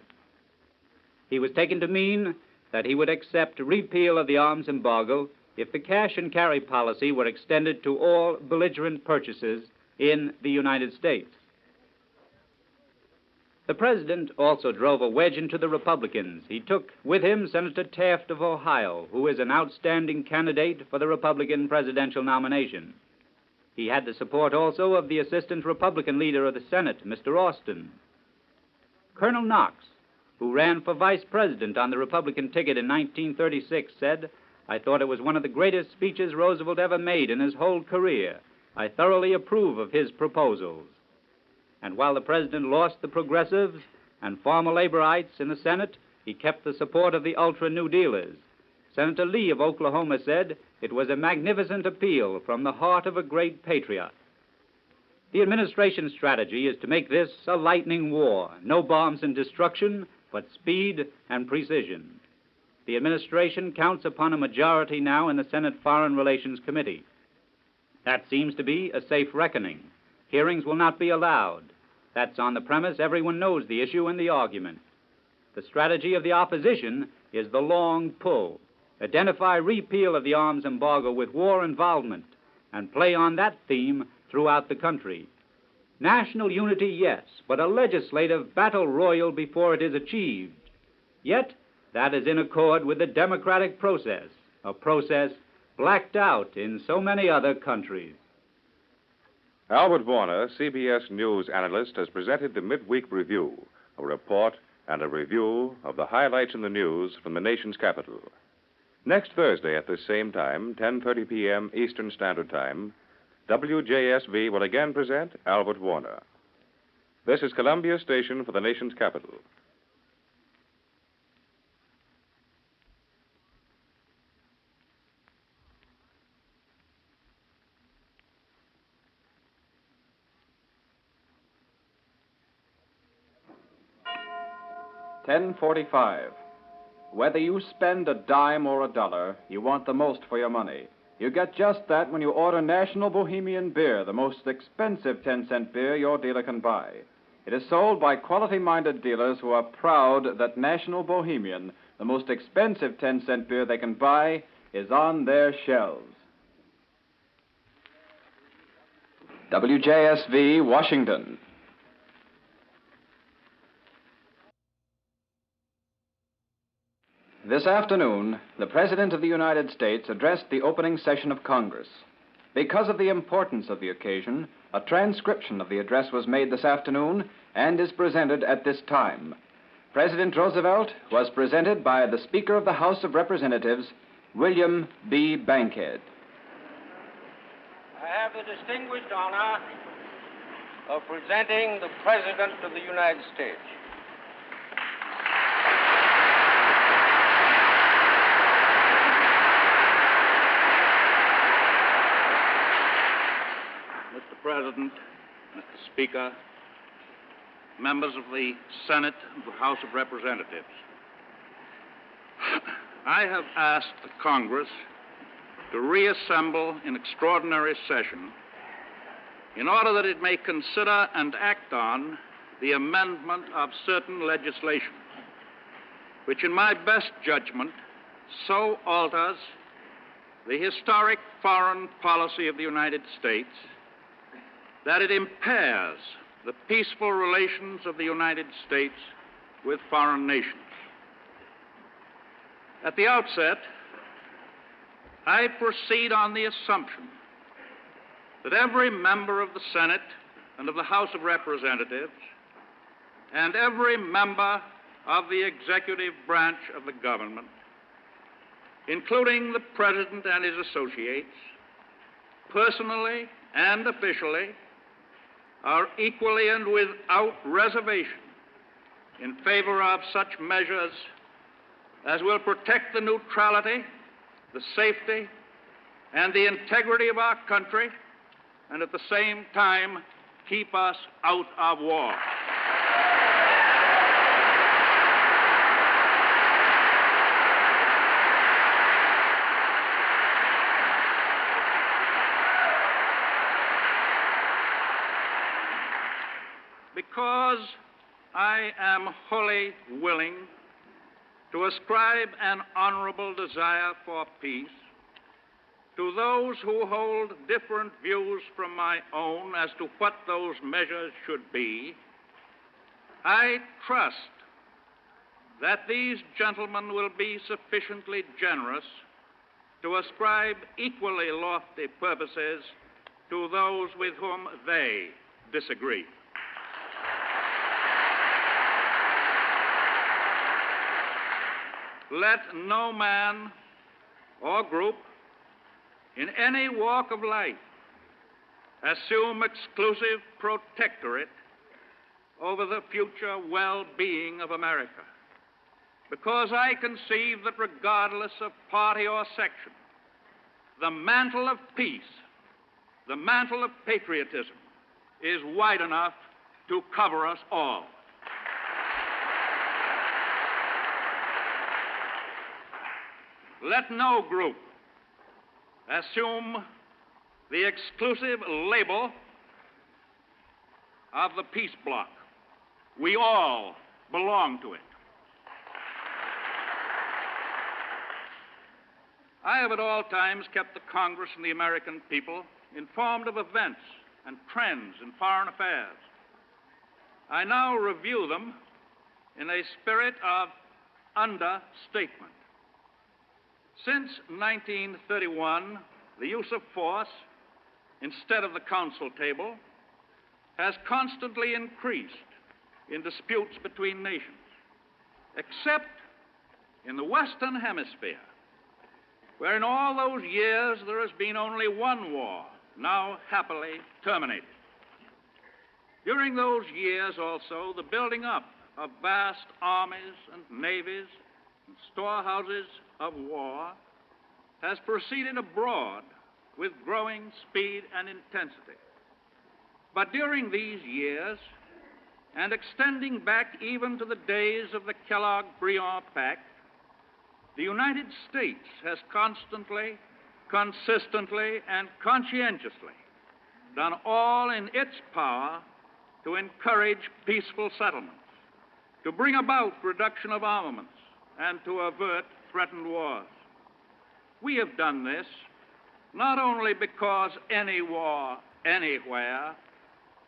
He was taken to mean that he would accept repeal of the arms embargo if the cash and carry policy were extended to all belligerent purchases in the United States. The President also drove a wedge into the Republicans. He took with him Senator Taft of Ohio, who is an outstanding candidate for the Republican presidential nomination. He had the support also of the Assistant Republican Leader of the Senate, Mr. Austin. Colonel Knox, who ran for Vice President on the Republican ticket in 1936, said, "I thought it was one of the greatest speeches Roosevelt ever made in his whole career. I thoroughly approve of his proposals." And while the President lost the progressives and former laborites in the Senate, he kept the support of the ultra-New Dealers. Senator Lee of Oklahoma said it was a magnificent appeal from the heart of a great patriot. The administration's strategy is to make this a lightning war, no bombs and destruction, but speed and precision. The administration counts upon a majority now in the Senate Foreign Relations Committee. That seems to be a safe reckoning. Hearings will not be allowed. That's on the premise everyone knows the issue and the argument. The strategy of the opposition is the long pull. Identify repeal of the arms embargo with war involvement and play on that theme throughout the country. National unity, yes, but a legislative battle royal before it is achieved. Yet, that is in accord with the democratic process, a process blacked out in so many other countries. Albert Warner, CBS News analyst, has presented the Midweek Review, a report and a review of the highlights in the news from the nation's capital. Next Thursday at the same time, 10:30 p.m. Eastern Standard Time, WJSV will again present Albert Warner. This is Columbia Station for the nation's capital. $10:45. Whether you spend a dime or a dollar, you want the most for your money. You get just that when you order National Bohemian Beer, the most expensive 10-cent beer your dealer can buy. It is sold by quality-minded dealers who are proud that National Bohemian, the most expensive 10-cent beer they can buy, is on their shelves. WJSV, Washington. This afternoon, the President of the United States addressed the opening session of Congress. Because of the importance of the occasion, a transcription of the address was made this afternoon and is presented at this time. President Roosevelt was presented by the Speaker of the House of Representatives, William B. Bankhead. I have the distinguished honor of presenting the President of the United States. Mr. President, Mr. Speaker, members of the Senate and the House of Representatives, I have asked the Congress to reassemble in extraordinary session in order that it may consider and act on the amendment of certain legislation, which in my best judgment so alters the historic foreign policy of the United States that it impairs the peaceful relations of the United States with foreign nations. At the outset, I proceed on the assumption that every member of the Senate and of the House of Representatives and every member of the executive branch of the government, including the President and his associates, personally and officially, are equally and without reservation in favor of such measures as will protect the neutrality, the safety, and the integrity of our country, and at the same time keep us out of war. Because I am wholly willing to ascribe an honorable desire for peace to those who hold different views from my own as to what those measures should be, I trust that these gentlemen will be sufficiently generous to ascribe equally lofty purposes to those with whom they disagree. Let no man or group in any walk of life assume exclusive protectorate over the future well-being of America, because I conceive that regardless of party or section, the mantle of peace, the mantle of patriotism, is wide enough to cover us all. Let no group assume the exclusive label of the peace bloc. We all belong to it. I have at all times kept the Congress and the American people informed of events and trends in foreign affairs. I now review them in a spirit of understatement. Since 1931, the use of force instead of the council table has constantly increased in disputes between nations, except in the Western Hemisphere, where in all those years there has been only one war, now happily terminated. During those years also, the building up of vast armies and navies and storehouses of war has proceeded abroad with growing speed and intensity. But during these years, and extending back even to the days of the Kellogg-Briand Pact, the United States has constantly, consistently, and conscientiously done all in its power to encourage peaceful settlements, to bring about reduction of armaments, and to avert threatened wars. We have done this not only because any war anywhere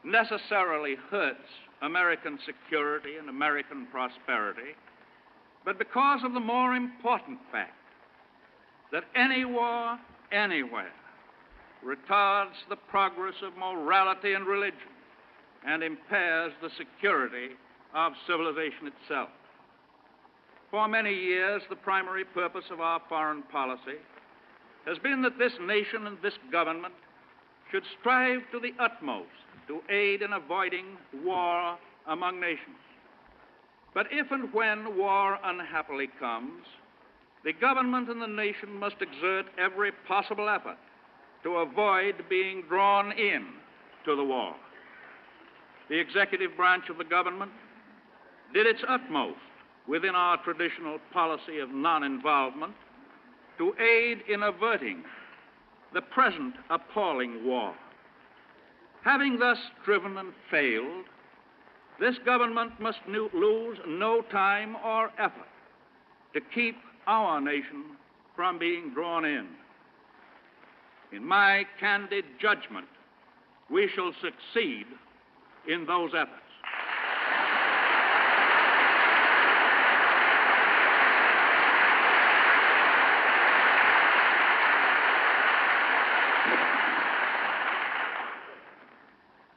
necessarily hurts American security and American prosperity, but because of the more important fact that any war anywhere retards the progress of morality and religion and impairs the security of civilization itself. For many years, the primary purpose of our foreign policy has been that this nation and this government should strive to the utmost to aid in avoiding war among nations. But if and when war unhappily comes, the government and the nation must exert every possible effort to avoid being drawn in to the war. The executive branch of the government did its utmost within our traditional policy of non-involvement to aid in averting the present appalling war. Having thus striven and failed, this government must lose no time or effort to keep our nation from being drawn in. In my candid judgment, we shall succeed in those efforts.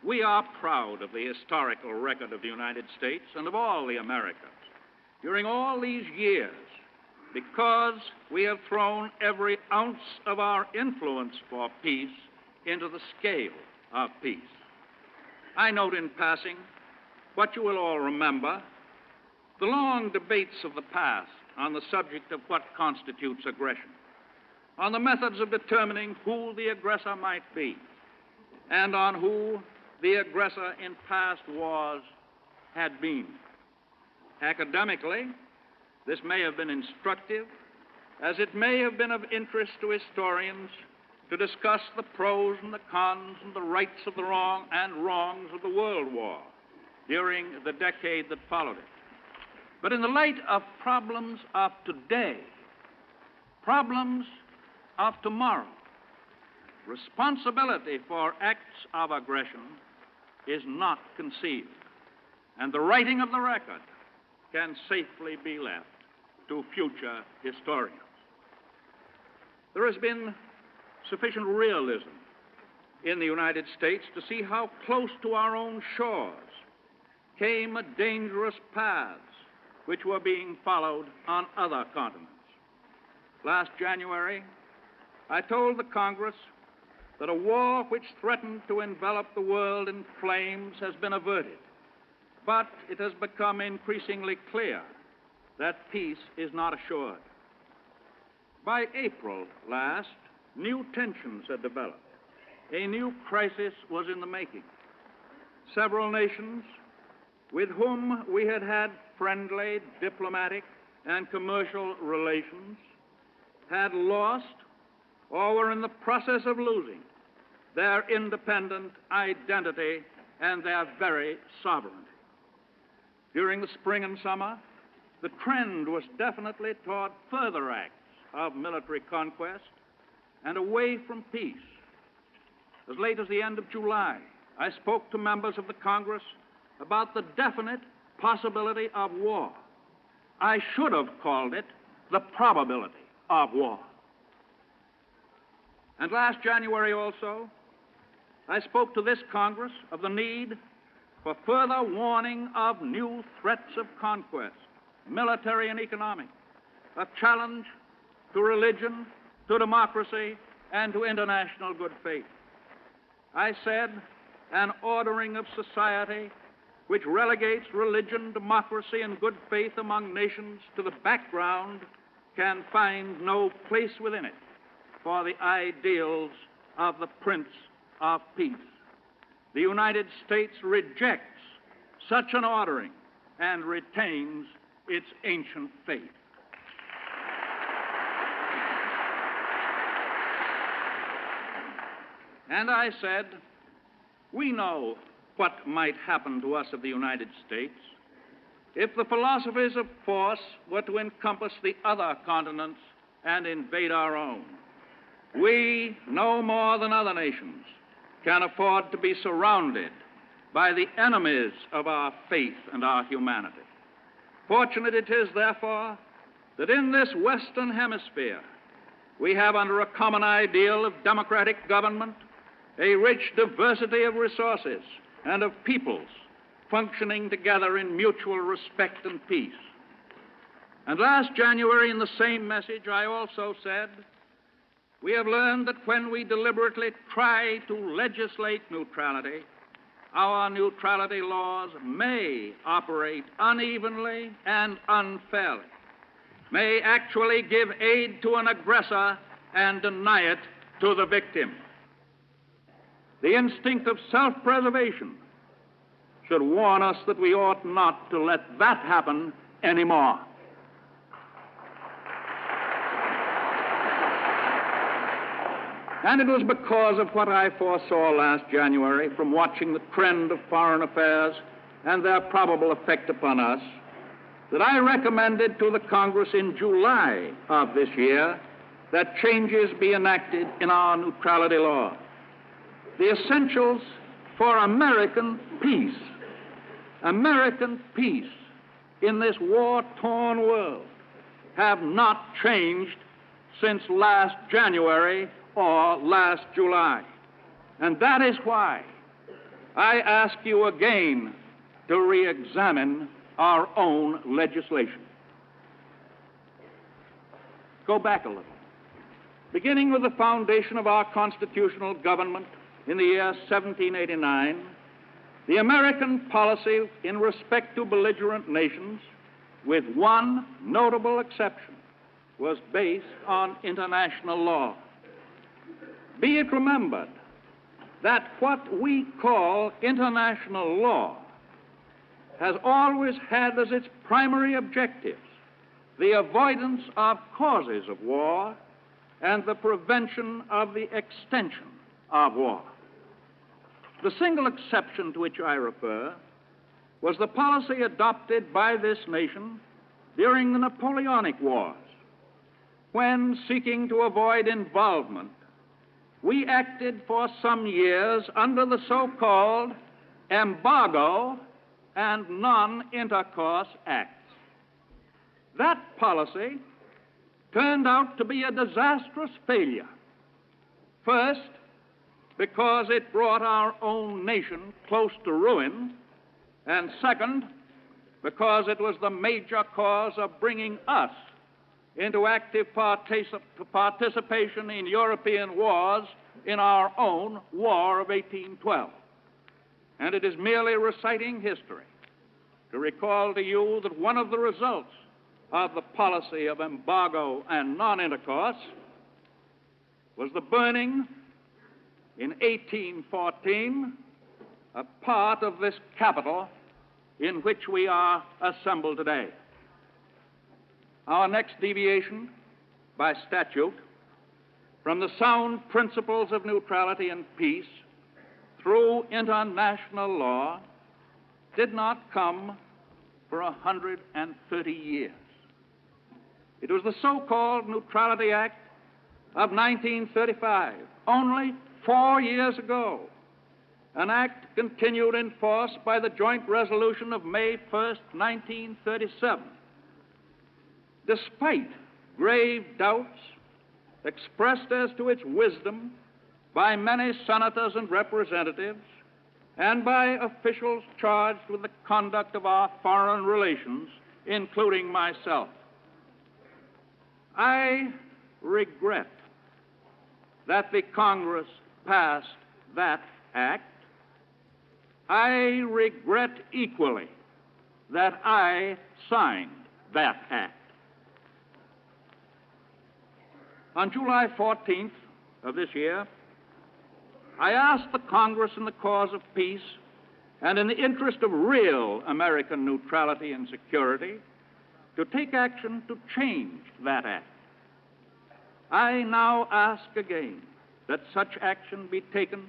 We are proud of the historical record of the United States and of all the Americas during all these years because we have thrown every ounce of our influence for peace into the scale of peace. I note in passing what you will all remember, the long debates of the past on the subject of what constitutes aggression, on the methods of determining who the aggressor might be, and on who the aggressor in past wars had been. Academically, this may have been instructive, as it may have been of interest to historians to discuss the pros and the cons and the rights of the wrong and wrongs of the World War during the decade that followed it. But in the light of problems of today, problems of tomorrow, responsibility for acts of aggression is not concealed, and the writing of the record can safely be left to future historians. There has been sufficient realism in the United States to see how close to our own shores came dangerous paths which were being followed on other continents. Last January, I told the Congress that a war which threatened to envelop the world in flames has been averted, but it has become increasingly clear that peace is not assured. By April last, new tensions had developed. A new crisis was in the making. Several nations with whom we had had friendly, diplomatic, and commercial relations had lost or were in the process of losing their independent identity and their very sovereignty. During the spring and summer, the trend was definitely toward further acts of military conquest and away from peace. As late as the end of July, I spoke to members of the Congress about the definite possibility of war. I should have called it the probability of war. And last January also, I spoke to this Congress of the need for further warning of new threats of conquest, military and economic, of challenge to religion, to democracy, and to international good faith. I said an ordering of society which relegates religion, democracy, and good faith among nations to the background can find no place within it for the ideals of the Prince of Peace. The United States rejects such an ordering and retains its ancient faith. And I said, we know what might happen to us of the United States if the philosophies of force were to encompass the other continents and invade our own. We, no more than other nations, can afford to be surrounded by the enemies of our faith and our humanity. Fortunate it is, therefore, that in this Western Hemisphere we have, under a common ideal of democratic government, a rich diversity of resources and of peoples functioning together in mutual respect and peace. And last January, in the same message, I also said, we have learned that when we deliberately try to legislate neutrality, our neutrality laws may operate unevenly and unfairly, may actually give aid to an aggressor and deny it to the victim. The instinct of self-preservation should warn us that we ought not to let that happen anymore. And it was because of what I foresaw last January from watching the trend of foreign affairs and their probable effect upon us that I recommended to the Congress in July of this year that changes be enacted in our neutrality law. The essentials for American peace in this war-torn world have not changed since last January or last July. And that is why I ask you again to re-examine our own legislation. Go back a little. Beginning with the foundation of our constitutional government in the year 1789, the American policy in respect to belligerent nations, with one notable exception, was based on international law. Be it remembered that what we call international law has always had as its primary objectives the avoidance of causes of war and the prevention of the extension of war. The single exception to which I refer was the policy adopted by this nation during the Napoleonic Wars, when, seeking to avoid involvement, we acted for some years under the so-called Embargo and Non-Intercourse Acts. That policy turned out to be a disastrous failure. First, because it brought our own nation close to ruin, and second, because it was the major cause of bringing us into active participation in European wars in our own War of 1812. And it is merely reciting history to recall to you that one of the results of the policy of embargo and non-intercourse was the burning in 1814 a part of this capital in which we are assembled today. Our next deviation by statute from the sound principles of neutrality and peace through international law did not come for 130 years. It was the so-called Neutrality Act of 1935, only 4 years ago, an act continued in force by the joint resolution of May 1st, 1937, despite grave doubts expressed as to its wisdom by many senators and representatives and by officials charged with the conduct of our foreign relations, including myself. I regret that the Congress passed that act. I regret equally that I signed that act. On July 14th of this year, I asked the Congress in the cause of peace and in the interest of real American neutrality and security to take action to change that act. I now ask again that such action be taken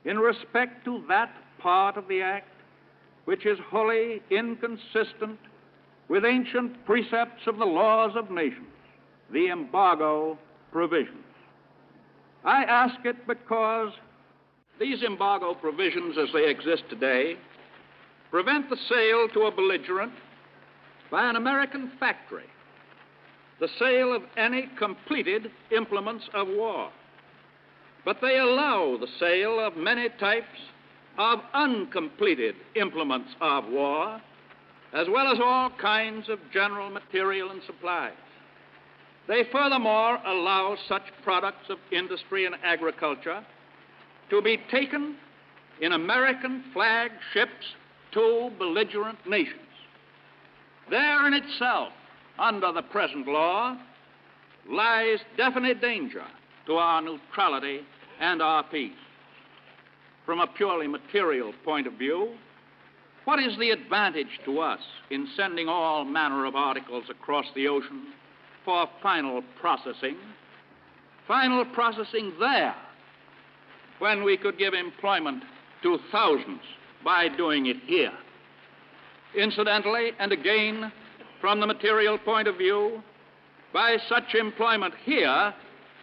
in respect to that part of the act which is wholly inconsistent with ancient precepts of the laws of nations, the embargo provisions. I ask it because these embargo provisions as they exist today prevent the sale to a belligerent by an American factory, the sale of any completed implements of war. But they allow the sale of many types of uncompleted implements of war, as well as all kinds of general material and supplies. They furthermore allow such products of industry and agriculture to be taken in American flag ships to belligerent nations. There in itself, under the present law, lies definite danger to our neutrality and our peace. From a purely material point of view, what is the advantage to us in sending all manner of articles across the ocean for final processing there, when we could give employment to thousands by doing it here? Incidentally, and again, from the material point of view, by such employment here,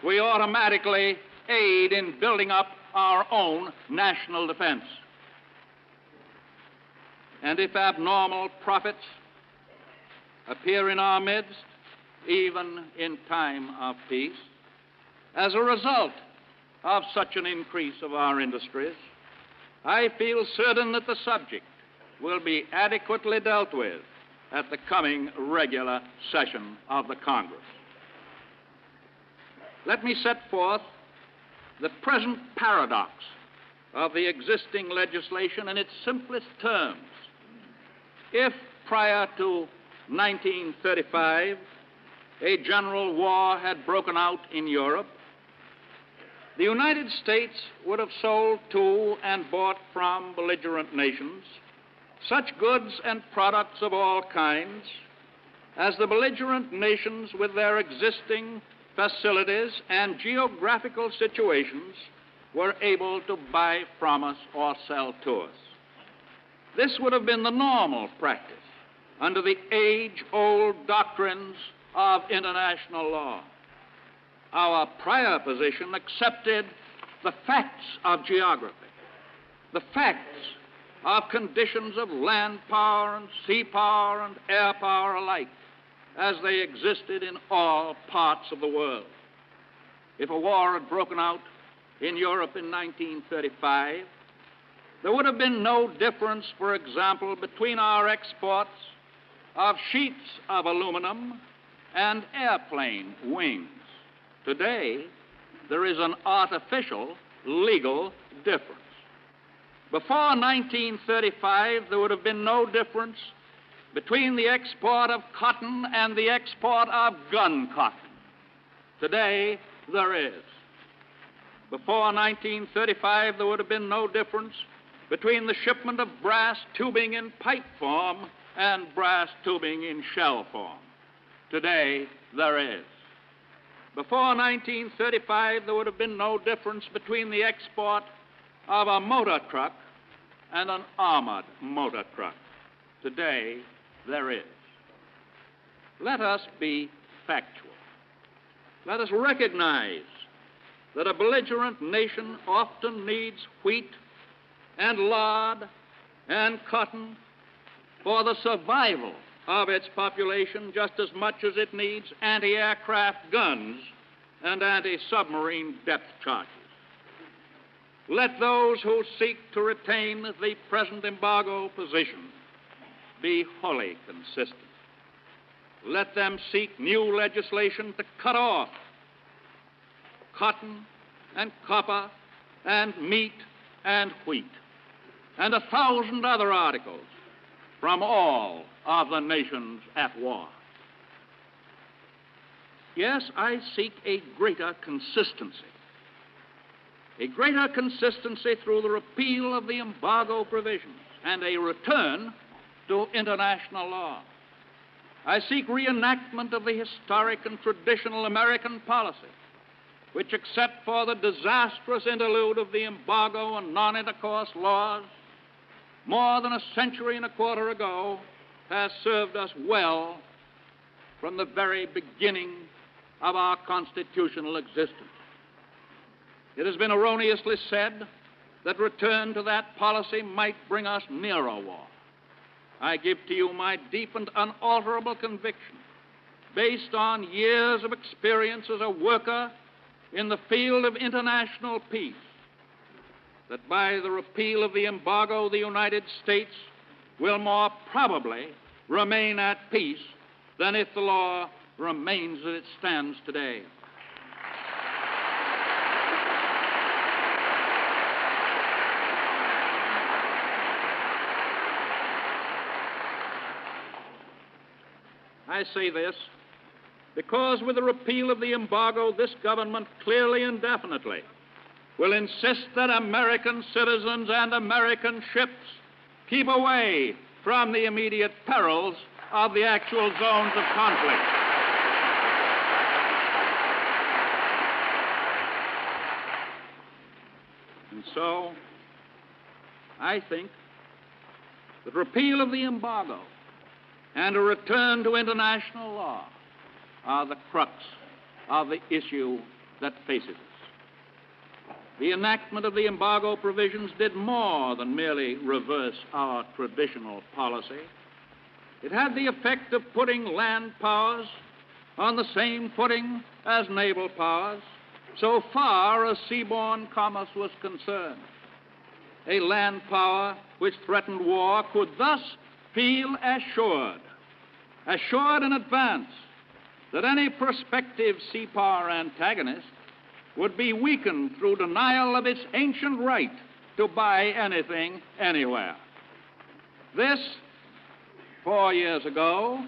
we automatically aid in building up our own national defense. And if abnormal profits appear in our midst, even in time of peace, as a result of such an increase of our industries, I feel certain that the subject will be adequately dealt with at the coming regular session of the Congress. Let me set forth the present paradox of the existing legislation in its simplest terms. If prior to 1935 a general war had broken out in Europe, the United States would have sold to and bought from belligerent nations such goods and products of all kinds as the belligerent nations with their existing facilities and geographical situations were able to buy from us or sell to us. This would have been the normal practice under the age-old doctrines of international law. Our prior position accepted the facts of geography, the facts of conditions of land power and sea power and air power alike, as they existed in all parts of the world. If a war had broken out in Europe in 1935, there would have been no difference, for example, between our exports of sheets of aluminum and airplane wings. Today, there is an artificial legal difference. Before 1935, there would have been no difference between the export of cotton and the export of gun cotton. Today, there is. Before 1935, there would have been no difference between the shipment of brass tubing in pipe form and brass tubing in shell form. Today, there is. Before 1935, there would have been no difference between the export of a motor truck and an armored motor truck. Today, there is. Let us be factual. Let us recognize that a belligerent nation often needs wheat and lard and cotton for the survival of its population just as much as it needs anti-aircraft guns and anti-submarine depth charges. Let those who seek to retain the present embargo position be wholly consistent. Let them seek new legislation to cut off cotton and copper and meat and wheat and 1,000 other articles from all of the nations at war. Yes, I seek a greater consistency through the repeal of the embargo provisions and a return to international law. I seek reenactment of the historic and traditional American policy, which, except for the disastrous interlude of the embargo and non-intercourse laws, more than a century and a quarter ago, has served us well from the very beginning of our constitutional existence. It has been erroneously said that return to that policy might bring us nearer war. I give to you my deep and unalterable conviction, based on years of experience as a worker in the field of international peace, that by the repeal of the embargo, the United States will more probably remain at peace than if the law remains as it stands today. I say this because with the repeal of the embargo, this government clearly and definitely will insist that American citizens and American ships keep away from the immediate perils of the actual zones of conflict. And so, I think that repeal of the embargo and a return to international law are the crux of the issue that faces us. The enactment of the embargo provisions did more than merely reverse our traditional policy. It had the effect of putting land powers on the same footing as naval powers, so far as seaborne commerce was concerned. A land power which threatened war could thus feel assured in advance that any prospective sea power antagonist would be weakened through denial of its ancient right to buy anything anywhere. This, 4 years ago,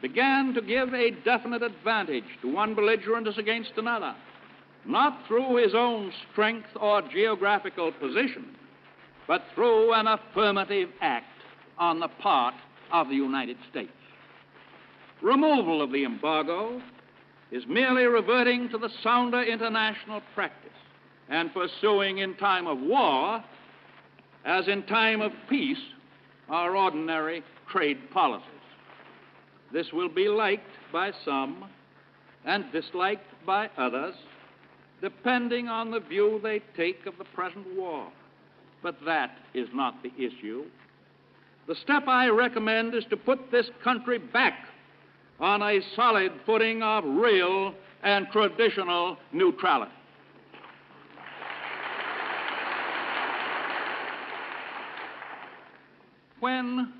began to give a definite advantage to one belligerent as against another, not through his own strength or geographical position, but through an affirmative act on the part of the United States. Removal of the embargo is merely reverting to the sounder international practice and pursuing in time of war, as in time of peace, our ordinary trade policies. This will be liked by some and disliked by others, depending on the view they take of the present war. But that is not the issue. The step I recommend is to put this country back on a solid footing of real and traditional neutrality. When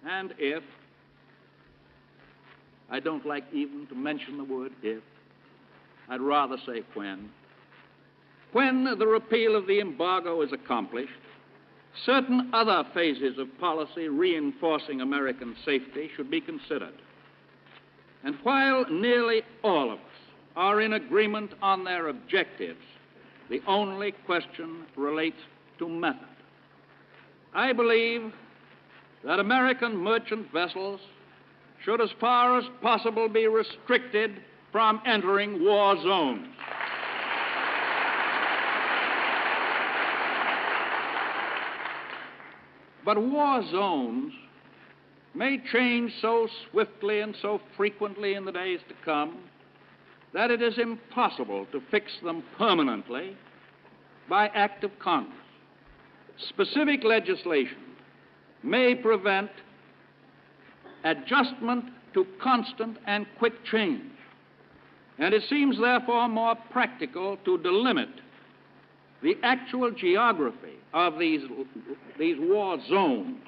and if, I don't like even to mention the word if, I'd rather say when the repeal of the embargo is accomplished, certain other phases of policy reinforcing American safety should be considered. And while nearly all of us are in agreement on their objectives, the only question relates to method. I believe that American merchant vessels should, as far as possible, be restricted from entering war zones. But war zones may change so swiftly and so frequently in the days to come that it is impossible to fix them permanently by act of Congress. Specific legislation may prevent adjustment to constant and quick change. And it seems, therefore, more practical to delimit the actual geography of these war zones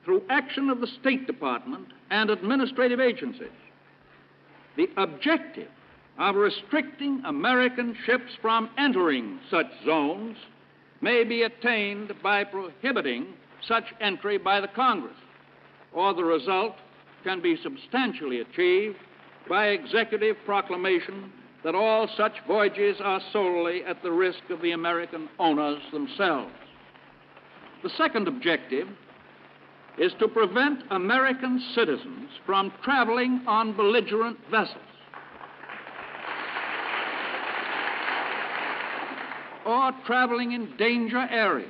through action of the State Department and administrative agencies. The objective of restricting American ships from entering such zones may be attained by prohibiting such entry by the Congress, or the result can be substantially achieved by executive proclamation that all such voyages are solely at the risk of the American owners themselves. The second objective is to prevent American citizens from traveling on belligerent vessels or traveling in danger areas.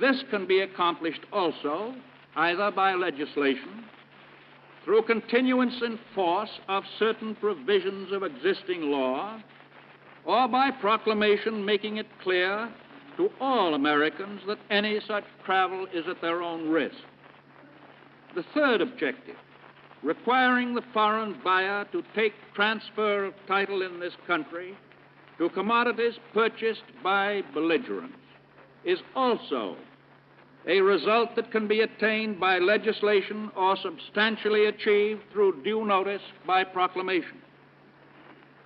This can be accomplished also either by legislation, through continuance in force of certain provisions of existing law, or by proclamation making it clear to all Americans that any such travel is at their own risk. The third objective, requiring the foreign buyer to take transfer of title in this country to commodities purchased by belligerents, is also a result that can be attained by legislation or substantially achieved through due notice by proclamation.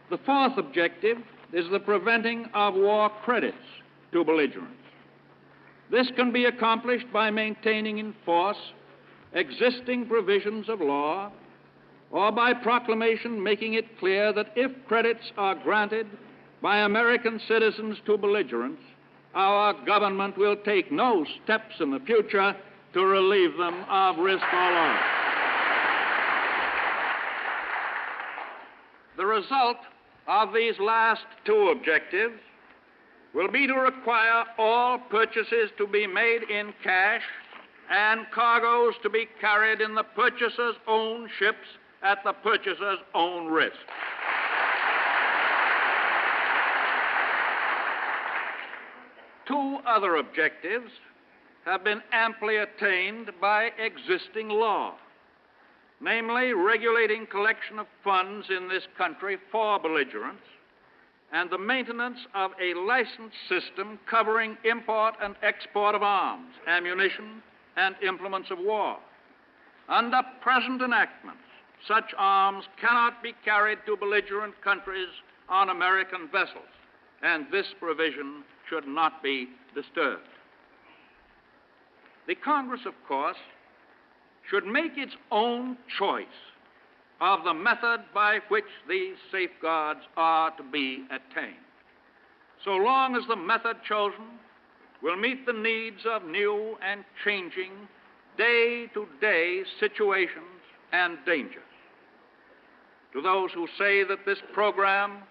The fourth objective is the preventing of war credits to belligerents. This can be accomplished by maintaining in force existing provisions of law, or by proclamation making it clear that if credits are granted by American citizens to belligerents, our government will take no steps in the future to relieve them of risk or loss. The result of these last two objectives will be to require all purchases to be made in cash and cargoes to be carried in the purchaser's own ships at the purchaser's own risk. Two other objectives have been amply attained by existing law, namely regulating collection of funds in this country for belligerents and the maintenance of a licensed system covering import and export of arms, ammunition, and implements of war. Under present enactments, such arms cannot be carried to belligerent countries on American vessels, and this provision should not be disturbed. The Congress, of course, should make its own choice of the method by which these safeguards are to be attained, so long as the method chosen will meet the needs of new and changing day-to-day situations and dangers. To those who say that this program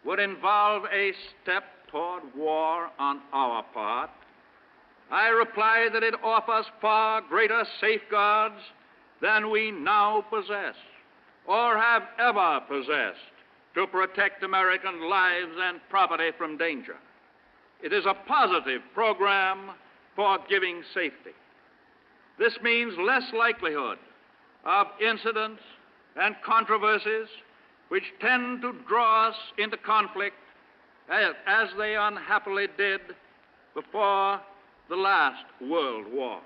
would involve a step toward war on our part, I reply that it offers far greater safeguards than we now possess or have ever possessed to protect American lives and property from danger. It is a positive program for giving safety. This means less likelihood of incidents and controversies which tend to draw us into conflict as they unhappily did before the last World War.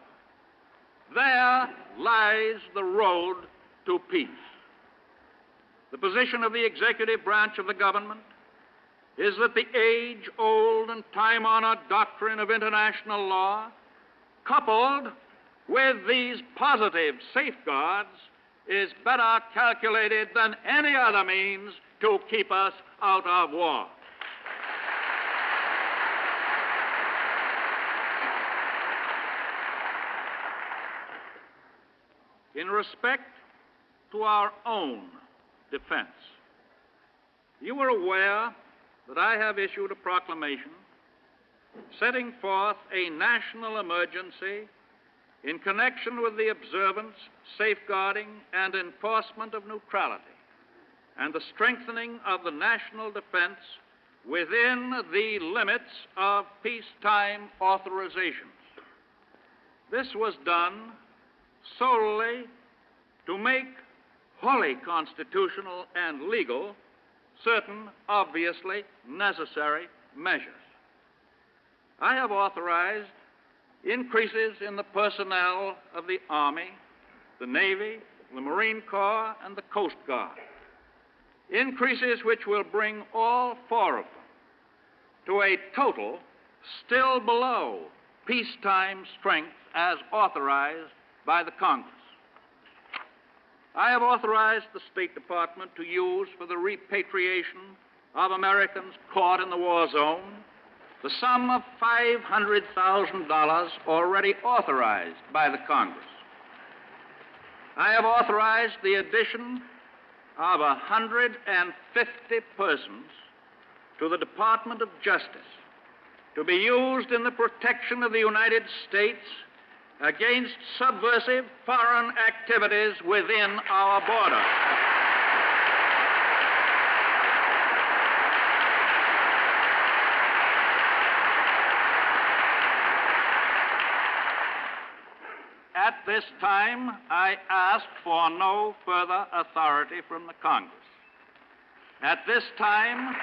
There lies the road to peace. The position of the executive branch of the government is that the age-old and time-honored doctrine of international law, coupled with these positive safeguards, is better calculated than any other means to keep us out of war. In respect to our own defense, you are aware that I have issued a proclamation setting forth a national emergency in connection with the observance, safeguarding, and enforcement of neutrality and the strengthening of the national defense within the limits of peacetime authorizations. This was done solely to make wholly constitutional and legal certain obviously necessary measures. I have authorized increases in the personnel of the Army, the Navy, the Marine Corps, and the Coast Guard. Increases which will bring all four of them to a total still below peacetime strength as authorized by the Congress. I have authorized the State Department to use for the repatriation of Americans caught in the war zone the sum of $500,000 already authorized by the Congress. I have authorized the addition of 150 persons to the Department of Justice to be used in the protection of the United States against subversive foreign activities within our borders. At this time, I ask for no further authority from the Congress. At this time,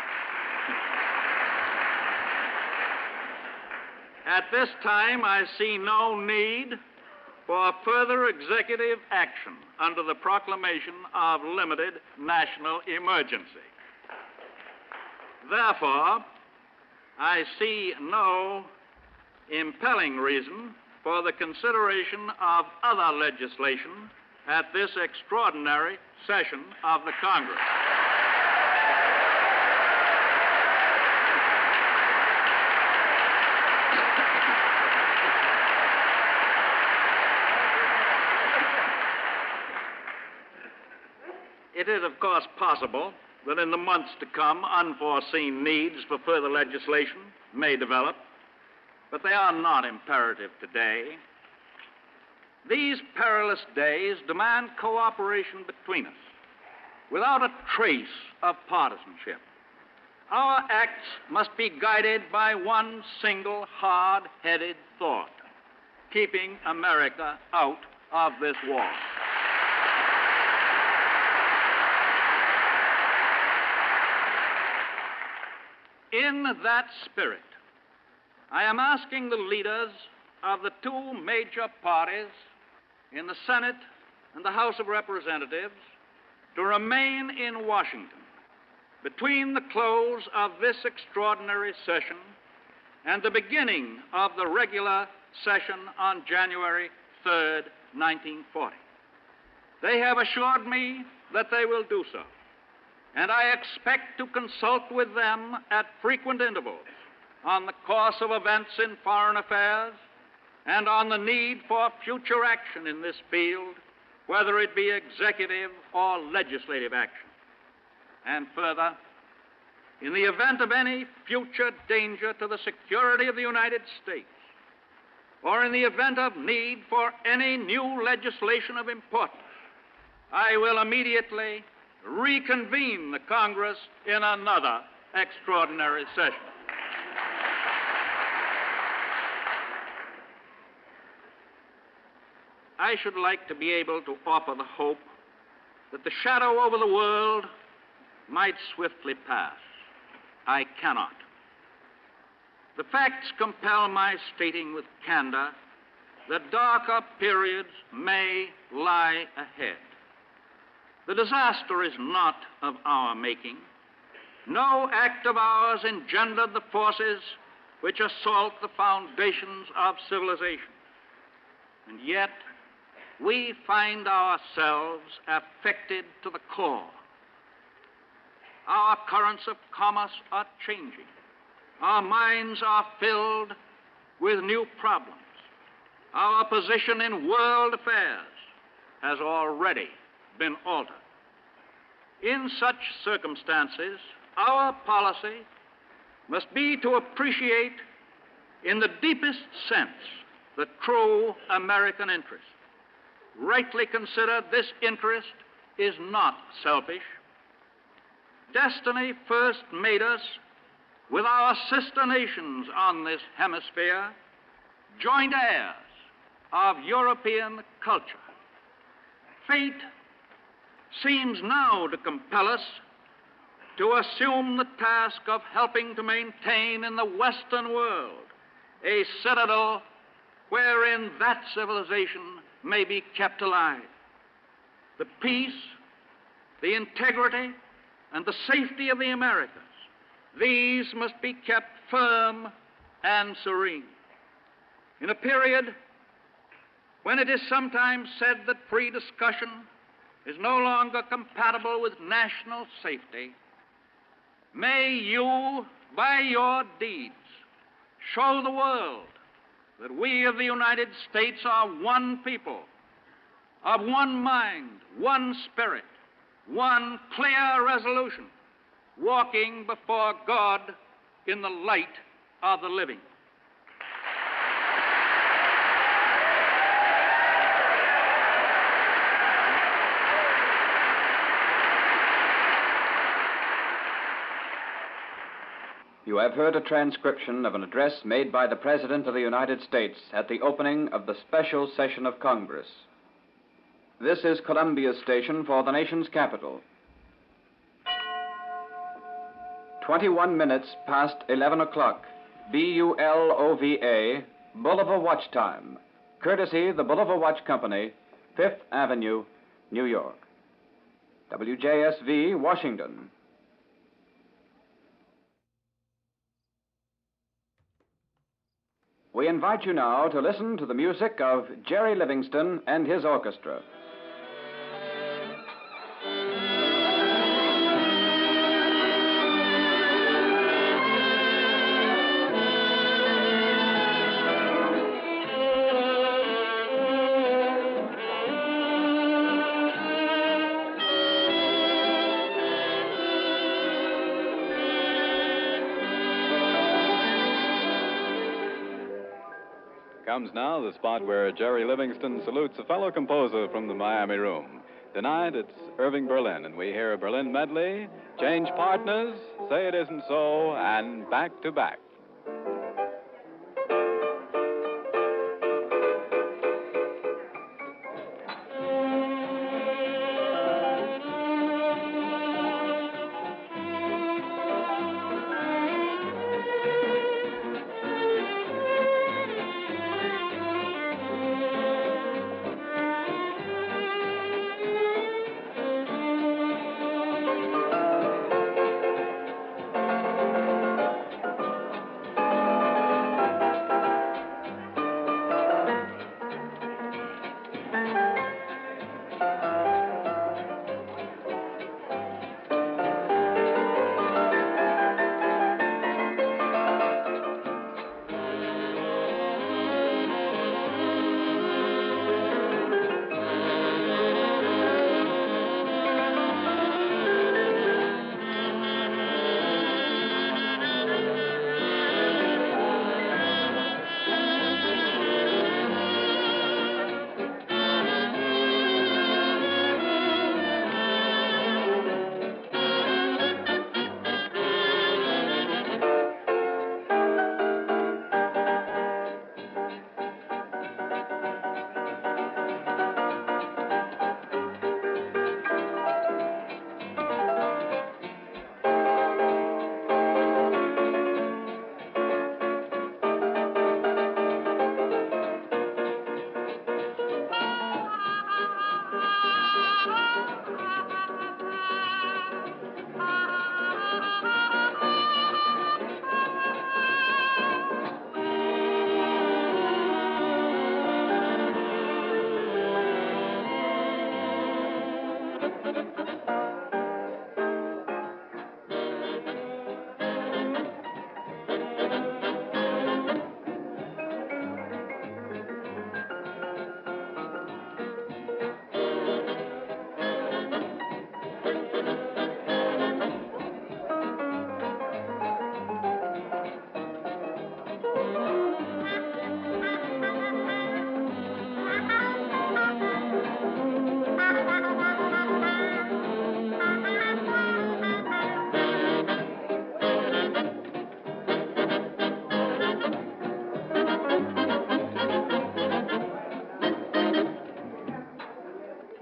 I see no need for further executive action under the proclamation of limited national emergency. Therefore, I see no impelling reason for the consideration of other legislation at this extraordinary session of the Congress. It is, of course, possible that in the months to come, unforeseen needs for further legislation may develop, but they are not imperative today. These perilous days demand cooperation between us without a trace of partisanship. Our acts must be guided by one single hard-headed thought: keeping America out of this war. In that spirit, I am asking the leaders of the two major parties in the Senate and the House of Representatives to remain in Washington between the close of this extraordinary session and the beginning of the regular session on January 3rd, 1940. They have assured me that they will do so, and I expect to consult with them at frequent intervals on the course of events in foreign affairs and on the need for future action in this field, whether it be executive or legislative action. And further, in the event of any future danger to the security of the United States, or in the event of need for any new legislation of importance, I will immediately reconvene the Congress in another extraordinary session. I should like to be able to offer the hope that the shadow over the world might swiftly pass. I cannot. The facts compel my stating with candor that darker periods may lie ahead. The disaster is not of our making. No act of ours engendered the forces which assault the foundations of civilization. And yet, we find ourselves affected to the core. Our currents of commerce are changing. Our minds are filled with new problems. Our position in world affairs has already been altered. In such circumstances, our policy must be to appreciate in the deepest sense the true American interest. Rightly considered, this interest is not selfish. Destiny first made us, with our sister nations on this hemisphere, joint heirs of European culture. Fate seems now to compel us to assume the task of helping to maintain in the Western world a citadel wherein that civilization may be kept alive. The peace, the integrity, and the safety of the Americas, these must be kept firm and serene. In a period when it is sometimes said that free discussion is no longer compatible with national safety, may you, by your deeds, show the world that we of the United States are one people, of one mind, one spirit, one clear resolution, walking before God in the light of the living. You have heard a transcription of an address made by the President of the United States at the opening of the special session of Congress. This is Columbia's station for the nation's capital. 21 minutes past 11 o'clock, BULOVA, Bolivar Watch Time, courtesy the Bolivar Watch Company, 5th Avenue, New York. WJSV, Washington. We invite you now to listen to the music of Jerry Livingstone and his orchestra. Comes now the spot where Jerry Livingstone salutes a fellow composer from the Miami Room. Tonight it's Irving Berlin, and we hear a Berlin medley, Change Partners, Say It Isn't So, and Back to Back.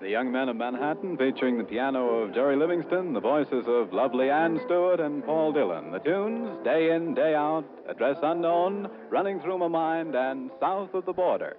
The Young Men of Manhattan, featuring the piano of Jerry Livingstone, the voices of lovely Ann Stewart and Paul Dillon. The tunes, Day In, Day Out, Address Unknown, Running Through My Mind, and South of the Border.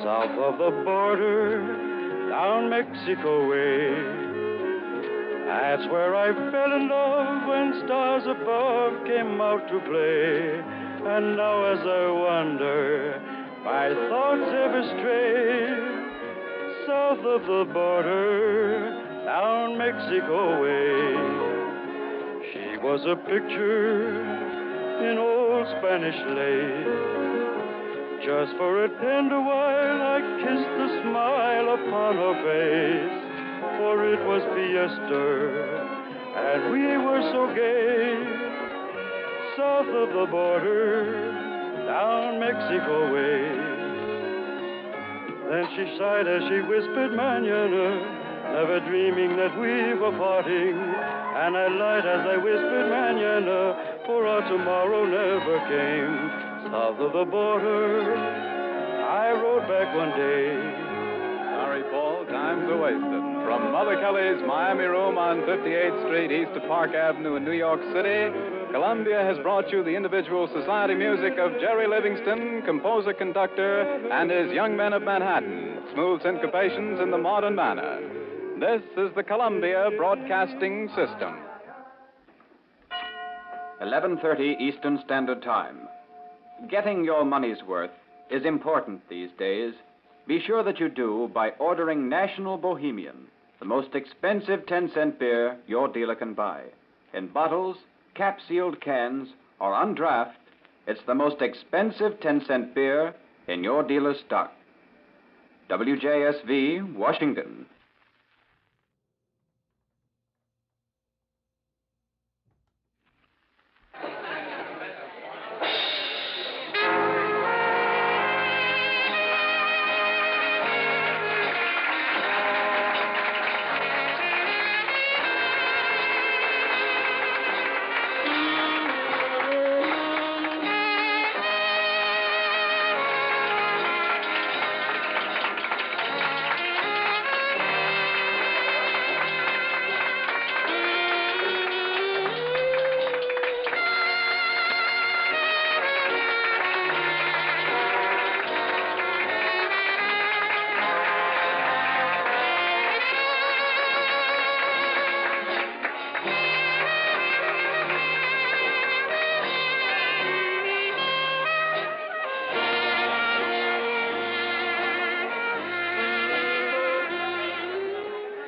South of the border, down Mexico way. That's where I fell in love when stars above came out to play. And now as I wander, my thoughts ever stray. South of the border, down Mexico way. She was a picture in old Spanish lace. Just for a tender while I kissed the smile upon her face. For it was fiesta, and we were so gay. South of the border, down Mexico way. Then she sighed as she whispered, Mañana, never dreaming that we were parting. And I lied as I whispered, Mañana, for our tomorrow never came. South of the border, I rode back one day. Sorry, Paul, time's a wasted. From Mother Kelly's Miami room on 58th Street, east of Park Avenue in New York City, Columbia has brought you the individual society music of Jerry Livingstone, composer-conductor, and his Young Men of Manhattan. Smooth syncopations in the modern manner. This is the Columbia Broadcasting System. 11:30 Eastern Standard Time. Getting your money's worth is important these days. Be sure that you do by ordering National Bohemian, the most expensive 10-cent beer your dealer can buy. In bottles, cap-sealed cans, or on draft, it's the most expensive 10-cent beer in your dealer's stock. WJSV, Washington.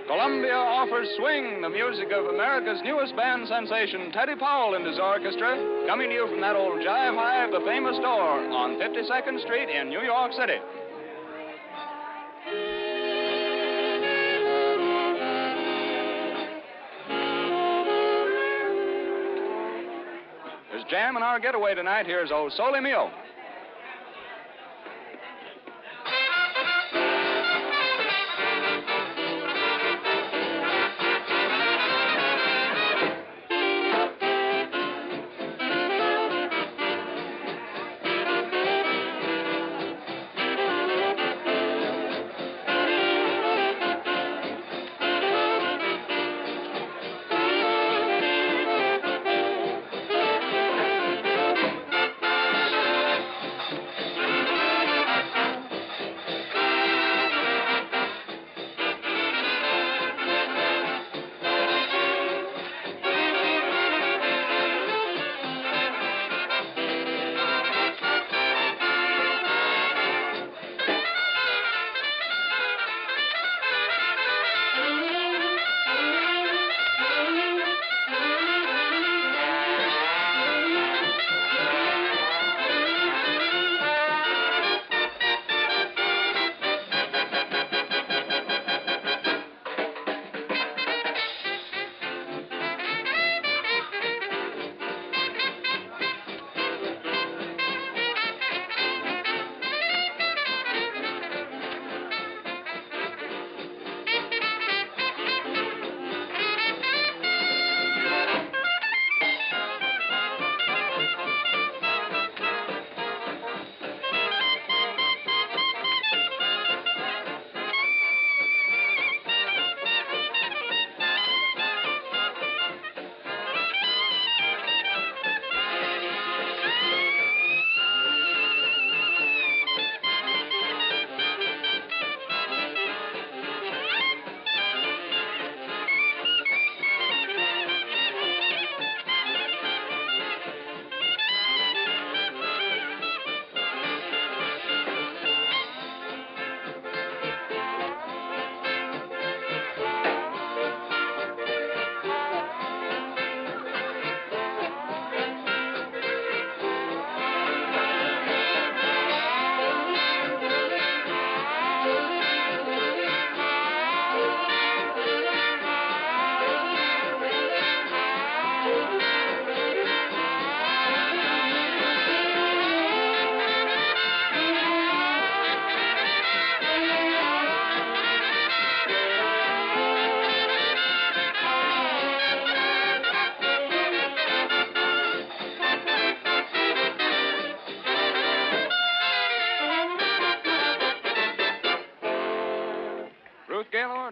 Columbia offers Swing, the music of America's newest band sensation, Teddy Powell and his orchestra, coming to you from that old Jive Hive, the famous store on 52nd Street in New York City. There's jam in our getaway tonight. Here's O Sole Mio.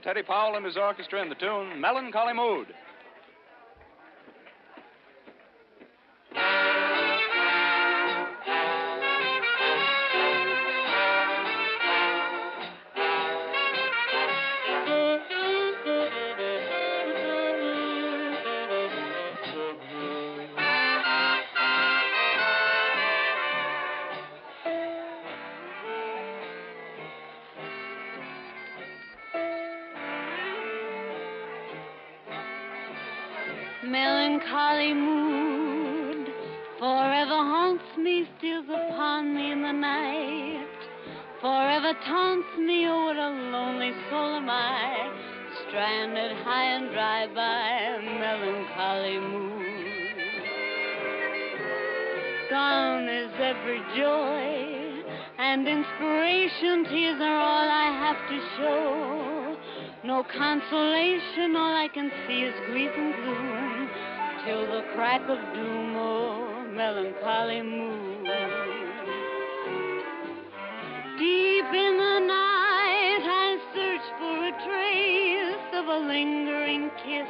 Teddy Powell and his orchestra in the tune Melancholy Mood. Melancholy mood forever haunts me, steals upon me in the night, forever taunts me. Oh, what a lonely soul am I, stranded high and dry by a melancholy mood. Gone is every joy and inspiration, tears are all I have to show. No consolation, all I can see is grief and gloom, till the crack of doom, oh, melancholy mood. Deep in the night I search for a trace of a lingering kiss,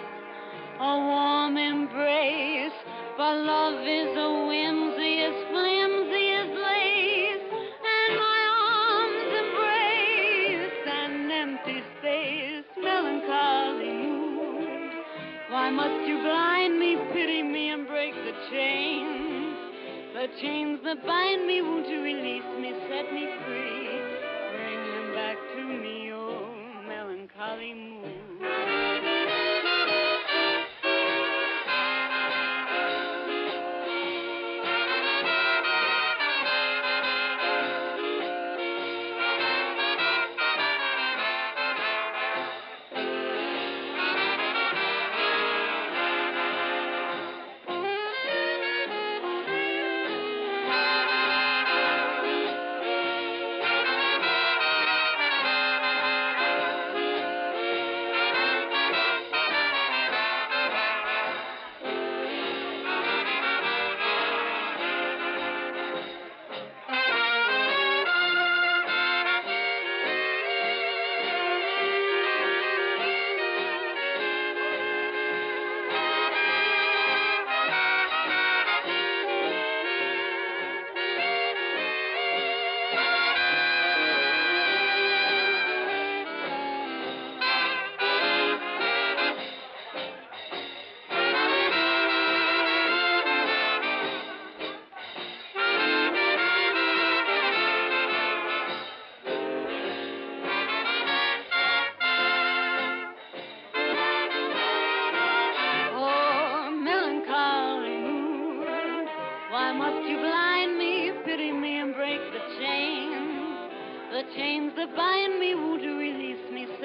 a warm embrace, but love is a whimsy as flimsy as lace, and my arms embrace an empty space. Melancholy mood, why must you blind me, pity me, and break the chains that bind me? Won't you release me, set me free, bring them back to me, oh, melancholy mood.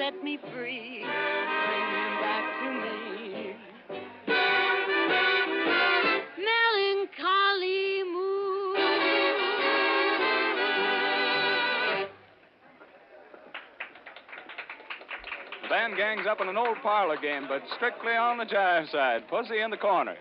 set me free. Bring him back to me. Melancholy mood. The band gangs up in an old parlor game, but strictly on the jive side. Pussy in the corner.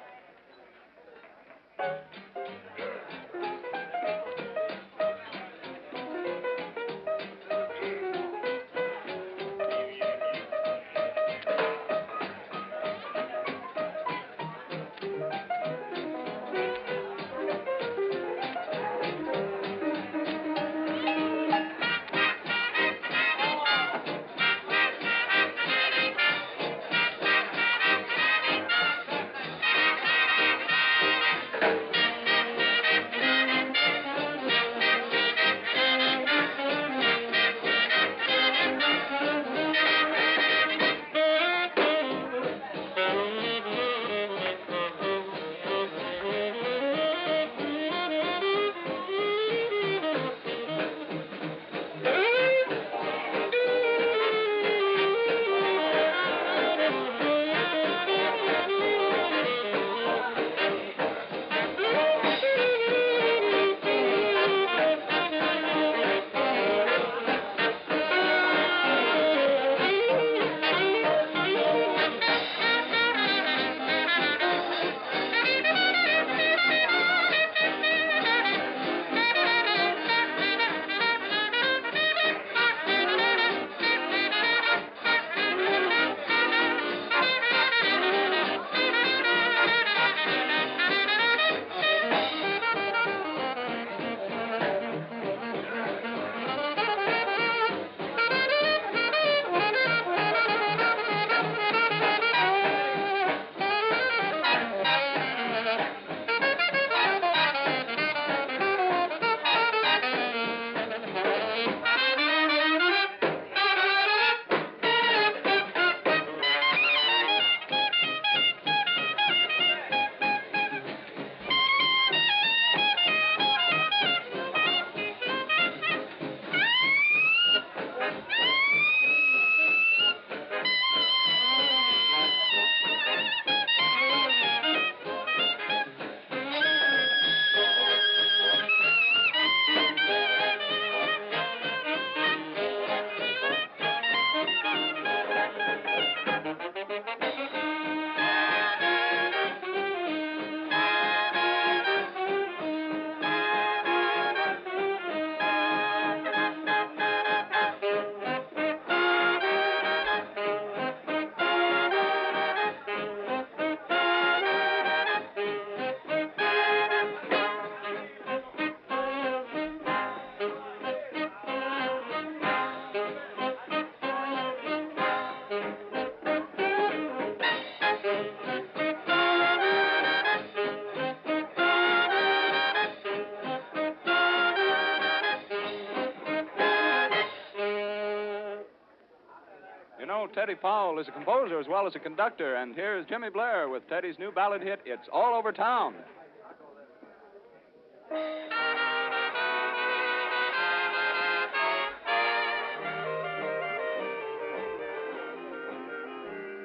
Teddy Powell is a composer as well as a conductor, and here's Jimmy Blair with Teddy's new ballad hit, It's All Over Town.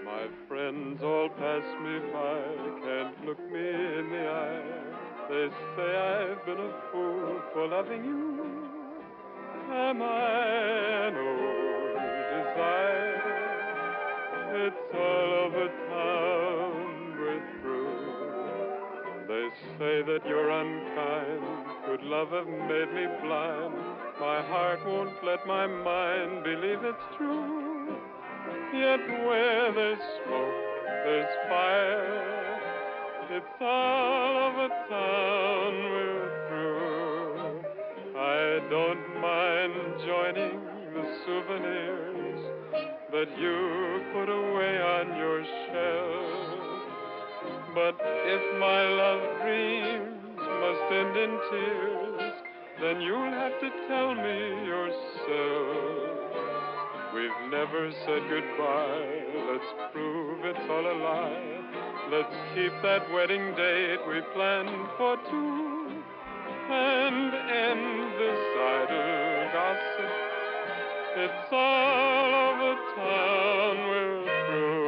My friends all pass me by, can't look me in the eye. They say I've been a fool for loving you. Am I an old desire? It's all over town, we're through. They say that you're unkind. Could love have made me blind? My heart won't let my mind believe it's true. Yet where there's smoke, there's fire. It's all over town, we're through. I don't mind joining the souvenirs that you put away on your shelf. But if my love dreams must end in tears, then you'll have to tell me yourself. We've never said goodbye. Let's prove it's all a lie. Let's keep that wedding date we planned for two and end this idle gossip. It's all over town we're through.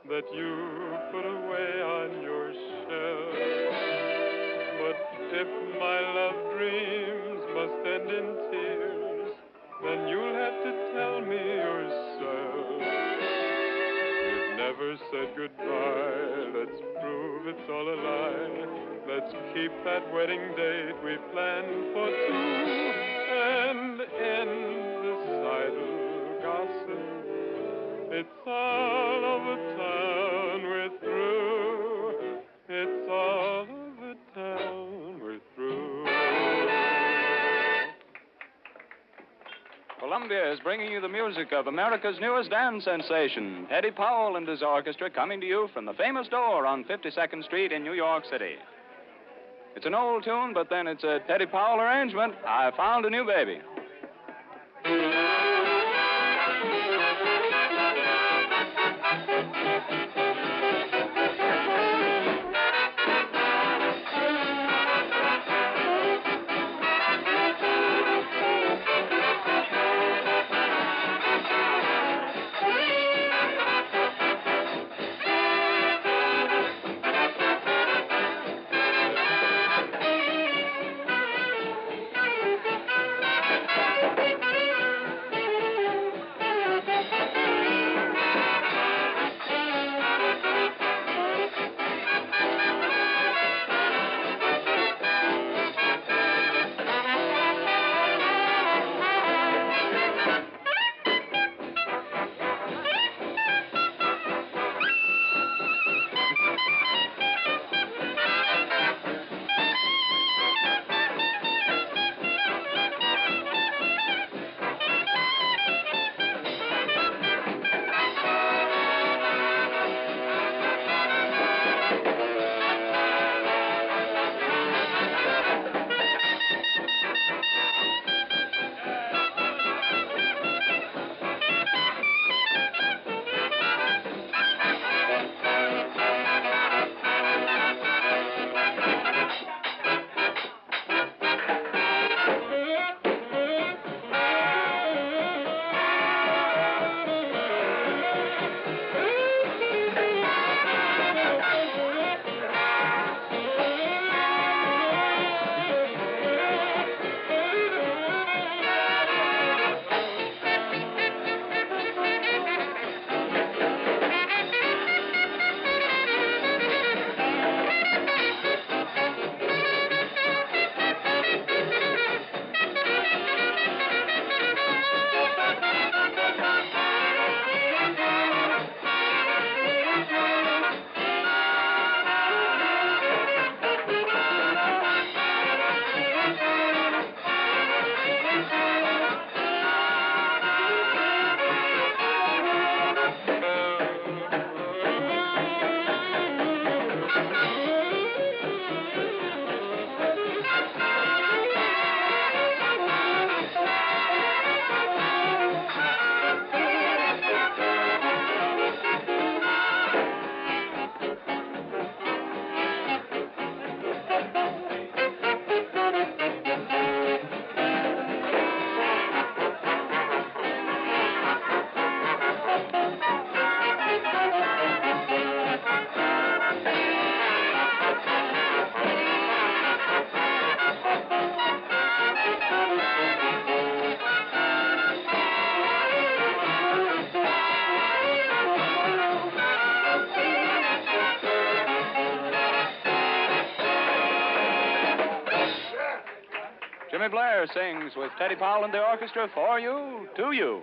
That you put away on your shelf. But if my love dreams must end in tears, then you'll have to tell me yourself. We've never said goodbye, let's prove it's all a lie. Let's keep that wedding date we planned for two, and end this idle gossip. It's all over town, we're through. It's all over town, we're through. Columbia is bringing you the music of America's newest dance sensation, Teddy Powell and his orchestra, coming to you from the famous door on 52nd Street in New York City. It's an old tune, but then it's a Teddy Powell arrangement. I Found a New Baby. Jimmy Blair sings with Teddy Powell and the orchestra for you, to you.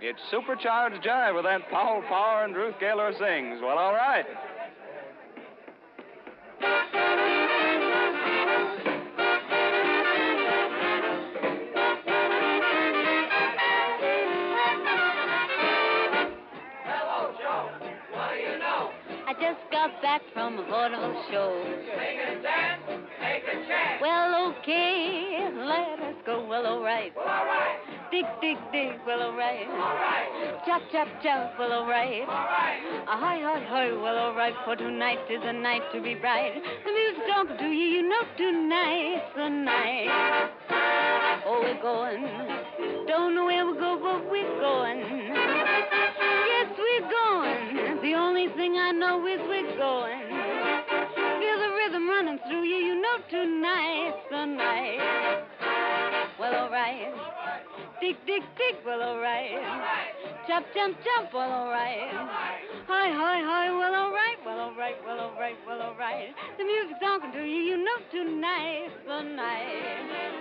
It's Supercharged Jive with that Powell Power and Ruth Gaylor sings. Well, all right. Hello, Joe. What do you know? I just got back from a vaudeville show. Sing and dance, take a chance. Well, okay, let us go. Well, all right. Well, all right. Dig, dig, dig, well, all right. All right. Chop, chop, chop, well, all right. All right. Hi, hi, hi, well, all right, for tonight is a night to be bright. The music's talking to you, you know tonight's the night. Oh, we're going. Don't know where we go, but we're going. Yes, we're going. The only thing I know is we're going. Feel the rhythm running through you, you know tonight's the night. Well, all right. Dig, dig, dig, well, all right. Chop, jump, jump, well, all right. Hi, hi, hi, well, all right, right, well, all right, well, all right. The music's talking to you, you know tonight's the night.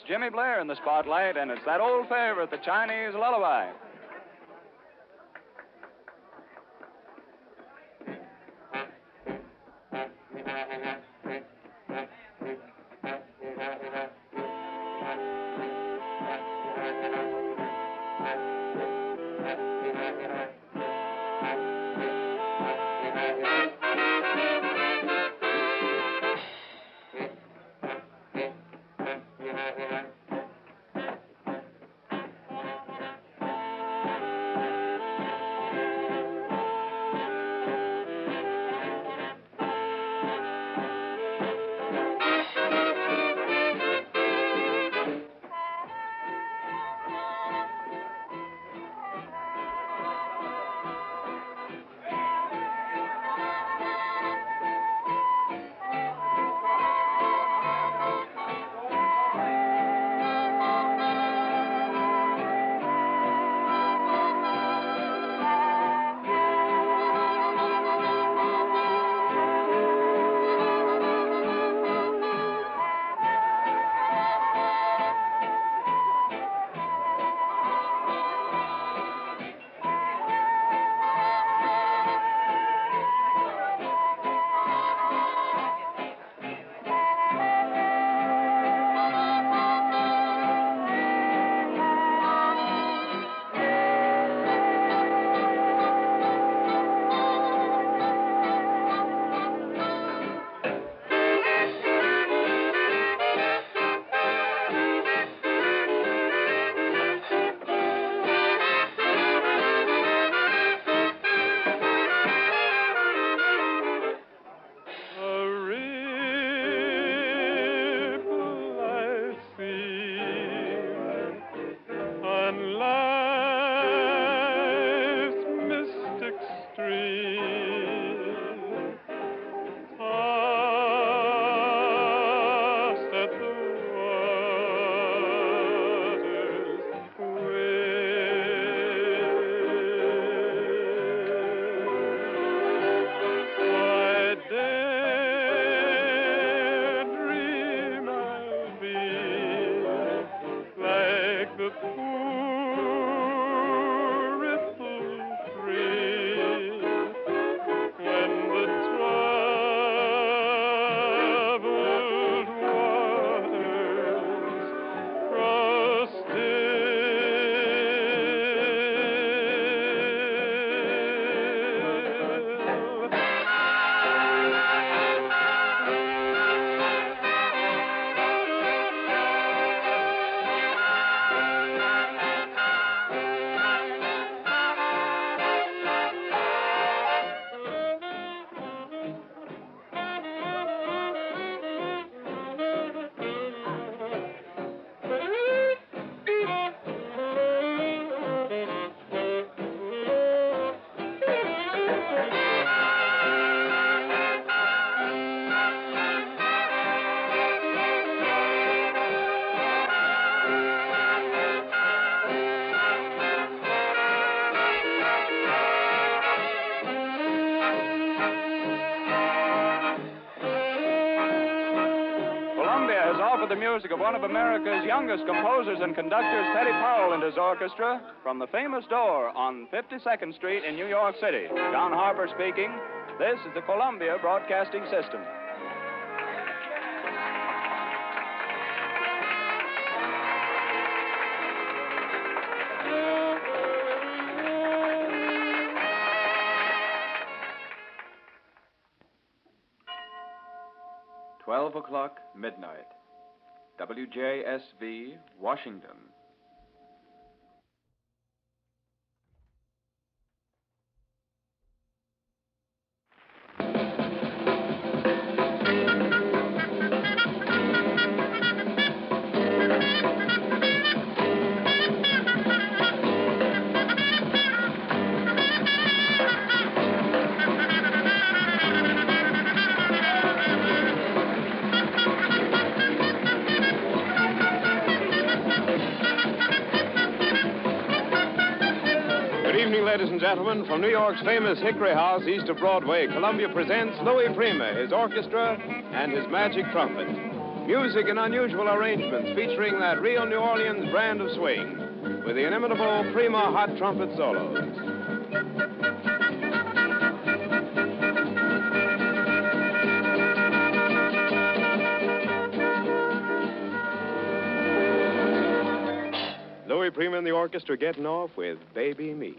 Jimmy Blair in the spotlight, and it's that old favorite, the Chinese lullaby. music of one of America's youngest composers and conductors, Teddy Powell and his orchestra, from the famous door on 52nd Street in New York City. John Harper speaking. This is the Columbia Broadcasting System. midnight. WJSV, Washington. Ladies and gentlemen, from New York's famous Hickory House east of Broadway, Columbia presents Louis Prima, his orchestra, and his magic trumpet. Music in unusual arrangements featuring that real New Orleans brand of swing with the inimitable Prima hot trumpet solos. Louis Prima and the orchestra getting off with Baby Me.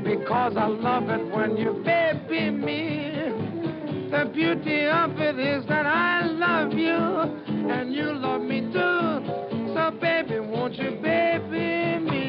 Because I love it when you baby me. The beauty of it is that I love you and you love me too. So baby, won't you baby me?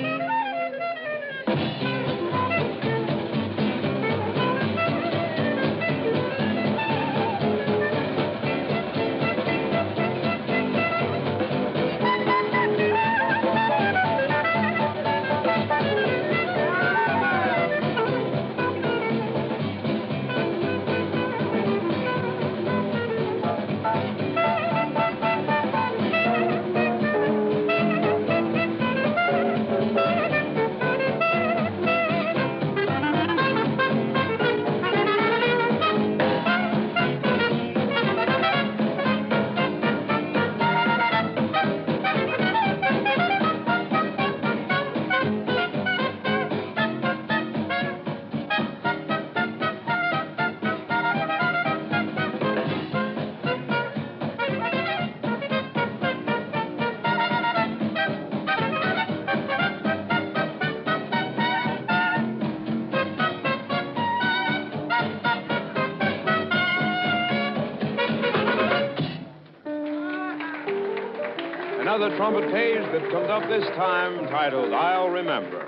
Another trumpet page that comes up this time titled I'll Remember.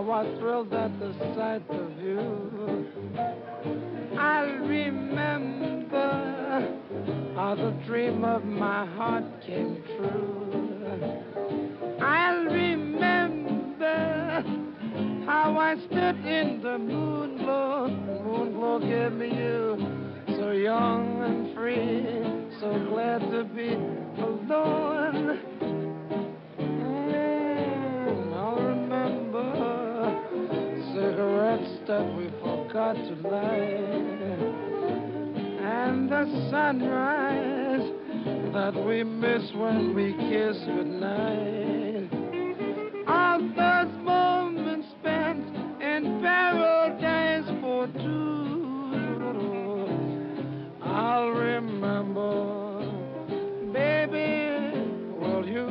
I was thrilled at the sight of you. I remember how the dream of my heart came true. I'll remember how I stood in the moon glow. The moon glow gave me you, so young and free, so glad to be alone. I'll remember cigarettes that we forgot to light, and the sunrise that we miss when we kiss goodnight. All those moments spent in paradise for two, I'll remember, baby, will you?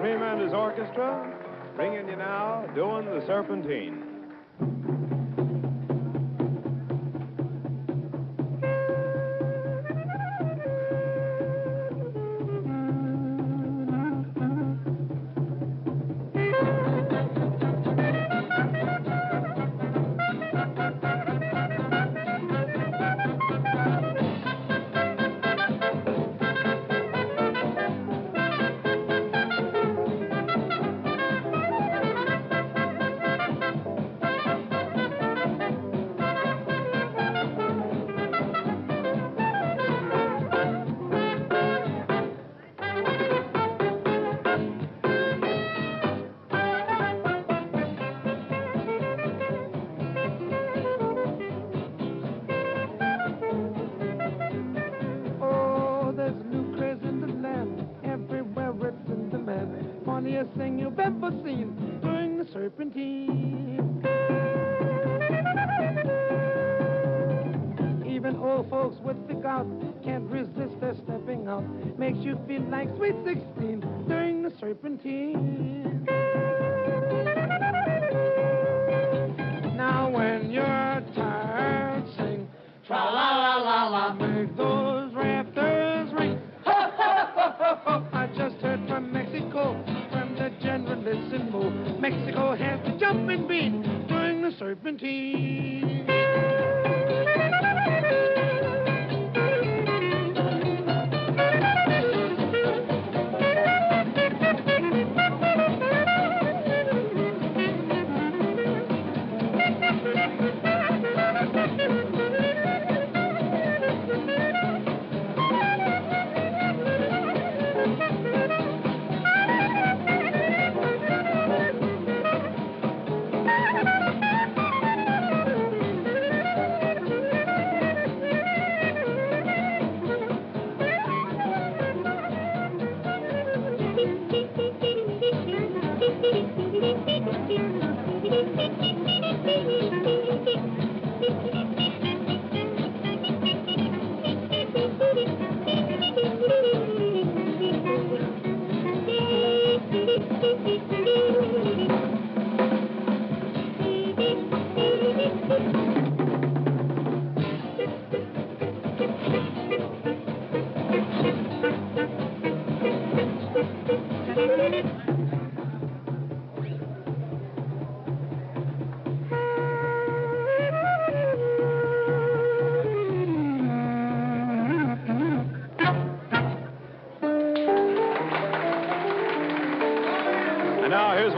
Prima and his orchestra, bringing you now, doing the Serpentine. Funniest thing you've ever seen, doing the Serpentine. Even old folks with the gout can't resist their stepping out. Makes you feel like sweet 16, doing the Serpentine. Now when you're tired, sing tra-la-la-la-la, make those rafters ring. Ho, ho, ho, ho, ho. I just heard from Mexico, from the Generalissimo. Mexico has the jumping beat, doing the Serpentine.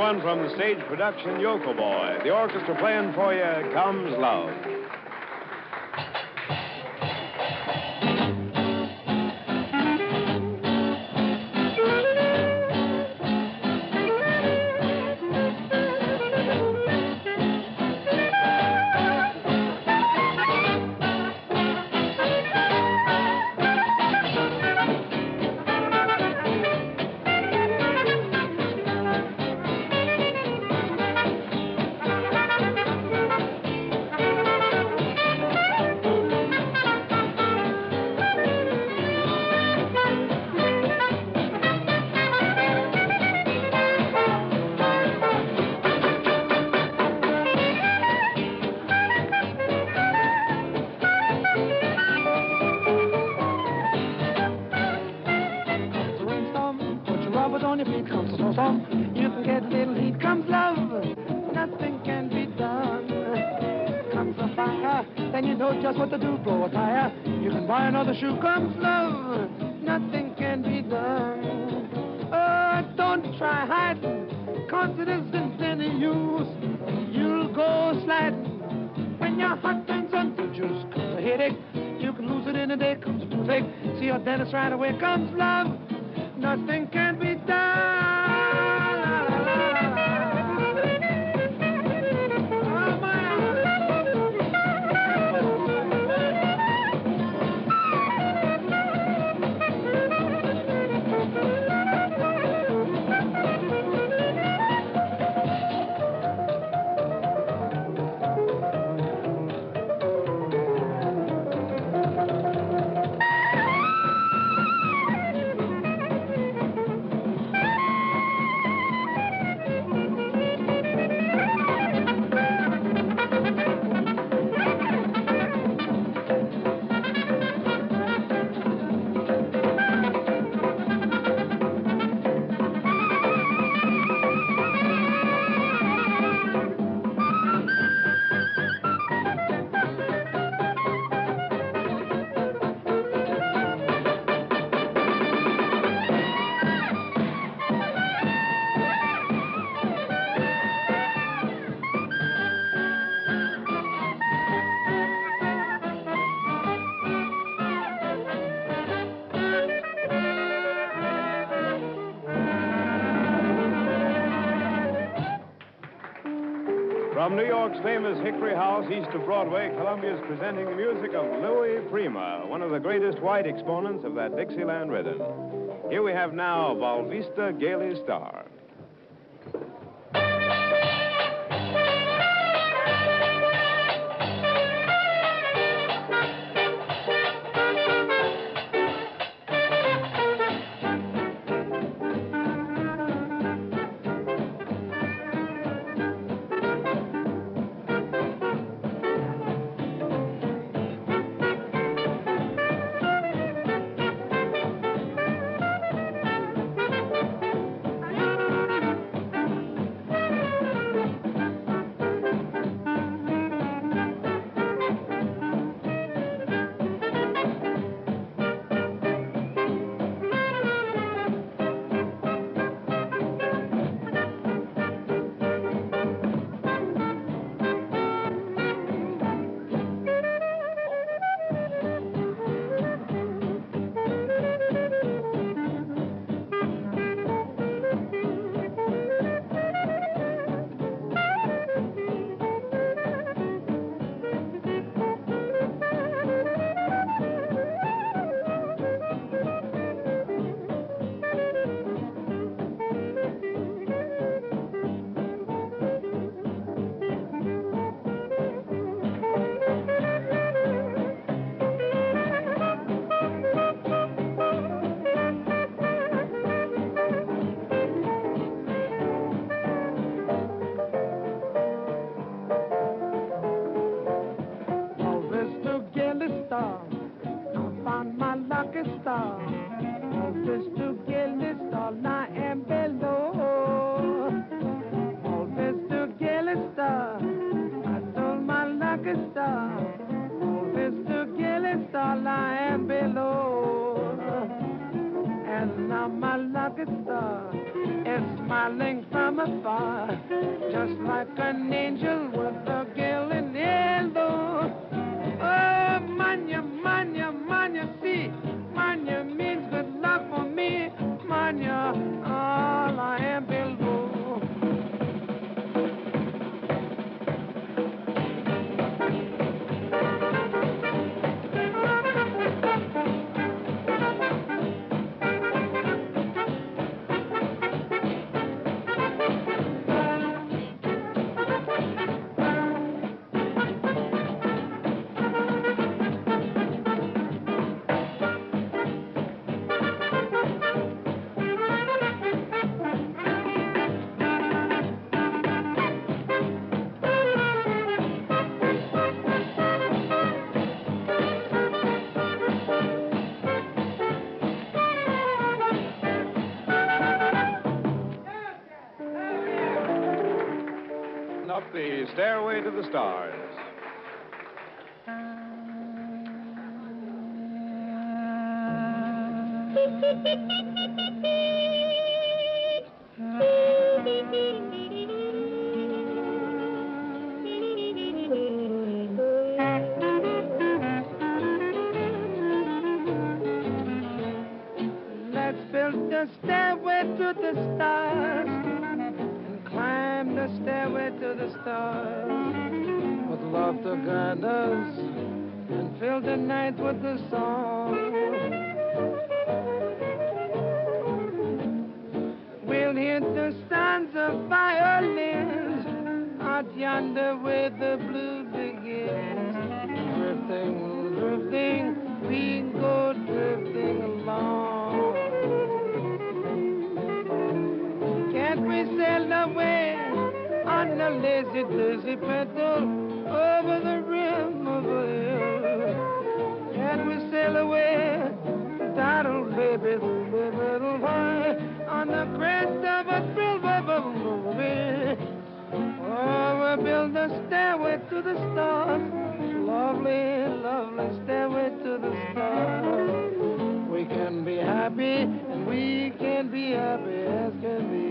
one from the stage production Yokel Boy. The orchestra playing for you Comes Love. Just what to do, blow a tire. You can buy another shoe, comes love. Nothing can be done. Oh, don't try hiding, cause it isn't any use. You'll go sliding when your heart turns into juice. Comes a headache, you can lose it in a day. Comes a toothache, see your dentist right away. Comes love, nothing can be done. From New York's famous Hickory House, east of Broadway, Columbia is presenting the music of Louis Prima, one of the greatest white exponents of that Dixieland rhythm. Here we have now Valvista Gaily Star. smiling from afar, just like an angel with a girl in yellow. Oh, Manya, Manya, Manya, see, Manya means good luck for me. Manya, all I am below. Up the stairway to the stars. Let's build the stairway to the stars. Climb the stairway to the stars, with love to guide us, and fill the night with the song. We'll hear the sounds of violins out yonder where the blue begins. Drifting, drifting, we go drifting along. Can't we sail away on a lazy daisy petal over the rim of a hill? Can't we sail away, darling baby, little high on the crest of a thrill, baby? Oh, we'll build a stairway to the stars, lovely, lovely stairway to the stars. We can be happy, and we can be happy as can be.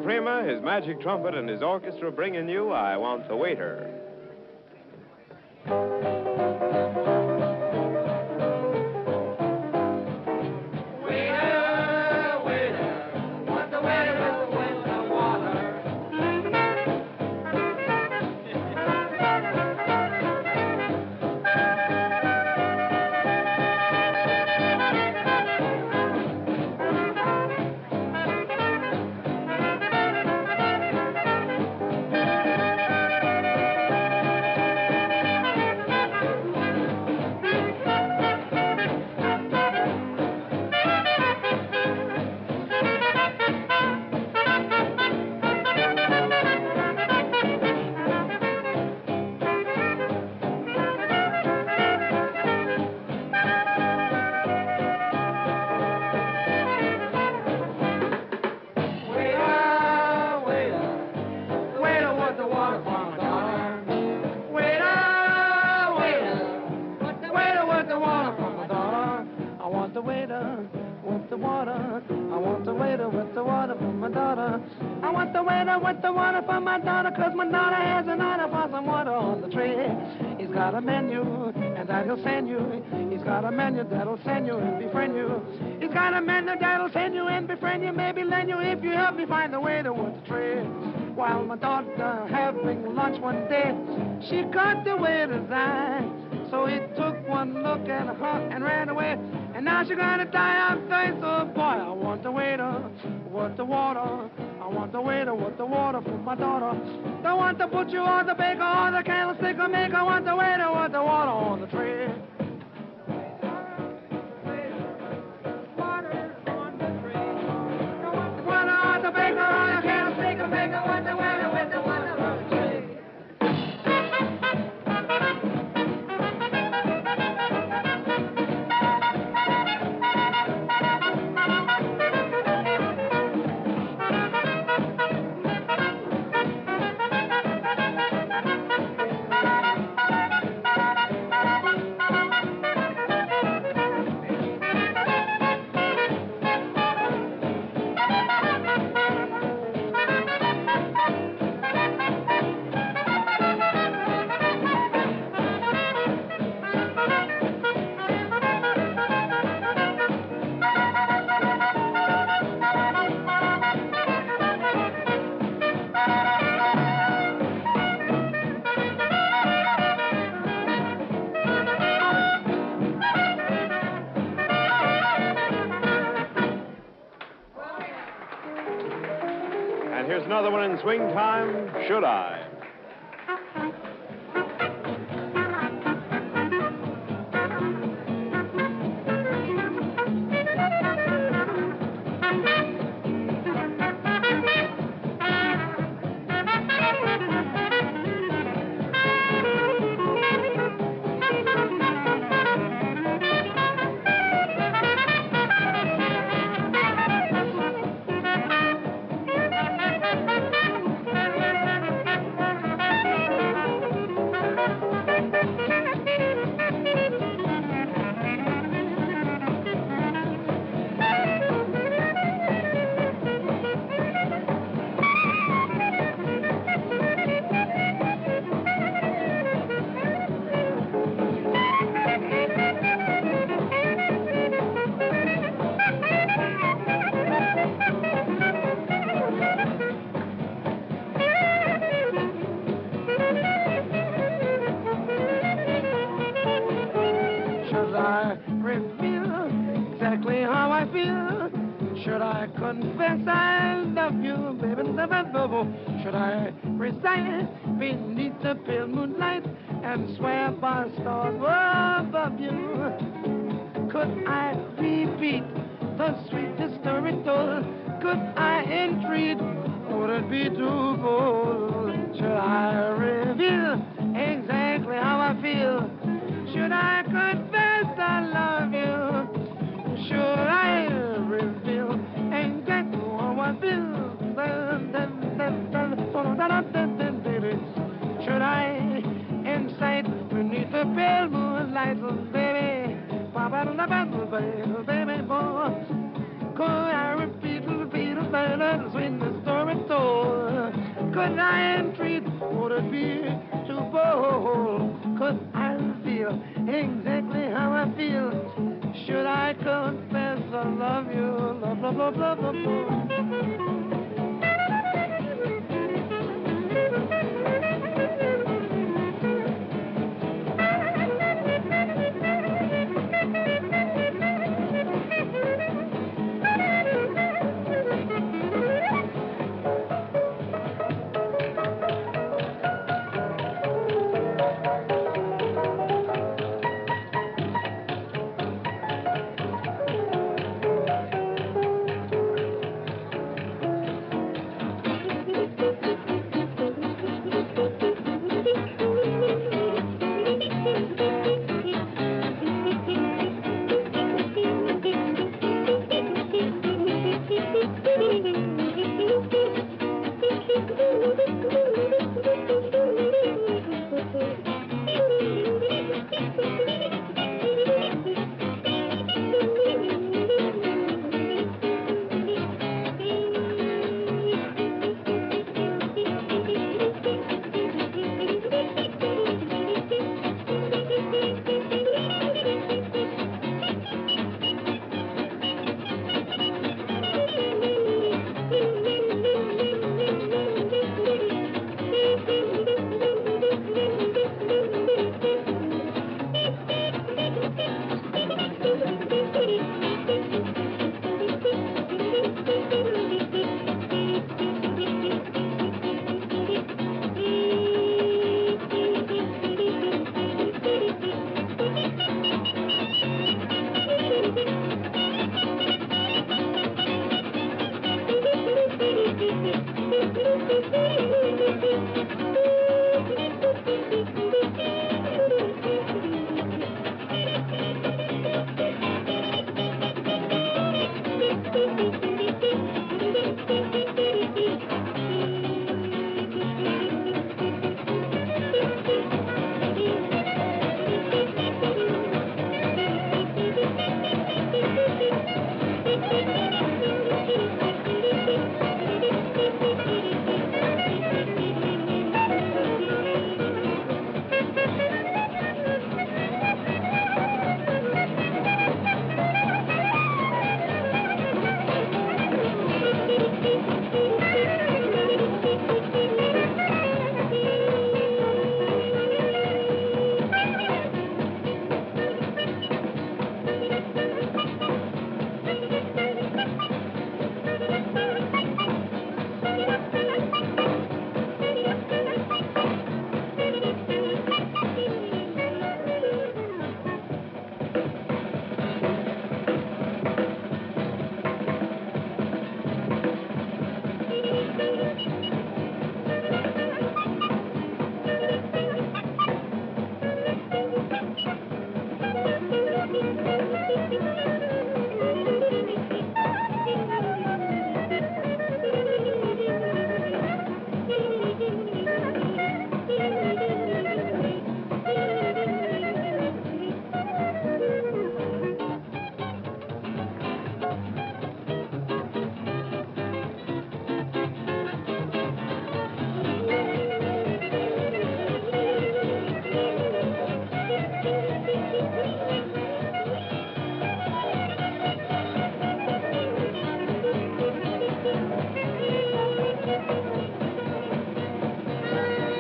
Prima, his magic trumpet, and his orchestra bringing you I Want the Waiter. waiter with the water for my daughter, 'cause my daughter has an order for some water on the tray. He's got a menu, and that he'll send you. He's got a menu that'll send you and befriend you. He's got a menu that'll send you and befriend you, maybe lend you if you help me find the waiter with the tray. While my daughter having lunch one day, she caught the waiter's eye. So he took one look at her and ran away. And now she's gonna die of thirst. So boy, I want the waiter with the water. I want the waiter with the water for my daughter. Don't want the butcher or the baker or the candlestick or maker. I want the waiter with the water on the tray. Water on the baker or the candlestick or maker. I want the waiter with the water on the tray. Here's another one in swing time, Should I? Should I confess I love you, baby? Should I recite beneath the pale moonlight and swear by stars above you? Could I repeat the sweetest story told? Could I entreat? Would it be too bold? Should I reveal exactly how I feel? Should I confess I love you? Should I reveal exactly how I feel? Should I incite beneath the pale moonlight, baby? Baby, boy. Could I repeat the sweetest story told? Could I entreat? Would it be too bold? Could I feel exactly how I feel? Should I confess I love you? Love, love, love, love, love, love.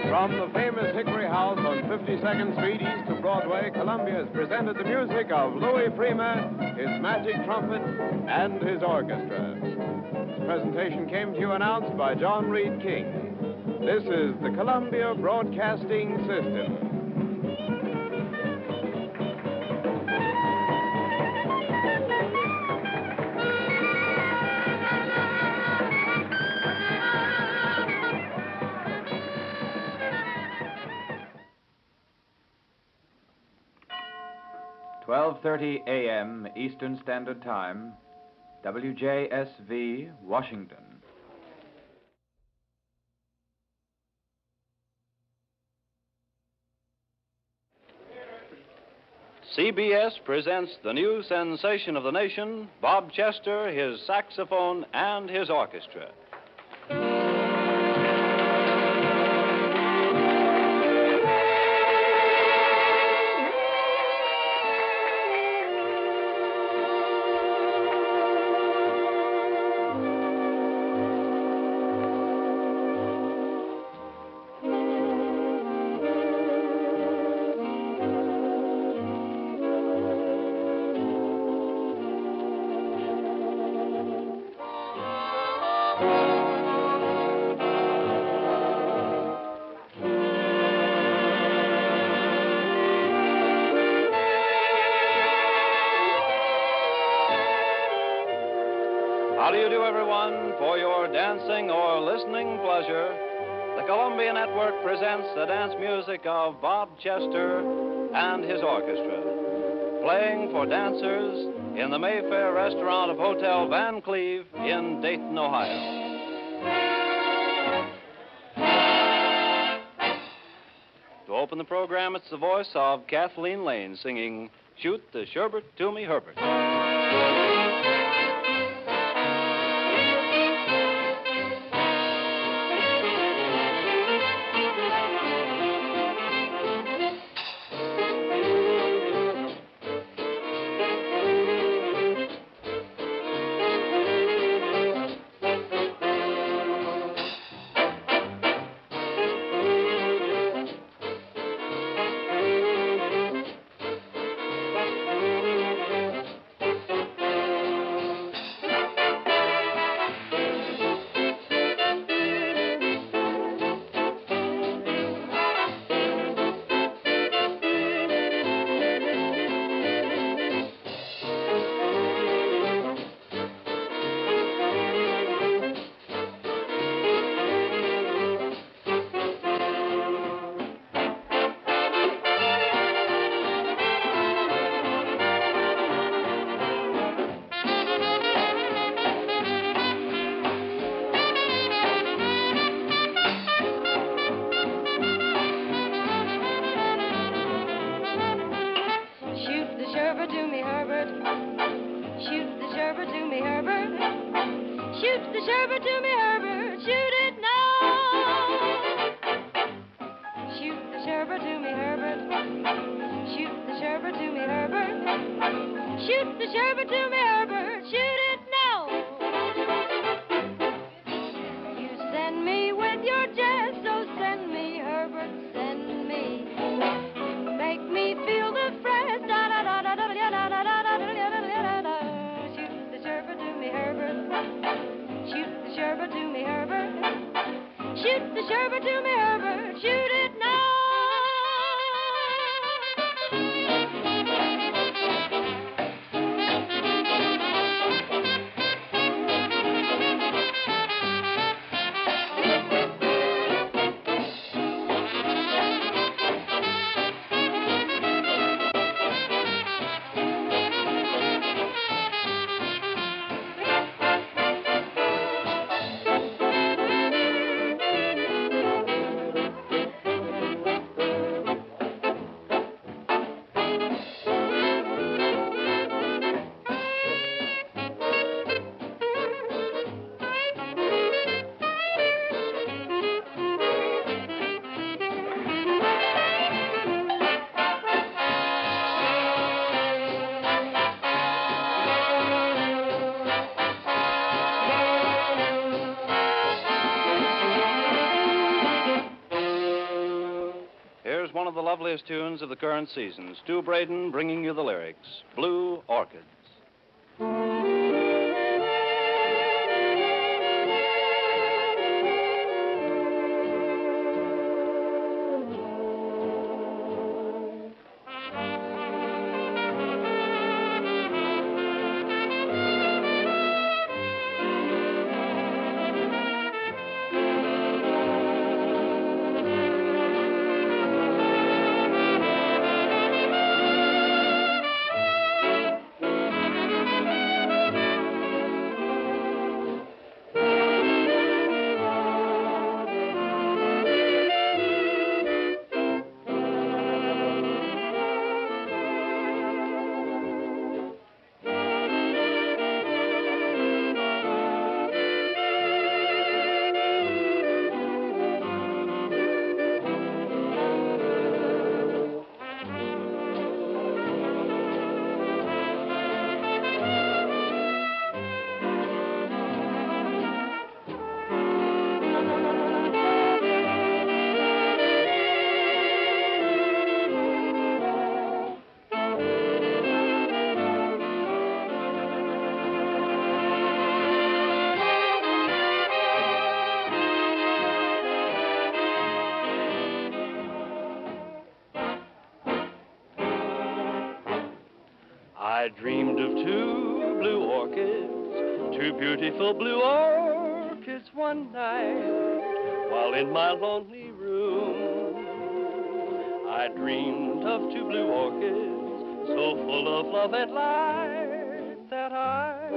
From the famous Hickory House on 52nd Street east of Broadway, Columbia has presented the music of Louis Prima, his magic trumpet, and his orchestra. This presentation came to you announced by John Reed King. This is the Columbia Broadcasting System. 12:30 a.m. Eastern Standard Time, WJSV, Washington. CBS presents the new sensation of the nation, Bob Chester, his saxophone, and his orchestra. How do you do, everyone? For your dancing or listening pleasure, the Columbia Network presents the dance music of Bob Chester and his orchestra, playing for dancers in the Mayfair restaurant of Hotel Van Cleve in Dayton, Ohio. To open the program, it's the voice of Kathleen Lane singing Shoot the Sherbet to Me, Herbert. sherbet to me, Herbert. Shoot the sherbet to me, Herbert. Shoot the sherbet to me, Herbert. Shoot it now. Shoot the sherbet to me, Herbert. Shoot the sherbet to me, Herbert. Shoot the sherbet to me, Herbert. Shoot it now. You send me with your jazz, so send me, Herbert, send me. Make me feel the fresh da da da da da da da da da da da. Shoot the sherbet to me, Herbert. Shoot the sherbet to me, Herbert. Shoot the sherbet to me, Herbert. Shoot it now. One of the loveliest tunes of the current season. Stu Braden bringing you the lyrics. Blue Orchids. I dreamed of two blue orchids, two beautiful blue orchids one night, while in my lonely room. I dreamed of two blue orchids, so full of love and light, that I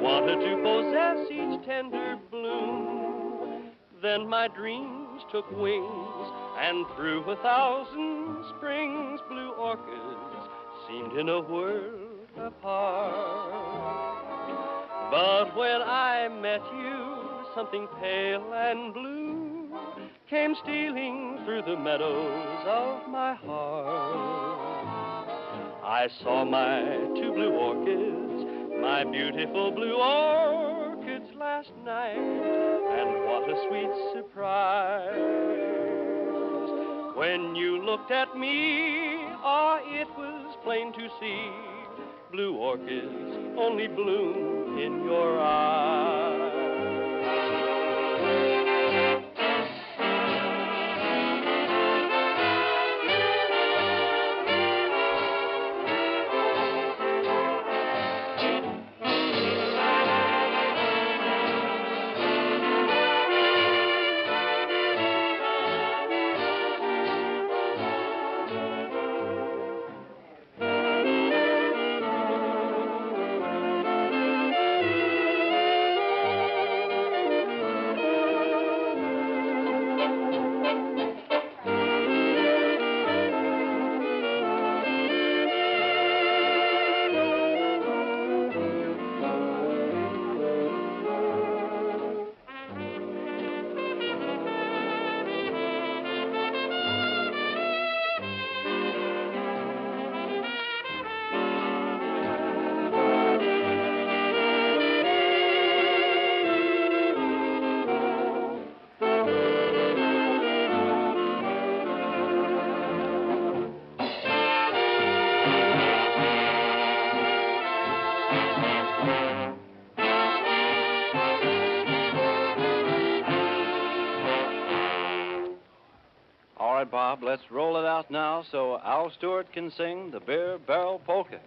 wanted to possess each tender bloom. Then my dreams took wings, and through 1,000 springs, blue orchids seemed in a world apart. But when I met you, something pale and blue came stealing through the meadows of my heart. I saw my two blue orchids, my beautiful blue orchids last night, and what a sweet surprise. When you looked at me, it was plain to see blue orchids only bloom in your eyes. Bob, let's roll it out now so Al Stewart can sing the Beer Barrel Polka.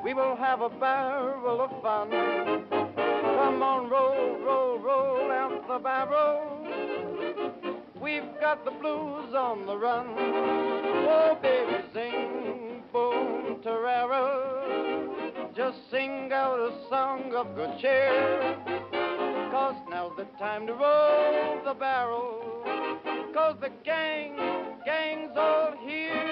We will have a barrel of fun. Come on, roll, roll, roll out the barrel. We've got the blues on the run. Oh, baby, sing, boom, tarara. Just sing out a song of good cheer. 'Cause now's the time to roll the barrel. 'Cause the gang's all here.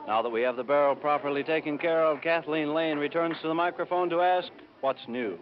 Now that we have the barrel properly taken care of, Kathleen Lane returns to the microphone to ask, what's new?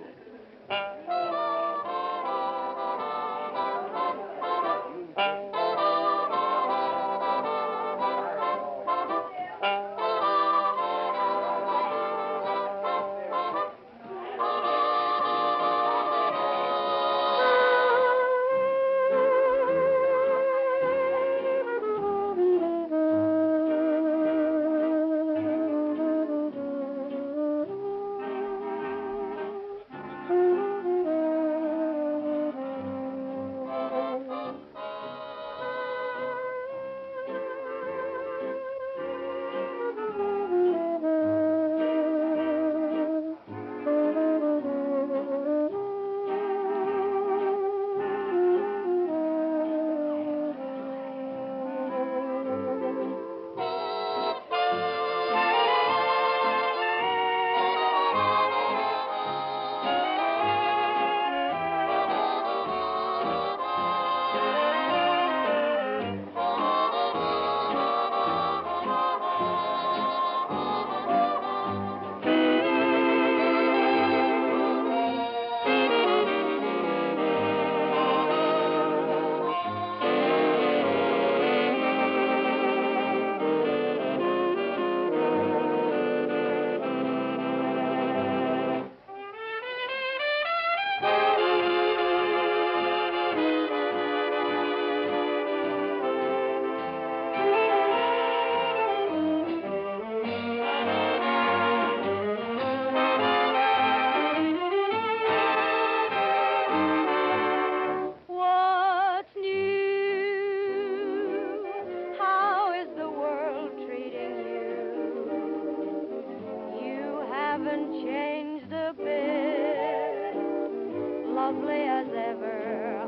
Lovely as ever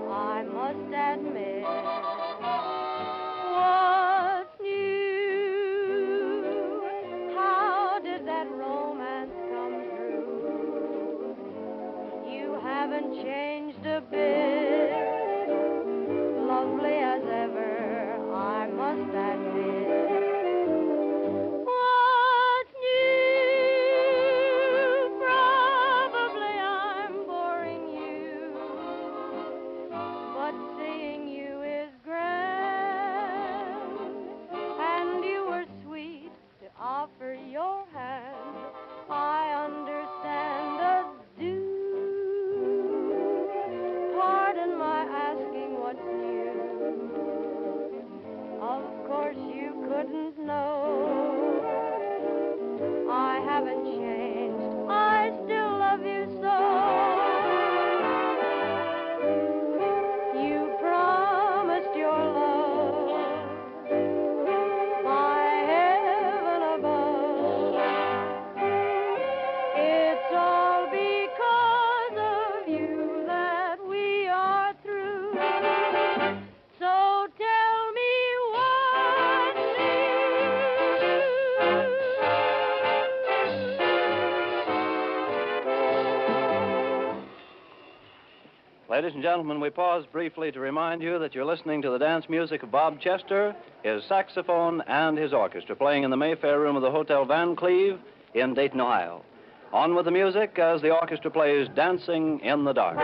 Ladies and gentlemen, we pause briefly to remind you that you're listening to the dance music of Bob Chester, his saxophone, and his orchestra playing in the Mayfair room of the Hotel Van Cleve in Dayton, Ohio. On with the music as the orchestra plays Dancing in the Dark.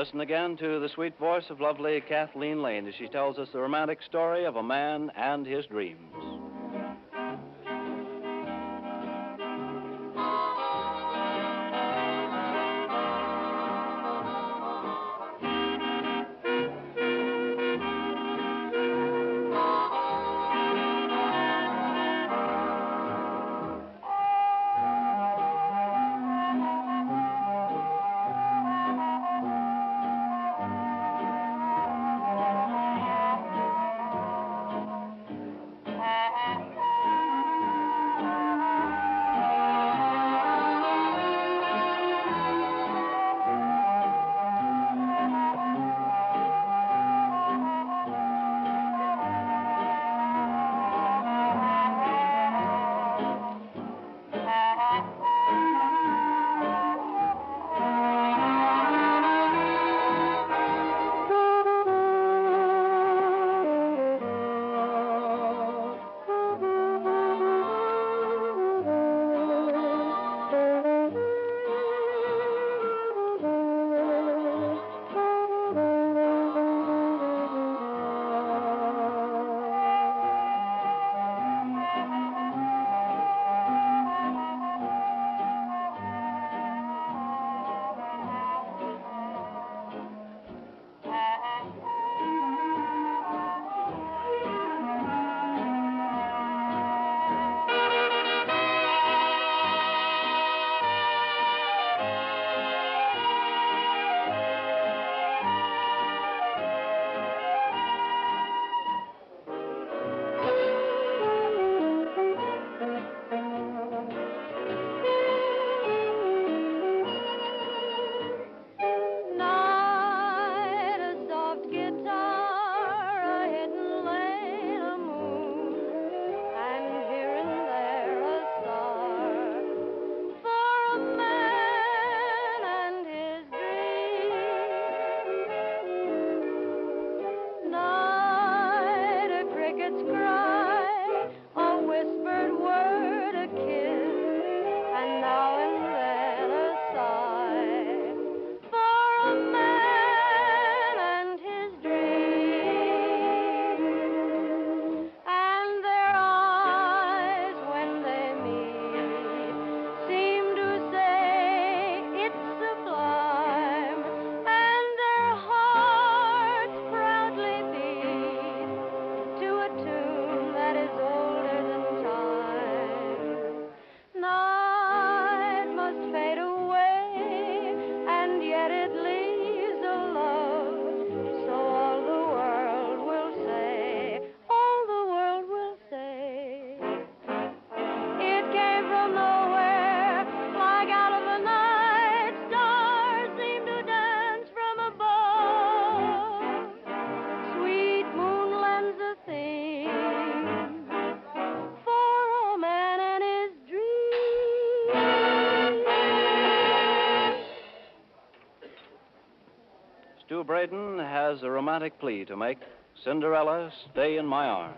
Listen again to the sweet voice of lovely Kathleen Lane as she tells us the romantic story of a man and his dreams. Stu Braden has a romantic plea to make. Cinderella, stay in my arms.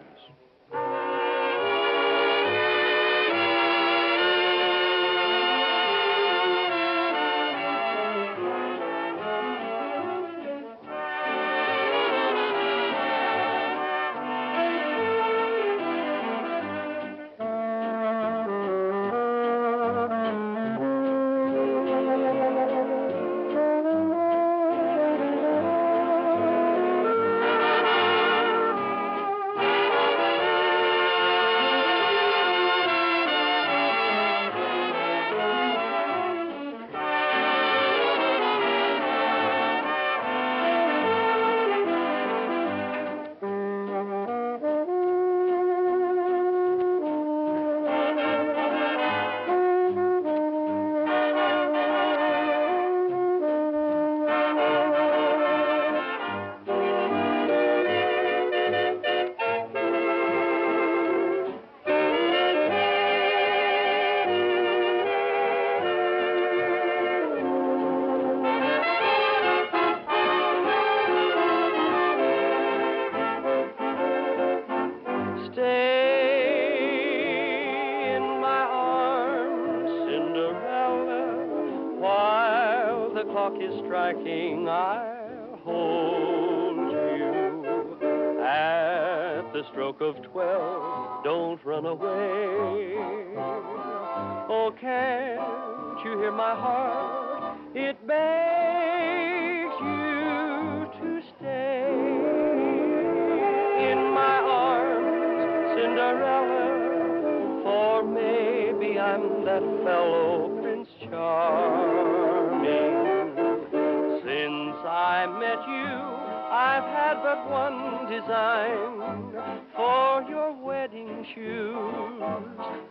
Striking, I'll hold you at the stroke of 12. Don't run away. Oh, can't you hear my heart? It begs you to stay in my arms, Cinderella. For maybe I'm that fellow Prince Charming. Since I met you, I've had but one design for your wedding shoes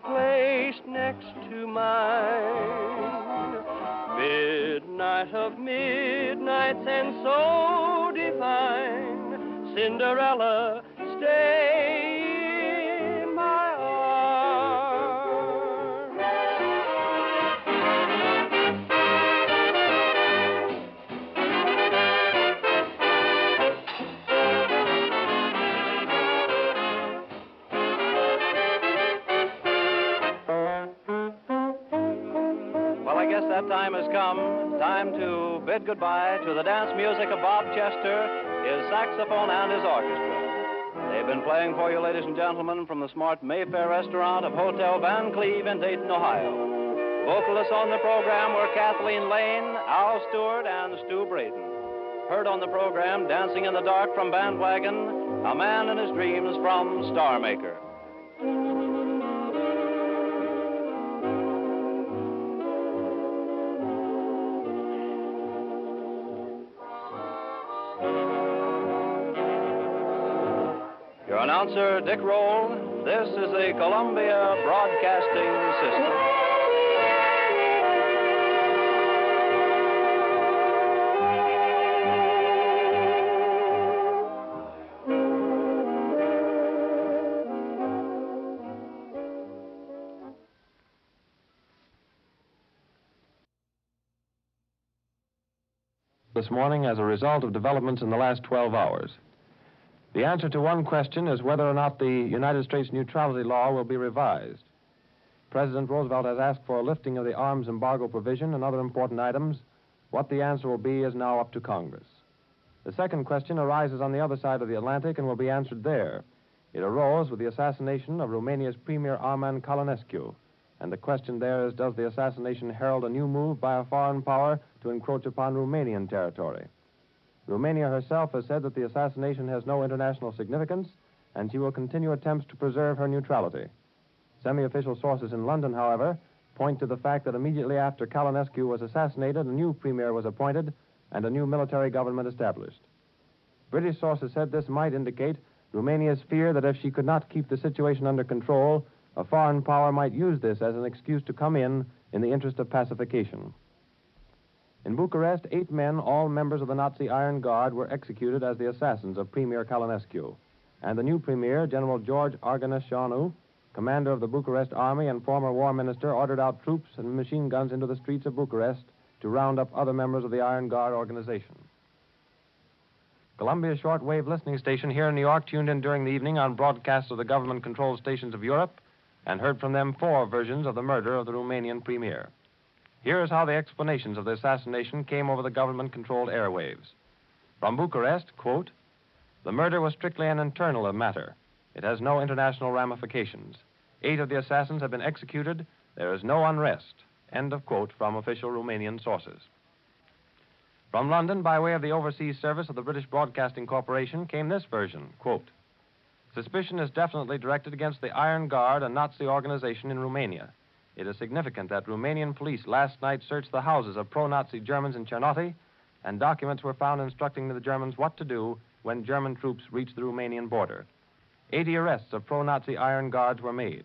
placed next to mine. Midnight of midnights and so divine, Cinderella, stay in my That time has come. Time to bid goodbye to the dance music of Bob Chester, his saxophone, and his orchestra. They've been playing for you, ladies and gentlemen, from the smart Mayfair restaurant of Hotel Van Cleve in Dayton, Ohio. Vocalists on the program were Kathleen Lane, Al Stewart, and Stu Braden. Heard on the program, Dancing in the Dark from Bandwagon, A Man in His Dreams from Star Maker. Your announcer, Dick Roll. This is the Columbia Broadcasting System. This morning as a result of developments in the last 12 hours. The answer to one question is whether or not the United States neutrality law will be revised. President Roosevelt has asked for a lifting of the arms embargo provision and other important items. What the answer will be is now up to Congress. The second question arises on the other side of the Atlantic and will be answered there. It arose with the assassination of Romania's Premier Arman Colonescu. And the question there is, does the assassination herald a new move by a foreign power to encroach upon Romanian territory? Romania herself has said that the assassination has no international significance, and she will continue attempts to preserve her neutrality. Semi-official sources in London, however, point to the fact that immediately after Colonescu was assassinated, a new premier was appointed and a new military government established. British sources said this might indicate Romania's fear that if she could not keep the situation under control, a foreign power might use this as an excuse to come in the interest of pacification. In Bucharest, 8 men, all members of the Nazi Iron Guard, were executed as the assassins of Premier Colonescu. And the new premier, General George Arganeșanu, commander of the Bucharest Army and former war minister, ordered out troops and machine guns into the streets of Bucharest to round up other members of the Iron Guard organization. Columbia shortwave listening station here in New York tuned in during the evening on broadcasts of the government-controlled stations of Europe and heard from them 4 versions of the murder of the Romanian premier. Here is how the explanations of the assassination came over the government-controlled airwaves. From Bucharest, quote, "The murder was strictly an internal matter. It has no international ramifications. 8 of the assassins have been executed. There is no unrest." End of quote from official Romanian sources. From London, by way of the overseas service of the British Broadcasting Corporation, came this version, quote, "Suspicion is definitely directed against the Iron Guard, a Nazi organization in Romania. It is significant that Romanian police last night searched the houses of pro-Nazi Germans in Chernoty, and documents were found instructing the Germans what to do when German troops reached the Romanian border. 80 arrests of pro-Nazi Iron Guards were made.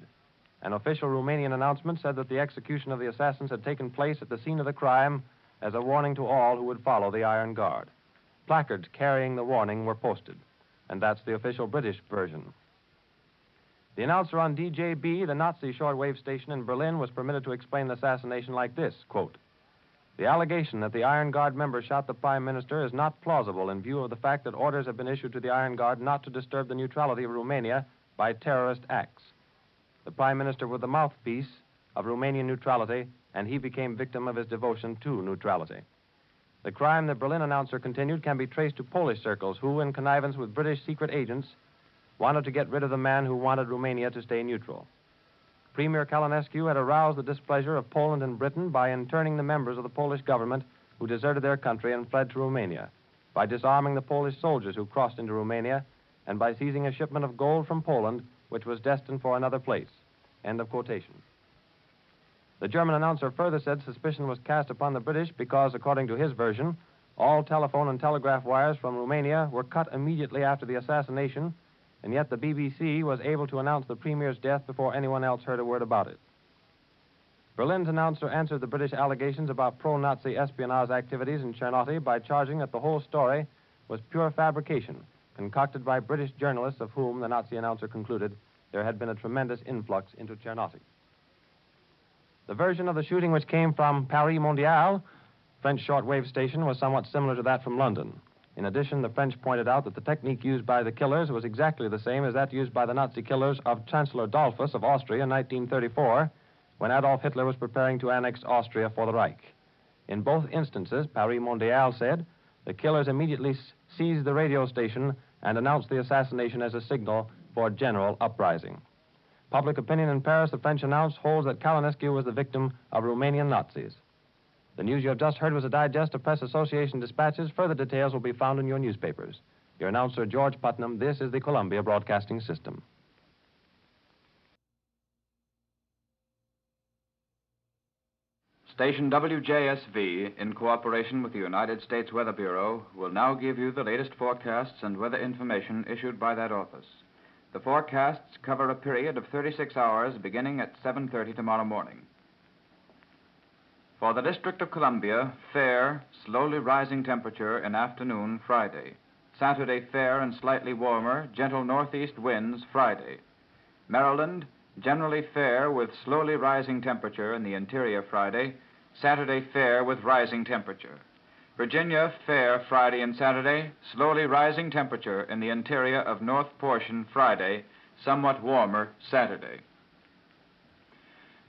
An official Romanian announcement said that the execution of the assassins had taken place at the scene of the crime as a warning to all who would follow the Iron Guard. Placards carrying the warning were posted. And that's the official British version. The announcer on DJB, the Nazi shortwave station in Berlin, was permitted to explain the assassination like this, quote, "The allegation that the Iron Guard member shot the Prime Minister is not plausible in view of the fact that orders have been issued to the Iron Guard not to disturb the neutrality of Romania by terrorist acts. The Prime Minister was the mouthpiece of Romanian neutrality, and he became victim of his devotion to neutrality. The crime," the Berlin announcer continued, "can be traced to Polish circles who, in connivance with British secret agents, wanted to get rid of the man who wanted Romania to stay neutral. Premier Kalinescu had aroused the displeasure of Poland and Britain by interning the members of the Polish government who deserted their country and fled to Romania, by disarming the Polish soldiers who crossed into Romania, and by seizing a shipment of gold from Poland which was destined for another place." End of quotation. The German announcer further said suspicion was cast upon the British because, according to his version, all telephone and telegraph wires from Romania were cut immediately after the assassination, and yet the BBC was able to announce the Premier's death before anyone else heard a word about it. Berlin's announcer answered the British allegations about pro-Nazi espionage activities in Chernoty by charging that the whole story was pure fabrication, concocted by British journalists of whom, the Nazi announcer concluded, there had been a tremendous influx into Chernoty. The version of the shooting which came from Paris Mondial, French shortwave station, was somewhat similar to that from London. In addition, the French pointed out that the technique used by the killers was exactly the same as that used by the Nazi killers of Chancellor Dollfuss of Austria in 1934, when Adolf Hitler was preparing to annex Austria for the Reich. In both instances, Paris Mondial said, the killers immediately seized the radio station and announced the assassination as a signal for general uprising. Public opinion in Paris, the French announced, holds that Kalinescu was the victim of Romanian Nazis. The news you have just heard was a digest of Press Association dispatches. Further details will be found in your newspapers. Your announcer, George Putnam. This is the Columbia Broadcasting System. Station WJSV, in cooperation with the United States Weather Bureau, will now give you the latest forecasts and weather information issued by that office. The forecasts cover a period of 36 hours beginning at 7:30 tomorrow morning. For the District of Columbia, fair, slowly rising temperature in afternoon Friday. Saturday, fair and slightly warmer, gentle northeast winds Friday. Maryland, generally fair with slowly rising temperature in the interior Friday. Saturday, fair with rising temperature. Virginia, fair Friday and Saturday, slowly rising temperature in the interior of north portion Friday, somewhat warmer Saturday.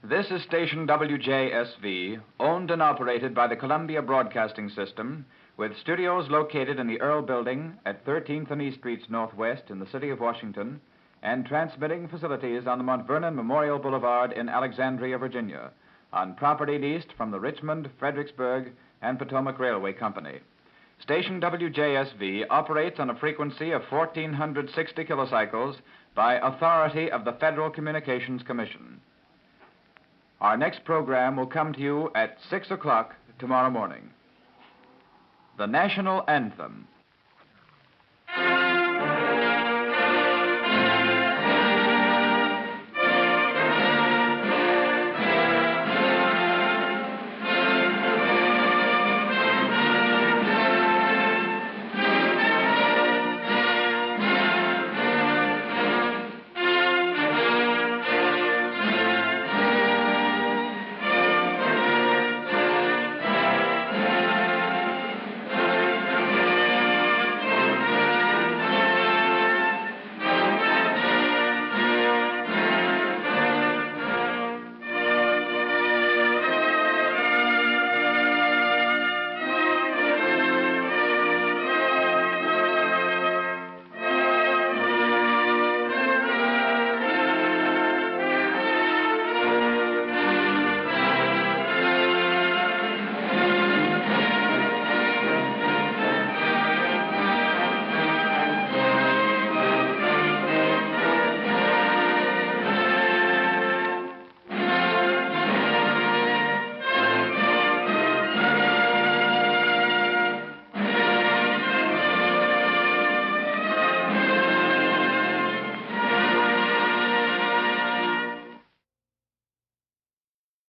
This is station WJSV, owned and operated by the Columbia Broadcasting System, with studios located in the Earl Building at 13th and E Streets Northwest in the city of Washington, and transmitting facilities on the Mount Vernon Memorial Boulevard in Alexandria, Virginia, on property leased from the Richmond, Fredericksburg, and Potomac Railway Company. Station WJSV operates on a frequency of 1,460 kilocycles by authority of the Federal Communications Commission. Our next program will come to you at 6 o'clock tomorrow morning. The National Anthem.